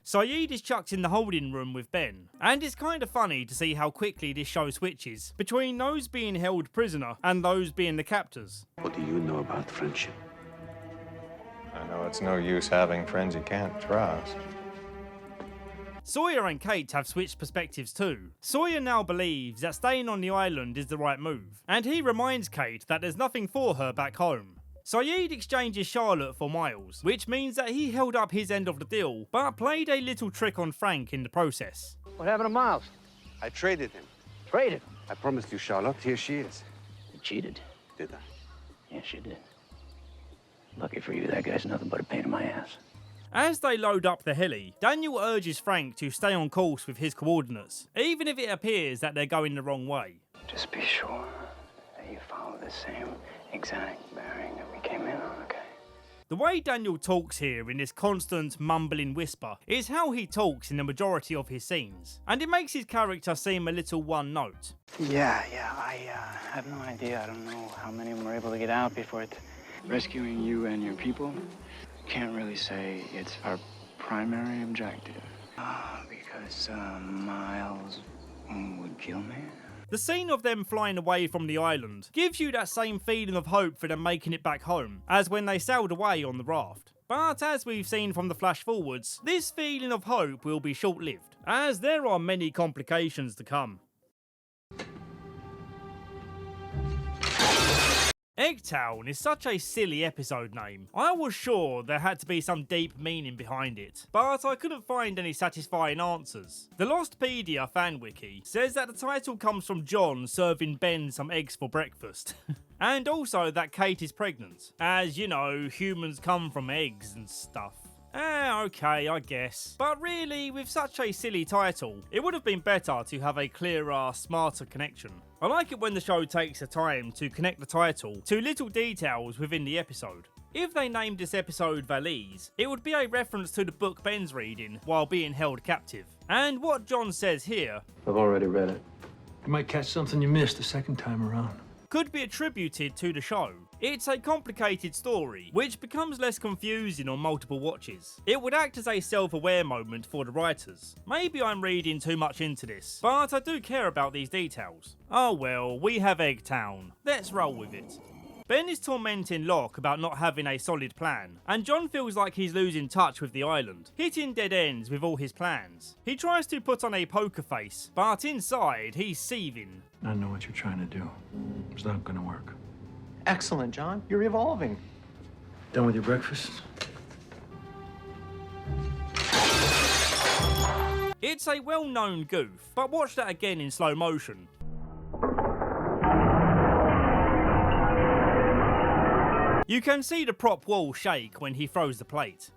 Sayid is chucked in the holding room with Ben, and it's kind of funny to see how quickly this show switches between those being held prisoner and those being the captors. What do you know about friendship? I know it's no use having friends you can't trust. Sawyer and Kate have switched perspectives too. Sawyer now believes that staying on the island is the right move, and he reminds Kate that there's nothing for her back home. Sayid exchanges Charlotte for Miles, which means that he held up his end of the deal, but played a little trick on Frank in the process. What happened to Miles? I traded him. Traded? I promised you, Charlotte. Here she is. You cheated. Did I? Yes, you did. Lucky for you, that guy's nothing but a pain in my ass. As they load up the heli, Daniel urges Frank to stay on course with his coordinates, even if it appears that they're going the wrong way. Just be sure that you follow the same exact bearing that we came in on, okay? The way Daniel talks here in this constant mumbling whisper is how he talks in the majority of his scenes, and it makes his character seem a little one note. Yeah, I have no idea. I don't know how many of them were able to get out before it's rescuing you and your people. Can't really say it's our primary objective. Because Miles would kill me. The scene of them flying away from the island gives you that same feeling of hope for them making it back home as when they sailed away on the raft. But as we've seen from the flash forwards, this feeling of hope will be short-lived, as there are many complications to come. Eggtown is such a silly episode name. I was sure there had to be some deep meaning behind it, but I couldn't find any satisfying answers. The Lostpedia fan wiki says that the title comes from John serving Ben some eggs for breakfast. And also that Kate is pregnant, as you know, humans come from eggs and stuff. Okay, I guess. But really, with such a silly title, it would have been better to have a clearer, smarter connection. I like it when the show takes the time to connect the title to little details within the episode. If they named this episode Valise, it would be a reference to the book Ben's reading while being held captive. And what John says here, I've already read it. You might catch something you missed the second time around. Could be attributed to the show. It's a complicated story, which becomes less confusing on multiple watches. It would act as a self-aware moment for the writers. Maybe I'm reading too much into this, but I do care about these details. Oh well, we have Eggtown. Let's roll with it. Ben is tormenting Locke about not having a solid plan, and John feels like he's losing touch with the island, hitting dead ends with all his plans. He tries to put on a poker face, but inside he's seething. I know what you're trying to do. It's not gonna work. Excellent, John. You're evolving. Done with your breakfast? It's a well-known goof, but watch that again in slow motion. You can see the prop wall shake when he throws the plate.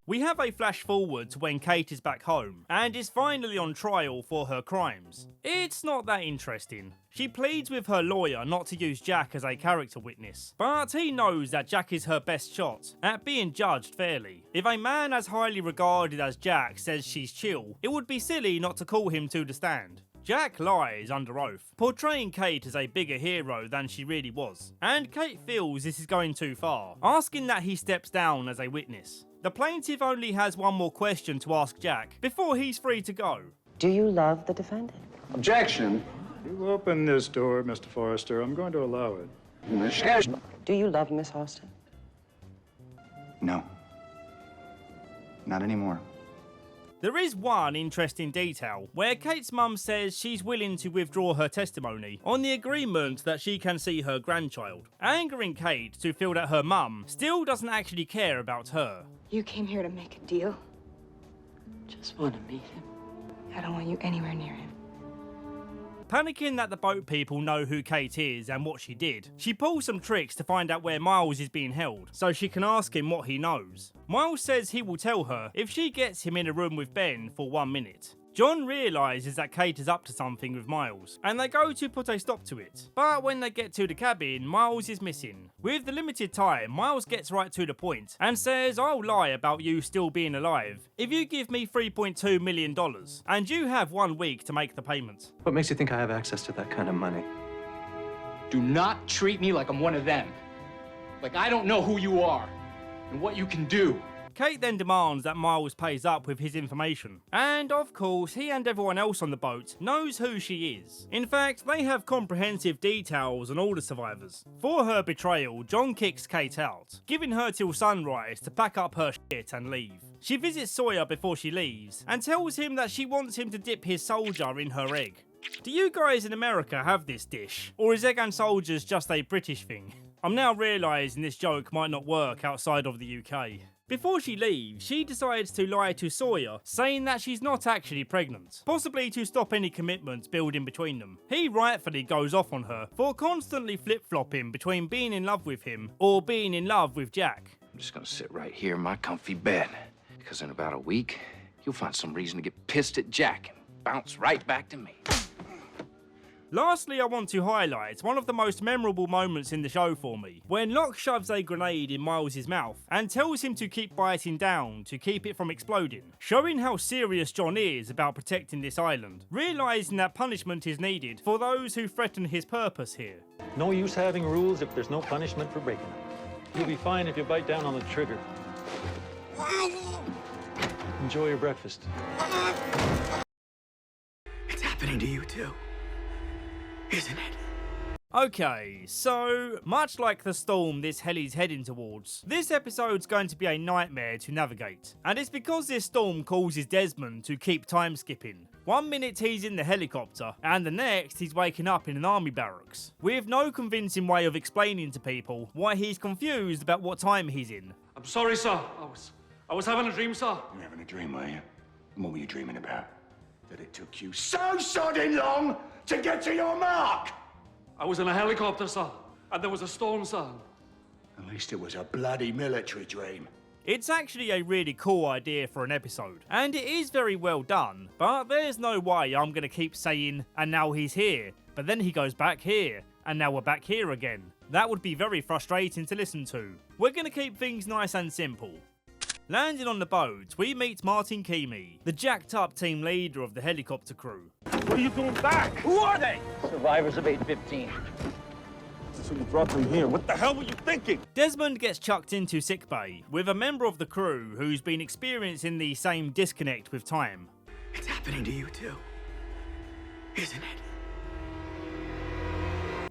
We have a flash forward to when Kate is back home and is finally on trial for her crimes. It's not that interesting. She pleads with her lawyer not to use Jack as a character witness, but he knows that Jack is her best shot at being judged fairly. If a man as highly regarded as Jack says she's chill, it would be silly not to call him to the stand. Jack lies under oath, portraying Kate as a bigger hero than she really was, and Kate feels this is going too far, asking that he steps down as a witness. The plaintiff only has one more question to ask Jack before he's free to go. Do you love the defendant? Objection. You open this door, Mr. Forrester. I'm going to allow it. Do you love Miss Austin? No. Not anymore. There is one interesting detail where Kate's mum says she's willing to withdraw her testimony on the agreement that she can see her grandchild, angering Kate to feel that her mum still doesn't actually care about her. You came here to make a deal? Just want to meet him. I don't want you anywhere near him. Panicking that the boat people know who Kate is and what she did, she pulls some tricks to find out where Miles is being held, so she can ask him what he knows. Miles says he will tell her if she gets him in a room with Ben for 1 minute. John realises that Kate is up to something with Miles, and they go to put a stop to it. But when they get to the cabin, Miles is missing. With the limited time, Miles gets right to the point and says, "I'll lie about you still being alive if you give me $3.2 million, and you have 1 week to make the payment." What makes you think I have access to that kind of money? Do not treat me like I'm one of them. Like I don't know who you are and what you can do. Kate then demands that Miles pays up with his information. And of course, he and everyone else on the boat knows who she is. In fact, they have comprehensive details on all the survivors. For her betrayal, John kicks Kate out, giving her till sunrise to pack up her shit and leave. She visits Sawyer before she leaves, and tells him that she wants him to dip his soldier in her egg. Do you guys in America have this dish? Or is egg and soldiers just a British thing? I'm now realising this joke might not work outside of the UK. Before she leaves, she decides to lie to Sawyer, saying that she's not actually pregnant, possibly to stop any commitment building between them. He rightfully goes off on her for constantly flip-flopping between being in love with him or being in love with Jack. I'm just gonna sit right here in my comfy bed, because in about a week, you'll find some reason to get pissed at Jack and bounce right back to me. Lastly, I want to highlight one of the most memorable moments in the show for me, when Locke shoves a grenade in Miles' mouth and tells him to keep biting down to keep it from exploding, showing how serious John is about protecting this island, realising that punishment is needed for those who threaten his purpose here. No use having rules if there's no punishment for breaking them. You'll be fine if you bite down on the trigger. Enjoy your breakfast. It's happening to you too, isn't it? Okay, so much like the storm this heli's heading towards, this episode's going to be a nightmare to navigate. And it's because this storm causes Desmond to keep time skipping. 1 minute he's in the helicopter, and the next he's waking up in an army barracks, with no convincing way of explaining to people why he's confused about what time he's in. I'm sorry, sir. I was having a dream, sir. You were having a dream, were you? And what were you dreaming about? That it took you so sodding long to get to your mark? I was in a helicopter, sir, and there was a storm, sir. At least it was a bloody military dream. It's actually a really cool idea for an episode, and it is very well done, but there's no way I'm going to keep saying, "and now he's here," but then he goes back here, and now we're back here again. That would be very frustrating to listen to. We're going to keep things nice and simple. Landing on the boat, we meet Martin Keamy, the jacked up team leader of the helicopter crew. What are you doing back? Who are they? Survivors of 815. So you brought them here. What the hell were you thinking? Desmond gets chucked into sickbay with a member of the crew who's been experiencing the same disconnect with time. It's happening to you too, isn't it?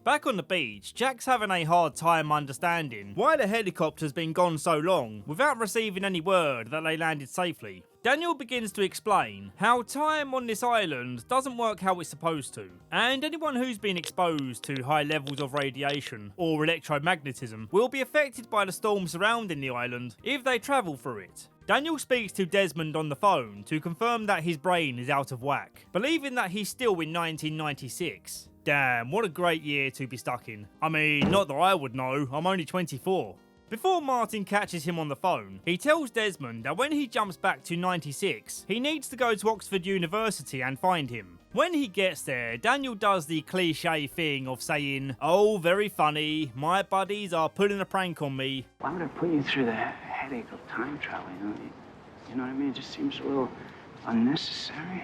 Back on the beach, Jack's having a hard time understanding why the helicopter's been gone so long without receiving any word that they landed safely. Daniel begins to explain how time on this island doesn't work how it's supposed to, and anyone who's been exposed to high levels of radiation or electromagnetism will be affected by the storm surrounding the island if they travel through it. Daniel speaks to Desmond on the phone to confirm that his brain is out of whack, believing that he's still in 1996. Damn, what a great year to be stuck in. I mean, not that I would know, I'm only 24. Before Martin catches him on the phone, he tells Desmond that when he jumps back to 96, he needs to go to Oxford University and find him. When he gets there, Daniel does the cliche thing of saying, "Oh, very funny, my buddies are pulling a prank on me." Why would I put you through the headache of time travel? You know what I mean? It just seems a little unnecessary.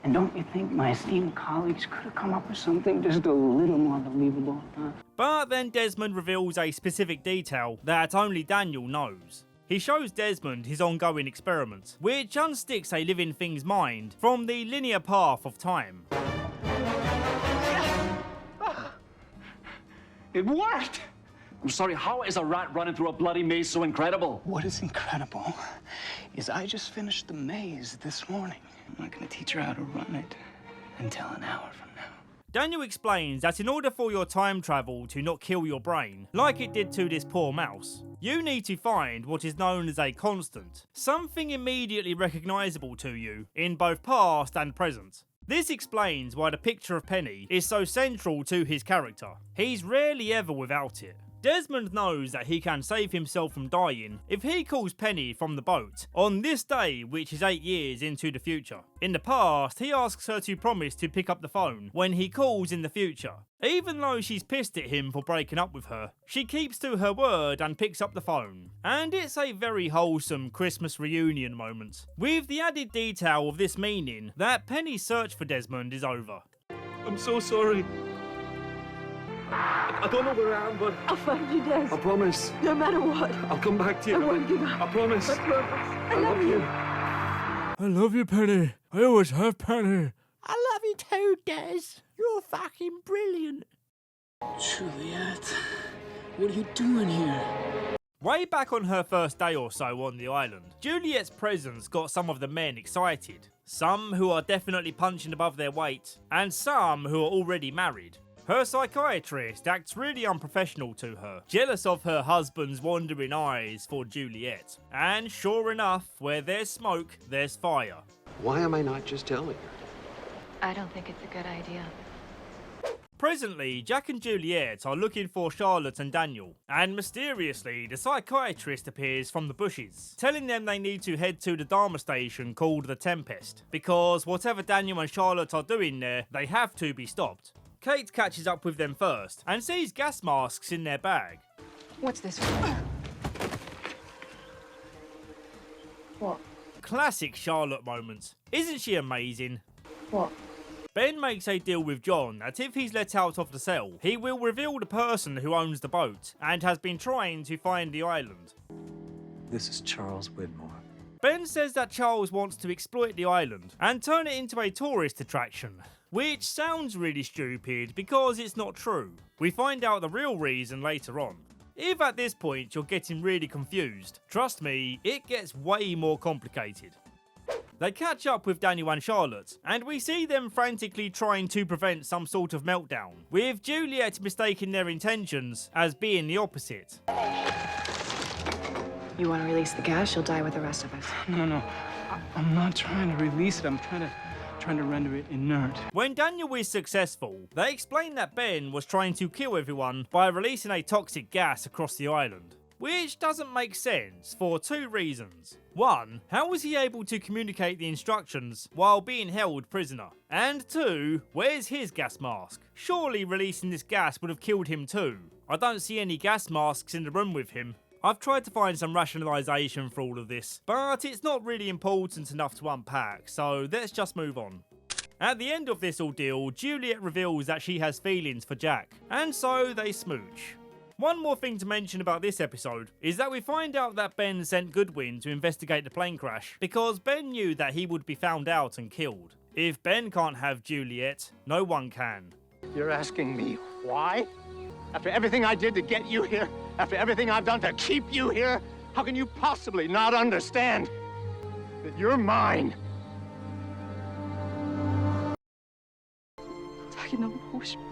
And don't you think my esteemed colleagues could have come up with something just a little more believable? Huh? But then Desmond reveals a specific detail that only Daniel knows. He shows Desmond his ongoing experiment, which unsticks a living thing's mind from the linear path of time. It worked! I'm sorry, how is a rat running through a bloody maze so incredible? What is incredible is I just finished the maze this morning. I'm not going to teach her how to run it until an hour from now. Daniel explains that in order for your time travel to not kill your brain, like it did to this poor mouse, you need to find what is known as a constant, something immediately recognisable to you in both past and present. This explains why the picture of Penny is so central to his character. He's rarely ever without it. Desmond knows that he can save himself from dying if he calls Penny from the boat on this day, which is 8 years into the future. In the past, he asks her to promise to pick up the phone when he calls in the future. Even though she's pissed at him for breaking up with her, she keeps to her word and picks up the phone. And it's a very wholesome Christmas reunion moment, with the added detail of this meaning that Penny's search for Desmond is over. I'm so sorry. I don't know where I am, but I'll find you, Des. I promise. No matter what. I'll come back to you. I won't give up. I promise. I promise. I love you. I love you, Penny. I always have, Penny. I love you too, Des. You're fucking brilliant. Juliet, what are you doing here? Way back on her first day or so on the island, Juliet's presence got some of the men excited. Some who are definitely punching above their weight, and some who are already married. Her psychiatrist acts really unprofessional to her, jealous of her husband's wandering eyes for Juliet. And sure enough, where there's smoke, there's fire. Why am I not just telling her? I don't think it's a good idea. Presently, Jack and Juliet are looking for Charlotte and Daniel, and mysteriously, the psychiatrist appears from the bushes, telling them they need to head to the Dharma station called the Tempest, because whatever Daniel and Charlotte are doing there, they have to be stopped. Kate catches up with them first, and sees gas masks in their bag. What's this? What? Classic Charlotte moment. Isn't she amazing? What? Ben makes a deal with John that if he's let out of the cell, he will reveal the person who owns the boat and has been trying to find the island. This is Charles Widmore. Ben says that Charles wants to exploit the island and turn it into a tourist attraction, which sounds really stupid because it's not true. We find out the real reason later on. If at this point you're getting really confused, trust me, it gets way more complicated. They catch up with Daniel and Charlotte, and we see them frantically trying to prevent some sort of meltdown, with Juliet mistaking their intentions as being the opposite. You want to release the gas, you'll die with the rest of us. No. I'm not trying to release it. I'm trying to render it inert. When Daniel is successful, they explain that Ben was trying to kill everyone by releasing a toxic gas across the island. Which doesn't make sense for two reasons. One, how was he able to communicate the instructions while being held prisoner? And two, where's his gas mask? Surely releasing this gas would have killed him too. I don't see any gas masks in the room with him. I've tried to find some rationalisation for all of this, but it's not really important enough to unpack, so let's just move on. At the end of this ordeal, Juliet reveals that she has feelings for Jack, and so they smooch. One more thing to mention about this episode is that we find out that Ben sent Goodwin to investigate the plane crash because Ben knew that he would be found out and killed. If Ben can't have Juliet, no one can. You're asking me why? After everything I did to get you here, after everything I've done to keep you here, how can you possibly not understand that you're mine? 자기 너무 보고 싶어.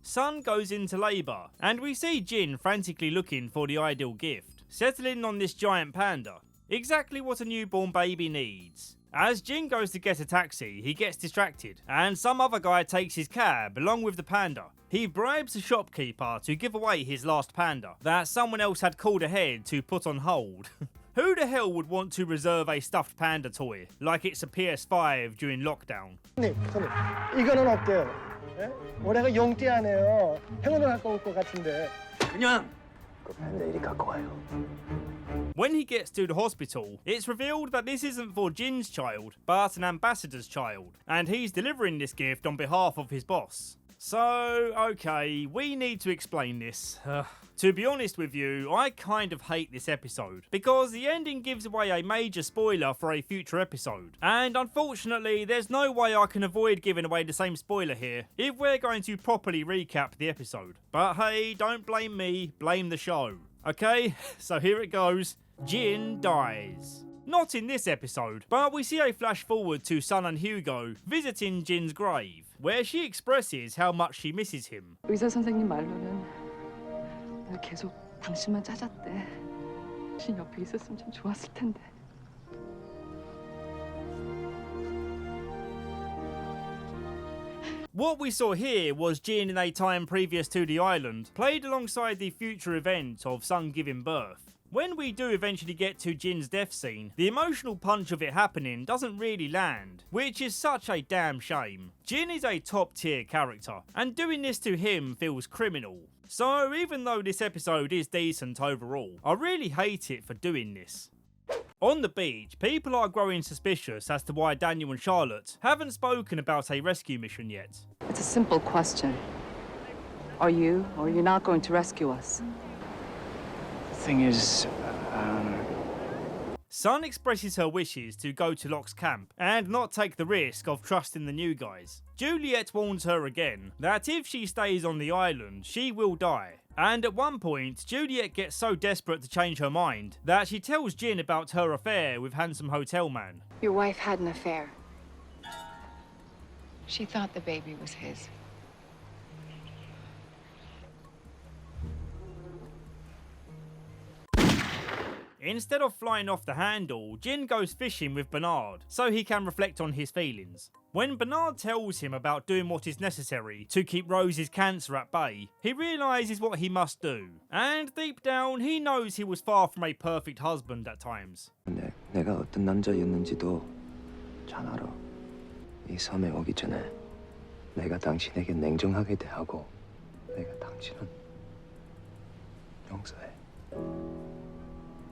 Sun goes into labour, and we see Jin frantically looking for the ideal gift, settling on this giant panda. Exactly what a newborn baby needs. As Jin goes to get a taxi, he gets distracted, and some other guy takes his cab along with the panda. He bribes the shopkeeper to give away his last panda that someone else had called ahead to put on hold. Who the hell would want to reserve a stuffed panda toy like it's a PS5 during lockdown? 손님, 이거는 어때요? 예? 올해가 용띠하네요. 행운을 갖고 올 것 같은데. 그냥 그 팬들 이리 갖고 와요. When he gets to the hospital, it's revealed that this isn't for Jin's child, but an ambassador's child, and he's delivering this gift on behalf of his boss. So, okay, we need to explain this. To be honest with you, I kind of hate this episode, because the ending gives away a major spoiler for a future episode, and unfortunately there's no way I can avoid giving away the same spoiler here if we're going to properly recap the episode. But hey, don't blame me, blame the show. Okay, so here it goes. Jin dies. Not in this episode, but we see a flash forward to Sun and Hugo visiting Jin's grave, where she expresses how much she misses him. 의사 선생님 말로는 나 계속 당신만 찾았대. 당신 옆에 있었으면 참 좋았을 텐데. What we saw here was Jin in a time previous to the island, played alongside the future event of Sun giving birth. When we do eventually get to Jin's death scene, the emotional punch of it happening doesn't really land, which is such a damn shame. Jin is a top tier character, and doing this to him feels criminal. So even though this episode is decent overall, I really hate it for doing this. On the beach, people are growing suspicious as to why Daniel and Charlotte haven't spoken about a rescue mission yet. It's a simple question. Are you or are you not going to rescue us? The thing is, Sun expresses her wishes to go to Locke's camp and not take the risk of trusting the new guys. Juliet warns her again that if she stays on the island, she will die. And at one point, Juliet gets so desperate to change her mind that she tells Jin about her affair with handsome hotel man. Your wife had an affair. She thought the baby was his. Instead of flying off the handle, Jin goes fishing with Bernard so he can reflect on his feelings. When Bernard tells him about doing what is necessary to keep Rose's cancer at bay, he realises what he must do. And deep down, he knows he was far from a perfect husband at times. 내가 어떤 남자였는지도 잘 알아. 이 섬에 오기 전에 내가 당신에게 냉정하게 대하고 내가 당신은 용서해.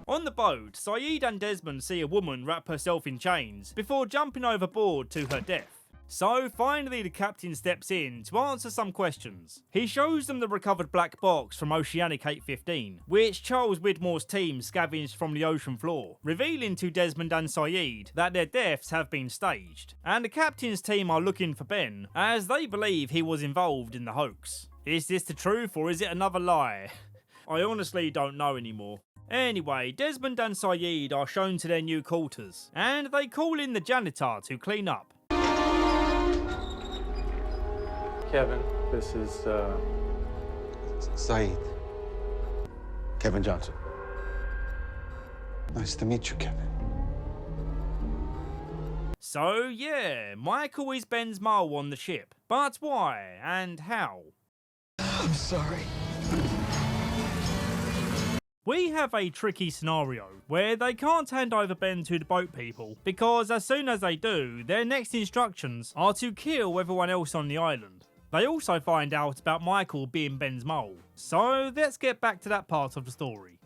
On the boat, Sayid and Desmond see a woman wrap herself in chains before jumping overboard to her death. So finally the captain steps in to answer some questions. He shows them the recovered black box from Oceanic 815, which Charles Widmore's team scavenged from the ocean floor, revealing to Desmond and Sayid that their deaths have been staged. And the captain's team are looking for Ben, as they believe he was involved in the hoax. Is this the truth or is it another lie? I honestly don't know anymore. Anyway, Desmond and Sayid are shown to their new quarters, and they call in the janitor to clean up. Kevin, this is, Saeed. Kevin Johnson. Nice to meet you, Kevin. So yeah, Michael is Ben's mole on the ship. But why and how? I'm sorry. We have a tricky scenario where they can't hand over Ben to the boat people because as soon as they do, their next instructions are to kill everyone else on the island. They also find out about Michael being Ben's mole. So let's get back to that part of the story.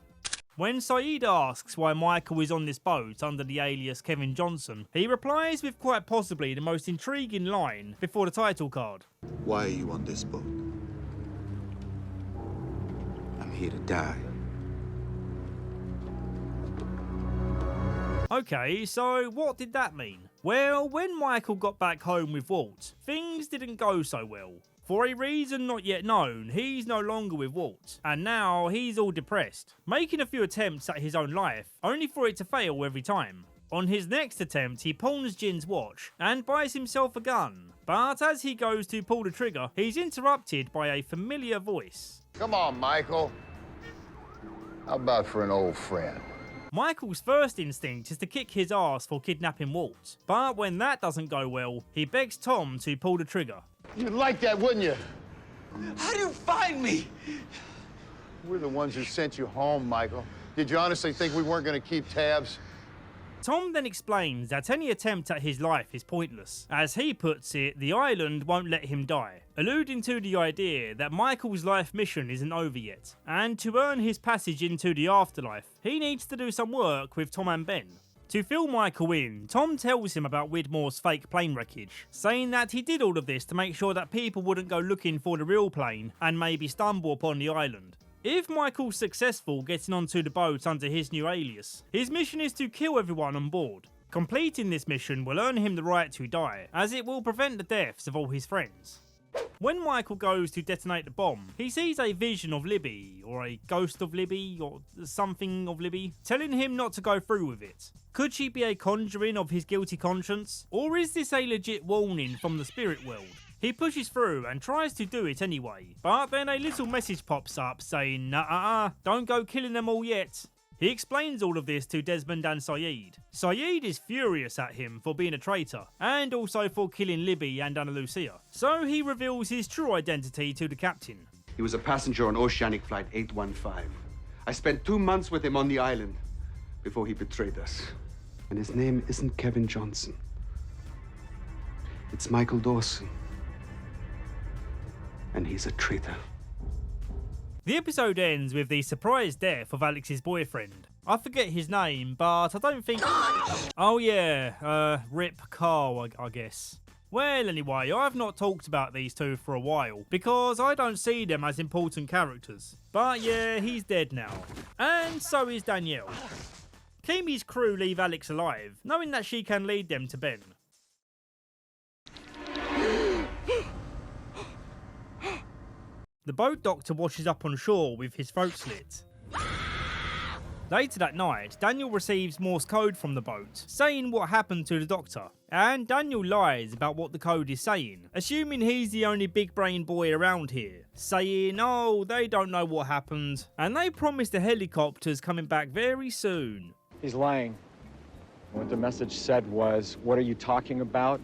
When Sayid asks why Michael is on this boat under the alias Kevin Johnson, he replies with quite possibly the most intriguing line before the title card. Why are you on this boat? I'm here to die. Okay, so what did that mean? Well, when Michael got back home with Walt, things didn't go so well. For a reason not yet known, he's no longer with Walt, and now he's all depressed, making a few attempts at his own life, only for it to fail every time. On his next attempt, he pawns Jin's watch and buys himself a gun. But as he goes to pull the trigger, he's interrupted by a familiar voice. Come on, Michael. How about for an old friend? Michael's first instinct is to kick his ass for kidnapping Walt, but when that doesn't go well, he begs Tom to pull the trigger. You'd like that, wouldn't you? How do you find me? We're the ones who sent you home, Michael. Did you honestly think we weren't going to keep tabs? Tom then explains that any attempt at his life is pointless. As he puts it, the island won't let him die, alluding to the idea that Michael's life mission isn't over yet, and to earn his passage into the afterlife, he needs to do some work with Tom and Ben. To fill Michael in, Tom tells him about Widmore's fake plane wreckage, saying that he did all of this to make sure that people wouldn't go looking for the real plane and maybe stumble upon the island. If Michael's successful getting onto the boat under his new alias, his mission is to kill everyone on board. Completing this mission will earn him the right to die, as it will prevent the deaths of all his friends. When Michael goes to detonate the bomb, he sees a vision of Libby, or a ghost of Libby, or something of Libby, telling him not to go through with it. Could she be a conjuring of his guilty conscience, or is this a legit warning from the spirit world? He pushes through and tries to do it anyway, but then a little message pops up saying, "Nah, don't go killing them all yet." He explains all of this to Desmond and Sayid. Sayid is furious at him for being a traitor, and also for killing Libby and Ana Lucia. So he reveals his true identity to the captain. He was a passenger on Oceanic Flight 815. I spent 2 months with him on the island before he betrayed us. And his name isn't Kevin Johnson. It's Michael Dawson. And he's a traitor. The episode ends with the surprise death of Alex's boyfriend. I forget his name, but I don't think... Oh yeah, Rip Carl, I guess. Well, anyway, I've not talked about these two for a while, because I don't see them as important characters. But yeah, he's dead now. And so is Danielle. Keamy's crew leave Alex alive, knowing that she can lead them to Ben. The boat doctor washes up on shore with his throat slit. Later that night, Daniel receives Morse code from the boat, saying what happened to the doctor. And Daniel lies about what the code is saying, assuming he's the only big brain boy around here, saying, oh, they don't know what happened, and they promise the helicopter's coming back very soon. He's lying. What the message said was, what are you talking about?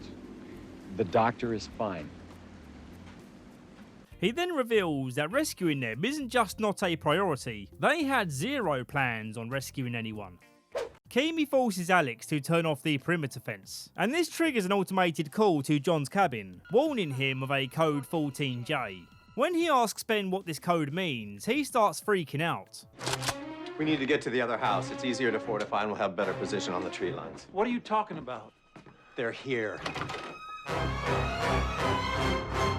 The doctor is fine. He then reveals that rescuing them isn't just not a priority, they had zero plans on rescuing anyone. Keamy forces Alex to turn off the perimeter fence, and this triggers an automated call to John's cabin, warning him of a code 14J. When he asks Ben what this code means, he starts freaking out. We need to get to the other house. It's easier to fortify and we'll have better position on the tree lines. What are you talking about? They're here.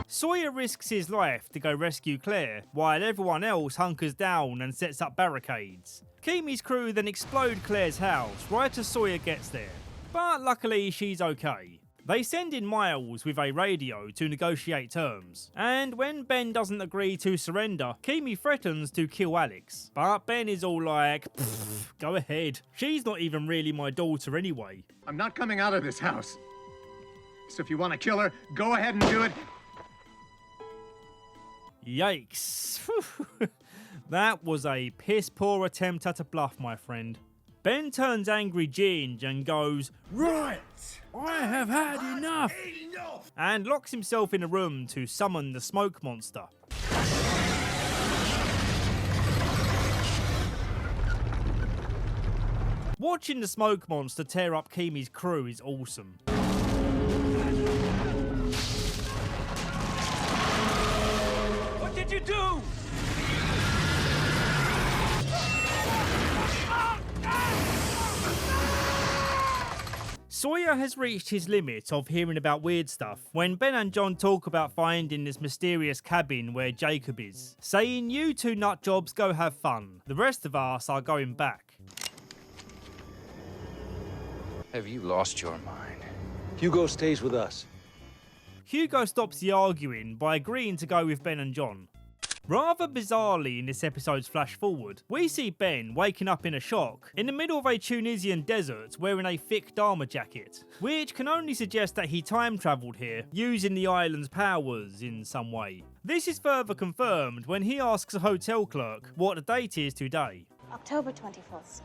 Sawyer risks his life to go rescue Claire, while everyone else hunkers down and sets up barricades. Keamy's crew then explode Claire's house right as Sawyer gets there, but luckily she's okay. They send in Miles with a radio to negotiate terms, and when Ben doesn't agree to surrender, Keamy threatens to kill Alex, but Ben is all like, go ahead, she's not even really my daughter anyway. I'm not coming out of this house. So if you want to kill her, go ahead and do it. Yikes. That was a piss poor attempt at a bluff, my friend. Ben turns angry Ginge and goes, right, I have had enough, and locks himself in a room to summon the smoke monster. Watching the smoke monster tear up Keamy's crew is awesome. What did you do? Sawyer has reached his limit of hearing about weird stuff when Ben and John talk about finding this mysterious cabin where Jacob is, saying you two nutjobs go have fun, the rest of us are going back. Have you lost your mind? Hugo stays with us. Hugo stops the arguing by agreeing to go with Ben and John. Rather bizarrely in this episode's flash forward, we see Ben waking up in a shock in the middle of a Tunisian desert wearing a thick Dharma jacket, which can only suggest that he time travelled here using the island's powers in some way. This is further confirmed when he asks a hotel clerk what the date is today. October 24th, sir.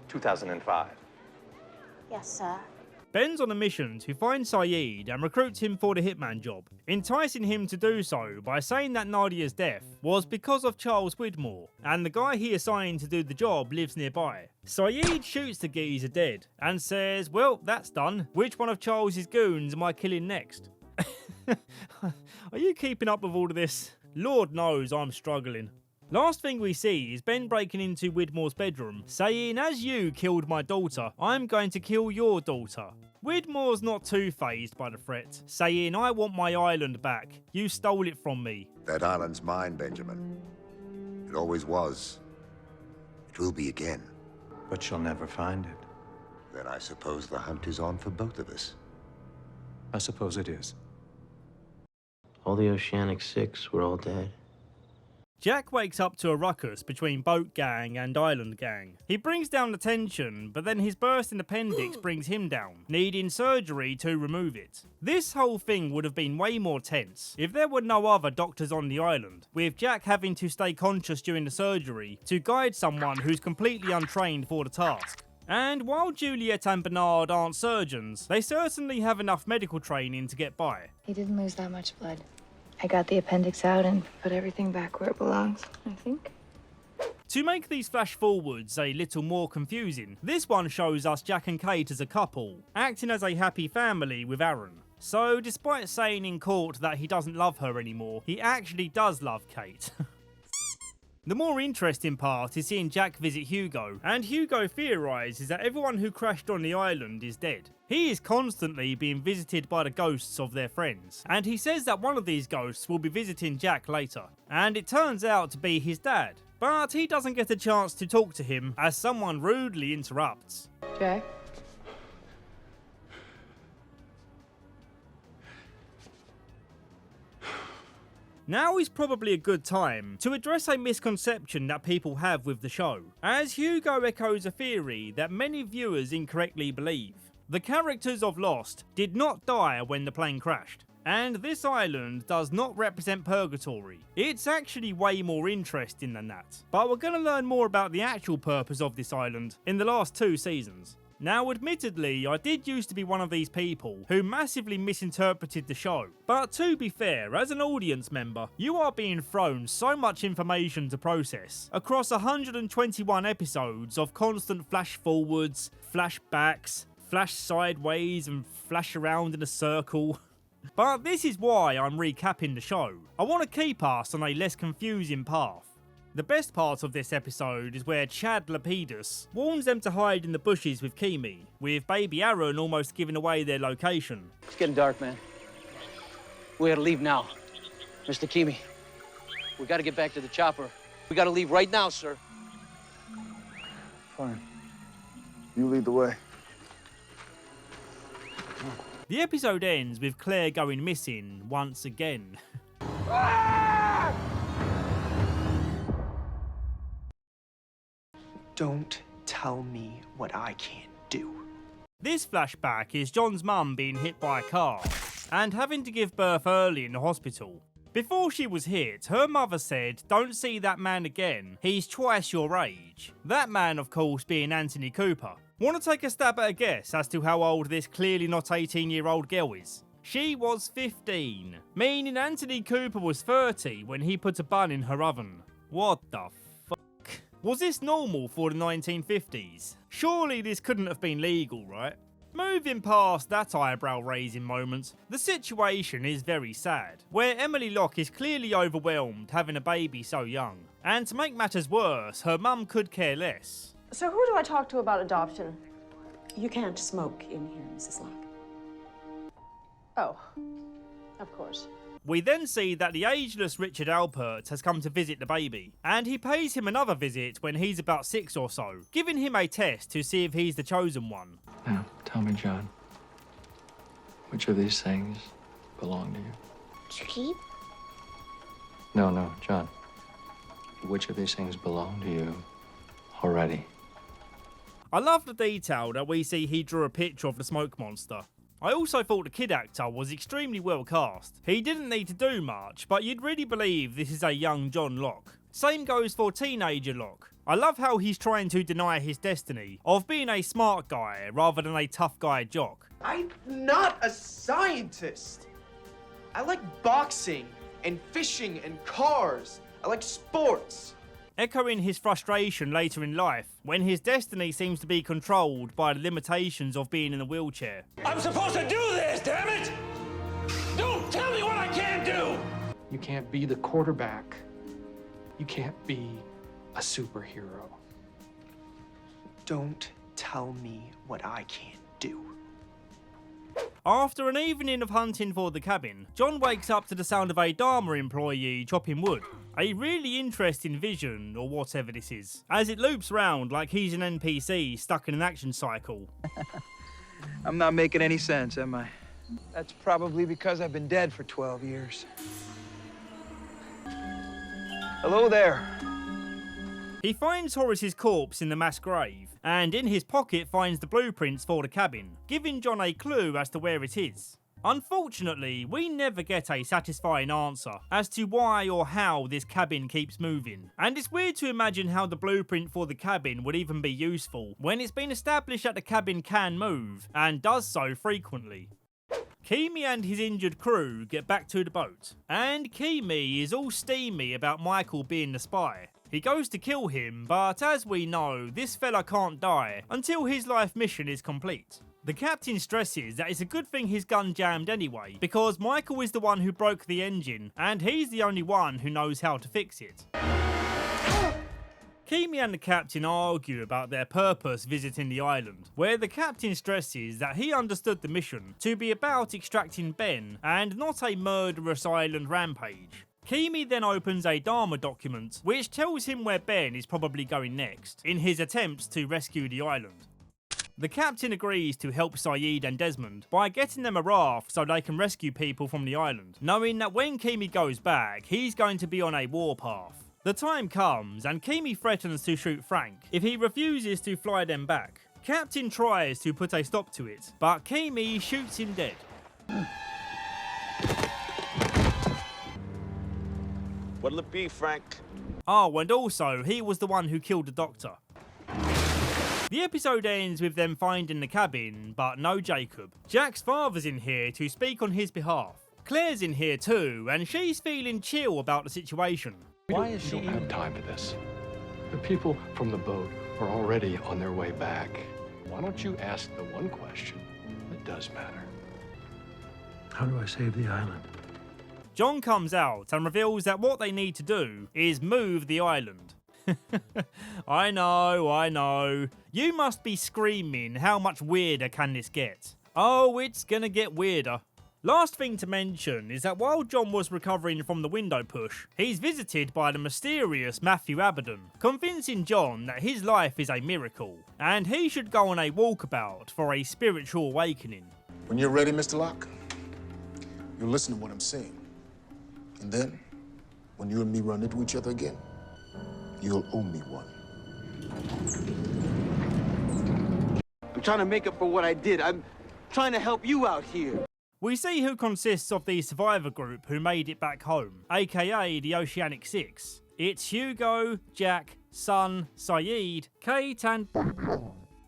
2005. Yes, sir. Ben's on a mission to find Sayid and recruit him for the hitman job, enticing him to do so by saying that Nadia's death was because of Charles Widmore, and the guy he assigned to do the job lives nearby. Sayid shoots the geezer dead and says, well, that's done. Which one of Charles's goons am I killing next? Are you keeping up with all of this? Lord knows I'm struggling. Last thing we see is Ben breaking into Widmore's bedroom, saying, as you killed my daughter, I'm going to kill your daughter. Widmore's not too fazed by the threat, saying, I want my island back. You stole it from me. That island's mine, Benjamin. It always was. It will be again. But you'll never find it. Then I suppose the hunt is on for both of us. I suppose it is. All the Oceanic 6 were all dead. Jack wakes up to a ruckus between Boat Gang and Island Gang. He brings down the tension, but then his bursting appendix brings him down, needing surgery to remove it. This whole thing would have been way more tense if there were no other doctors on the island, with Jack having to stay conscious during the surgery to guide someone who's completely untrained for the task. And while Juliet and Bernard aren't surgeons, they certainly have enough medical training to get by. He didn't lose that much blood. I got the appendix out and put everything back where it belongs, I think. To make these flash forwards a little more confusing, this one shows us Jack and Kate as a couple, acting as a happy family with Aaron. So despite saying in court that he doesn't love her anymore, he actually does love Kate. The more interesting part is seeing Jack visit Hugo, and Hugo theorises that everyone who crashed on the island is dead. He is constantly being visited by the ghosts of their friends, and he says that one of these ghosts will be visiting Jack later, and it turns out to be his dad. But he doesn't get a chance to talk to him as someone rudely interrupts. Jack? Now is probably a good time to address a misconception that people have with the show, as Hugo echoes a theory that many viewers incorrectly believe. The characters of Lost did not die when the plane crashed, and this island does not represent purgatory. It's actually way more interesting than that, but we're going to learn more about the actual purpose of this island in the last 2 seasons. Now, admittedly, I did used to be one of these people who massively misinterpreted the show, but to be fair, as an audience member, you are being thrown so much information to process across 121 episodes of constant flash forwards, flashbacks, flash sideways and flash around in a circle. But this is why I'm recapping the show. I want to keep us on a less confusing path. The best part of this episode is where Chad Lapidus warns them to hide in the bushes with Kimi, with baby Aaron almost giving away their location. It's getting dark, man. We gotta leave now. Mr. Kimi, we gotta get back to the chopper. We gotta leave right now, sir. Fine. You lead the way. The episode ends with Claire going missing once again. Don't tell me what I can't do. This flashback is John's mum being hit by a car and having to give birth early in the hospital. Before she was hit, her mother said, "Don't see that man again, he's twice your age." That man, of course, being Anthony Cooper. Want to take a stab at a guess as to how old this clearly not 18-year-old girl is? She was 15, meaning Anthony Cooper was 30 when he put a bun in her oven. What the fuck? Was this normal for the 1950s? Surely this couldn't have been legal, right? Moving past that eyebrow-raising moment, the situation is very sad, where Emily Locke is clearly overwhelmed having a baby so young. And to make matters worse, her mum could care less. So who do I talk to about adoption? You can't smoke in here, Mrs. Locke. Oh, of course. We then see that the ageless Richard Alpert has come to visit the baby, and he pays him another visit when he's about 6 or so, giving him a test to see if he's the chosen one. Now, tell me, John, which of these things belong to you? To keep? No, John. Which of these things belong to you already? I love the detail that we see he drew a picture of the smoke monster. I also thought the kid actor was extremely well cast. He didn't need to do much, but you'd really believe this is a young John Locke. Same goes for teenager Locke. I love how he's trying to deny his destiny of being a smart guy rather than a tough guy jock. I'm not a scientist. I like boxing and fishing and cars. I like sports. Echoing his frustration later in life, when his destiny seems to be controlled by the limitations of being in a wheelchair. I'm supposed to do this, damn it! Don't tell me what I can't do! You can't be the quarterback. You can't be a superhero. Don't tell me what I can't do. After an evening of hunting for the cabin, John wakes up to the sound of a Dharma employee chopping wood. A really interesting vision, or whatever this is, as it loops round like he's an NPC stuck in an action cycle. I'm not making any sense, am I? That's probably because I've been dead for 12 years. Hello there. He finds Horace's corpse in the mass grave, and in his pocket finds the blueprints for the cabin, giving John a clue as to where it is. Unfortunately, we never get a satisfying answer as to why or how this cabin keeps moving, and it's weird to imagine how the blueprint for the cabin would even be useful when it's been established that the cabin can move, and does so frequently. Keamy and his injured crew get back to the boat, and Keamy is all steamy about Michael being the spy. He goes to kill him, but as we know, this fella can't die until his life mission is complete. The captain stresses that it's a good thing his gun jammed anyway, because Michael is the one who broke the engine, and he's the only one who knows how to fix it. Keamy and the captain argue about their purpose visiting the island, where the captain stresses that he understood the mission to be about extracting Ben, and not a murderous island rampage. Keamy then opens a Dharma document, which tells him where Ben is probably going next, in his attempts to rescue the island. The captain agrees to help Sayid and Desmond by getting them a raft so they can rescue people from the island, knowing that when Keamy goes back, he's going to be on a warpath. The time comes and Keamy threatens to shoot Frank if he refuses to fly them back. Captain tries to put a stop to it, but Keamy shoots him dead. What'll it be, Frank? Oh, and also, he was the one who killed the doctor. The episode ends with them finding the cabin, but no Jacob. Jack's father's in here to speak on his behalf. Claire's in here too, and she's feeling chill about the situation. Why is she? We don't have time for this. The people from the boat are already on their way back. Why don't you ask the one question that does matter? How do I save the island? John comes out and reveals that what they need to do is move the island. I know. You must be screaming, how much weirder can this get? Oh, it's gonna get weirder. Last thing to mention is that while John was recovering from the window push, he's visited by the mysterious Matthew Abaddon, convincing John that his life is a miracle, and he should go on a walkabout for a spiritual awakening. When you're ready, Mr. Locke, you'll listen to what I'm saying. And then, when you and me run into each other again, you'll owe me one. I'm trying to make up for what I did. I'm trying to help you out here. We see who consists of the survivor group who made it back home, aka the Oceanic Six. It's Hugo, Jack, Sun, Sayid, Kate and...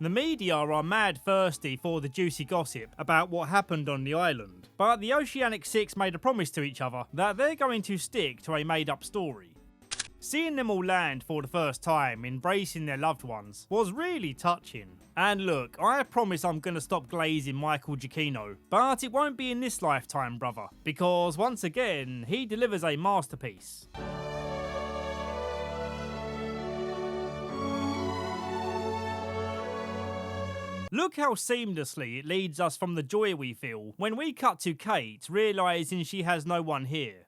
The media are mad thirsty for the juicy gossip about what happened on the island, but the Oceanic Six made a promise to each other that they're going to stick to a made-up story. Seeing them all land for the first time, embracing their loved ones, was really touching. And look, I promise I'm gonna stop glazing Michael Giacchino, but it won't be in this lifetime, brother, because once again, he delivers a masterpiece. Look how seamlessly it leads us from the joy we feel when we cut to Kate realising she has no one here.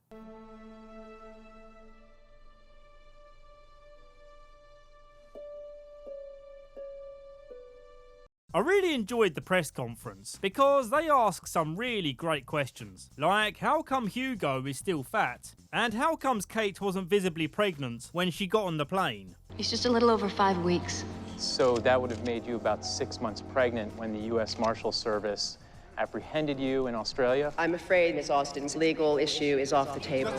I really enjoyed the press conference because they ask some really great questions, like how come Hugo is still fat, and how comes Kate wasn't visibly pregnant when she got on the plane. He's just a little over 5 weeks. So that would have made you about 6 months pregnant when the U.S. Marshal Service apprehended you in Australia? I'm afraid Miss Austin's legal issue is off the table.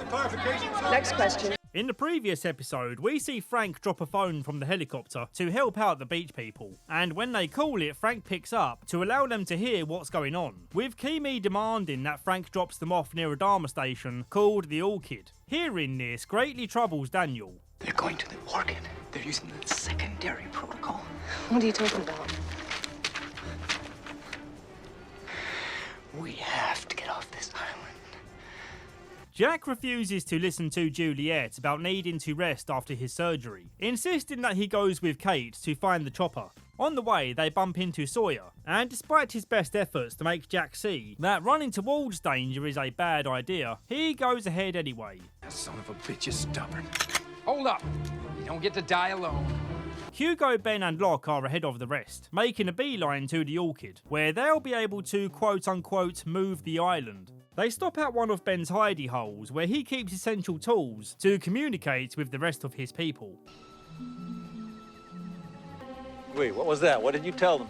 Next question. In the previous episode, we see Frank drop a phone from the helicopter to help out the beach people, and when they call it, Frank picks up to allow them to hear what's going on, with Keamy demanding that Frank drops them off near a Dharma station called the Orchid. Hearing this greatly troubles Daniel. They're going to the Orchid. They're using the secondary protocol. What are you talking about? We have to get off this island. Jack refuses to listen to Juliet about needing to rest after his surgery, insisting that he goes with Kate to find the chopper. On the way, they bump into Sawyer, and despite his best efforts to make Jack see that running towards danger is a bad idea, he goes ahead anyway. That son of a bitch is stubborn. Hold up! You don't get to die alone. Hugo, Ben and Locke are ahead of the rest, making a beeline to the Orchid, where they'll be able to quote-unquote move the island. They stop at one of Ben's hidey holes where he keeps essential tools to communicate with the rest of his people. Wait, what was that? What did you tell them?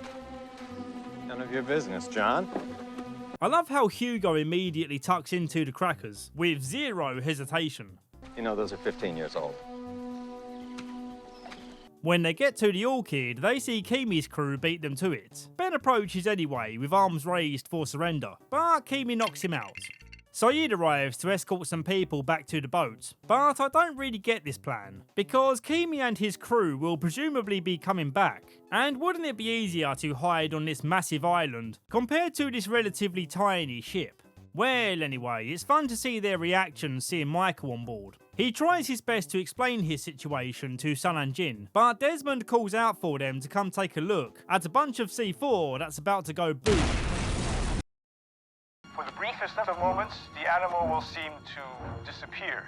None of your business, John. I love how Hugo immediately tucks into the crackers with zero hesitation. You know those are 15 years old. When they get to the Orchid, they see Kimi's crew beat them to it. Ben approaches anyway with arms raised for surrender, but Kimi knocks him out. Sayid arrives to escort some people back to the boat, but I don't really get this plan, because Kimi and his crew will presumably be coming back, and wouldn't it be easier to hide on this massive island compared to this relatively tiny ship? Well, anyway, it's fun to see their reactions seeing Michael on board. He tries his best to explain his situation to Sun and Jin, but Desmond calls out for them to come take a look at a bunch of C4 that's about to go boom. For the briefest of moments, the animal will seem to disappear.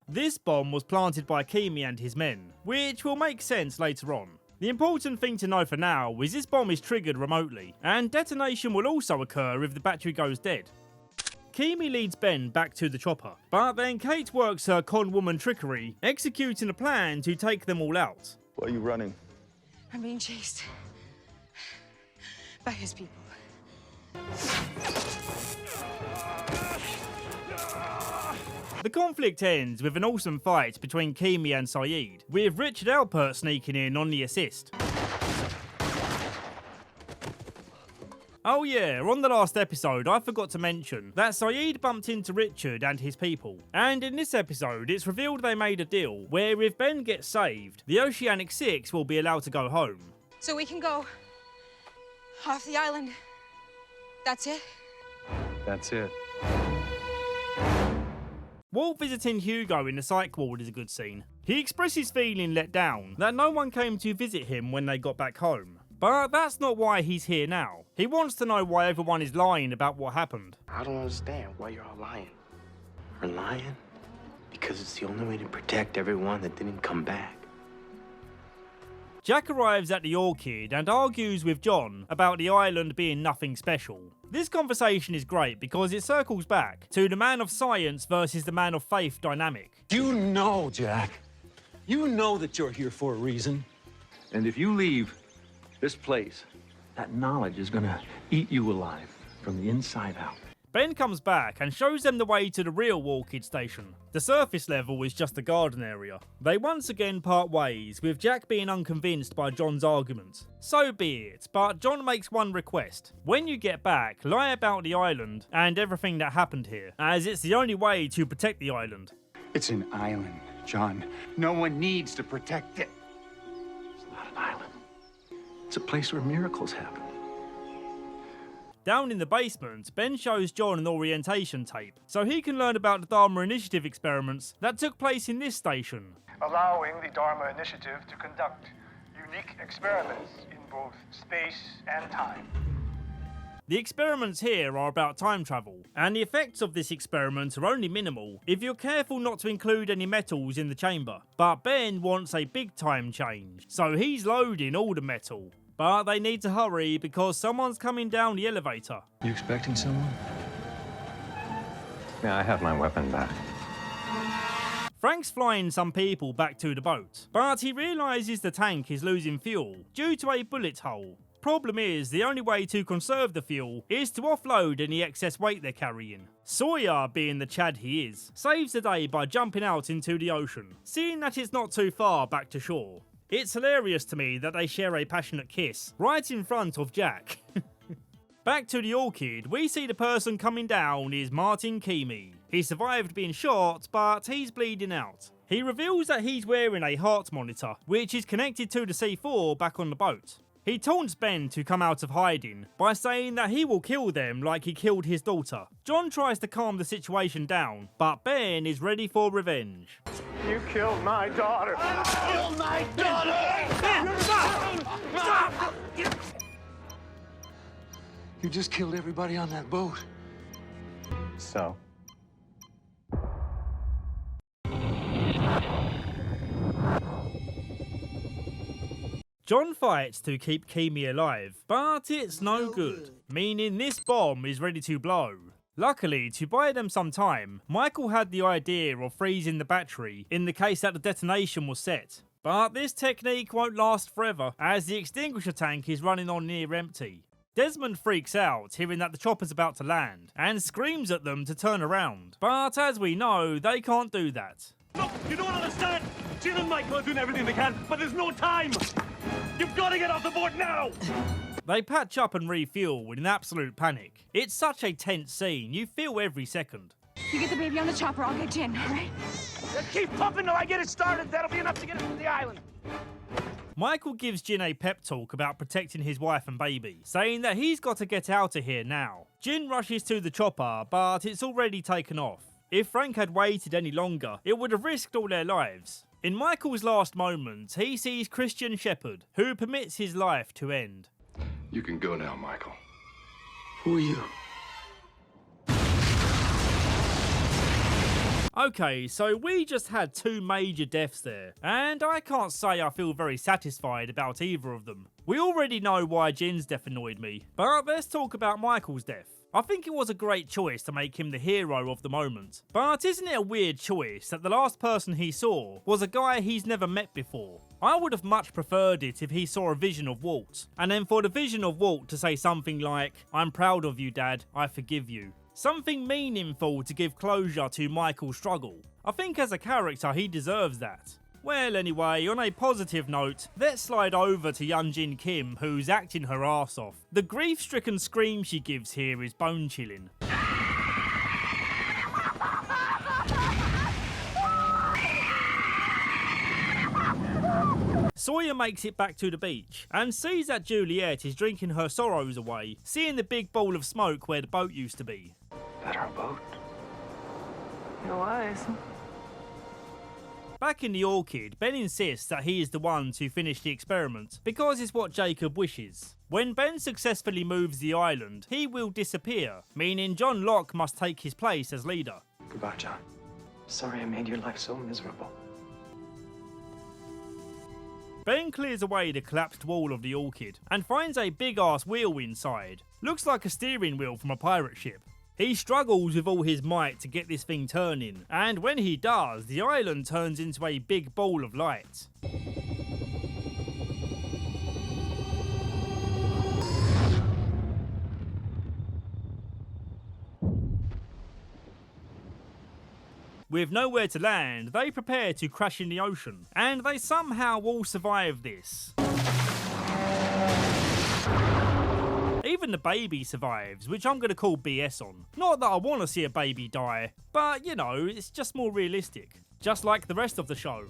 This bomb was planted by Kimi and his men, which will make sense later on. The important thing to know for now is this bomb is triggered remotely, and detonation will also occur if the battery goes dead. Kimi leads Ben back to the chopper, but then Kate works her con woman trickery, executing a plan to take them all out. Why are you running? I'm being chased by his people. The conflict ends with an awesome fight between Kimi and Sayid, with Richard Alpert sneaking in on the assist. Oh yeah, on the last episode I forgot to mention that Sayid bumped into Richard and his people, and in this episode it's revealed they made a deal where if Ben gets saved, the Oceanic 6 will be allowed to go home. So we can go off the island. That's it? That's it. Walt visiting Hugo in the psych ward is a good scene. He expresses feeling let down that no one came to visit him when they got back home. But that's not why he's here now. He wants to know why everyone is lying about what happened. I don't understand why you're all lying. We're lying because it's the only way to protect everyone that didn't come back. Jack arrives at the Orchid and argues with John about the island being nothing special. This conversation is great because it circles back to the man of science versus the man of faith dynamic. You know, Jack. You know that you're here for a reason. And if you leave this place, that knowledge is gonna eat you alive from the inside out. Ben comes back and shows them the way to the real Orchid station. The surface level is just a garden area. They once again part ways, with Jack being unconvinced by John's argument. So be it, but John makes one request. When you get back, lie about the island and everything that happened here, as it's the only way to protect the island. It's an island, John. No one needs to protect it. It's not an island. It's a place where miracles happen. Down in the basement, Ben shows John an orientation tape, so he can learn about the Dharma Initiative experiments that took place in this station. Allowing the Dharma Initiative to conduct unique experiments in both space and time. The experiments here are about time travel, and the effects of this experiment are only minimal if you're careful not to include any metals in the chamber. But Ben wants a big time change, so he's loading all the metal. But they need to hurry because someone's coming down the elevator. You expecting someone? Yeah, I have my weapon back. Frank's flying some people back to the boat, but he realises the tank is losing fuel due to a bullet hole. Problem is, the only way to conserve the fuel is to offload any excess weight they're carrying. Sawyer, being the Chad he is, saves the day by jumping out into the ocean, seeing that it's not too far back to shore. It's hilarious to me that they share a passionate kiss right in front of Jack. Back to the Orchid, we see the person coming down is Martin Kimi. He survived being shot, but he's bleeding out. He reveals that he's wearing a heart monitor, which is connected to the C4 back on the boat. He taunts Ben to come out of hiding by saying that he will kill them like he killed his daughter. John tries to calm the situation down, but Ben is ready for revenge. You killed my daughter. Kill my daughter! Ben, stop! Stop! You just killed everybody on that boat. So? John fights to keep Kimi alive, but it's no good, meaning this bomb is ready to blow. Luckily, to buy them some time, Michael had the idea of freezing the battery in the case that the detonation was set. But this technique won't last forever, as the extinguisher tank is running on near empty. Desmond freaks out hearing that the chopper's about to land, and screams at them to turn around. But as we know, they can't do that. Look, you don't understand! Jill and Michael are doing everything they can, but there's no time! You've got to get off the boat now! They patch up and refuel in absolute panic. It's such a tense scene, you feel every second. You get the baby on the chopper, I'll get Jin, all right? Just keep pumping till I get it started. That'll be enough to get us to the island. Michael gives Jin a pep talk about protecting his wife and baby, saying that he's got to get out of here now. Jin rushes to the chopper, but it's already taken off. If Frank had waited any longer, it would have risked all their lives. In Michael's last moments, he sees Christian Shepherd, who permits his life to end. You can go now, Michael. Who are you? Okay, so we just had 2 major deaths there, and I can't say I feel very satisfied about either of them. We already know why Jin's death annoyed me, but let's talk about Michael's death. I think it was a great choice to make him the hero of the moment, but isn't it a weird choice that the last person he saw was a guy he's never met before? I would have much preferred it if he saw a vision of Walt, and then for the vision of Walt to say something like, "I'm proud of you, Dad, I forgive you." Something meaningful to give closure to Michael's struggle. I think as a character he deserves that. Well anyway, on a positive note, let's slide over to Young-Jin Kim, who's acting her arse off. The grief-stricken scream she gives here is bone-chilling. Sawyer makes it back to the beach and sees that Juliet is drinking her sorrows away, seeing the big ball of smoke where the boat used to be. That our boat? It was. Back in the Orchid, Ben insists that he is the one to finish the experiment because it's what Jacob wishes. When Ben successfully moves the island, he will disappear, meaning John Locke must take his place as leader. Goodbye, John. Sorry I made your life so miserable. Ben clears away the collapsed wall of the Orchid and finds a big-ass wheel inside. Looks like a steering wheel from a pirate ship. He struggles with all his might to get this thing turning, and when he does, the island turns into a big ball of light. With nowhere to land, they prepare to crash in the ocean, and they somehow all survive this. Even the baby survives, which I'm going to call BS on. Not that I want to see a baby die, but you know, it's just more realistic. Just like the rest of the show.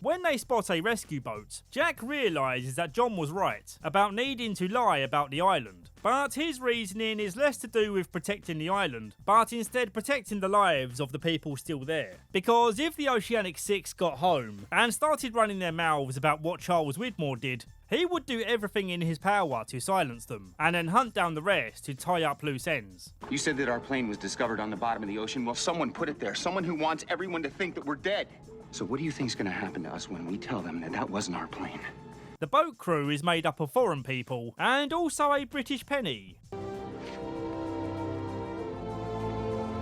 When they spot a rescue boat, Jack realises that John was right about needing to lie about the island. But his reasoning is less to do with protecting the island, but instead protecting the lives of the people still there. Because if the Oceanic Six got home and started running their mouths about what Charles Widmore did, he would do everything in his power to silence them, and then hunt down the rest to tie up loose ends. You said that our plane was discovered on the bottom of the ocean. Well, someone put it there. Someone who wants everyone to think that we're dead. So what do you think's gonna happen to us when we tell them that that wasn't our plane? The boat crew is made up of foreign people, and also a British penny.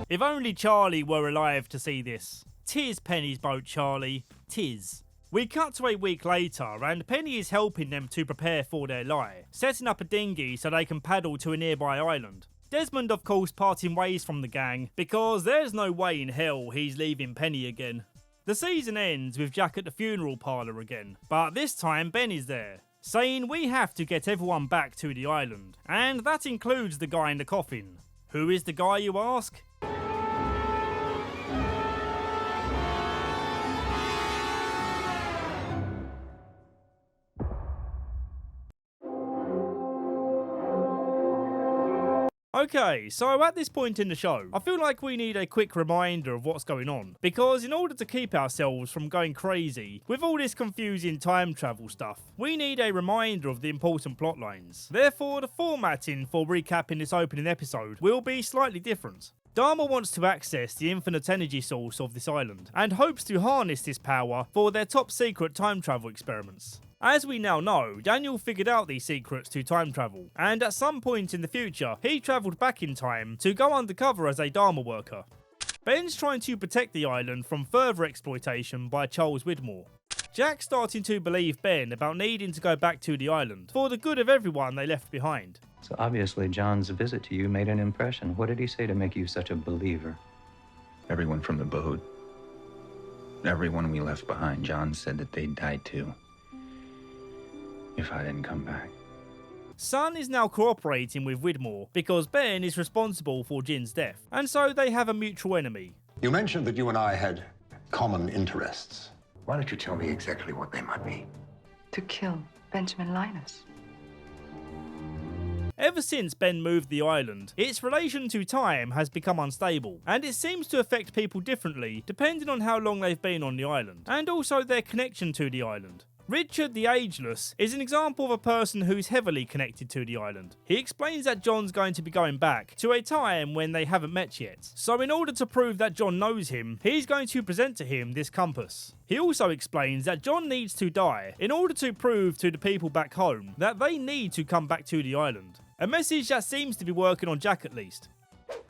If only Charlie were alive to see this. Tis Penny's boat, Charlie. Tis. We cut to a week later, and Penny is helping them to prepare for their lie, setting up a dinghy so they can paddle to a nearby island. Desmond, of course, parting ways from the gang, because there's no way in hell he's leaving Penny again. The season ends with Jack at the funeral parlour again, but this time Ben is there, saying we have to get everyone back to the island, and that includes the guy in the coffin. Who is the guy, you ask? Okay, so at this point in the show, I feel like we need a quick reminder of what's going on, because in order to keep ourselves from going crazy with all this confusing time travel stuff, we need a reminder of the important plot lines. Therefore, the formatting for recapping this opening episode will be slightly different. Dharma wants to access the infinite energy source of this island, and hopes to harness this power for their top secret time travel experiments. As we now know, Daniel figured out these secrets to time travel, and at some point in the future, he travelled back in time to go undercover as a Dharma worker. Ben's trying to protect the island from further exploitation by Charles Widmore. Jack's starting to believe Ben about needing to go back to the island for the good of everyone they left behind. So obviously John's visit to you made an impression. What did he say to make you such a believer? Everyone from the boat. Everyone we left behind, John said that they'd die too. If I didn't come back. Sun is now cooperating with Widmore because Ben is responsible for Jin's death, and so they have a mutual enemy. You mentioned that you and I had common interests. Why don't you tell me exactly what they might be? To kill Benjamin Linus. Ever since Ben moved the island, its relation to time has become unstable, and it seems to affect people differently depending on how long they've been on the island, and also their connection to the island. Richard the Ageless is an example of a person who's heavily connected to the island. He explains that John's going to be going back to a time when they haven't met yet. So in order to prove that John knows him, he's going to present to him this compass. He also explains that John needs to die in order to prove to the people back home that they need to come back to the island. A message that seems to be working on Jack at least.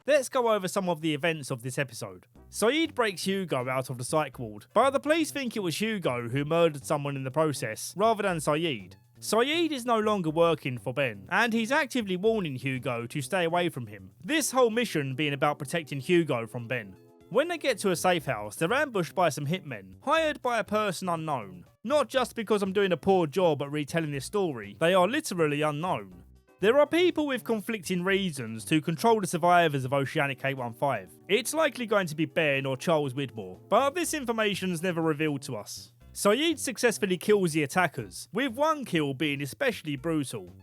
Let's go over some of the events of this episode. Saeed breaks Hugo out of the psych ward, but the police think it was Hugo who murdered someone in the process, rather than Saeed. Saeed is no longer working for Ben, and he's actively warning Hugo to stay away from him, this whole mission being about protecting Hugo from Ben. When they get to a safe house, they're ambushed by some hitmen, hired by a person unknown. Not just because I'm doing a poor job at retelling this story, they are literally unknown. There are people with conflicting reasons to control the survivors of Oceanic 815. It's likely going to be Ben or Charles Widmore, but this information's never revealed to us. Saeed successfully kills the attackers, with one kill being especially brutal.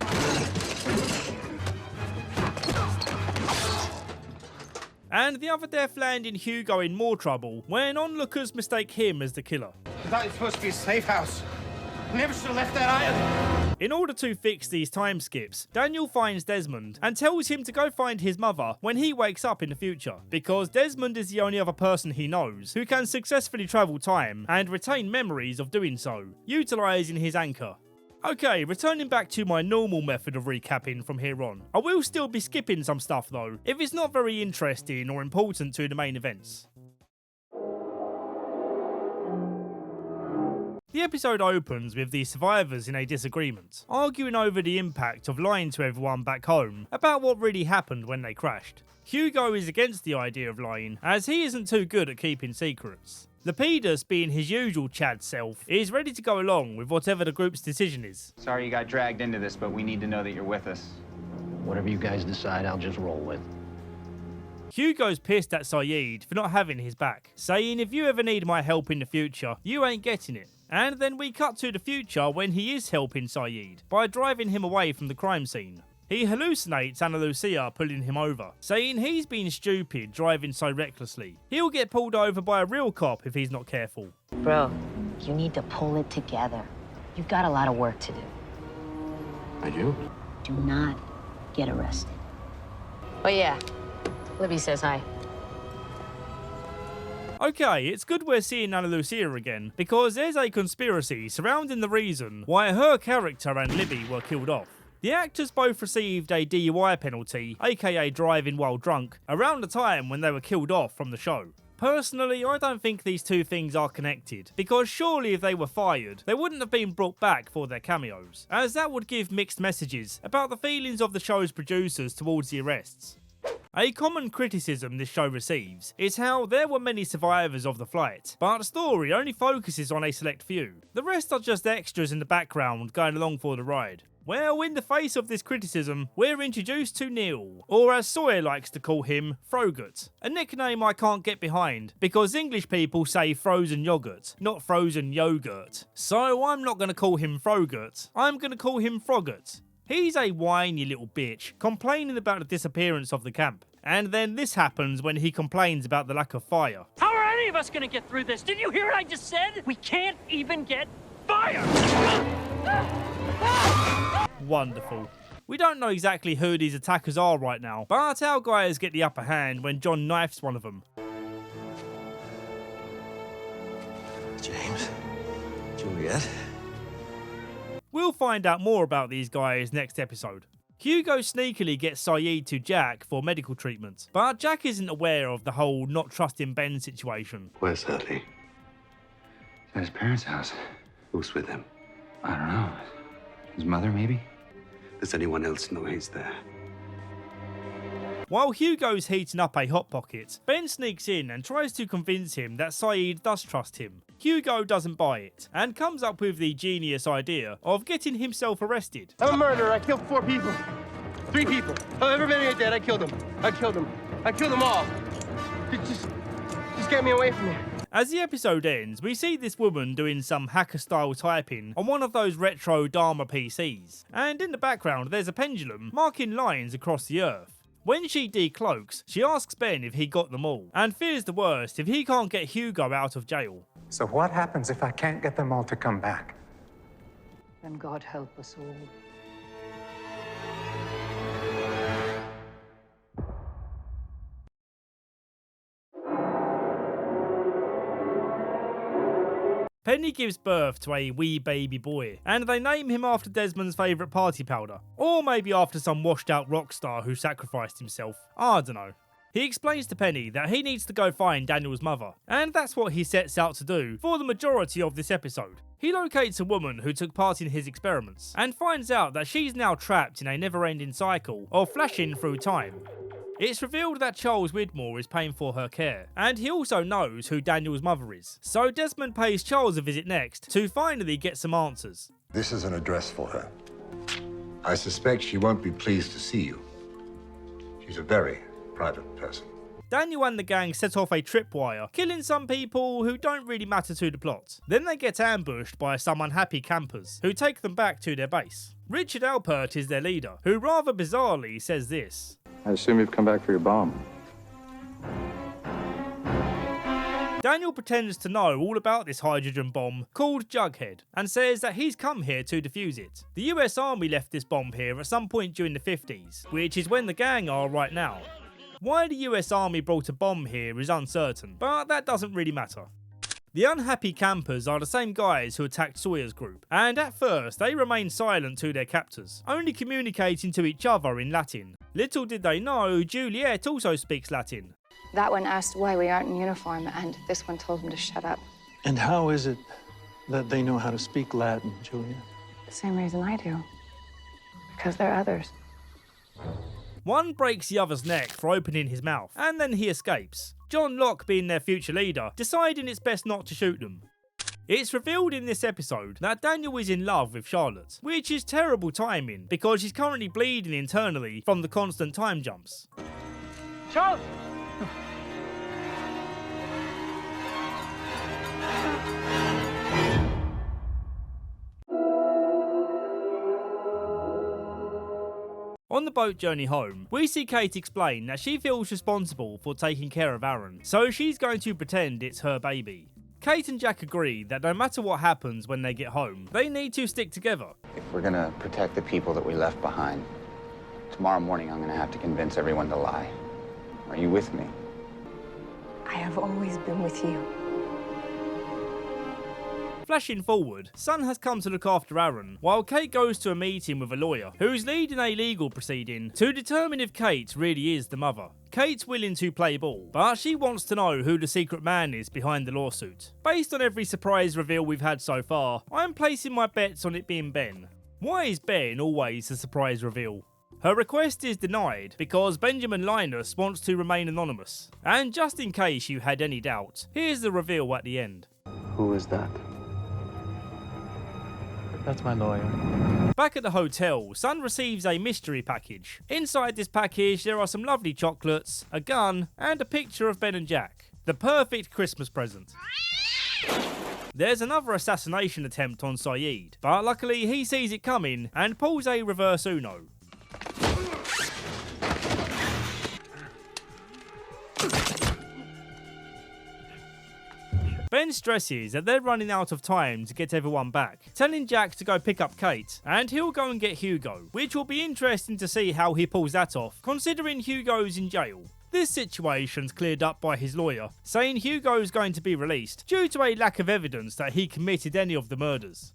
And the other death landing Hugo in more trouble when onlookers mistake him as the killer. I thought it was supposed to be a safe house. I never should have left that island. In order to fix these time skips, Daniel finds Desmond and tells him to go find his mother when he wakes up in the future, because Desmond is the only other person he knows who can successfully travel time and retain memories of doing so, utilising his anchor. Okay, returning back to my normal method of recapping from here on. I will still be skipping some stuff though, if it's not very interesting or important to the main events. The episode opens with the survivors in a disagreement, arguing over the impact of lying to everyone back home about what really happened when they crashed. Hugo is against the idea of lying, as he isn't too good at keeping secrets. Lepidus, being his usual Chad self, is ready to go along with whatever the group's decision is. Sorry you got dragged into this, but we need to know that you're with us. Whatever you guys decide, I'll just roll with. Hugo's pissed at Saeed for not having his back, saying if you ever need my help in the future, you ain't getting it. And then we cut to the future when he is helping Saeed by driving him away from the crime scene. He hallucinates Ana Lucia pulling him over, saying he's been stupid driving so recklessly. He'll get pulled over by a real cop if he's not careful. Bro, you need to pull it together. You've got a lot of work to do. I do? Do not get arrested. Oh yeah, Libby says hi. Okay, it's good we're seeing Ana Lucia again, because there's a conspiracy surrounding the reason why her character and Libby were killed off. The actors both received a DUI penalty, aka driving while drunk, around the time when they were killed off from the show. Personally, I don't think these two things are connected, because surely if they were fired, they wouldn't have been brought back for their cameos, as that would give mixed messages about the feelings of the show's producers towards the arrests. A common criticism this show receives is how there were many survivors of the flight, but the story only focuses on a select few. The rest are just extras in the background going along for the ride. Well, in the face of this criticism, we're introduced to Neil, or as Sawyer likes to call him, Frogut. A nickname I can't get behind, because English people say frozen yogurt, not frozen yogurt. So I'm not going to call him Frogut, I'm going to call him Frogut. He's a whiny little bitch, complaining about the disappearance of the camp. And then this happens when he complains about the lack of fire. How are any of us gonna get through this? Did you hear what I just said? We can't even get fire! Wonderful. We don't know exactly who these attackers are right now, but our guys get the upper hand when John knifes one of them. James? Juliet? We'll find out more about these guys next episode. Hugo sneakily gets Sayid to Jack for medical treatment, but Jack isn't aware of the whole not trusting Ben situation. Where's Hurley? At his parents' house. Who's with him? I don't know. His mother, maybe? Does anyone else know he's there? While Hugo's heating up a Hot Pocket, Ben sneaks in and tries to convince him that Sayid does trust him. Hugo doesn't buy it, and comes up with the genius idea of getting himself arrested. I'm a murderer. I killed 4 people. 3 people. However many are dead, I killed them. I killed them. I killed them all. Just get me away from here. As the episode ends, we see this woman doing some hacker-style typing on one of those retro Dharma PCs, and in the background there's a pendulum marking lines across the earth. When she decloaks, she asks Ben if he got them all, and fears the worst if he can't get Hugo out of jail. So what happens if I can't get them all to come back? Then God help us all. Penny gives birth to a wee baby boy, and they name him after Desmond's favourite party powder. Or maybe after some washed out rock star who sacrificed himself. I don't know. He explains to Penny that he needs to go find Daniel's mother, and that's what he sets out to do for the majority of this episode. He locates a woman who took part in his experiments, and finds out that she's now trapped in a never-ending cycle of flashing through time. It's revealed that Charles Widmore is paying for her care, and he also knows who Daniel's mother is. So Desmond pays Charles a visit next to finally get some answers. This is an address for her. I suspect she won't be pleased to see you. She's a very private person. Daniel and the gang set off a tripwire, killing some people who don't really matter to the plot. Then they get ambushed by some unhappy campers, who take them back to their base. Richard Alpert is their leader, who rather bizarrely says this. I assume you've come back for your bomb. Daniel pretends to know all about this hydrogen bomb called Jughead, and says that he's come here to defuse it. The US Army left this bomb here at some point during the 50s, which is when the gang are right now. Why the US Army brought a bomb here is uncertain, but that doesn't really matter. The unhappy campers are the same guys who attacked Sawyer's group, and at first they remain silent to their captors, only communicating to each other in Latin. Little did they know Juliet also speaks Latin. That one asked why we aren't in uniform, and this one told him to shut up. And how is it that they know how to speak Latin, Julia? The same reason I do. Because they're others. One breaks the other's neck for opening his mouth, and then he escapes. John Locke, being their future leader, deciding it's best not to shoot them. It's revealed in this episode that Daniel is in love with Charlotte, which is terrible timing because she's currently bleeding internally from the constant time jumps. Charles! On the boat journey home, we see Kate explain that she feels responsible for taking care of Aaron, so she's going to pretend it's her baby. Kate and Jack agree that no matter what happens when they get home, they need to stick together. If we're gonna protect the people that we left behind, tomorrow morning I'm gonna have to convince everyone to lie. Are you with me? I have always been with you. Flashing forward, Sun has come to look after Aaron, while Kate goes to a meeting with a lawyer, who's leading a legal proceeding to determine if Kate really is the mother. Kate's willing to play ball, but she wants to know who the secret man is behind the lawsuit. Based on every surprise reveal we've had so far, I'm placing my bets on it being Ben. Why is Ben always the surprise reveal? Her request is denied because Benjamin Linus wants to remain anonymous. And just in case you had any doubt, here's the reveal at the end. Who is that? That's my lawyer. Back at the hotel, Sun receives a mystery package. Inside this package, there are some lovely chocolates, a gun, and a picture of Ben and Jack. The perfect Christmas present. There's another assassination attempt on Sayid, but luckily he sees it coming and pulls a reverse Uno. Ben stresses that they're running out of time to get everyone back, telling Jack to go pick up Kate, and he'll go and get Hugo, which will be interesting to see how he pulls that off, considering Hugo's in jail. This situation's cleared up by his lawyer, saying Hugo's going to be released due to a lack of evidence that he committed any of the murders.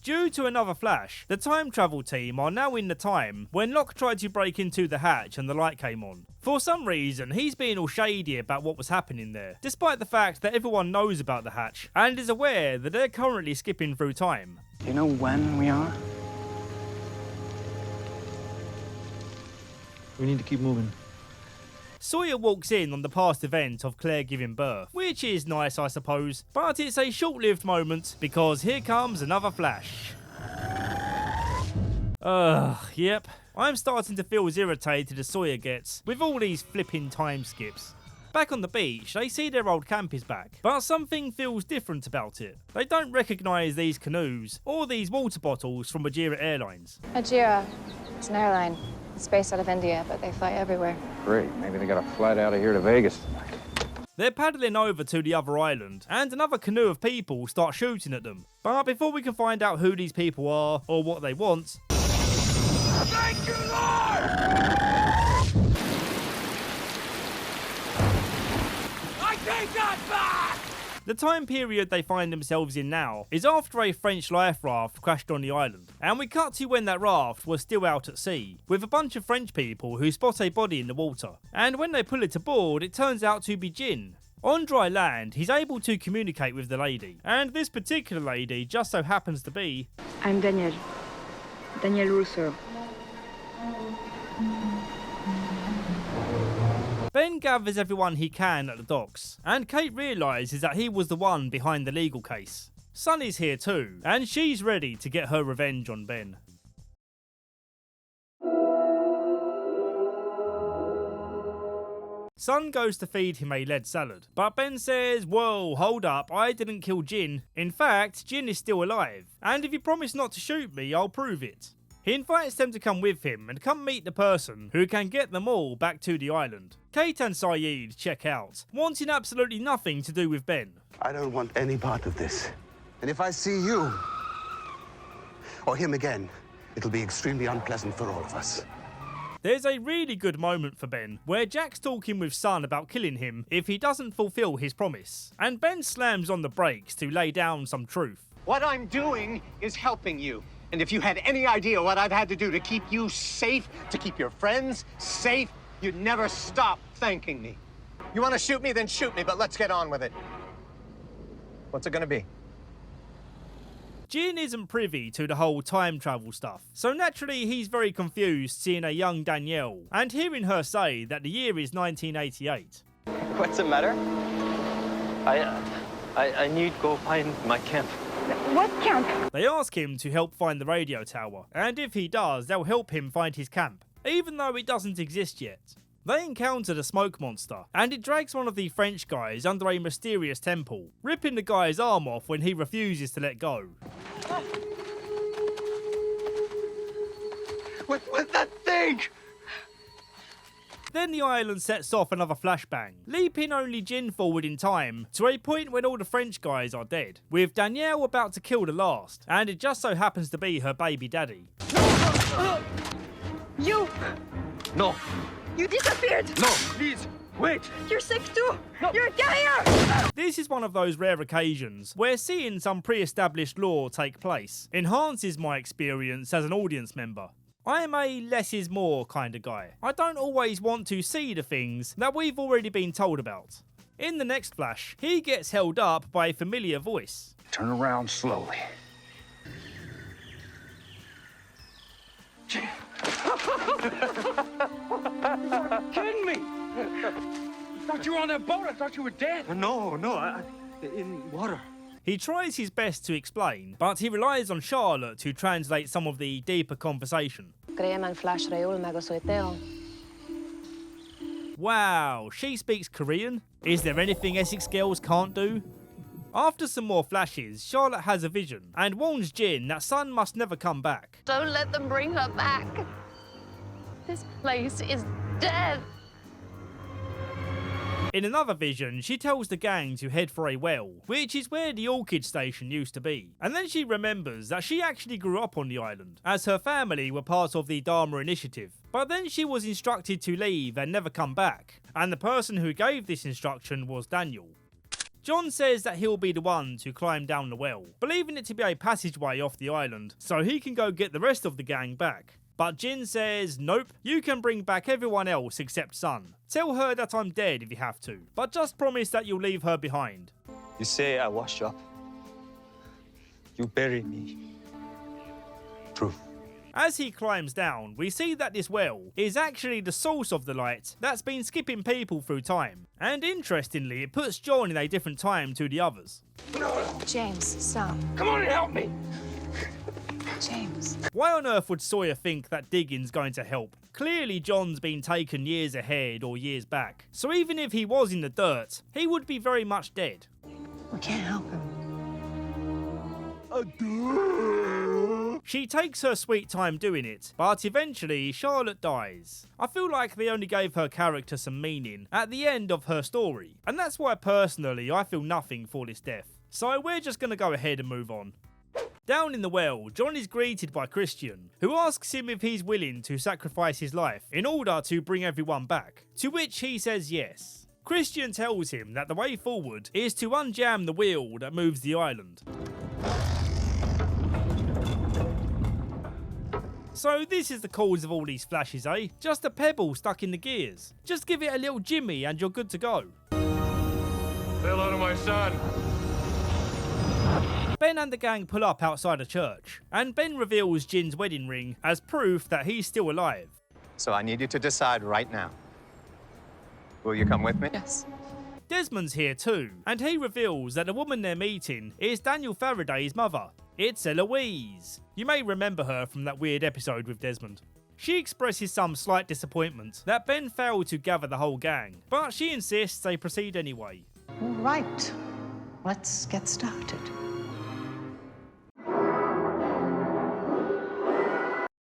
Due to another flash, the time travel team are now in the time when Locke tried to break into the hatch and the light came on. For some reason, he's being all shady about what was happening there, despite the fact that everyone knows about the hatch and is aware that they're currently skipping through time. Do you know when we are? We need to keep moving. Sawyer walks in on the past event of Claire giving birth, which is nice I suppose, but it's a short-lived moment because here comes another flash. Yep. I'm starting to feel as irritated as Sawyer gets with all these flipping time skips. Back on the beach, they see their old camp is back, but something feels different about it. They don't recognise these canoes or these water bottles from Ajira Airlines. Ajira, it's an airline. It's based out of India, but they fly everywhere. Great. Maybe they got a flight out of here to Vegas tonight. They're paddling over to the other island, and another canoe of people start shooting at them. But before we can find out who these people are or what they want... Thank you, Lord! I take that back! The time period they find themselves in now is after a French life raft crashed on the island, and we cut to when that raft was still out at sea, with a bunch of French people who spot a body in the water, and when they pull it aboard it turns out to be Jin. On dry land, he's able to communicate with the lady, and this particular lady just so happens to be... I'm Danielle Rousseau. Ben gathers everyone he can at the docks, and Kate realises that he was the one behind the legal case. Sunny's here too, and she's ready to get her revenge on Ben. Sun goes to feed him a lead salad, but Ben says, whoa, hold up, I didn't kill Jin. In fact, Jin is still alive, and if you promise not to shoot me, I'll prove it. He invites them to come with him and come meet the person who can get them all back to the island. Kate and Sayid check out, wanting absolutely nothing to do with Ben. I don't want any part of this. And if I see you or him again, it'll be extremely unpleasant for all of us. There's a really good moment for Ben, where Jack's talking with Sun about killing him if he doesn't fulfill his promise, and Ben slams on the brakes to lay down some truth. What I'm doing is helping you. And if you had any idea what I've had to do to keep you safe, to keep your friends safe, you'd never stop thanking me. You want to shoot me, then shoot me, but let's get on with it. What's it gonna be? Jin isn't privy to the whole time travel stuff, so naturally he's very confused seeing a young Danielle and hearing her say that the year is 1988. What's the matter? I need to go find my camp. What camp? They ask him to help find the radio tower, and if he does, they'll help him find his camp, even though it doesn't exist yet. They encounter the smoke monster, and it drags one of the French guys under a mysterious temple, ripping the guy's arm off when he refuses to let go. What's that thing? Then the island sets off another flashbang, leaping only Jin forward in time to a point when all the French guys are dead, with Danielle about to kill the last, and it just so happens to be her baby daddy. You! No! You disappeared! No! Please! Wait! You're sick too! No. You're a carrier! This is one of those rare occasions where seeing some pre-established lore take place enhances my experience as an audience member. I am a less is more kind of guy. I don't always want to see the things that we've already been told about. In the next flash, he gets held up by a familiar voice. Turn around slowly. You're kidding me! I thought you were on that boat. I thought you were dead. No, in water. He tries his best to explain, but he relies on Charlotte to translate some of the deeper conversation. Wow, she speaks Korean? Is there anything Essex girls can't do? After some more flashes, Charlotte has a vision and warns Jin that Sun must never come back. Don't let them bring her back. This place is dead. In another vision, she tells the gang to head for a well, which is where the Orchid Station used to be. And then she remembers that she actually grew up on the island, as her family were part of the Dharma Initiative. But then she was instructed to leave and never come back, and the person who gave this instruction was Daniel. John says that he'll be the one to climb down the well, believing it to be a passageway off the island, so he can go get the rest of the gang back. But Jin says, nope, you can bring back everyone else except Sun. Tell her that I'm dead if you have to, but just promise that you'll leave her behind. You say I wash up. You bury me. True. As he climbs down, we see that this well is actually the source of the light that's been skipping people through time. And interestingly, it puts John in a different time to the others. James, stop. Come on and help me! James. Why on earth would Sawyer think that digging's going to help? Clearly John's been taken years ahead or years back, so even if he was in the dirt, he would be very much dead. We can't help him. She takes her sweet time doing it, but eventually Charlotte dies. I feel like they only gave her character some meaning at the end of her story, and that's why personally I feel nothing for this death. So we're just gonna go ahead and move on. Down in the well, John is greeted by Christian, who asks him if he's willing to sacrifice his life in order to bring everyone back, to which he says yes. Christian tells him that the way forward is to unjam the wheel that moves the island. So this is the cause of all these flashes, eh? Just a pebble stuck in the gears. Just give it a little jimmy and you're good to go. Say hello to my son. Ben and the gang pull up outside a church, and Ben reveals Jin's wedding ring as proof that he's still alive. So I need you to decide right now. Will you come with me? Yes. Desmond's here too, and he reveals that the woman they're meeting is Daniel Faraday's mother. It's Eloise. You may remember her from that weird episode with Desmond. She expresses some slight disappointment that Ben failed to gather the whole gang, but she insists they proceed anyway. All right, let's get started.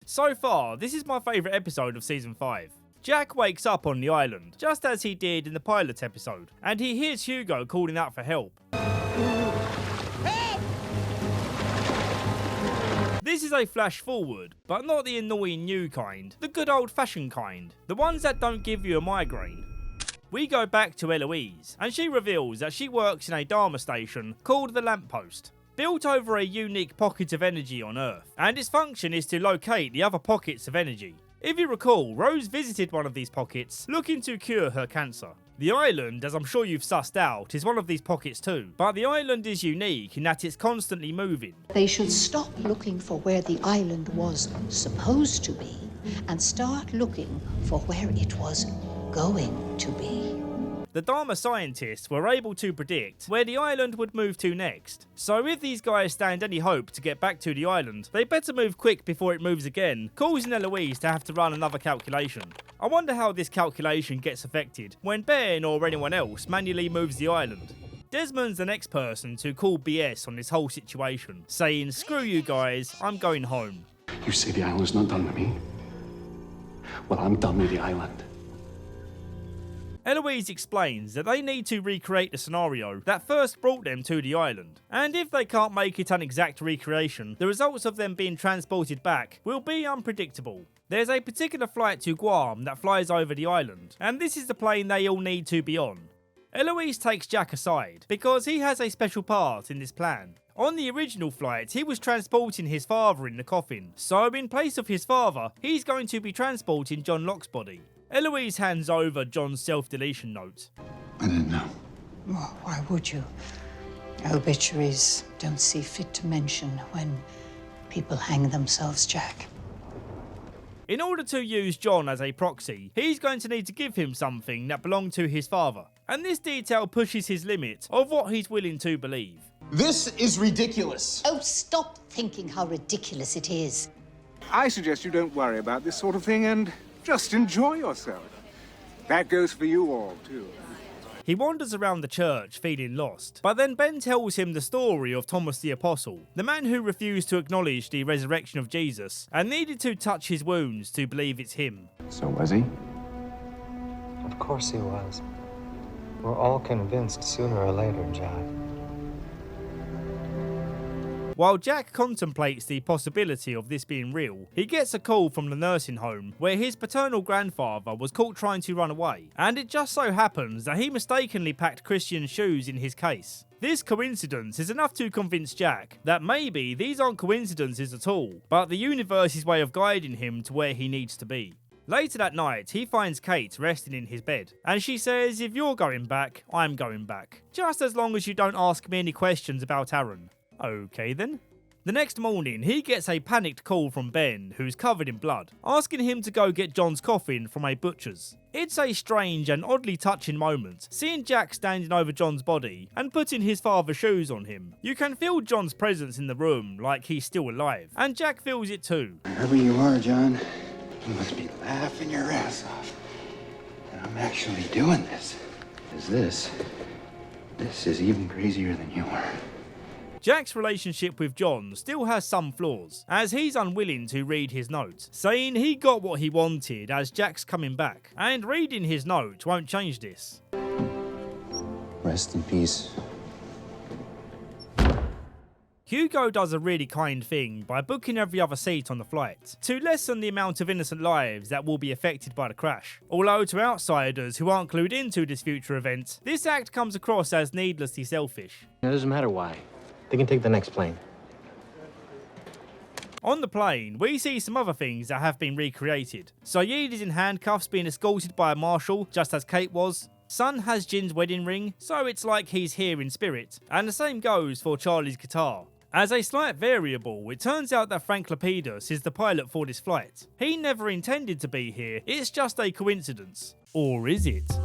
So far, this is my favourite episode of Season 5. Jack wakes up on the island, just as he did in the pilot episode, and he hears Hugo calling out for help. This is a flash forward, but not the annoying new kind, the good old fashioned kind, the ones that don't give you a migraine. We go back to Eloise, and she reveals that she works in a Dharma station called the Lamppost, built over a unique pocket of energy on Earth, and its function is to locate the other pockets of energy. If you recall, Rose visited one of these pockets looking to cure her cancer. The island, as I'm sure you've sussed out, is one of these pockets too, but the island is unique in that it's constantly moving. They should stop looking for where the island was supposed to be and start looking for where it was going to be. The Dharma scientists were able to predict where the island would move to next. So if these guys stand any hope to get back to the island, they better move quick before it moves again, causing Eloise to have to run another calculation. I wonder how this calculation gets affected when Ben or anyone else manually moves the island. Desmond's the next person to call BS on this whole situation, saying, "Screw you guys, I'm going home." You say the island's not done with me? Well, I'm done with the island. Eloise explains that they need to recreate the scenario that first brought them to the island, and if they can't make it an exact recreation, the results of them being transported back will be unpredictable. There's a particular flight to Guam that flies over the island, and this is the plane they all need to be on. Eloise takes Jack aside, because he has a special part in this plan. On the original flight, he was transporting his father in the coffin, so in place of his father, he's going to be transporting John Locke's body. Eloise hands over John's self-deletion note. I didn't know. Oh, why would you? Obituaries don't see fit to mention when people hang themselves, Jack. In order to use John as a proxy, he's going to need to give him something that belonged to his father. And this detail pushes his limit of what he's willing to believe. This is ridiculous. Oh, stop thinking how ridiculous it is. I suggest you don't worry about this sort of thing and just enjoy yourself. That goes for you all, too. He wanders around the church feeling lost, but then Ben tells him the story of Thomas the Apostle, the man who refused to acknowledge the resurrection of Jesus and needed to touch his wounds to believe it's him. So was he? Of course he was. We're all convinced sooner or later, Jack. while Jack contemplates the possibility of this being real, he gets a call from the nursing home where his paternal grandfather was caught trying to run away, and it just so happens that he mistakenly packed Christian's shoes in his case. This coincidence is enough to convince Jack that maybe these aren't coincidences at all, but the universe's way of guiding him to where he needs to be. Later that night, he finds Kate resting in his bed, and she says, "If you're going back, I'm going back. Just as long as you don't ask me any questions about Aaron." Okay then. The next morning, he gets a panicked call from Ben, who's covered in blood, asking him to go get John's coffin from a butcher's. It's a strange and oddly touching moment, seeing Jack standing over John's body and putting his father's shoes on him. You can feel John's presence in the room, like he's still alive, and Jack feels it too. Wherever you are, John, you must be laughing your ass off. And I'm actually doing this. This is even crazier than you are. Jack's relationship with John still has some flaws, as he's unwilling to read his note, saying he got what he wanted as Jack's coming back, and reading his note won't change this. Rest in peace. Hugo does a really kind thing by booking every other seat on the flight, to lessen the amount of innocent lives that will be affected by the crash. Although to outsiders who aren't clued into this future event, this act comes across as needlessly selfish. It doesn't matter why. They can take the next plane. On the plane, we see some other things that have been recreated. Sayid is in handcuffs being escorted by a marshal, just as Kate was. Sun has Jin's wedding ring, so it's like he's here in spirit. And the same goes for Charlie's guitar. As a slight variable, it turns out that Frank Lapidus is the pilot for this flight. He never intended to be here, it's just a coincidence. Or is it?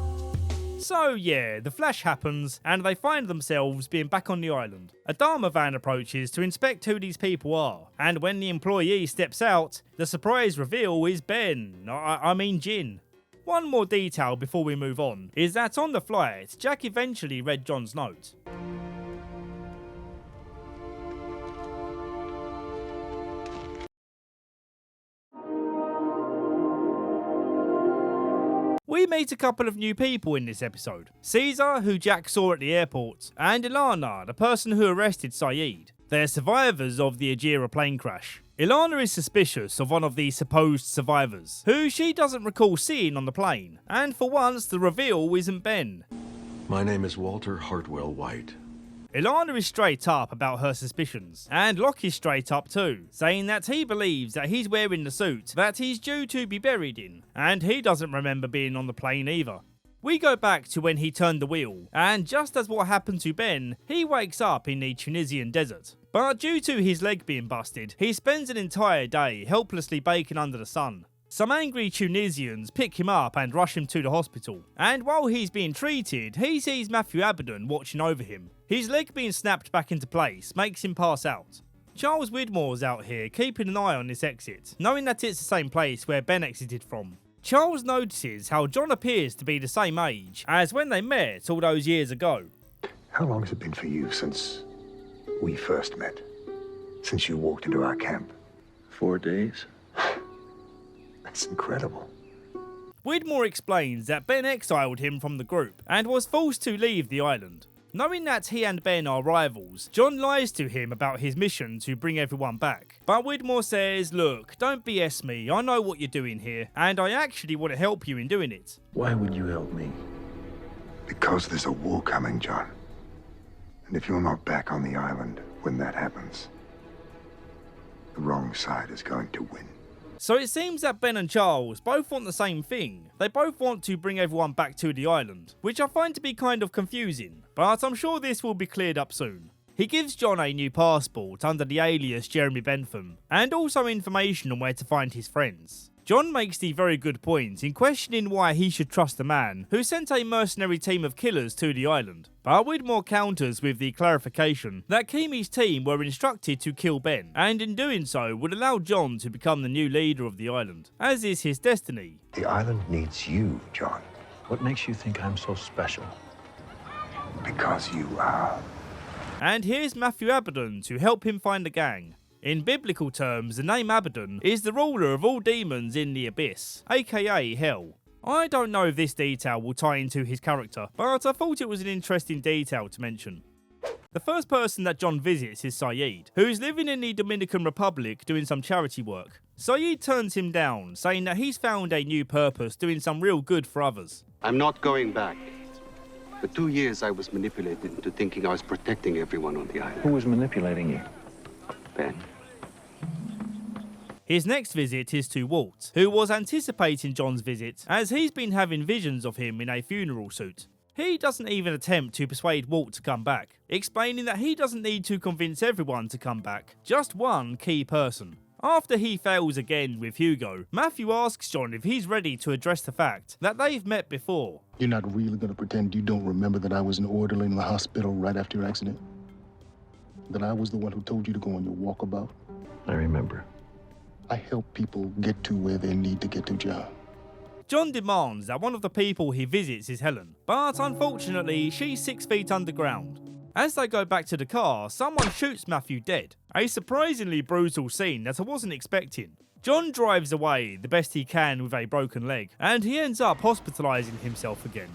So yeah, the flash happens, and they find themselves being back on the island. A Dharma van approaches to inspect who these people are, and when the employee steps out, the surprise reveal is Ben, I mean Jin. One more detail before we move on, is that on the flight, Jack eventually read John's note. We meet a couple of new people in this episode. Caesar, who Jack saw at the airport, and Ilana, the person who arrested Sayid. They're survivors of the Ajira plane crash. Ilana is suspicious of one of the supposed survivors, who she doesn't recall seeing on the plane, and for once the reveal isn't Ben. My name is Walter Hartwell White. Ilana is straight up about her suspicions, and Locke is straight up too, saying that he believes that he's wearing the suit that he's due to be buried in, and he doesn't remember being on the plane either. We go back to when he turned the wheel, and just as what happened to Ben, he wakes up in the Tunisian desert. But due to his leg being busted, he spends an entire day helplessly baking under the sun. Some angry Tunisians pick him up and rush him to the hospital, and while he's being treated, he sees Matthew Abaddon watching over him. His leg being snapped back into place makes him pass out. Charles Widmore's out here keeping an eye on this exit, knowing that it's the same place where Ben exited from. Charles notices how John appears to be the same age as when they met all those years ago. How long has it been for you since we first met? Since you walked into our camp? 4 days. That's incredible. Widmore explains that Ben exiled him from the group and was forced to leave the island. Knowing that he and Ben are rivals, John lies to him about his mission to bring everyone back. But Widmore says, "Look, don't BS me, I know what you're doing here, and I actually want to help you in doing it." Why would you help me? Because there's a war coming, John. And if you're not back on the island when that happens, the wrong side is going to win. So it seems that Ben and Charles both want the same thing. They both want to bring everyone back to the island, which I find to be kind of confusing, but I'm sure this will be cleared up soon. He gives John a new passport under the alias Jeremy Bentham, and also information on where to find his friends. John makes the very good point in questioning why he should trust the man who sent a mercenary team of killers to the island. But Widmore counters with the clarification that Keamy's team were instructed to kill Ben, and in doing so would allow John to become the new leader of the island, as is his destiny. The island needs you, John. What makes you think I'm so special? Because you are. And here's Matthew Abaddon to help him find the gang. In biblical terms, the name Abaddon is the ruler of all demons in the Abyss, aka Hell. I don't know if this detail will tie into his character, but I thought it was an interesting detail to mention. The first person that John visits is Sayid, who's living in the Dominican Republic doing some charity work. Sayid turns him down, saying that he's found a new purpose doing some real good for others. I'm not going back. For 2 years, I was manipulated into thinking I was protecting everyone on the island. Who was manipulating you? Ben. His next visit is to Walt, who was anticipating John's visit as he's been having visions of him in a funeral suit. He doesn't even attempt to persuade Walt to come back, explaining that he doesn't need to convince everyone to come back, just one key person. After he fails again with Hugo, Matthew asks John if he's ready to address the fact that they've met before. You're not really going to pretend you don't remember that I was an orderly in the hospital right after your accident? That I was the one who told you to go on your walkabout? I remember. I help people get to where they need to get to, John. John demands that one of the people he visits is Helen, but unfortunately she's 6 feet underground. As they go back to the car, someone shoots Matthew dead. A surprisingly brutal scene that I wasn't expecting. John drives away the best he can with a broken leg, and he ends up hospitalising himself again.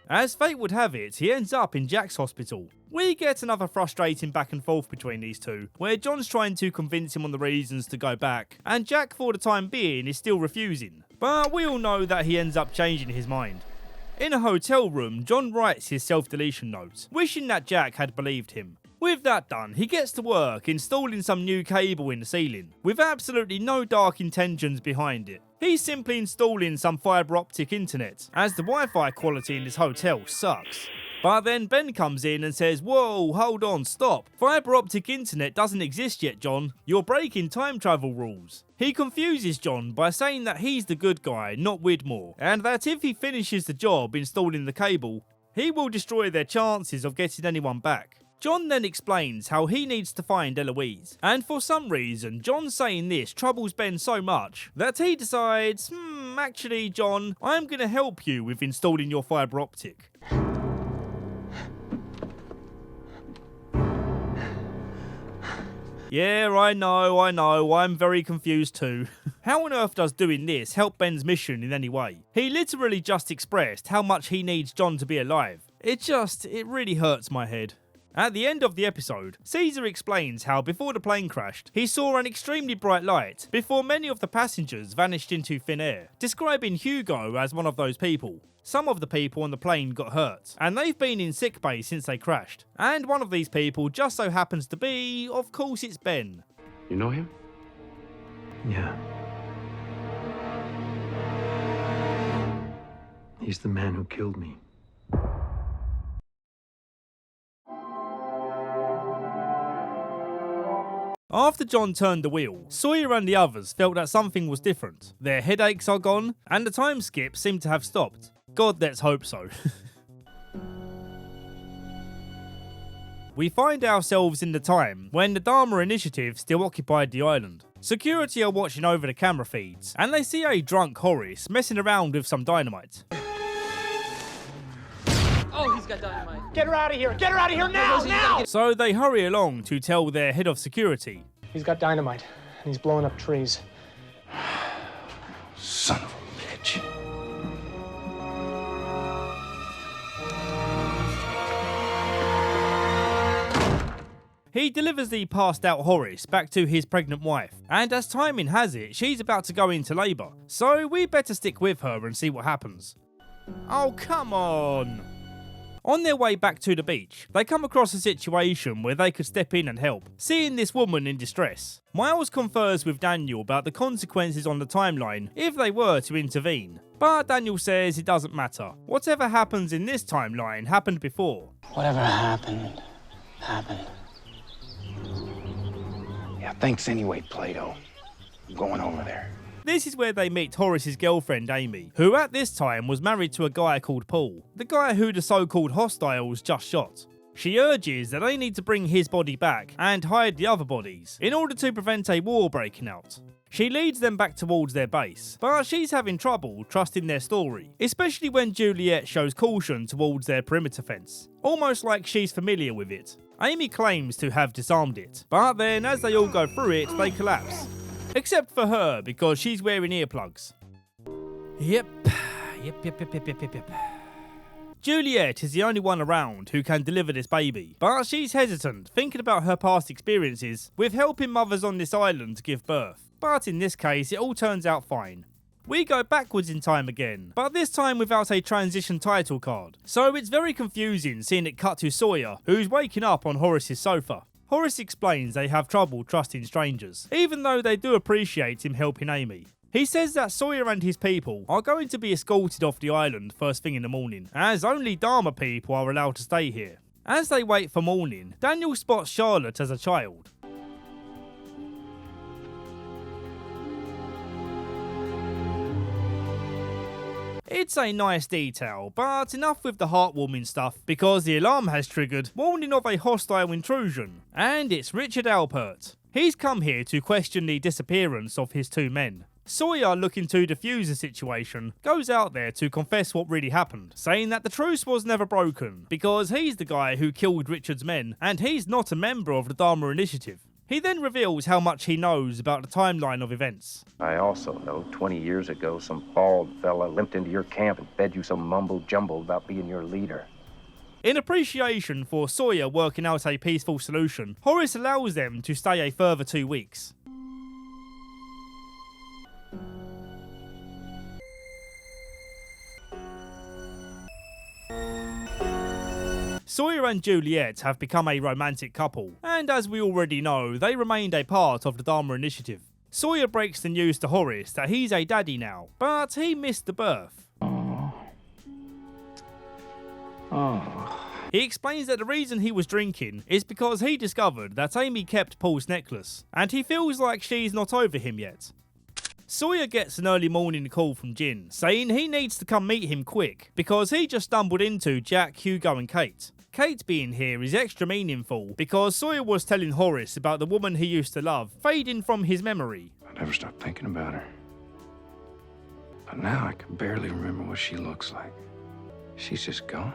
As fate would have it, he ends up in Jack's hospital. We get another frustrating back and forth between these two, where John's trying to convince him on the reasons to go back, and Jack for the time being is still refusing. But we all know that he ends up changing his mind. In a hotel room, John writes his self-deletion notes, wishing that Jack had believed him. With that done, he gets to work installing some new cable in the ceiling, with absolutely no dark intentions behind it. He's simply installing some fibre optic internet, as the Wi-Fi quality in this hotel sucks. But then Ben comes in and says, "Whoa, hold on, stop. Fibre optic internet doesn't exist yet, John. You're breaking time travel rules." He confuses John by saying that he's the good guy, not Widmore, and that if he finishes the job installing the cable, he will destroy their chances of getting anyone back. John then explains how he needs to find Eloise, and for some reason, John saying this troubles Ben so much that he decides, actually, John, I'm going to help you with installing your fibre optic. Yeah, I know, I'm very confused too. How on earth does doing this help Ben's mission in any way? He literally just expressed how much he needs John to be alive. It really hurts my head. At the end of the episode, Caesar explains how before the plane crashed, he saw an extremely bright light before many of the passengers vanished into thin air, describing Hugo as one of those people. Some of the people on the plane got hurt, and they've been in sickbay since they crashed. And one of these people just so happens to be, of course, it's Ben. You know him? Yeah. He's the man who killed me. After John turned the wheel, Sawyer and the others felt that something was different. Their headaches are gone, and the time skip seemed to have stopped. God, let's hope so. We find ourselves in the time when the Dharma Initiative still occupied the island. Security are watching over the camera feeds, and they see a drunk Horace messing around with some dynamite. Oh, he's got dynamite. Get her out of here! Get her out of here now! Now! So they hurry along to tell their head of security. He's got dynamite, and he's blowing up trees. Son of a bitch. He delivers the passed out Horace back to his pregnant wife, and as timing has it, she's about to go into labour, so we better stick with her and see what happens. Oh, come on! On their way back to the beach, they come across a situation where they could step in and help, seeing this woman in distress. Miles confers with Daniel about the consequences on the timeline if they were to intervene, but Daniel says it doesn't matter. Whatever happens in this timeline happened before. Whatever happened, happened. Yeah, thanks anyway, Plato. I'm going over there. This is where they meet Horace's girlfriend Amy, who at this time was married to a guy called Paul, the guy who the so-called hostiles just shot. She urges that they need to bring his body back and hide the other bodies in order to prevent a war breaking out. She leads them back towards their base, but she's having trouble trusting their story, especially when Juliet shows caution towards their perimeter fence, almost like she's familiar with it. Amy claims to have disarmed it, but then as they all go through it, they collapse. Except for her, because she's wearing earplugs. Yep. Juliet is the only one around who can deliver this baby, but she's hesitant, thinking about her past experiences with helping mothers on this island give birth. But in this case, it all turns out fine. We go backwards in time again, but this time without a transition title card. So it's very confusing seeing it cut to Sawyer, who's waking up on Horace's sofa. Horace explains they have trouble trusting strangers, even though they do appreciate him helping Amy. He says that Sawyer and his people are going to be escorted off the island first thing in the morning, as only Dharma people are allowed to stay here. As they wait for morning, Daniel spots Charlotte as a child. It's a nice detail, but enough with the heartwarming stuff, because the alarm has triggered, warning of a hostile intrusion, and it's Richard Alpert. He's come here to question the disappearance of his 2 men. Sawyer, looking to defuse the situation, goes out there to confess what really happened, saying that the truce was never broken, because he's the guy who killed Richard's men, and he's not a member of the Dharma Initiative. He then reveals how much he knows about the timeline of events. I also know 20 years ago some bald fella limped into your camp and fed you some mumble-jumble about being your leader. In appreciation for Sawyer working out a peaceful solution, Horace allows them to stay a further 2 weeks. Sawyer and Juliet have become a romantic couple, and as we already know, they remained a part of the Dharma Initiative. Sawyer breaks the news to Horace that he's a daddy now, but he missed the birth. He explains that the reason he was drinking is because he discovered that Amy kept Paul's necklace, and he feels like she's not over him yet. Sawyer gets an early morning call from Jin, saying he needs to come meet him quick, because he just stumbled into Jack, Hugo and Kate. Kate being here is extra meaningful, because Sawyer was telling Horace about the woman he used to love fading from his memory. I never stopped thinking about her. But now I can barely remember what she looks like. She's just gone.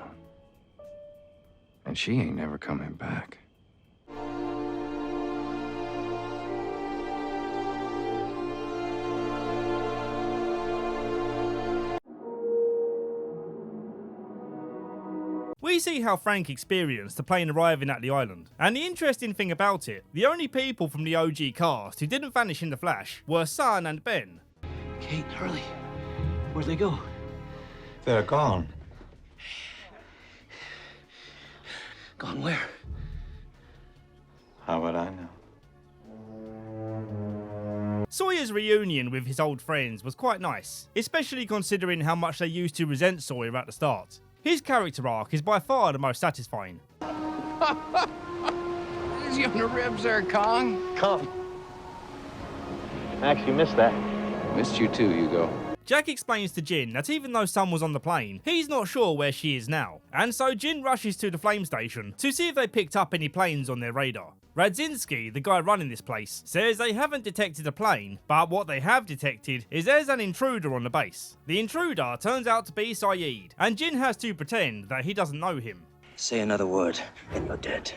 And she ain't never coming back. We see how Frank experienced the plane arriving at the island, and the interesting thing about it, the only people from the OG cast who didn't vanish in the flash were Sun and Ben. Kate, Harley, where'd they go? They're gone. Gone where? How would I know? Sawyer's reunion with his old friends was quite nice, especially considering how much they used to resent Sawyer at the start. His character arc is by far the most satisfying. Is you on the ribs there, Kong? Come. Max, you missed that. Missed you too, Hugo. Jack explains to Jin that even though Sun was on the plane, he's not sure where she is now. And so Jin rushes to the flame station to see if they picked up any planes on their radar. Radzinski, the guy running this place, says they haven't detected a plane, but what they have detected is there's an intruder on the base. The intruder turns out to be Sayid, and Jin has to pretend that he doesn't know him. Say another word, and you're dead.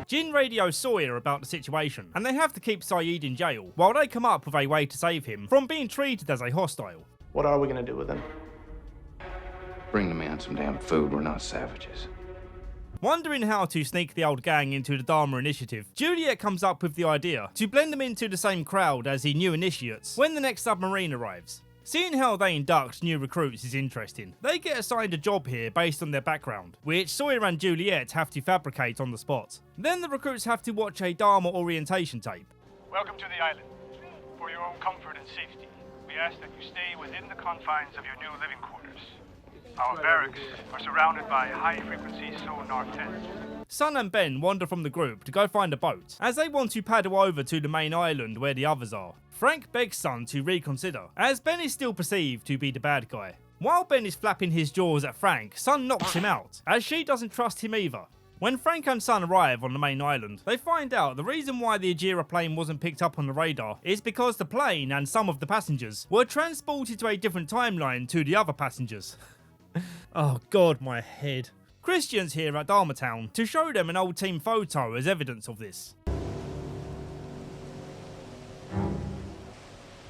Jin radios Sawyer about the situation, and they have to keep Sayid in jail, while they come up with a way to save him from being treated as a hostile. What are we gonna do with him? Bring the man some damn food, we're not savages. Wondering how to sneak the old gang into the Dharma Initiative, Juliet comes up with the idea to blend them into the same crowd as the new initiates when the next submarine arrives. Seeing how they induct new recruits is interesting. They get assigned a job here based on their background, which Sawyer and Juliet have to fabricate on the spot. Then the recruits have to watch a Dharma orientation tape. Welcome to the island. For your own comfort and safety, we ask that you stay within the confines of your new living quarters. Our barracks are surrounded by high-frequency sonar tents. Sun and Ben wander from the group to go find a boat, as they want to paddle over to the main island where the others are. Frank begs Sun to reconsider, as Ben is still perceived to be the bad guy. While Ben is flapping his jaws at Frank, Sun knocks him out, as she doesn't trust him either. When Frank and Sun arrive on the main island, they find out the reason why the Ajira plane wasn't picked up on the radar is because the plane and some of the passengers were transported to a different timeline to the other passengers. Oh god, my head. Christian's here at Dharma Town to show them an old team photo as evidence of this.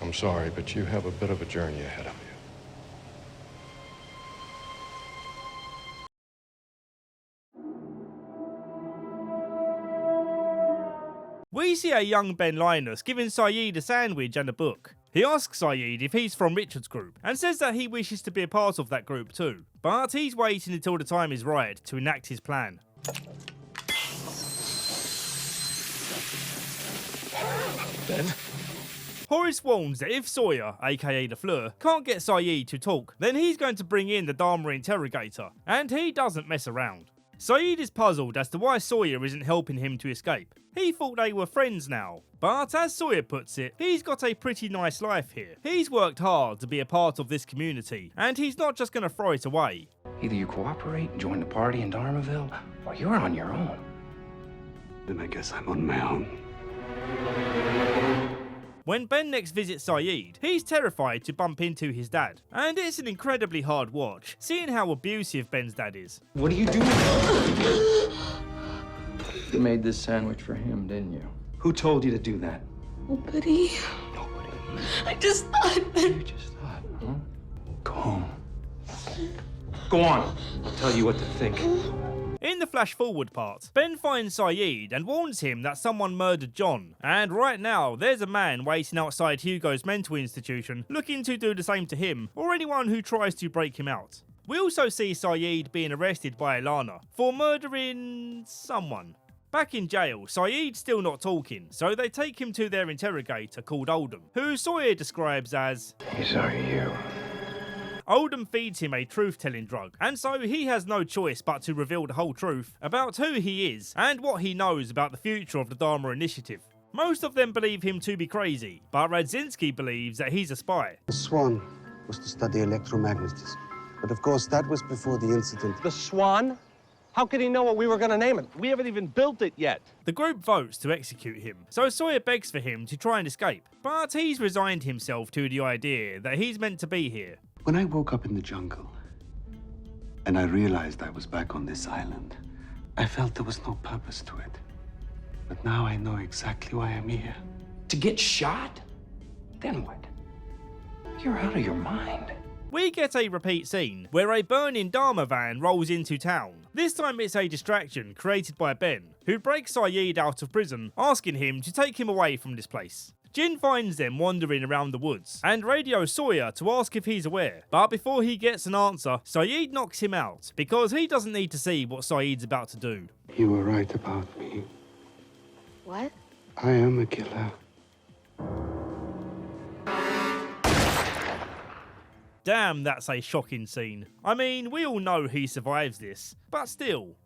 I'm sorry, but you have a bit of a journey ahead of We see a young Ben Linus giving Sayid a sandwich and a book. He asks Sayid if he's from Richard's group and says that he wishes to be a part of that group too, but he's waiting until the time is right to enact his plan. Ben? Horace warns that if Sawyer, aka the Fleur, can't get Sayid to talk, then he's going to bring in the Dharma interrogator, and he doesn't mess around. Sayid is puzzled as to why Sawyer isn't helping him to escape. He thought they were friends now, but as Sawyer puts it, he's got a pretty nice life here. He's worked hard to be a part of this community, and he's not just going to throw it away. Either you cooperate and join the party in Dharmaville, or you're on your own. Then I guess I'm on my own. When Ben next visits Sayid, he's terrified to bump into his dad, and it's an incredibly hard watch, seeing how abusive Ben's dad is. What are you doing? You made this sandwich for him, didn't you? Who told you to do that? Nobody. I just thought that... You just thought, huh? Go home. Go on. I'll tell you what to think. In the flash forward part, Ben finds Sayid and warns him that someone murdered John, and right now there's a man waiting outside Hugo's mental institution looking to do the same to him or anyone who tries to break him out. We also see Sayid being arrested by Ilana for murdering someone. Back in jail, Sayid's still not talking, so they take him to their interrogator called Oldham, who Sawyer describes as... These are you. Oldham feeds him a truth-telling drug, and so he has no choice but to reveal the whole truth about who he is and what he knows about the future of the Dharma Initiative. Most of them believe him to be crazy, but Radzinski believes that he's a spy. The Swan was to study electromagnetism, but of course that was before the incident. The Swan? How could he know what we were going to name it? We haven't even built it yet. The group votes to execute him, so Sawyer begs for him to try and escape, but he's resigned himself to the idea that he's meant to be here. When I woke up in the jungle and I realized I was back on this island, I felt there was no purpose to it. But now I know exactly why I'm here. To get shot? Then what? You're out of your mind. We get a repeat scene where a burning Dharma van rolls into town. This time it's a distraction created by Ben, who breaks Sayid out of prison, asking him to take him away from this place. Jin finds them wandering around the woods and radios Sawyer to ask if he's aware, but before he gets an answer, Sayid knocks him out because he doesn't need to see what Sayid's about to do. You were right about me. What? I am a killer. Damn, that's a shocking scene. I mean, we all know he survives this, but still.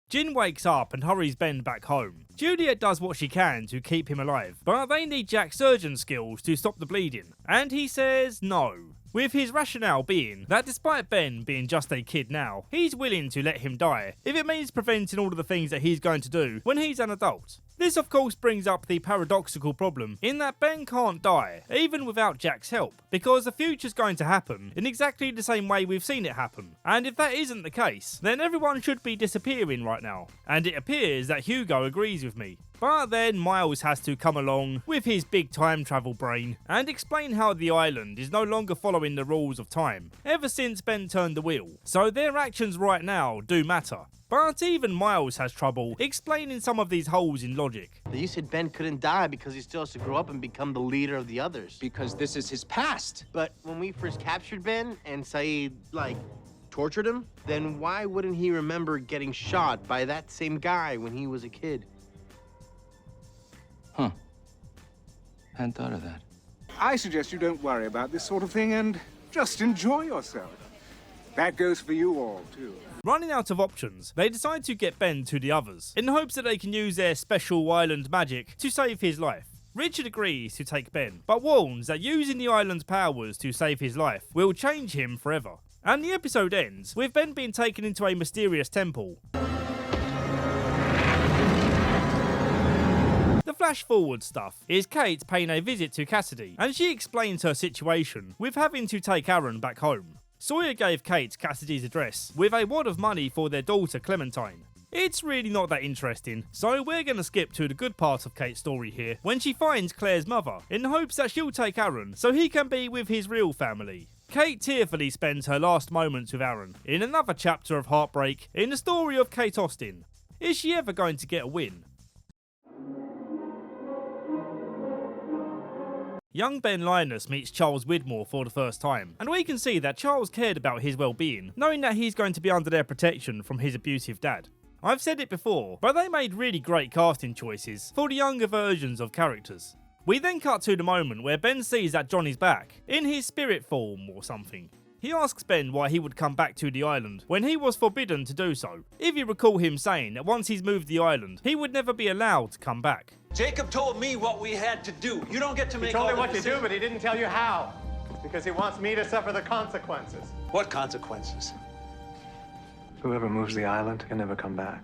Jin wakes up and hurries Ben back home. Juliet does what she can to keep him alive, but they need Jack's surgeon skills to stop the bleeding, and he says no. With his rationale being that despite Ben being just a kid now, he's willing to let him die if it means preventing all of the things that he's going to do when he's an adult. This of course brings up the paradoxical problem in that Ben can't die, even without Jack's help, because the future's going to happen in exactly the same way we've seen it happen. And if that isn't the case, then everyone should be disappearing right now. And it appears that Hugo agrees with me. But then Miles has to come along with his big time travel brain and explain how the island is no longer following the rules of time, ever since Ben turned the wheel. So their actions right now do matter. But even Miles has trouble explaining some of these holes in logic. You said Ben couldn't die because he still has to grow up and become the leader of the others. Because this is his past. But when we first captured Ben and Sayid, tortured him, then why wouldn't he remember getting shot by that same guy when he was a kid? Huh. Hadn't thought of that. I suggest you don't worry about this sort of thing and just enjoy yourself. That goes for you all, too. Running out of options, they decide to get Ben to the others, in hopes that they can use their special island magic to save his life. Richard agrees to take Ben, but warns that using the island's powers to save his life will change him forever. And the episode ends with Ben being taken into a mysterious temple. The flash forward stuff is Kate paying a visit to Cassidy, and she explains her situation with having to take Aaron back home. Sawyer gave Kate Cassidy's address with a wad of money for their daughter Clementine. It's really not that interesting, so we're going to skip to the good part of Kate's story here, when she finds Claire's mother, in hopes that she'll take Aaron so he can be with his real family. Kate tearfully spends her last moments with Aaron, in another chapter of heartbreak in the story of Kate Austen. Is she ever going to get a win? Young Ben Linus meets Charles Widmore for the first time, and we can see that Charles cared about his well-being, knowing that he's going to be under their protection from his abusive dad. I've said it before, but they made really great casting choices for the younger versions of characters. We then cut to the moment where Ben sees that John is back, in his spirit form or something. He asks Ben why he would come back to the island when he was forbidden to do so, if you recall him saying that once he's moved the island, he would never be allowed to come back. Jacob told me what we had to do. You don't get to make all the He told me what to decisions. do, but he didn't tell you how. Because he wants me to suffer the consequences. What consequences? Whoever moves the island can never come back.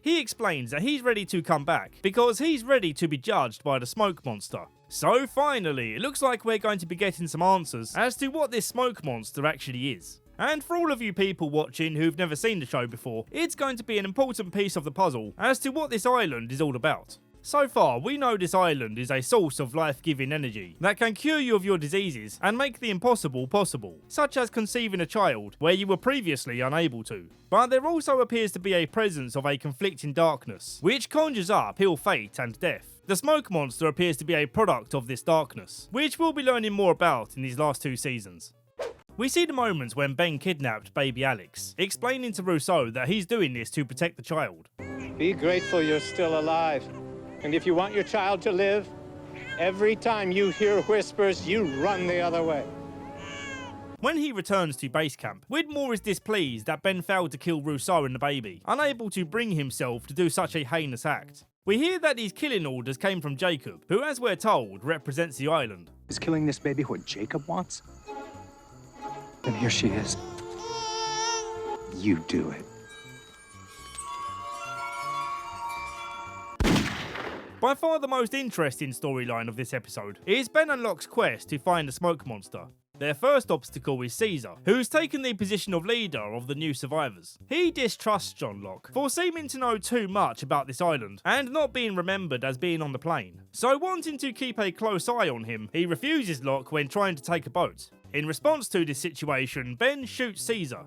He explains that he's ready to come back because he's ready to be judged by the smoke monster. So finally, it looks like we're going to be getting some answers as to what this smoke monster actually is. And for all of you people watching who've never seen the show before, it's going to be an important piece of the puzzle as to what this island is all about. So far, we know this island is a source of life-giving energy that can cure you of your diseases and make the impossible possible, such as conceiving a child where you were previously unable to. But there also appears to be a presence of a conflicting darkness, which conjures up ill fate and death. The smoke monster appears to be a product of this darkness, which we'll be learning more about in these last 2 seasons. We see the moments when Ben kidnapped baby Alex, explaining to Rousseau that he's doing this to protect the child. Be grateful you're still alive. And if you want your child to live, every time you hear whispers, you run the other way. When he returns to base camp, Widmore is displeased that Ben failed to kill Rousseau and the baby, unable to bring himself to do such a heinous act. We hear that these killing orders came from Jacob, who, as we're told, represents the island. Is killing this baby what Jacob wants? Then here she is. You do it. By far the most interesting storyline of this episode is Ben and Locke's quest to find the smoke monster. Their first obstacle is Caesar, who's taken the position of leader of the new survivors. He distrusts John Locke for seeming to know too much about this island and not being remembered as being on the plane. So wanting to keep a close eye on him, he refuses Locke when trying to take a boat. In response to this situation, Ben shoots Caesar,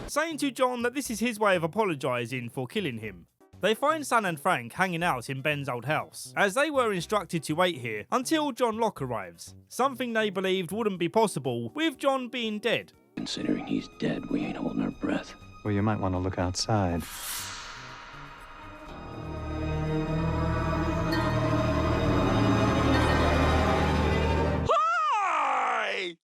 saying to John that this is his way of apologising for killing him. They find Sam and Frank hanging out in Ben's old house, as they were instructed to wait here until John Locke arrives, something they believed wouldn't be possible with John being dead. Considering he's dead, we ain't holding our breath. Well, you might want to look outside.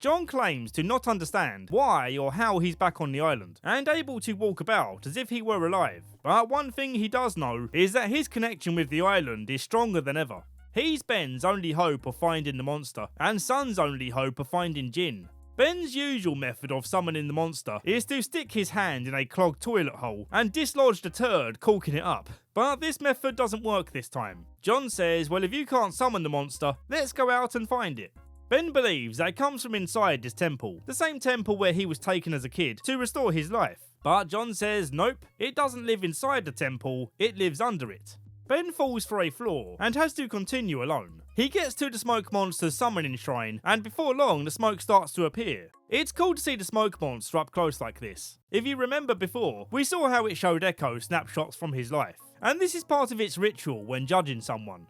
John claims to not understand why or how he's back on the island, and able to walk about as if he were alive. But one thing he does know is that his connection with the island is stronger than ever. He's Ben's only hope of finding the monster, and Sun's only hope of finding Jin. Ben's usual method of summoning the monster is to stick his hand in a clogged toilet hole and dislodge the turd, corking it up. But this method doesn't work this time. John says, well, if you can't summon the monster, let's go out and find it. Ben believes that it comes from inside this temple, the same temple where he was taken as a kid to restore his life. But John says nope, it doesn't live inside the temple, it lives under it. Ben falls for a flaw and has to continue alone. He gets to the smoke monster's summoning shrine, and before long the smoke starts to appear. It's cool to see the smoke monster up close like this. If you remember before, we saw how it showed Echo snapshots from his life, and this is part of its ritual when judging someone.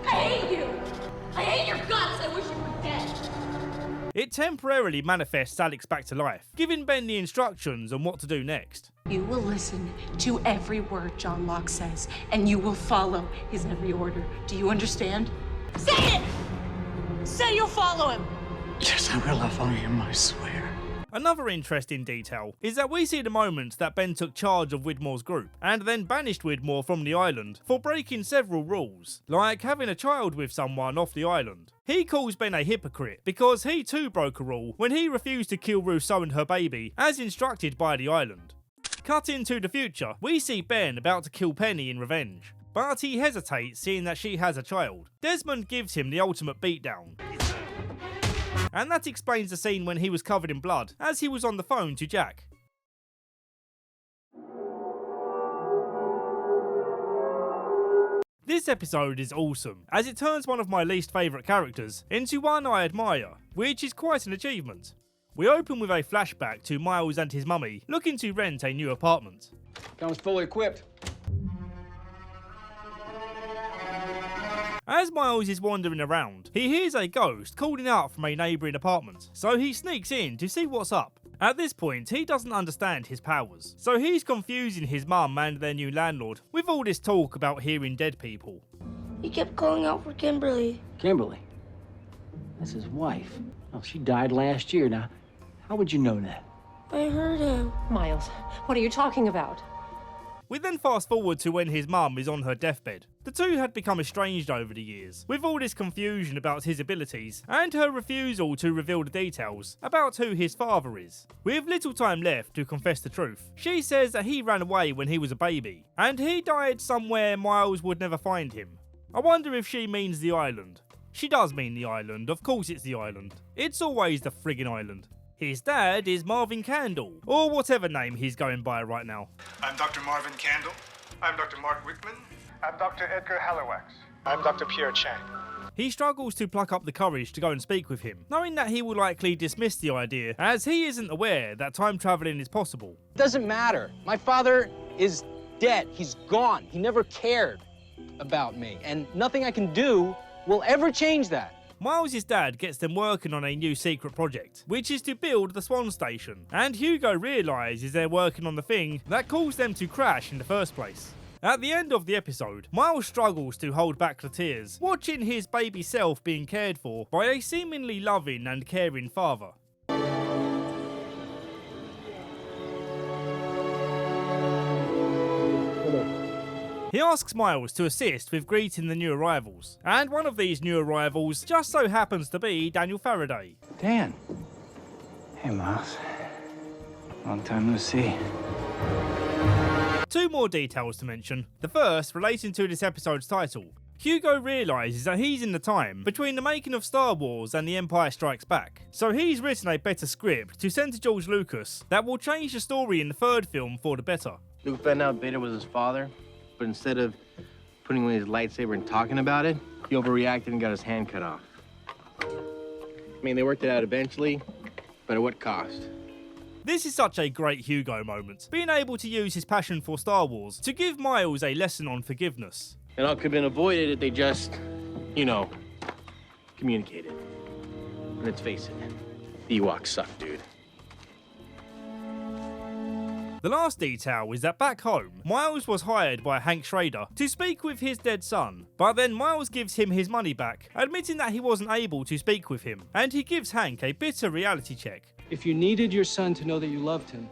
I hate you! I hate your guts! I wish you were dead! It temporarily manifests Alex back to life, giving Ben the instructions on what to do next. You will listen to every word John Locke says, and you will follow his every order. Do you understand? Say it! Say you'll follow him! Yes, I will. I'll follow him, I swear. Another interesting detail is that we see the moment that Ben took charge of Widmore's group, and then banished Widmore from the island for breaking several rules, like having a child with someone off the island. He calls Ben a hypocrite because he too broke a rule when he refused to kill Rousseau and her baby as instructed by the island. Cut into the future, we see Ben about to kill Penny in revenge, but he hesitates seeing that she has a child. Desmond gives him the ultimate beatdown. And that explains the scene when he was covered in blood, as he was on the phone to Jack. This episode is awesome, as it turns one of my least favourite characters into one I admire, which is quite an achievement. We open with a flashback to Miles and his mummy looking to rent a new apartment. Comes fully equipped. As Miles is wandering around, he hears a ghost calling out from a neighbouring apartment, so he sneaks in to see what's up. At this point, he doesn't understand his powers, so he's confusing his mum and their new landlord with all this talk about hearing dead people. He kept calling out for Kimberly. Kimberly? That's his wife. Oh, she died last year. Now, how would you know that? I heard him. Miles, what are you talking about? We then fast forward to when his mum is on her deathbed. The two had become estranged over the years, with all this confusion about his abilities and her refusal to reveal the details about who his father is. With little time left to confess the truth, she says that he ran away when he was a baby, and he died somewhere Miles would never find him. I wonder if she means the island. She does mean the island, of course it's the island. It's always the friggin' island. His dad is Marvin Candle, or whatever name he's going by right now. I'm Dr. Marvin Candle. I'm Dr. Mark Wickman. I'm Dr. Edgar Hallowax. I'm Dr. Pierre Chang. He struggles to pluck up the courage to go and speak with him, knowing that he will likely dismiss the idea, as he isn't aware that time travelling is possible. Doesn't matter. My father is dead. He's gone. He never cared about me, and nothing I can do will ever change that. Miles' dad gets them working on a new secret project, which is to build the Swan Station, and Hugo realises they're working on the thing that caused them to crash in the first place. At the end of the episode, Miles struggles to hold back the tears, watching his baby self being cared for by a seemingly loving and caring father. He asks Miles to assist with greeting the new arrivals, and one of these new arrivals just so happens to be Daniel Faraday. Dan. Hey, Miles. Long time no see. Two more details to mention. The first relating to this episode's title. Hugo realises that he's in the time between the making of Star Wars and The Empire Strikes Back, so he's written a better script to send to George Lucas that will change the story in the third film for the better. Luke found out Vader was his father, but instead of putting away his lightsaber and talking about it, he overreacted and got his hand cut off. I mean, they worked it out eventually, but at what cost? This is such a great Hugo moment, being able to use his passion for Star Wars to give Miles a lesson on forgiveness. It all could have been avoided if they just, communicated. And let's face it, the Ewoks suck, dude. The last detail is that back home, Miles was hired by Hank Schrader to speak with his dead son, but then Miles gives him his money back, admitting that he wasn't able to speak with him, and he gives Hank a bitter reality check. If you needed your son to know that you loved him,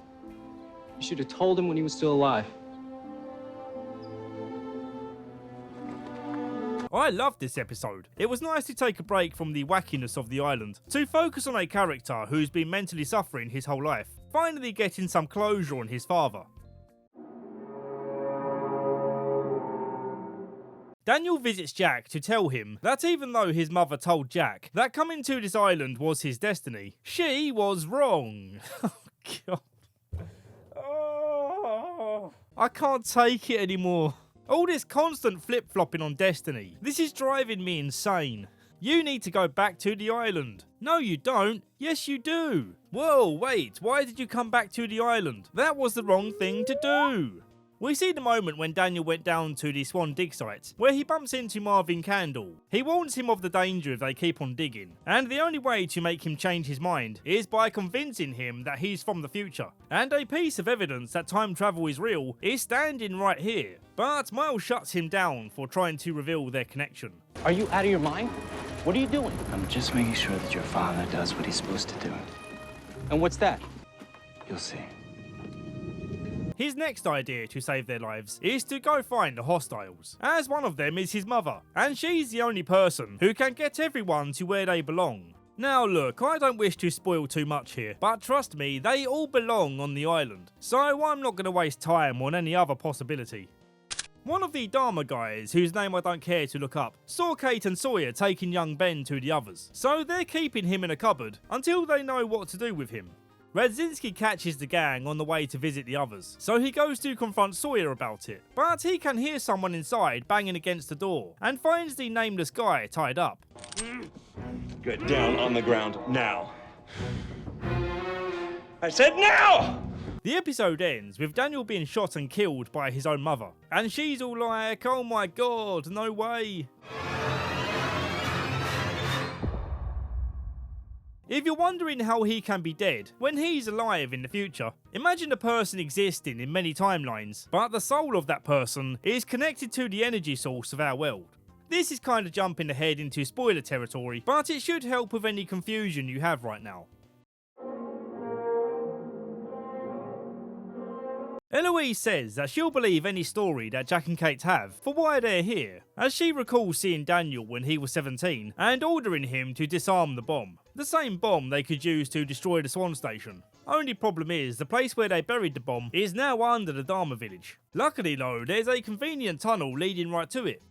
you should have told him when he was still alive. I loved this episode. It was nice to take a break from the wackiness of the island, to focus on a character who's been mentally suffering his whole life, finally getting some closure on his father. Daniel visits Jack to tell him that even though his mother told Jack that coming to this island was his destiny, she was wrong. Oh, God. Oh, I can't take it anymore. All this constant flip-flopping on destiny. This is driving me insane. You need to go back to the island. No, you don't. Yes, you do. Whoa, wait. Why did you come back to the island? That was the wrong thing to do. We see the moment when Daniel went down to the Swan dig site, where he bumps into Marvin Candle. He warns him of the danger if they keep on digging, and the only way to make him change his mind is by convincing him that he's from the future. And a piece of evidence that time travel is real is standing right here. But Miles shuts him down for trying to reveal their connection. Are you out of your mind? What are you doing? I'm just making sure that your father does what he's supposed to do. And what's that? You'll see. His next idea to save their lives is to go find the hostiles, as one of them is his mother, and she's the only person who can get everyone to where they belong. Now look, I don't wish to spoil too much here, but trust me, they all belong on the island, so I'm not going to waste time on any other possibility. One of the Dharma guys, whose name I don't care to look up, saw Kate and Sawyer taking young Ben to the others, so they're keeping him in a cupboard until they know what to do with him. Radzinski catches the gang on the way to visit the others, so he goes to confront Sawyer about it, but he can hear someone inside banging against the door, and finds the nameless guy tied up. Get down on the ground now. I said now! The episode ends with Daniel being shot and killed by his own mother. And she's all like, oh my god, no way. If you're wondering how he can be dead when he's alive in the future, imagine a person existing in many timelines, but the soul of that person is connected to the energy source of our world. This is kind of jumping ahead into spoiler territory, but it should help with any confusion you have right now. Eloise says that she'll believe any story that Jack and Kate have for why they're here, as she recalls seeing Daniel when he was 17 and ordering him to disarm the bomb. The same bomb they could use to destroy the Swan Station. Only problem is, the place where they buried the bomb is now under the Dharma Village. Luckily though, there's a convenient tunnel leading right to it.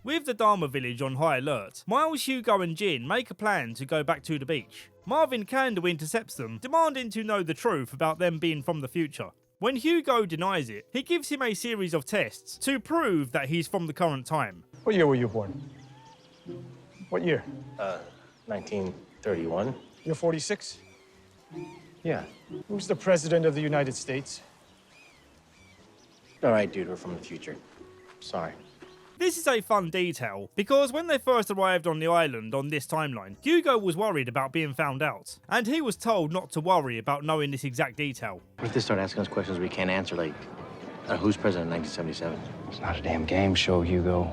With the Dharma Village on high alert, Miles, Hugo and Jin make a plan to go back to the beach. Marvin Kandel intercepts them, demanding to know the truth about them being from the future. When Hugo denies it, he gives him a series of tests to prove that he's from the current time. What year were you born? What year? 1931. You're 46? Yeah. Who's the president of the United States? All right, dude, we're from the future. Sorry. This is a fun detail, because when they first arrived on the island on this timeline, Hugo was worried about being found out, and he was told not to worry about knowing this exact detail. What if they start asking us questions we can't answer, like, who's president in 1977? It's not a damn game show, Hugo.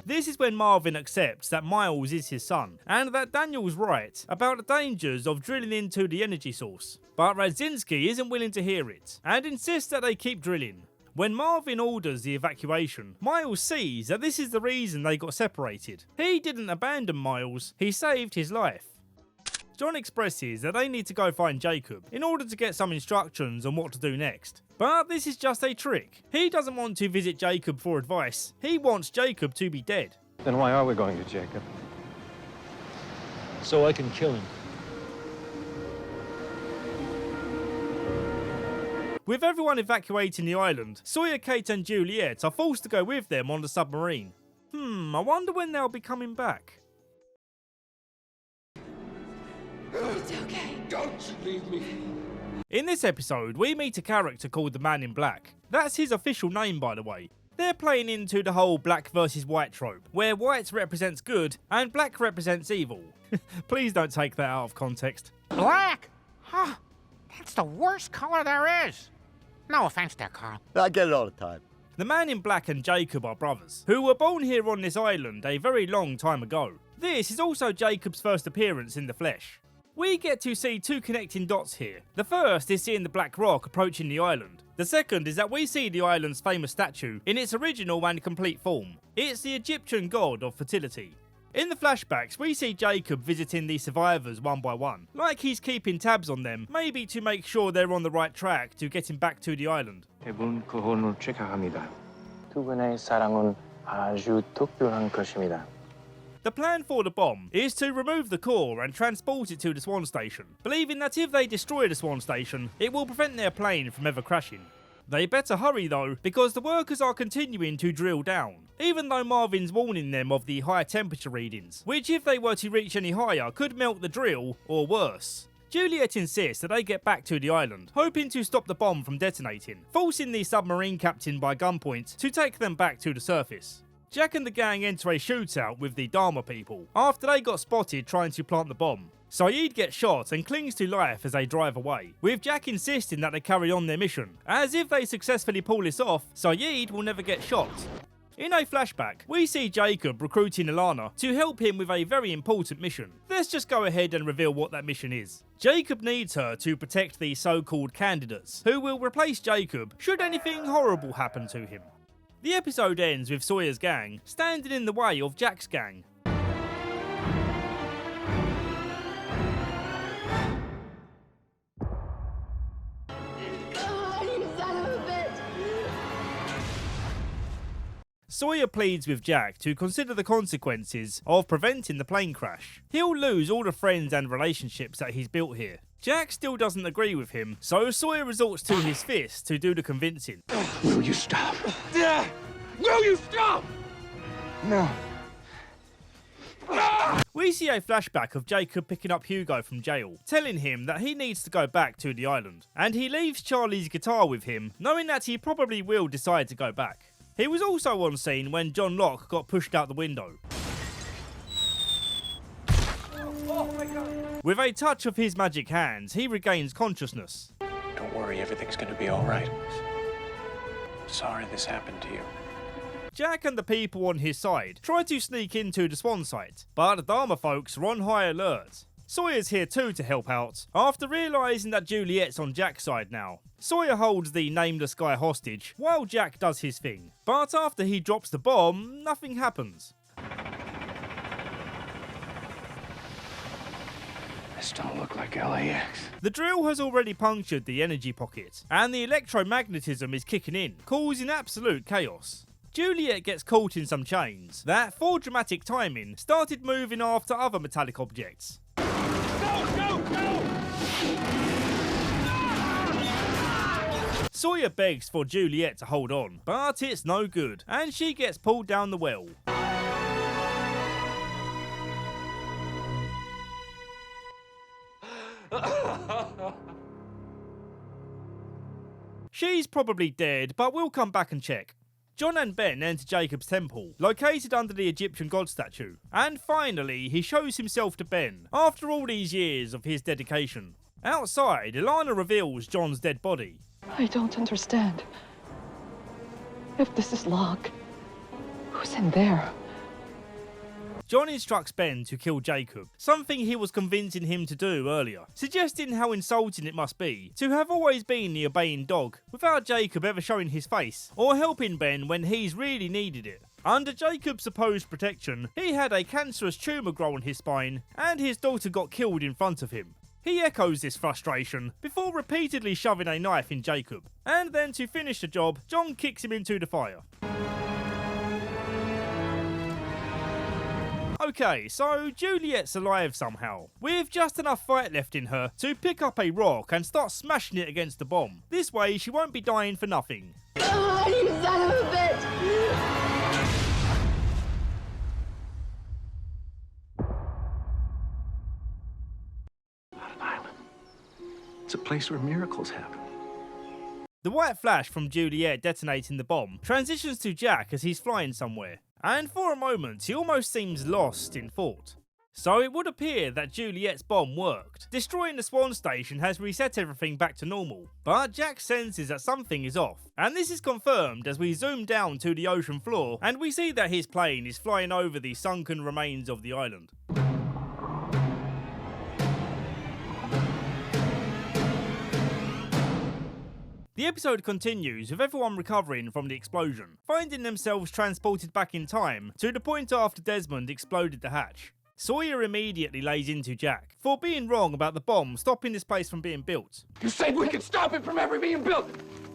This is when Marvin accepts that Miles is his son, and that Daniel's right about the dangers of drilling into the energy source. But Radzinski isn't willing to hear it, and insists that they keep drilling. When Marvin orders the evacuation, Miles sees that this is the reason they got separated. He didn't abandon Miles, he saved his life. John expresses that they need to go find Jacob in order to get some instructions on what to do next. But this is just a trick. He doesn't want to visit Jacob for advice, he wants Jacob to be dead. Then why are we going to Jacob? So I can kill him. With everyone evacuating the island, Sawyer, Kate and Juliet are forced to go with them on the submarine. I wonder when they'll be coming back. It's okay. Don't you leave me. In this episode, we meet a character called the Man in Black. That's his official name, by the way. They're playing into the whole black versus white trope, where white represents good and black represents evil. Please don't take that out of context. Black? Huh. That's the worst color there is. No offense there, Carl. I get it all the time. The Man in Black and Jacob are brothers, who were born here on this island a very long time ago. This is also Jacob's first appearance in the flesh. We get to see two connecting dots here. The first is seeing the Black Rock approaching the island. The second is that we see the island's famous statue in its original and complete form. It's the Egyptian god of fertility. In the flashbacks, we see Jacob visiting the survivors one by one, like he's keeping tabs on them, maybe to make sure they're on the right track to getting back to the island. The plan for the bomb is to remove the core and transport it to the Swan Station, believing that if they destroy the Swan Station, it will prevent their plane from ever crashing. They better hurry though, because the workers are continuing to drill down, even though Marvin's warning them of the high temperature readings, which if they were to reach any higher could melt the drill, or worse. Juliet insists that they get back to the island, hoping to stop the bomb from detonating, forcing the submarine captain by gunpoint to take them back to the surface. Jack and the gang enter a shootout with the Dharma people, after they got spotted trying to plant the bomb. Saeed gets shot and clings to life as they drive away, with Jack insisting that they carry on their mission, as if they successfully pull this off, Saeed will never get shot. In a flashback, we see Jacob recruiting Alana to help him with a very important mission. Let's just go ahead and reveal what that mission is. Jacob needs her to protect the so-called candidates, who will replace Jacob should anything horrible happen to him. The episode ends with Sawyer's gang standing in the way of Jack's gang. Sawyer pleads with Jack to consider the consequences of preventing the plane crash. He'll lose all the friends and relationships that he's built here. Jack still doesn't agree with him, so Sawyer resorts to his fist to do the convincing. Will you stop? Will you stop? No. We see a flashback of Jacob picking up Hugo from jail, telling him that he needs to go back to the island, and he leaves Charlie's guitar with him, knowing that he probably will decide to go back. He was also on scene when John Locke got pushed out the window. With a touch of his magic hands, he regains consciousness. Don't worry, everything's gonna be all right. Sorry this happened to you. Jack and the people on his side try to sneak into the Swan site, but the Dharma folks are on high alert. Sawyer's here too to help out, after realising that Juliet's on Jack's side now. Sawyer holds the nameless guy hostage, while Jack does his thing. But after he drops the bomb, nothing happens. This don't look like LAX. The drill has already punctured the energy pocket, and the electromagnetism is kicking in, causing absolute chaos. Juliet gets caught in some chains that, for dramatic timing, started moving after other metallic objects. Sawyer begs for Juliet to hold on, but it's no good, and she gets pulled down the well. She's probably dead, but we'll come back and check. John and Ben enter Jacob's temple, located under the Egyptian god statue, and finally he shows himself to Ben, after all these years of his dedication. Outside, Ilana reveals John's dead body. I don't understand. If this is Locke, who's in there? John instructs Ben to kill Jacob, something he was convincing him to do earlier, suggesting how insulting it must be to have always been the obeying dog, without Jacob ever showing his face, or helping Ben when he's really needed it. Under Jacob's supposed protection, he had a cancerous tumour grow on his spine, and his daughter got killed in front of him. He echoes this frustration, before repeatedly shoving a knife in Jacob, and then to finish the job, John kicks him into the fire. Okay, so Juliet's alive somehow, with just enough fight left in her to pick up a rock and start smashing it against the bomb. This way she won't be dying for nothing. Oh, you son of a bitch! Not an island. It's a place where miracles happen. The white flash from Juliet detonating the bomb transitions to Jack as he's flying somewhere, and for a moment he almost seems lost in thought. So it would appear that Juliet's bomb worked. Destroying the Swan station has reset everything back to normal, but Jack senses that something is off, and this is confirmed as we zoom down to the ocean floor and we see that his plane is flying over the sunken remains of the island. The episode continues with everyone recovering from the explosion, finding themselves transported back in time to the point after Desmond exploded the hatch. Sawyer immediately lays into Jack for being wrong about the bomb stopping this place from being built. You said we could stop it from ever being built!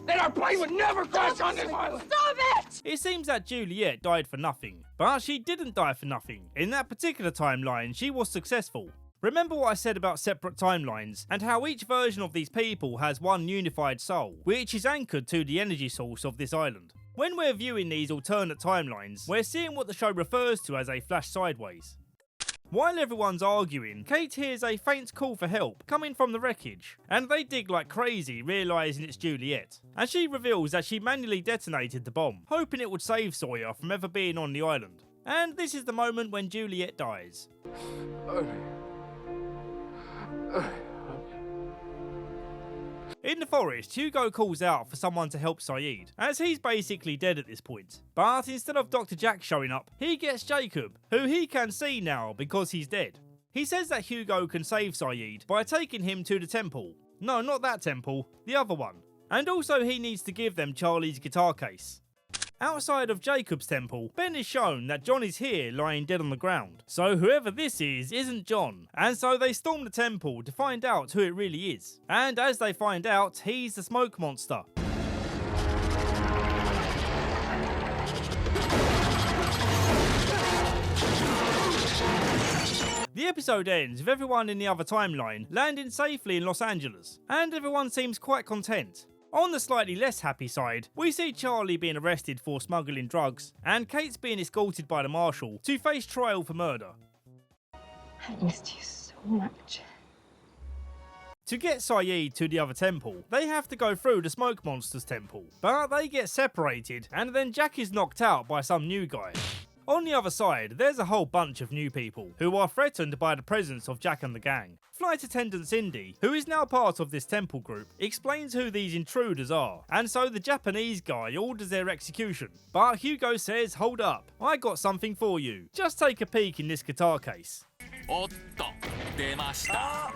Then our plane would never crash on this island! Stop it! It seems that Juliet died for nothing, but she didn't die for nothing. In that particular timeline, she was successful. Remember what I said about separate timelines, and how each version of these people has one unified soul, which is anchored to the energy source of this island. When we're viewing these alternate timelines, we're seeing what the show refers to as a flash sideways. While everyone's arguing, Kate hears a faint call for help coming from the wreckage, and they dig like crazy, realising it's Juliet. And she reveals that she manually detonated the bomb, hoping it would save Sawyer from ever being on the island. And this is the moment when Juliet dies. In the forest, Hugo calls out for someone to help Sayid, as he's basically dead at this point. But instead of Dr. Jack showing up, he gets Jacob, who he can see now because he's dead. He says that Hugo can save Sayid by taking him to the temple. No, not that temple, the other one. And also he needs to give them Charlie's guitar case. Outside of Jacob's temple, Ben is shown that John is here lying dead on the ground. So whoever this is isn't John, and so they storm the temple to find out who it really is. And as they find out, he's the smoke monster. The episode ends with everyone in the other timeline landing safely in Los Angeles, and everyone seems quite content. On the slightly less happy side, we see Charlie being arrested for smuggling drugs, and Kate's being escorted by the marshal to face trial for murder. I missed you so much. To get Sayid to the other temple, they have to go through the Smoke Monster's temple, but they get separated and then Jack is knocked out by some new guy. On the other side, there's a whole bunch of new people who are threatened by the presence of Jack and the gang. Flight attendant Cindy, who is now part of this temple group, explains who these intruders are, and so the Japanese guy orders their execution. But Hugo says, hold up, I got something for you. Just take a peek in this guitar case. おっと、出ました。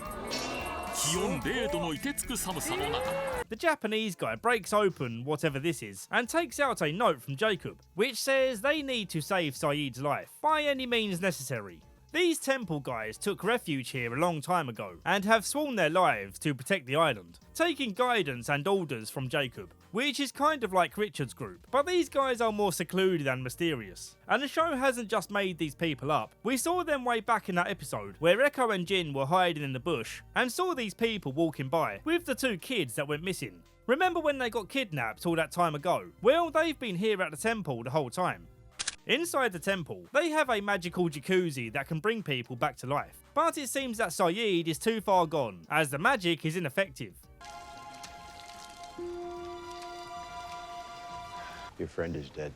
気温0度の凍てつく寒さの中。 The Japanese guy breaks open whatever this is and takes out a note from Jacob, which says they need to save Sayid's life by any means necessary. These temple guys took refuge here a long time ago and have sworn their lives to protect the island, taking guidance and orders from Jacob, which is kind of like Richard's group, but these guys are more secluded and mysterious. And the show hasn't just made these people up. We saw them way back in that episode where Echo and Jin were hiding in the bush and saw these people walking by with the two kids that went missing. Remember when they got kidnapped all that time ago? Well, they've been here at the temple the whole time. Inside the temple, they have a magical jacuzzi that can bring people back to life. But it seems that Sayid is too far gone, as the magic is ineffective. Your friend is dead.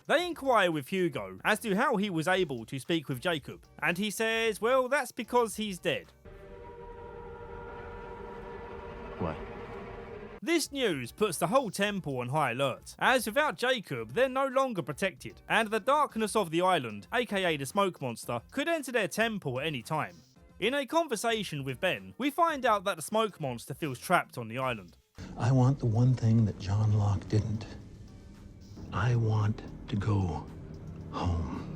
They inquire with Hugo as to how he was able to speak with Jacob, and he says, well, that's because he's dead. What? This news puts the whole temple on high alert, as without Jacob, they're no longer protected, and the darkness of the island, aka the Smoke Monster, could enter their temple at any time. In a conversation with Ben, we find out that the Smoke Monster feels trapped on the island. I want the one thing that John Locke didn't. I want to go home.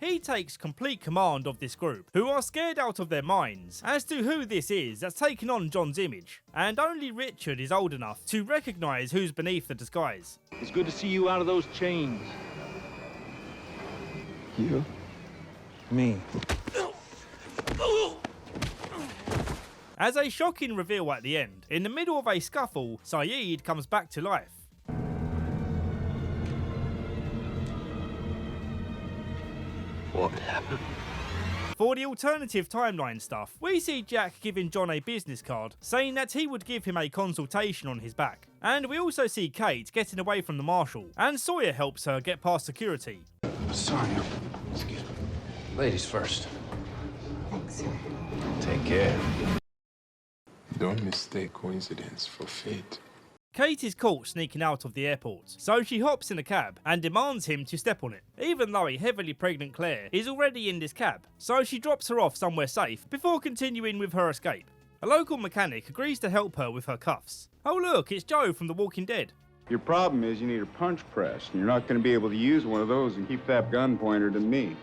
He takes complete command of this group, who are scared out of their minds as to who this is that's taken on John's image, and only Richard is old enough to recognise who's beneath the disguise. It's good to see you out of those chains. You? Me. As a shocking reveal at the end, in the middle of a scuffle, Sayid comes back to life. What happened? For the alternative timeline stuff, we see Jack giving John a business card, saying that he would give him a consultation on his back. And we also see Kate getting away from the marshal, and Sawyer helps her get past security. Sorry. Excuse me. Ladies first. Thanks, sir. Take care. Don't mistake coincidence for fate. Kate is caught sneaking out of the airport, so she hops in a cab and demands him to step on it, even though a heavily pregnant Claire is already in this cab, so she drops her off somewhere safe before continuing with her escape. A local mechanic agrees to help her with her cuffs. Oh look, it's Joe from The Walking Dead. Your problem is you need a punch press, and you're not going to be able to use one of those and keep that gun pointed at me.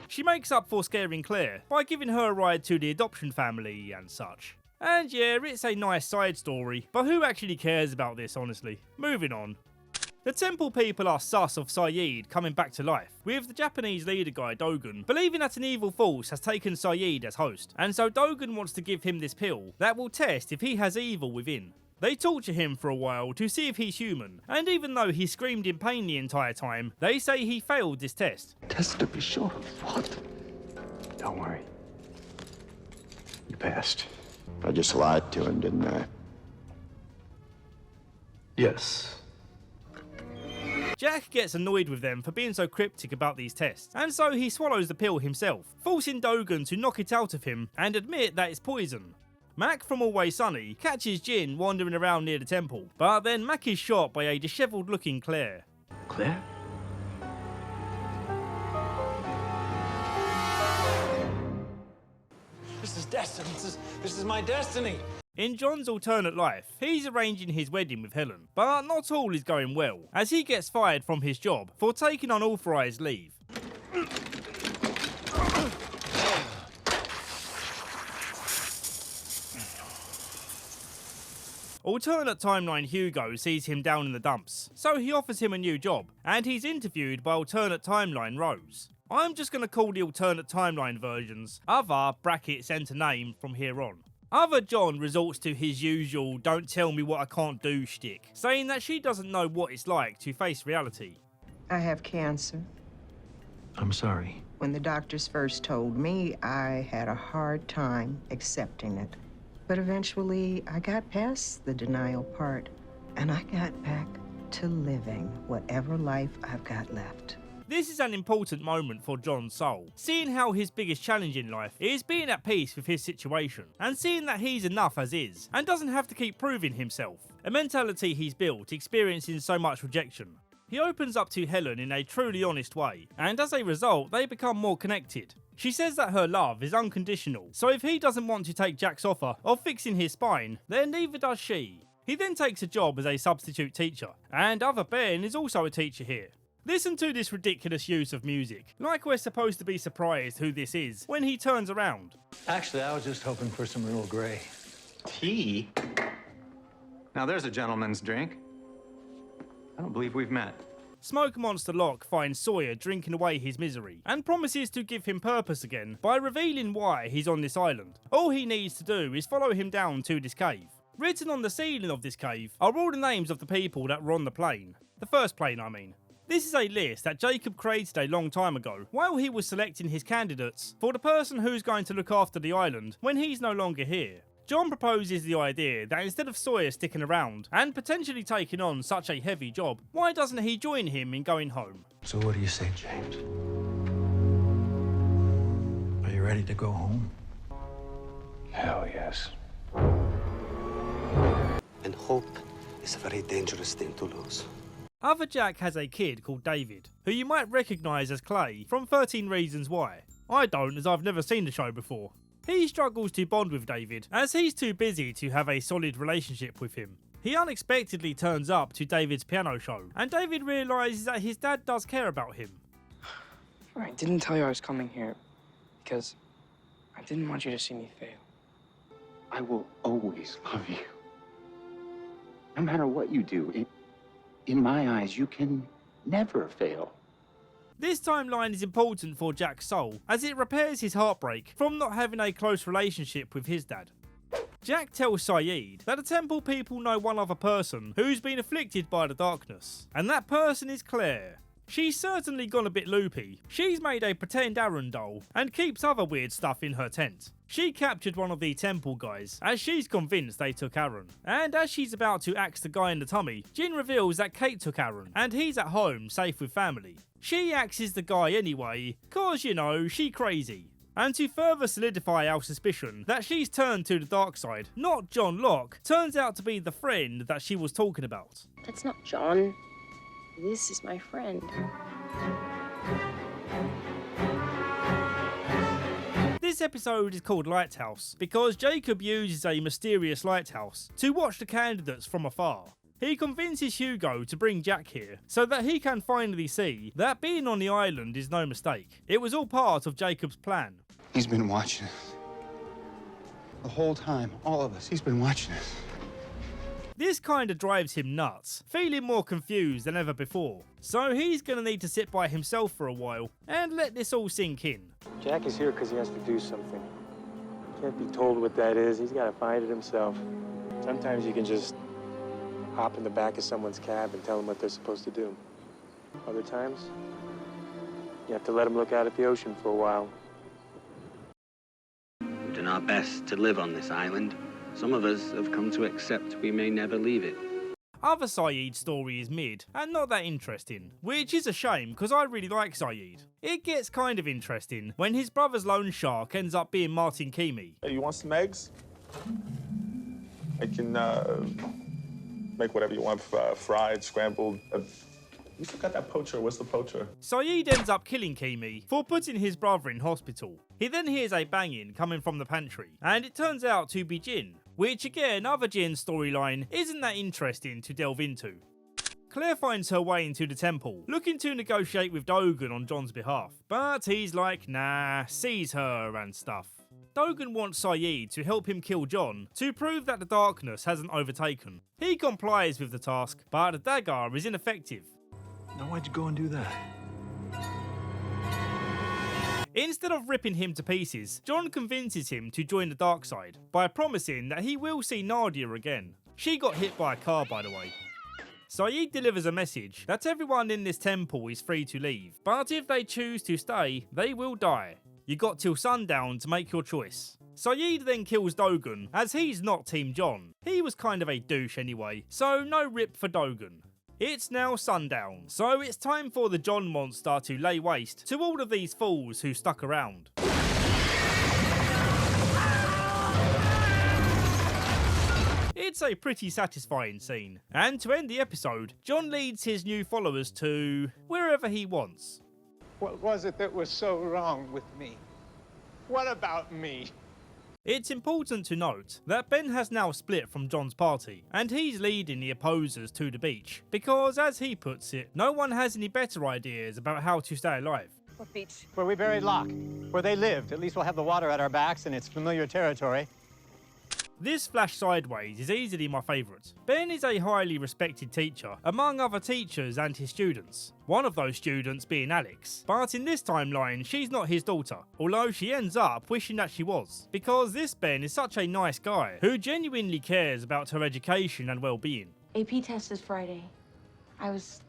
She makes up for scaring Claire by giving her a ride to the adoption family and such. And yeah, it's a nice side story, but who actually cares about this, honestly? Moving on. The temple people are sus of Sayid coming back to life, with the Japanese leader guy Dogen believing that an evil force has taken Sayid as host, and so Dogen wants to give him this pill that will test if he has evil within. They torture him for a while to see if he's human, and even though he screamed in pain the entire time, they say he failed this test. Test to be sure of what? Don't worry. You passed. I just lied to him, didn't I? Yes. Jack gets annoyed with them for being so cryptic about these tests, and so he swallows the pill himself, forcing Dogen to knock it out of him and admit that it's poison. Mac from Always Sunny catches Jin wandering around near the temple, but then Mac is shot by a dishevelled looking Claire. Claire? This is destiny. This is my destiny. In John's alternate life, he's arranging his wedding with Helen, but not all is going well, as he gets fired from his job for taking unauthorised leave. Alternate timeline Hugo sees him down in the dumps, so he offers him a new job, and he's interviewed by alternate timeline Rose. I'm just going to call the alternate timeline versions other brackets enter name from here on. Other John resorts to his usual don't tell me what I can't do shtick, saying that she doesn't know what it's like to face reality. I have cancer. I'm sorry. When the doctors first told me, I had a hard time accepting it. But eventually, I got past the denial part, and I got back to living whatever life I've got left. This is an important moment for John's soul, seeing how his biggest challenge in life is being at peace with his situation, and seeing that he's enough as is, and doesn't have to keep proving himself, a mentality he's built experiencing so much rejection. He opens up to Helen in a truly honest way, and as a result, they become more connected. She says that her love is unconditional, so if he doesn't want to take Jack's offer of fixing his spine, then neither does she. He then takes a job as a substitute teacher, and other Ben is also a teacher here. Listen to this ridiculous use of music, like we're supposed to be surprised who this is when he turns around. Actually, I was just hoping for some Earl Grey. Tea? Now there's a gentleman's drink. I don't believe we've met. Smoke Monster Locke finds Sawyer drinking away his misery and promises to give him purpose again by revealing why he's on this island. All he needs to do is follow him down to this cave. Written on the ceiling of this cave are all the names of the people that were on the plane. The first plane, I mean. This is a list that Jacob created a long time ago, while he was selecting his candidates for the person who's going to look after the island when he's no longer here. John proposes the idea that instead of Sawyer sticking around and potentially taking on such a heavy job, why doesn't he join him in going home? So what do you say, James? Are you ready to go home? Hell yes. And hope is a very dangerous thing to lose. Other Jack has a kid called David, who you might recognise as Clay from 13 Reasons Why. I don't, as I've never seen the show before. He struggles to bond with David, as he's too busy to have a solid relationship with him. He unexpectedly turns up to David's piano show, and David realises that his dad does care about him. I didn't tell you I was coming here because I didn't want you to see me fail. I will always love you. No matter what you do, in my eyes, you can never fail. This timeline is important for Jack's soul, as it repairs his heartbreak from not having a close relationship with his dad. Jack tells Sayid that the temple people know one other person who's been afflicted by the darkness, and that person is Claire. She's certainly gone a bit loopy. She's made a pretend Aaron doll and keeps other weird stuff in her tent. She captured one of the temple guys, as she's convinced they took Aaron. And as she's about to axe the guy in the tummy, Jin reveals that Kate took Aaron, and he's at home, safe with family. She axes the guy anyway, cause you know, she crazy. And to further solidify our suspicion that she's turned to the dark side, not John Locke turns out to be the friend that she was talking about. That's not John. This is my friend. This episode is called Lighthouse because Jacob uses a mysterious lighthouse to watch the candidates from afar. He convinces Hugo to bring Jack here so that he can finally see that being on the island is no mistake. It was all part of Jacob's plan. He's been watching us. The whole time, all of us, he's been watching us. This kinda drives him nuts, feeling more confused than ever before. So he's gonna need to sit by himself for a while and let this all sink in. Jack is here because he has to do something. He can't be told what that is. He's got to find it himself. Sometimes you can just hop in the back of someone's cab and tell them what they're supposed to do. Other times, you have to let them look out at the ocean for a while. We've done our best to live on this island. Some of us have come to accept we may never leave it. Other Sayid's story is mid and not that interesting, which is a shame because I really like Sayid. It gets kind of interesting when his brother's loan shark ends up being Martin Keamy. Hey, you want some eggs? I can make whatever you want, fried, scrambled. You forgot that poacher. What's the poacher? Sayid ends up killing Keamy for putting his brother in hospital. He then hears a banging coming from the pantry, and it turns out to be Jin, which again, other Jin's storyline isn't that interesting to delve into. Claire finds her way into the temple, looking to negotiate with Dogen on John's behalf, but he's like, nah, sees her and stuff. Dogen wants Sayid to help him kill John to prove that the darkness hasn't overtaken. He complies with the task, but the dagger is ineffective. Now why'd you go and do that? Instead of ripping him to pieces, John convinces him to join the dark side by promising that he will see Nadia again. She got hit by a car, by the way. Sayid delivers a message that everyone in this temple is free to leave, but if they choose to stay, they will die. You got till sundown to make your choice. Sayid then kills Dogen, as he's not Team John. He was kind of a douche anyway, so no rip for Dogen. It's now sundown, so it's time for the John monster to lay waste to all of these fools who stuck around. It's a pretty satisfying scene, and to end the episode, John leads his new followers to wherever he wants. What was it that was so wrong with me? What about me? It's important to note that Ben has now split from John's party, and he's leading the opposers to the beach, because as he puts it, no one has any better ideas about how to stay alive. What beach? Where we buried Locke, where they lived. At least we'll have the water at our backs and it's familiar territory. This flash sideways is easily my favourite. Ben is a highly respected teacher among other teachers and his students, one of those students being Alex, but in this timeline she's not his daughter, although she ends up wishing that she was, because this Ben is such a nice guy who genuinely cares about her education and well-being. AP test is Friday. I was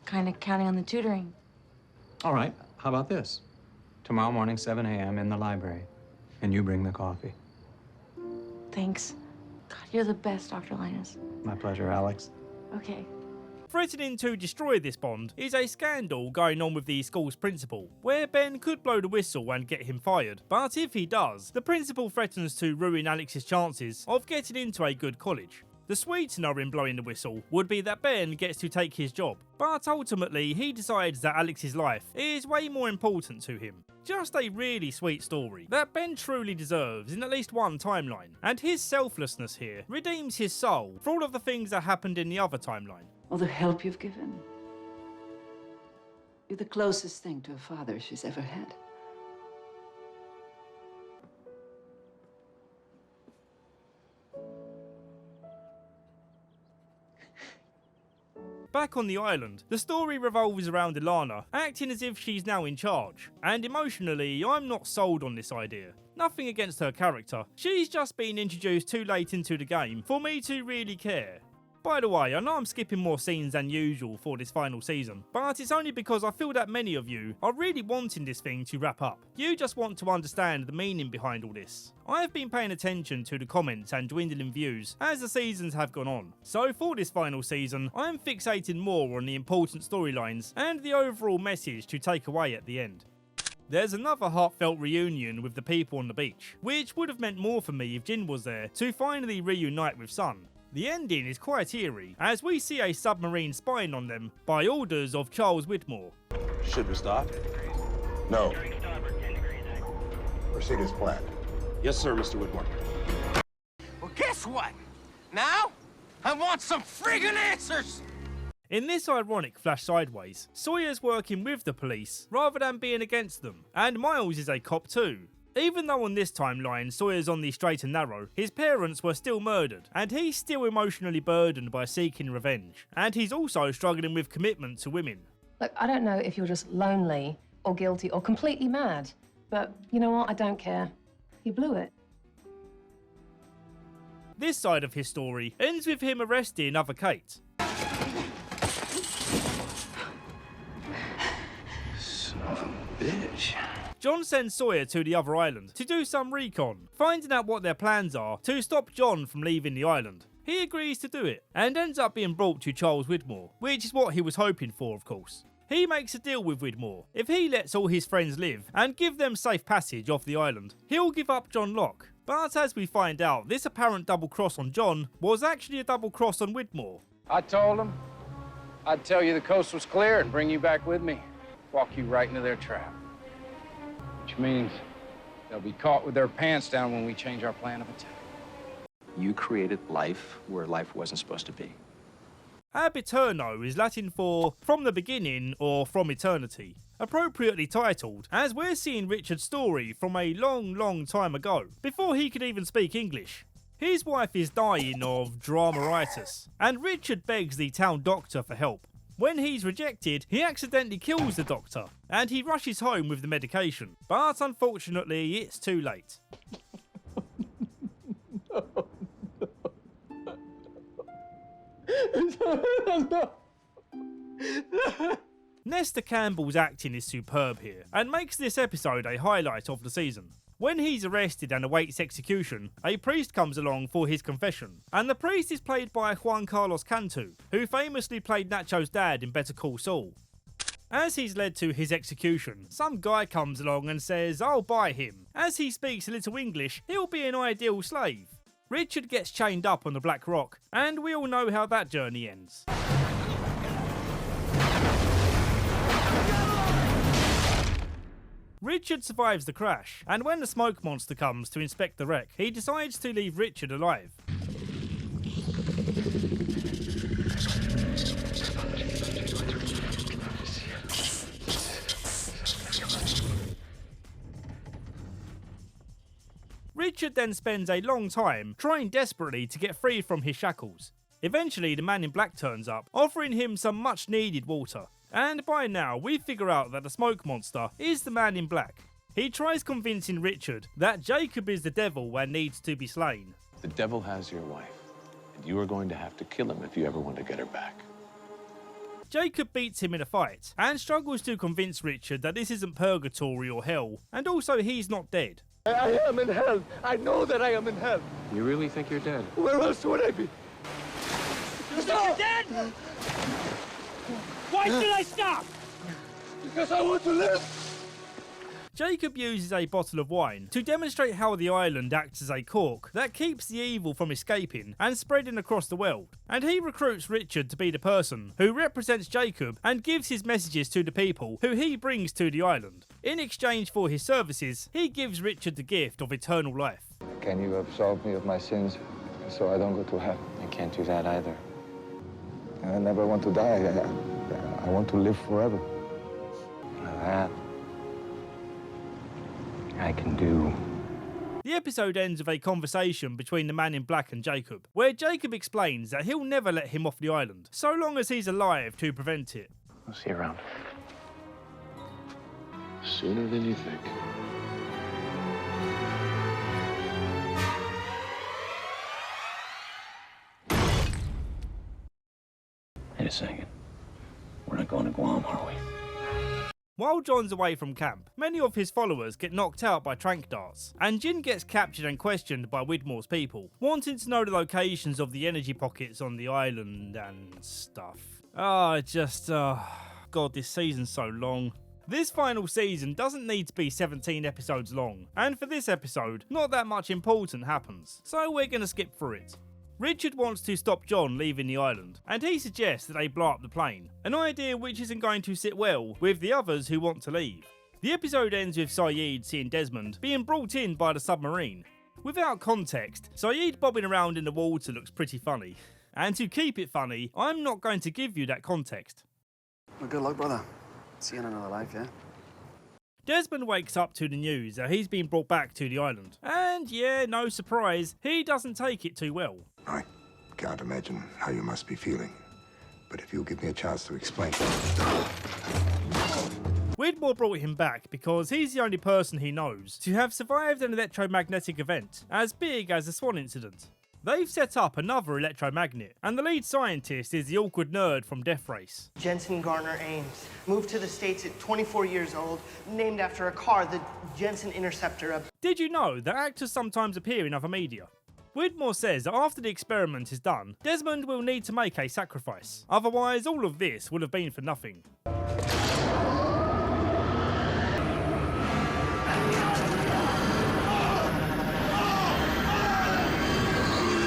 kind of counting on the tutoring. All right, how about this? Tomorrow morning, 7 a.m. in the library, and you bring the coffee. Thanks. God, you're the best, Dr. Linus. My pleasure, Alex. Okay. Threatening to destroy this bond is a scandal going on with the school's principal, where Ben could blow the whistle and get him fired, but if he does, the principal threatens to ruin Alex's chances of getting into a good college. The sweetener in blowing the whistle would be that Ben gets to take his job, but ultimately he decides that Alex's life is way more important to him. Just a really sweet story that Ben truly deserves in at least one timeline, and his selflessness here redeems his soul for all of the things that happened in the other timeline. All the help you've given. You're the closest thing to a father she's ever had. Back on the island, the story revolves around Ilana acting as if she's now in charge, and emotionally I'm not sold on this idea. Nothing against her character, she's just been introduced too late into the game for me to really care. By the way, I know I'm skipping more scenes than usual for this final season, but it's only because I feel that many of you are really wanting this thing to wrap up. You just want to understand the meaning behind all this. I've been paying attention to the comments and dwindling views as the seasons have gone on, so for this final season, I'm fixating more on the important storylines and the overall message to take away at the end. There's another heartfelt reunion with the people on the beach, which would have meant more for me if Jin was there to finally reunite with Sun. The ending is quite eerie, as we see a submarine spying on them by orders of Charles Widmore. Should we stop? No. Proceed as planned. Yes, sir, Mr. Whitmore. Well, guess what? Now, I want some friggin' answers! In this ironic flash sideways, Sawyer's working with the police rather than being against them, and Miles is a cop too. Even though on this timeline Sawyer's on the straight and narrow, his parents were still murdered, and he's still emotionally burdened by seeking revenge, and he's also struggling with commitment to women. Look, I don't know if you're just lonely, or guilty, or completely mad, but you know what, I don't care. You blew it. This side of his story ends with him arresting other Kate. Son of a bitch. John sends Sawyer to the other island to do some recon, finding out what their plans are to stop John from leaving the island. He agrees to do it, and ends up being brought to Charles Widmore, which is what he was hoping for, of course. He makes a deal with Widmore. If he lets all his friends live and give them safe passage off the island, he'll give up John Locke. But as we find out, this apparent double cross on John was actually a double cross on Widmore. I told them I'd tell you the coast was clear and bring you back with me, walk you right into their trap. Which means they'll be caught with their pants down when we change our plan of attack. You created life where life wasn't supposed to be. Ab Eterno is Latin for from the beginning or from eternity, appropriately titled, as we're seeing Richard's story from a long time ago, before he could even speak English. His wife is dying of dramatitis, and Richard begs the town doctor for help. When he's rejected, he accidentally kills the doctor, and he rushes home with the medication, but unfortunately it's too late. No. Nesta Campbell's acting is superb here, and makes this episode a highlight of the season. When he's arrested and awaits execution, a priest comes along for his confession, and the priest is played by Juan Carlos Cantu, who famously played Nacho's dad in Better Call Saul. As he's led to his execution, some guy comes along and says, "I'll buy him. As he speaks a little English, he'll be an ideal slave." Richard gets chained up on the Black Rock, and we all know how that journey ends. Richard survives the crash, and when the smoke monster comes to inspect the wreck, he decides to leave Richard alive. Richard then spends a long time trying desperately to get free from his shackles. Eventually, the Man in Black turns up, offering him some much needed water. And by now, we figure out that the smoke monster is the Man in Black. He tries convincing Richard that Jacob is the devil and needs to be slain. The devil has your wife, and you are going to have to kill him if you ever want to get her back. Jacob beats him in a fight, and struggles to convince Richard that this isn't purgatory or hell, and also he's not dead. I am in hell. I know that I am in hell. You really think you're dead? Where else would I be? You think you're dead? Why did I stop? Because I want to live. Jacob uses a bottle of wine to demonstrate how the island acts as a cork that keeps the evil from escaping and spreading across the world. And he recruits Richard to be the person who represents Jacob and gives his messages to the people who he brings to the island. In exchange for his services, he gives Richard the gift of eternal life. Can you absolve me of my sins so I don't go to hell? I can't do that either. I never want to die. I want to live forever. That I can do. The episode ends with a conversation between the Man in Black and Jacob, where Jacob explains that he'll never let him off the island, so long as he's alive to prevent it. I'll see you around. Sooner than you think. Wait a second. We're not going to Guam, are we? While John's away from camp, many of his followers get knocked out by tranq darts, and Jin gets captured and questioned by Widmore's people, wanting to know the locations of the energy pockets on the island and stuff. God, this season's so long. This final season doesn't need to be 17 episodes long, and for this episode, not that much important happens, so we're gonna skip through it. Richard wants to stop John leaving the island, and he suggests that they blow up the plane, an idea which isn't going to sit well with the others who want to leave. The episode ends with Sayid seeing Desmond being brought in by the submarine. Without context, Sayid bobbing around in the water looks pretty funny, and to keep it funny, I'm not going to give you that context. Well, good luck, brother. See you in another life, yeah? Desmond wakes up to the news that he's been brought back to the island, and yeah, no surprise, he doesn't take it too well. I can't imagine how you must be feeling, but if you'll give me a chance to explain. Widmore brought him back because he's the only person he knows to have survived an electromagnetic event as big as the Swan incident. They've set up another electromagnet, and the lead scientist is the awkward nerd from Death Race. Jensen Garner Ames moved to the States at 24 years old, named after a car, the Jensen Interceptor. Did you know that actors sometimes appear in other media? Widmore says that after the experiment is done, Desmond will need to make a sacrifice. Otherwise, all of this would have been for nothing.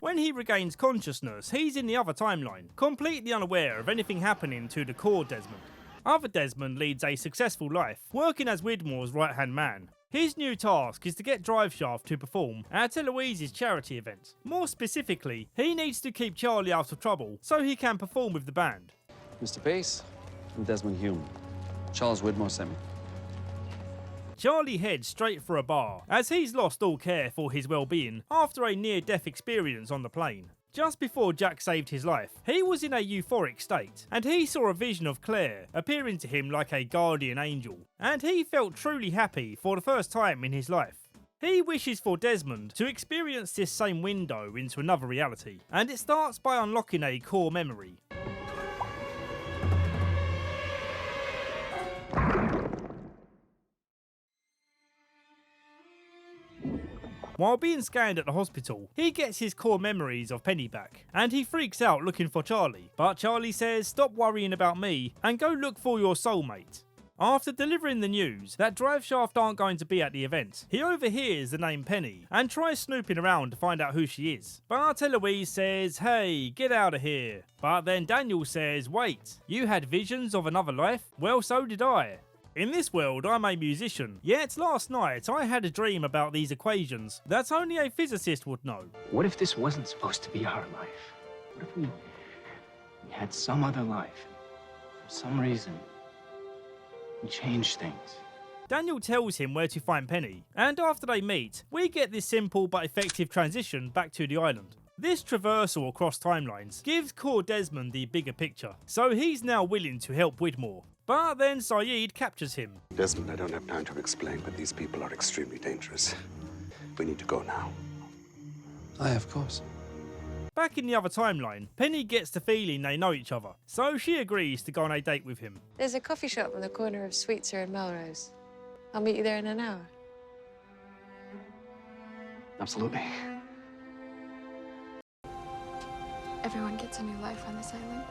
When he regains consciousness, he's in the other timeline, completely unaware of anything happening to the core Desmond. Other Desmond leads a successful life, working as Widmore's right-hand man. His new task is to get Driveshaft to perform at Eloise's charity event. More specifically, he needs to keep Charlie out of trouble so he can perform with the band. Mr. Pace, I'm Desmond Hume. Charles Widmore sent me. Charlie heads straight for a bar, as he's lost all care for his well-being after a near-death experience on the plane. Just before Jack saved his life, he was in a euphoric state, and he saw a vision of Claire appearing to him like a guardian angel, and he felt truly happy for the first time in his life. He wishes for Desmond to experience this same window into another reality, and it starts by unlocking a core memory. While being scanned at the hospital, he gets his core memories of Penny back, and he freaks out looking for Charlie. But Charlie says, stop worrying about me and go look for your soulmate. After delivering the news that Driveshaft aren't going to be at the event, he overhears the name Penny and tries snooping around to find out who she is. But Eloise says, hey, get out of here. But then Daniel says, wait, you had visions of another life? Well, so did I. In this world, I'm a musician, yet last night I had a dream about these equations that only a physicist would know. What if this wasn't supposed to be our life? What if we had some other life? For some reason, we changed things. Daniel tells him where to find Penny, and after they meet, we get this simple but effective transition back to the island. This traversal across timelines gives Core Desmond the bigger picture, so he's now willing to help Widmore. But then Sayid captures him. Desmond, I don't have time to explain, but these people are extremely dangerous. We need to go now. Aye, of course. Back in the other timeline, Penny gets the feeling they know each other, so she agrees to go on a date with him. There's a coffee shop on the corner of Sweetser and Melrose. I'll meet you there in an hour. Absolutely. Everyone gets a new life on this island.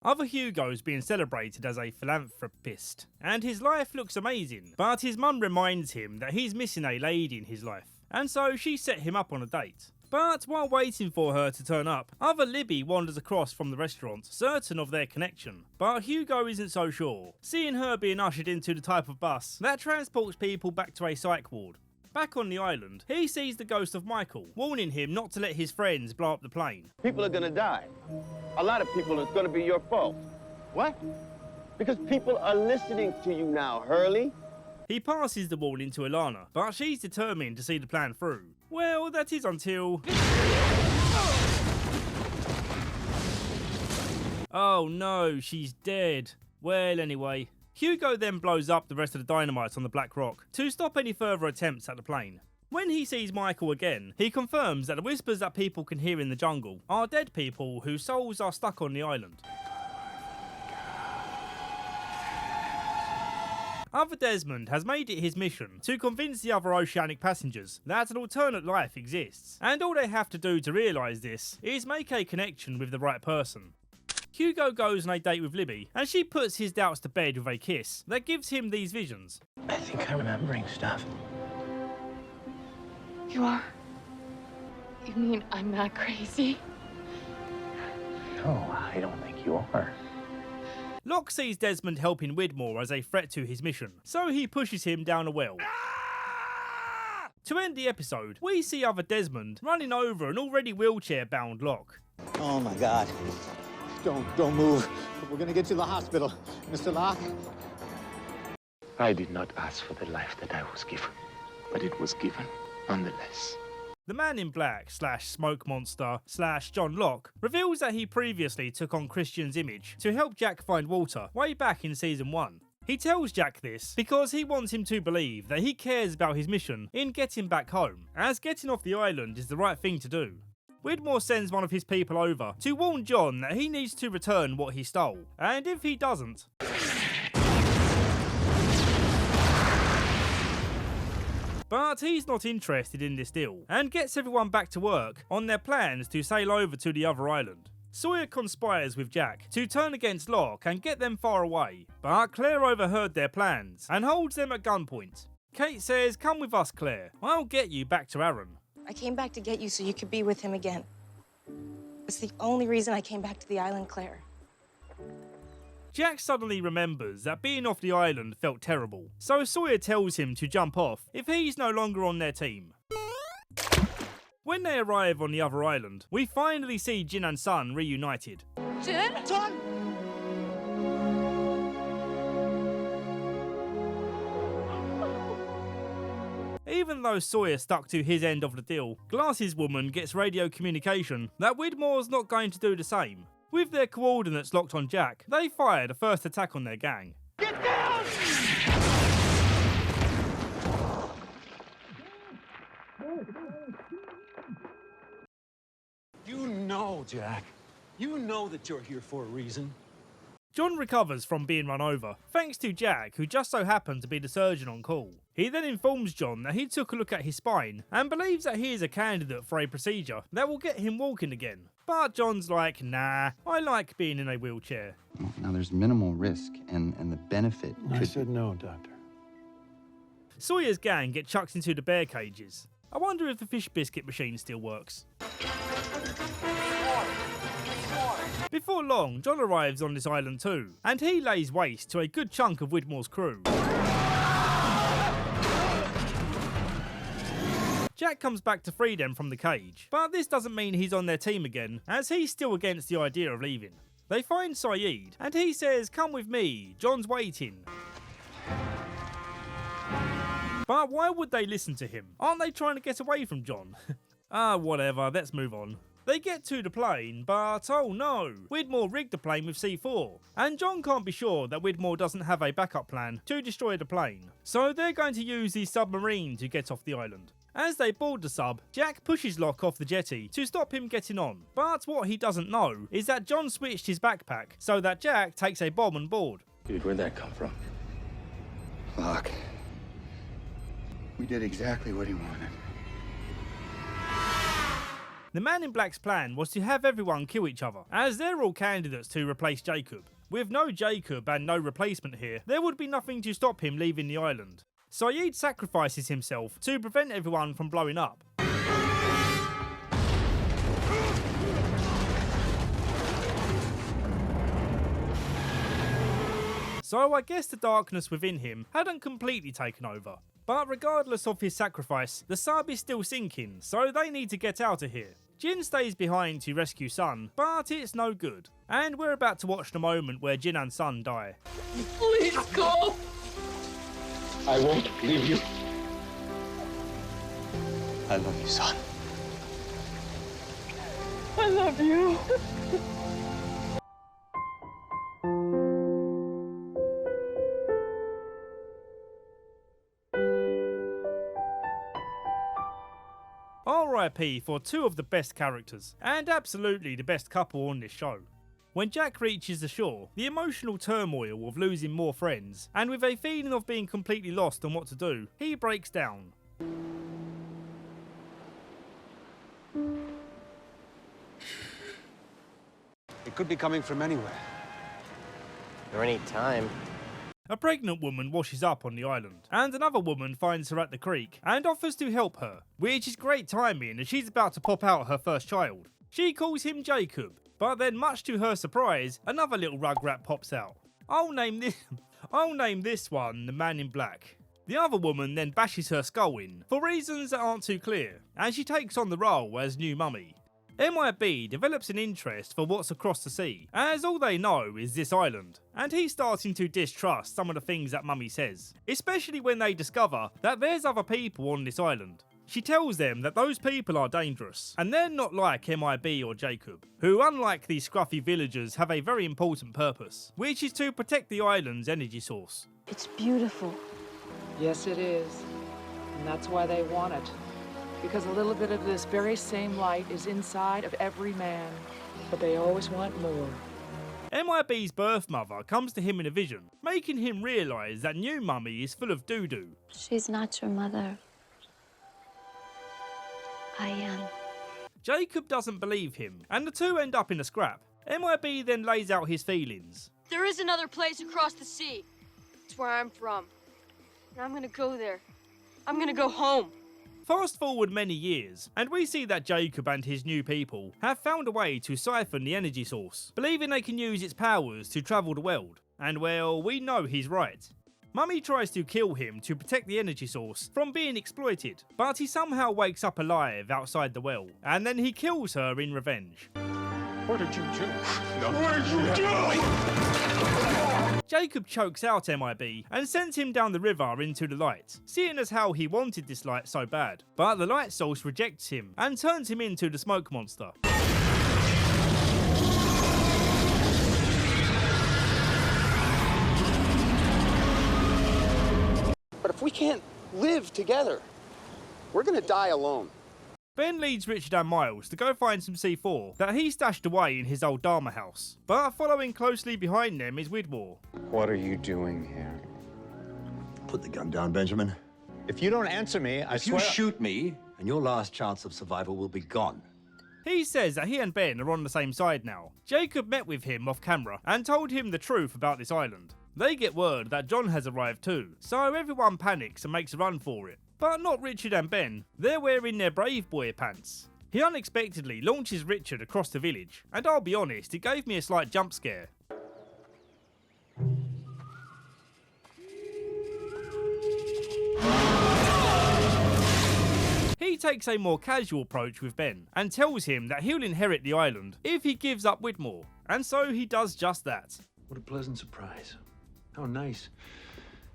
Other Hugo's being celebrated as a philanthropist, and his life looks amazing, but his mum reminds him that he's missing a lady in his life, and so she set him up on a date. But while waiting for her to turn up, other Libby wanders across from the restaurant, certain of their connection. But Hugo isn't so sure, seeing her being ushered into the type of bus that transports people back to a psych ward. Back on the island, he sees the ghost of Michael, warning him not to let his friends blow up the plane. People are gonna die. A lot of people, it's gonna be your fault. What? Because people are listening to you now, Hurley. He passes the warning to Ilana, but she's determined to see the plan through. Well, that is until... Oh no, she's dead. Well, anyway. Hugo then blows up the rest of the dynamite on the Black Rock to stop any further attempts at the plane. When he sees Michael again, he confirms that the whispers that people can hear in the jungle are dead people whose souls are stuck on the island. Other Desmond has made it his mission to convince the other oceanic passengers that an alternate life exists, and all they have to do to realise this is make a connection with the right person. Hugo goes on a date with Libby, and she puts his doubts to bed with a kiss that gives him these visions. I think I'm remembering stuff. You are? You mean I'm not crazy? No, I don't think you are. Locke sees Desmond helping Widmore as a threat to his mission, so he pushes him down a well. To end the episode, we see other Desmond running over an already wheelchair-bound Locke. Oh my God. Don't move. We're gonna get to the hospital. Mr. Locke? I did not ask for the life that I was given, but it was given nonetheless. The Man in Black / Smoke Monster / John Locke reveals that he previously took on Christian's image to help Jack find Walter way back in Season 1. He tells Jack this because he wants him to believe that he cares about his mission in getting back home, as getting off the island is the right thing to do. Widmore sends one of his people over to warn John that he needs to return what he stole, and if he doesn't... But he's not interested in this deal, and gets everyone back to work on their plans to sail over to the other island. Sawyer conspires with Jack to turn against Locke and get them far away, but Claire overheard their plans and holds them at gunpoint. Kate says, "Come with us, Claire. I'll get you back to Aaron." I came back to get you so you could be with him again. It's the only reason I came back to the island, Claire. Jack suddenly remembers that being off the island felt terrible, so Sawyer tells him to jump off if he's no longer on their team. When they arrive on the other island, we finally see Jin and Sun reunited. Jin? Sun! Even though Sawyer stuck to his end of the deal, Glasses Woman gets radio communication that Widmore's not going to do the same. With their coordinates locked on Jack, they fire the first attack on their gang. Get down! You know, Jack. You know that you're here for a reason. John recovers from being run over, thanks to Jack, who just so happened to be the surgeon on call. He then informs John that he took a look at his spine and believes that he is a candidate for a procedure that will get him walking again. But John's like, nah, I like being in a wheelchair. Now, there's minimal risk, and the benefit I could... said no, Doctor. Sawyer's gang get chucked into the bear cages. I wonder if the fish biscuit machine still works. Before long, John arrives on this island too, and he lays waste to a good chunk of Widmore's crew. Jack comes back to free them from the cage, but this doesn't mean he's on their team again, as he's still against the idea of leaving. They find Saeed, and he says, "Come with me, John's waiting." But why would they listen to him? Aren't they trying to get away from John? Whatever, let's move on. They get to the plane, but oh no, Widmore rigged the plane with C4, and John can't be sure that Widmore doesn't have a backup plan to destroy the plane. So they're going to use the submarine to get off the island. As they board the sub, Jack pushes Locke off the jetty to stop him getting on. But what he doesn't know is that John switched his backpack so that Jack takes a bomb on board. Dude, where'd that come from? Locke, we did exactly what he wanted. The Man in Black's plan was to have everyone kill each other, as they're all candidates to replace Jacob. With no Jacob and no replacement here, there would be nothing to stop him leaving the island. Saeed sacrifices himself to prevent everyone from blowing up. So I guess the darkness within him hadn't completely taken over. But regardless of his sacrifice, the sub is still sinking, so they need to get out of here. Jin stays behind to rescue Sun, but it's no good. And we're about to watch the moment where Jin and Sun die. Please go! I won't leave you. I love you, son. I love you. RIP for two of the best characters, and absolutely the best couple on this show. When Jack reaches the shore, the emotional turmoil of losing more friends, and with a feeling of being completely lost on what to do, he breaks down. It could be coming from anywhere. Or any time. A pregnant woman washes up on the island, and another woman finds her at the creek and offers to help her, which is great timing as she's about to pop out her first child. She calls him Jacob, but then much to her surprise, another little rugrat pops out. I'll name this one the Man in Black. The other woman then bashes her skull in, for reasons that aren't too clear, and she takes on the role as new mummy. MIB develops an interest for what's across the sea, as all they know is this island, and he's starting to distrust some of the things that Mummy says, especially when they discover that there's other people on this island. She tells them that those people are dangerous, and they're not like MIB or Jacob, who unlike these scruffy villagers have a very important purpose, which is to protect the island's energy source. It's beautiful. Yes, it is. And that's why they want it. Because a little bit of this very same light is inside of every man. But they always want more. MIB's birth mother comes to him in a vision, making him realise that new Mummy is full of doo-doo. She's not your mother. I am. Jacob doesn't believe him, and the two end up in a scrap. MIB then lays out his feelings. There is another place across the sea. It's where I'm from. And I'm gonna go there. I'm gonna go home. Fast forward many years, and we see that Jacob and his new people have found a way to siphon the energy source, believing they can use its powers to travel the world. And well, we know he's right. Mummy tries to kill him to protect the energy source from being exploited, but he somehow wakes up alive outside the well, and then he kills her in revenge. What did you do? What did you do? Jacob chokes out MIB and sends him down the river into the light, seeing as how he wanted this light so bad. But the light source rejects him and turns him into the smoke monster. But if we can't live together, we're gonna die alone. Ben leads Richard and Miles to go find some C4 that he stashed away in his old Dharma house. But following closely behind them is Widmore. What are you doing here? Put the gun down, Benjamin. If you don't answer me, I swear... If you shoot me, and your last chance of survival will be gone. He says that he and Ben are on the same side now. Jacob met with him off camera and told him the truth about this island. They get word that John has arrived too, so everyone panics and makes a run for it. But not Richard and Ben, they're wearing their Brave Boy pants. He unexpectedly launches Richard across the village, and I'll be honest, it gave me a slight jump scare. He takes a more casual approach with Ben and tells him that he'll inherit the island if he gives up Widmore, and so he does just that. What a pleasant surprise. How nice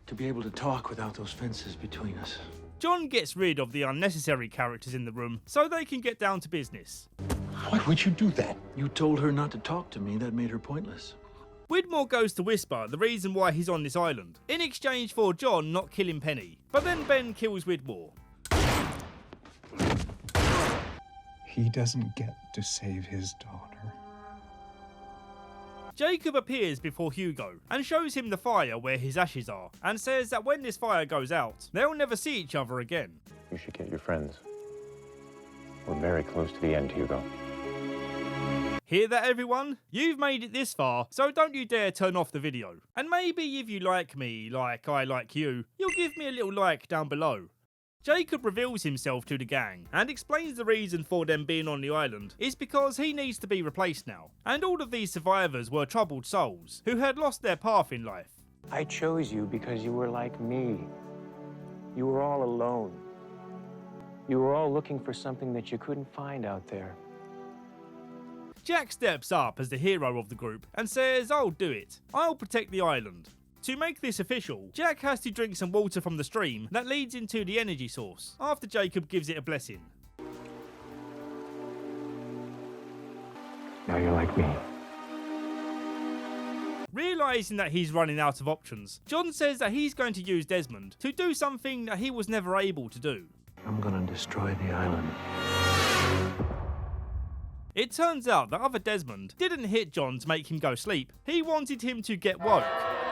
to be able to talk without those fences between us. John gets rid of the unnecessary characters in the room so they can get down to business. Why would you do that? You told her not to talk to me. That made her pointless. Widmore goes to whisper the reason why he's on this island, in exchange for John not killing Penny. But then Ben kills Widmore. He doesn't get to save his daughter. Jacob appears before Hugo and shows him the fire where his ashes are, and says that when this fire goes out, they'll never see each other again. You should get your friends. We're very close to the end, Hugo. Hear that, everyone? You've made it this far, so don't you dare turn off the video. And maybe if you like me, like I like you, you'll give me a little like down below. Jacob reveals himself to the gang and explains the reason for them being on the island is because he needs to be replaced now, and all of these survivors were troubled souls who had lost their path in life. I chose you because you were like me. You were all alone. You were all looking for something that you couldn't find out there. Jack steps up as the hero of the group and says, "I'll do it. I'll protect the island." To make this official, Jack has to drink some water from the stream that leads into the energy source, after Jacob gives it a blessing. Now you're like me. Realising that he's running out of options, John says that he's going to use Desmond to do something that he was never able to do. I'm gonna destroy the island. It turns out that other Desmond didn't hit John to make him go sleep. He wanted him to get woke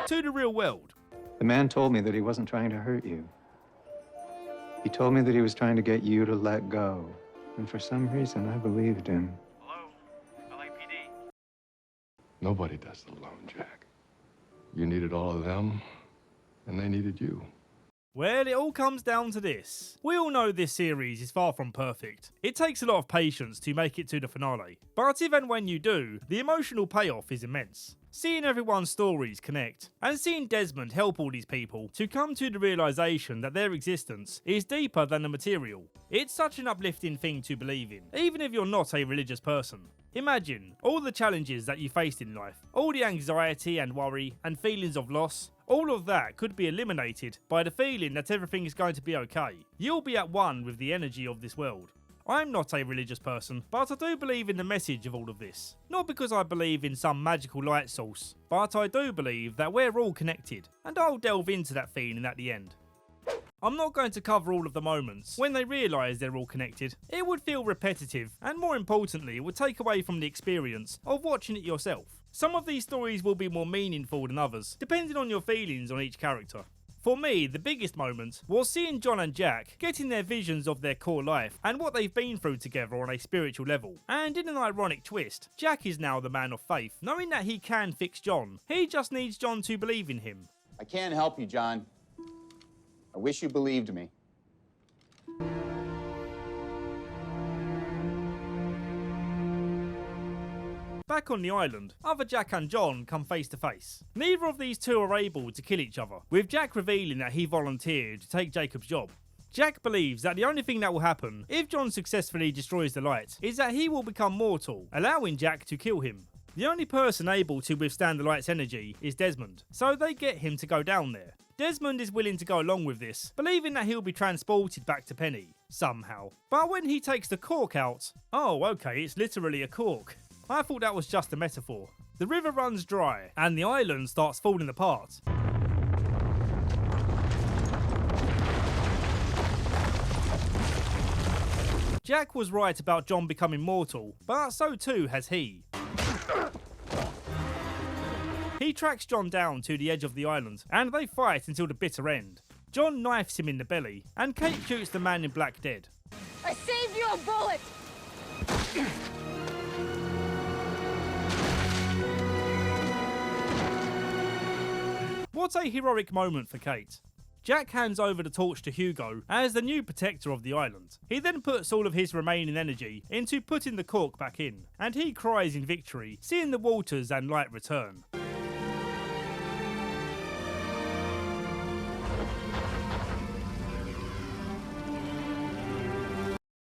to the real world. The man told me that he wasn't trying to hurt you. He told me that he was trying to get you to let go. And for some reason, I believed him. Hello? LAPD. Nobody does it alone, Jack. You needed all of them, and they needed you. Well, it all comes down to this. We all know this series is far from perfect. It takes a lot of patience to make it to the finale. But even when you do, the emotional payoff is immense. Seeing everyone's stories connect, and seeing Desmond help all these people to come to the realisation that their existence is deeper than the material. It's such an uplifting thing to believe in, even if you're not a religious person. Imagine all the challenges that you faced in life, all the anxiety and worry and feelings of loss. All of that could be eliminated by the feeling that everything is going to be okay. You'll be at one with the energy of this world. I'm not a religious person, but I do believe in the message of all of this. Not because I believe in some magical light source, but I do believe that we're all connected, and I'll delve into that feeling at the end. I'm not going to cover all of the moments when they realise they're all connected. It would feel repetitive, and more importantly, it would take away from the experience of watching it yourself. Some of these stories will be more meaningful than others, depending on your feelings on each character. For me, the biggest moment was seeing John and Jack getting their visions of their core life and what they've been through together on a spiritual level. And in an ironic twist, Jack is now the man of faith, knowing that he can fix John. He just needs John to believe in him. I can't help you, John. I wish you believed me. Back on the island, other Jack and John come face to face. Neither of these two are able to kill each other, with Jack revealing that he volunteered to take Jacob's job. Jack believes that the only thing that will happen if John successfully destroys the light is that he will become mortal, allowing Jack to kill him. The only person able to withstand the light's energy is Desmond, so they get him to go down there. Desmond is willing to go along with this, believing that he'll be transported back to Penny, somehow. But when he takes the cork out, oh okay, it's literally a cork. I thought that was just a metaphor. The river runs dry, and the island starts falling apart. Jack was right about John becoming mortal, but so too has he. He tracks John down to the edge of the island, and they fight until the bitter end. John knifes him in the belly, and Kate shoots the man in black dead. I saved you a bullet! What a heroic moment for Kate. Jack hands over the torch to Hugo as the new protector of the island. He then puts all of his remaining energy into putting the cork back in, and he cries in victory, seeing the waters and light return.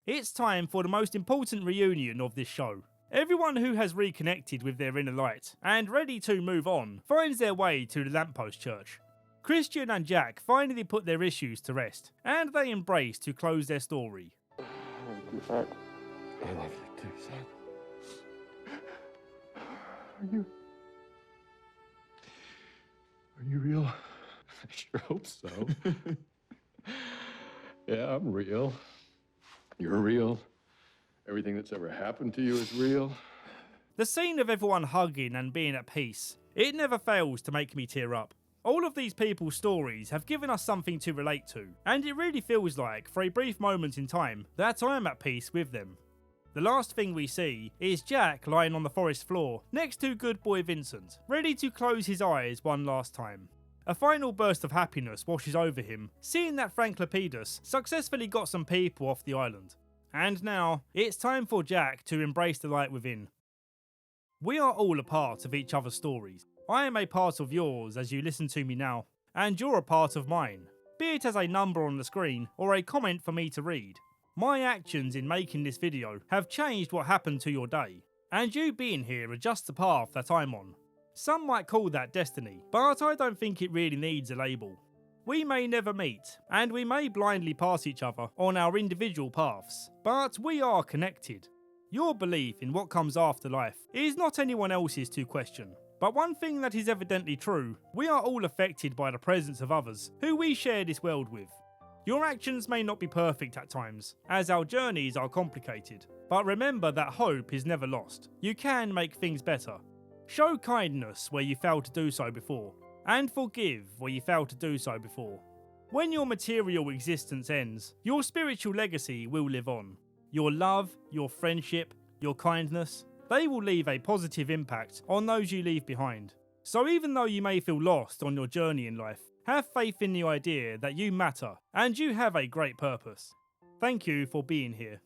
It's time for the most important reunion of this show. Everyone who has reconnected with their inner light and ready to move on finds their way to the Lamppost Church. Christian and Jack finally put their issues to rest, and they embrace to close their story. I love you too, son. Are you real? I sure hope so. Yeah, I'm real. You're real. Everything that's ever happened to you is real. The scene of everyone hugging and being at peace, it never fails to make me tear up. All of these people's stories have given us something to relate to, and it really feels like, for a brief moment in time, that I am at peace with them. The last thing we see is Jack lying on the forest floor next to good boy Vincent, ready to close his eyes one last time. A final burst of happiness washes over him, seeing that Frank Lapidus successfully got some people off the island. And now, it's time for Jack to embrace the light within. We are all a part of each other's stories. I am a part of yours as you listen to me now, and you're a part of mine, be it as a number on the screen or a comment for me to read. My actions in making this video have changed what happened to your day, and you being here adjusts the path that I'm on. Some might call that destiny, but I don't think it really needs a label. We may never meet, and we may blindly pass each other on our individual paths, but we are connected. Your belief in what comes after life is not anyone else's to question. But one thing that is evidently true, we are all affected by the presence of others who we share this world with. Your actions may not be perfect at times, as our journeys are complicated, but remember that hope is never lost. You can make things better. Show kindness where you failed to do so before, and forgive where you failed to do so before. When your material existence ends, your spiritual legacy will live on. Your love, your friendship, your kindness, they will leave a positive impact on those you leave behind. So even though you may feel lost on your journey in life, have faith in the idea that you matter and you have a great purpose. Thank you for being here.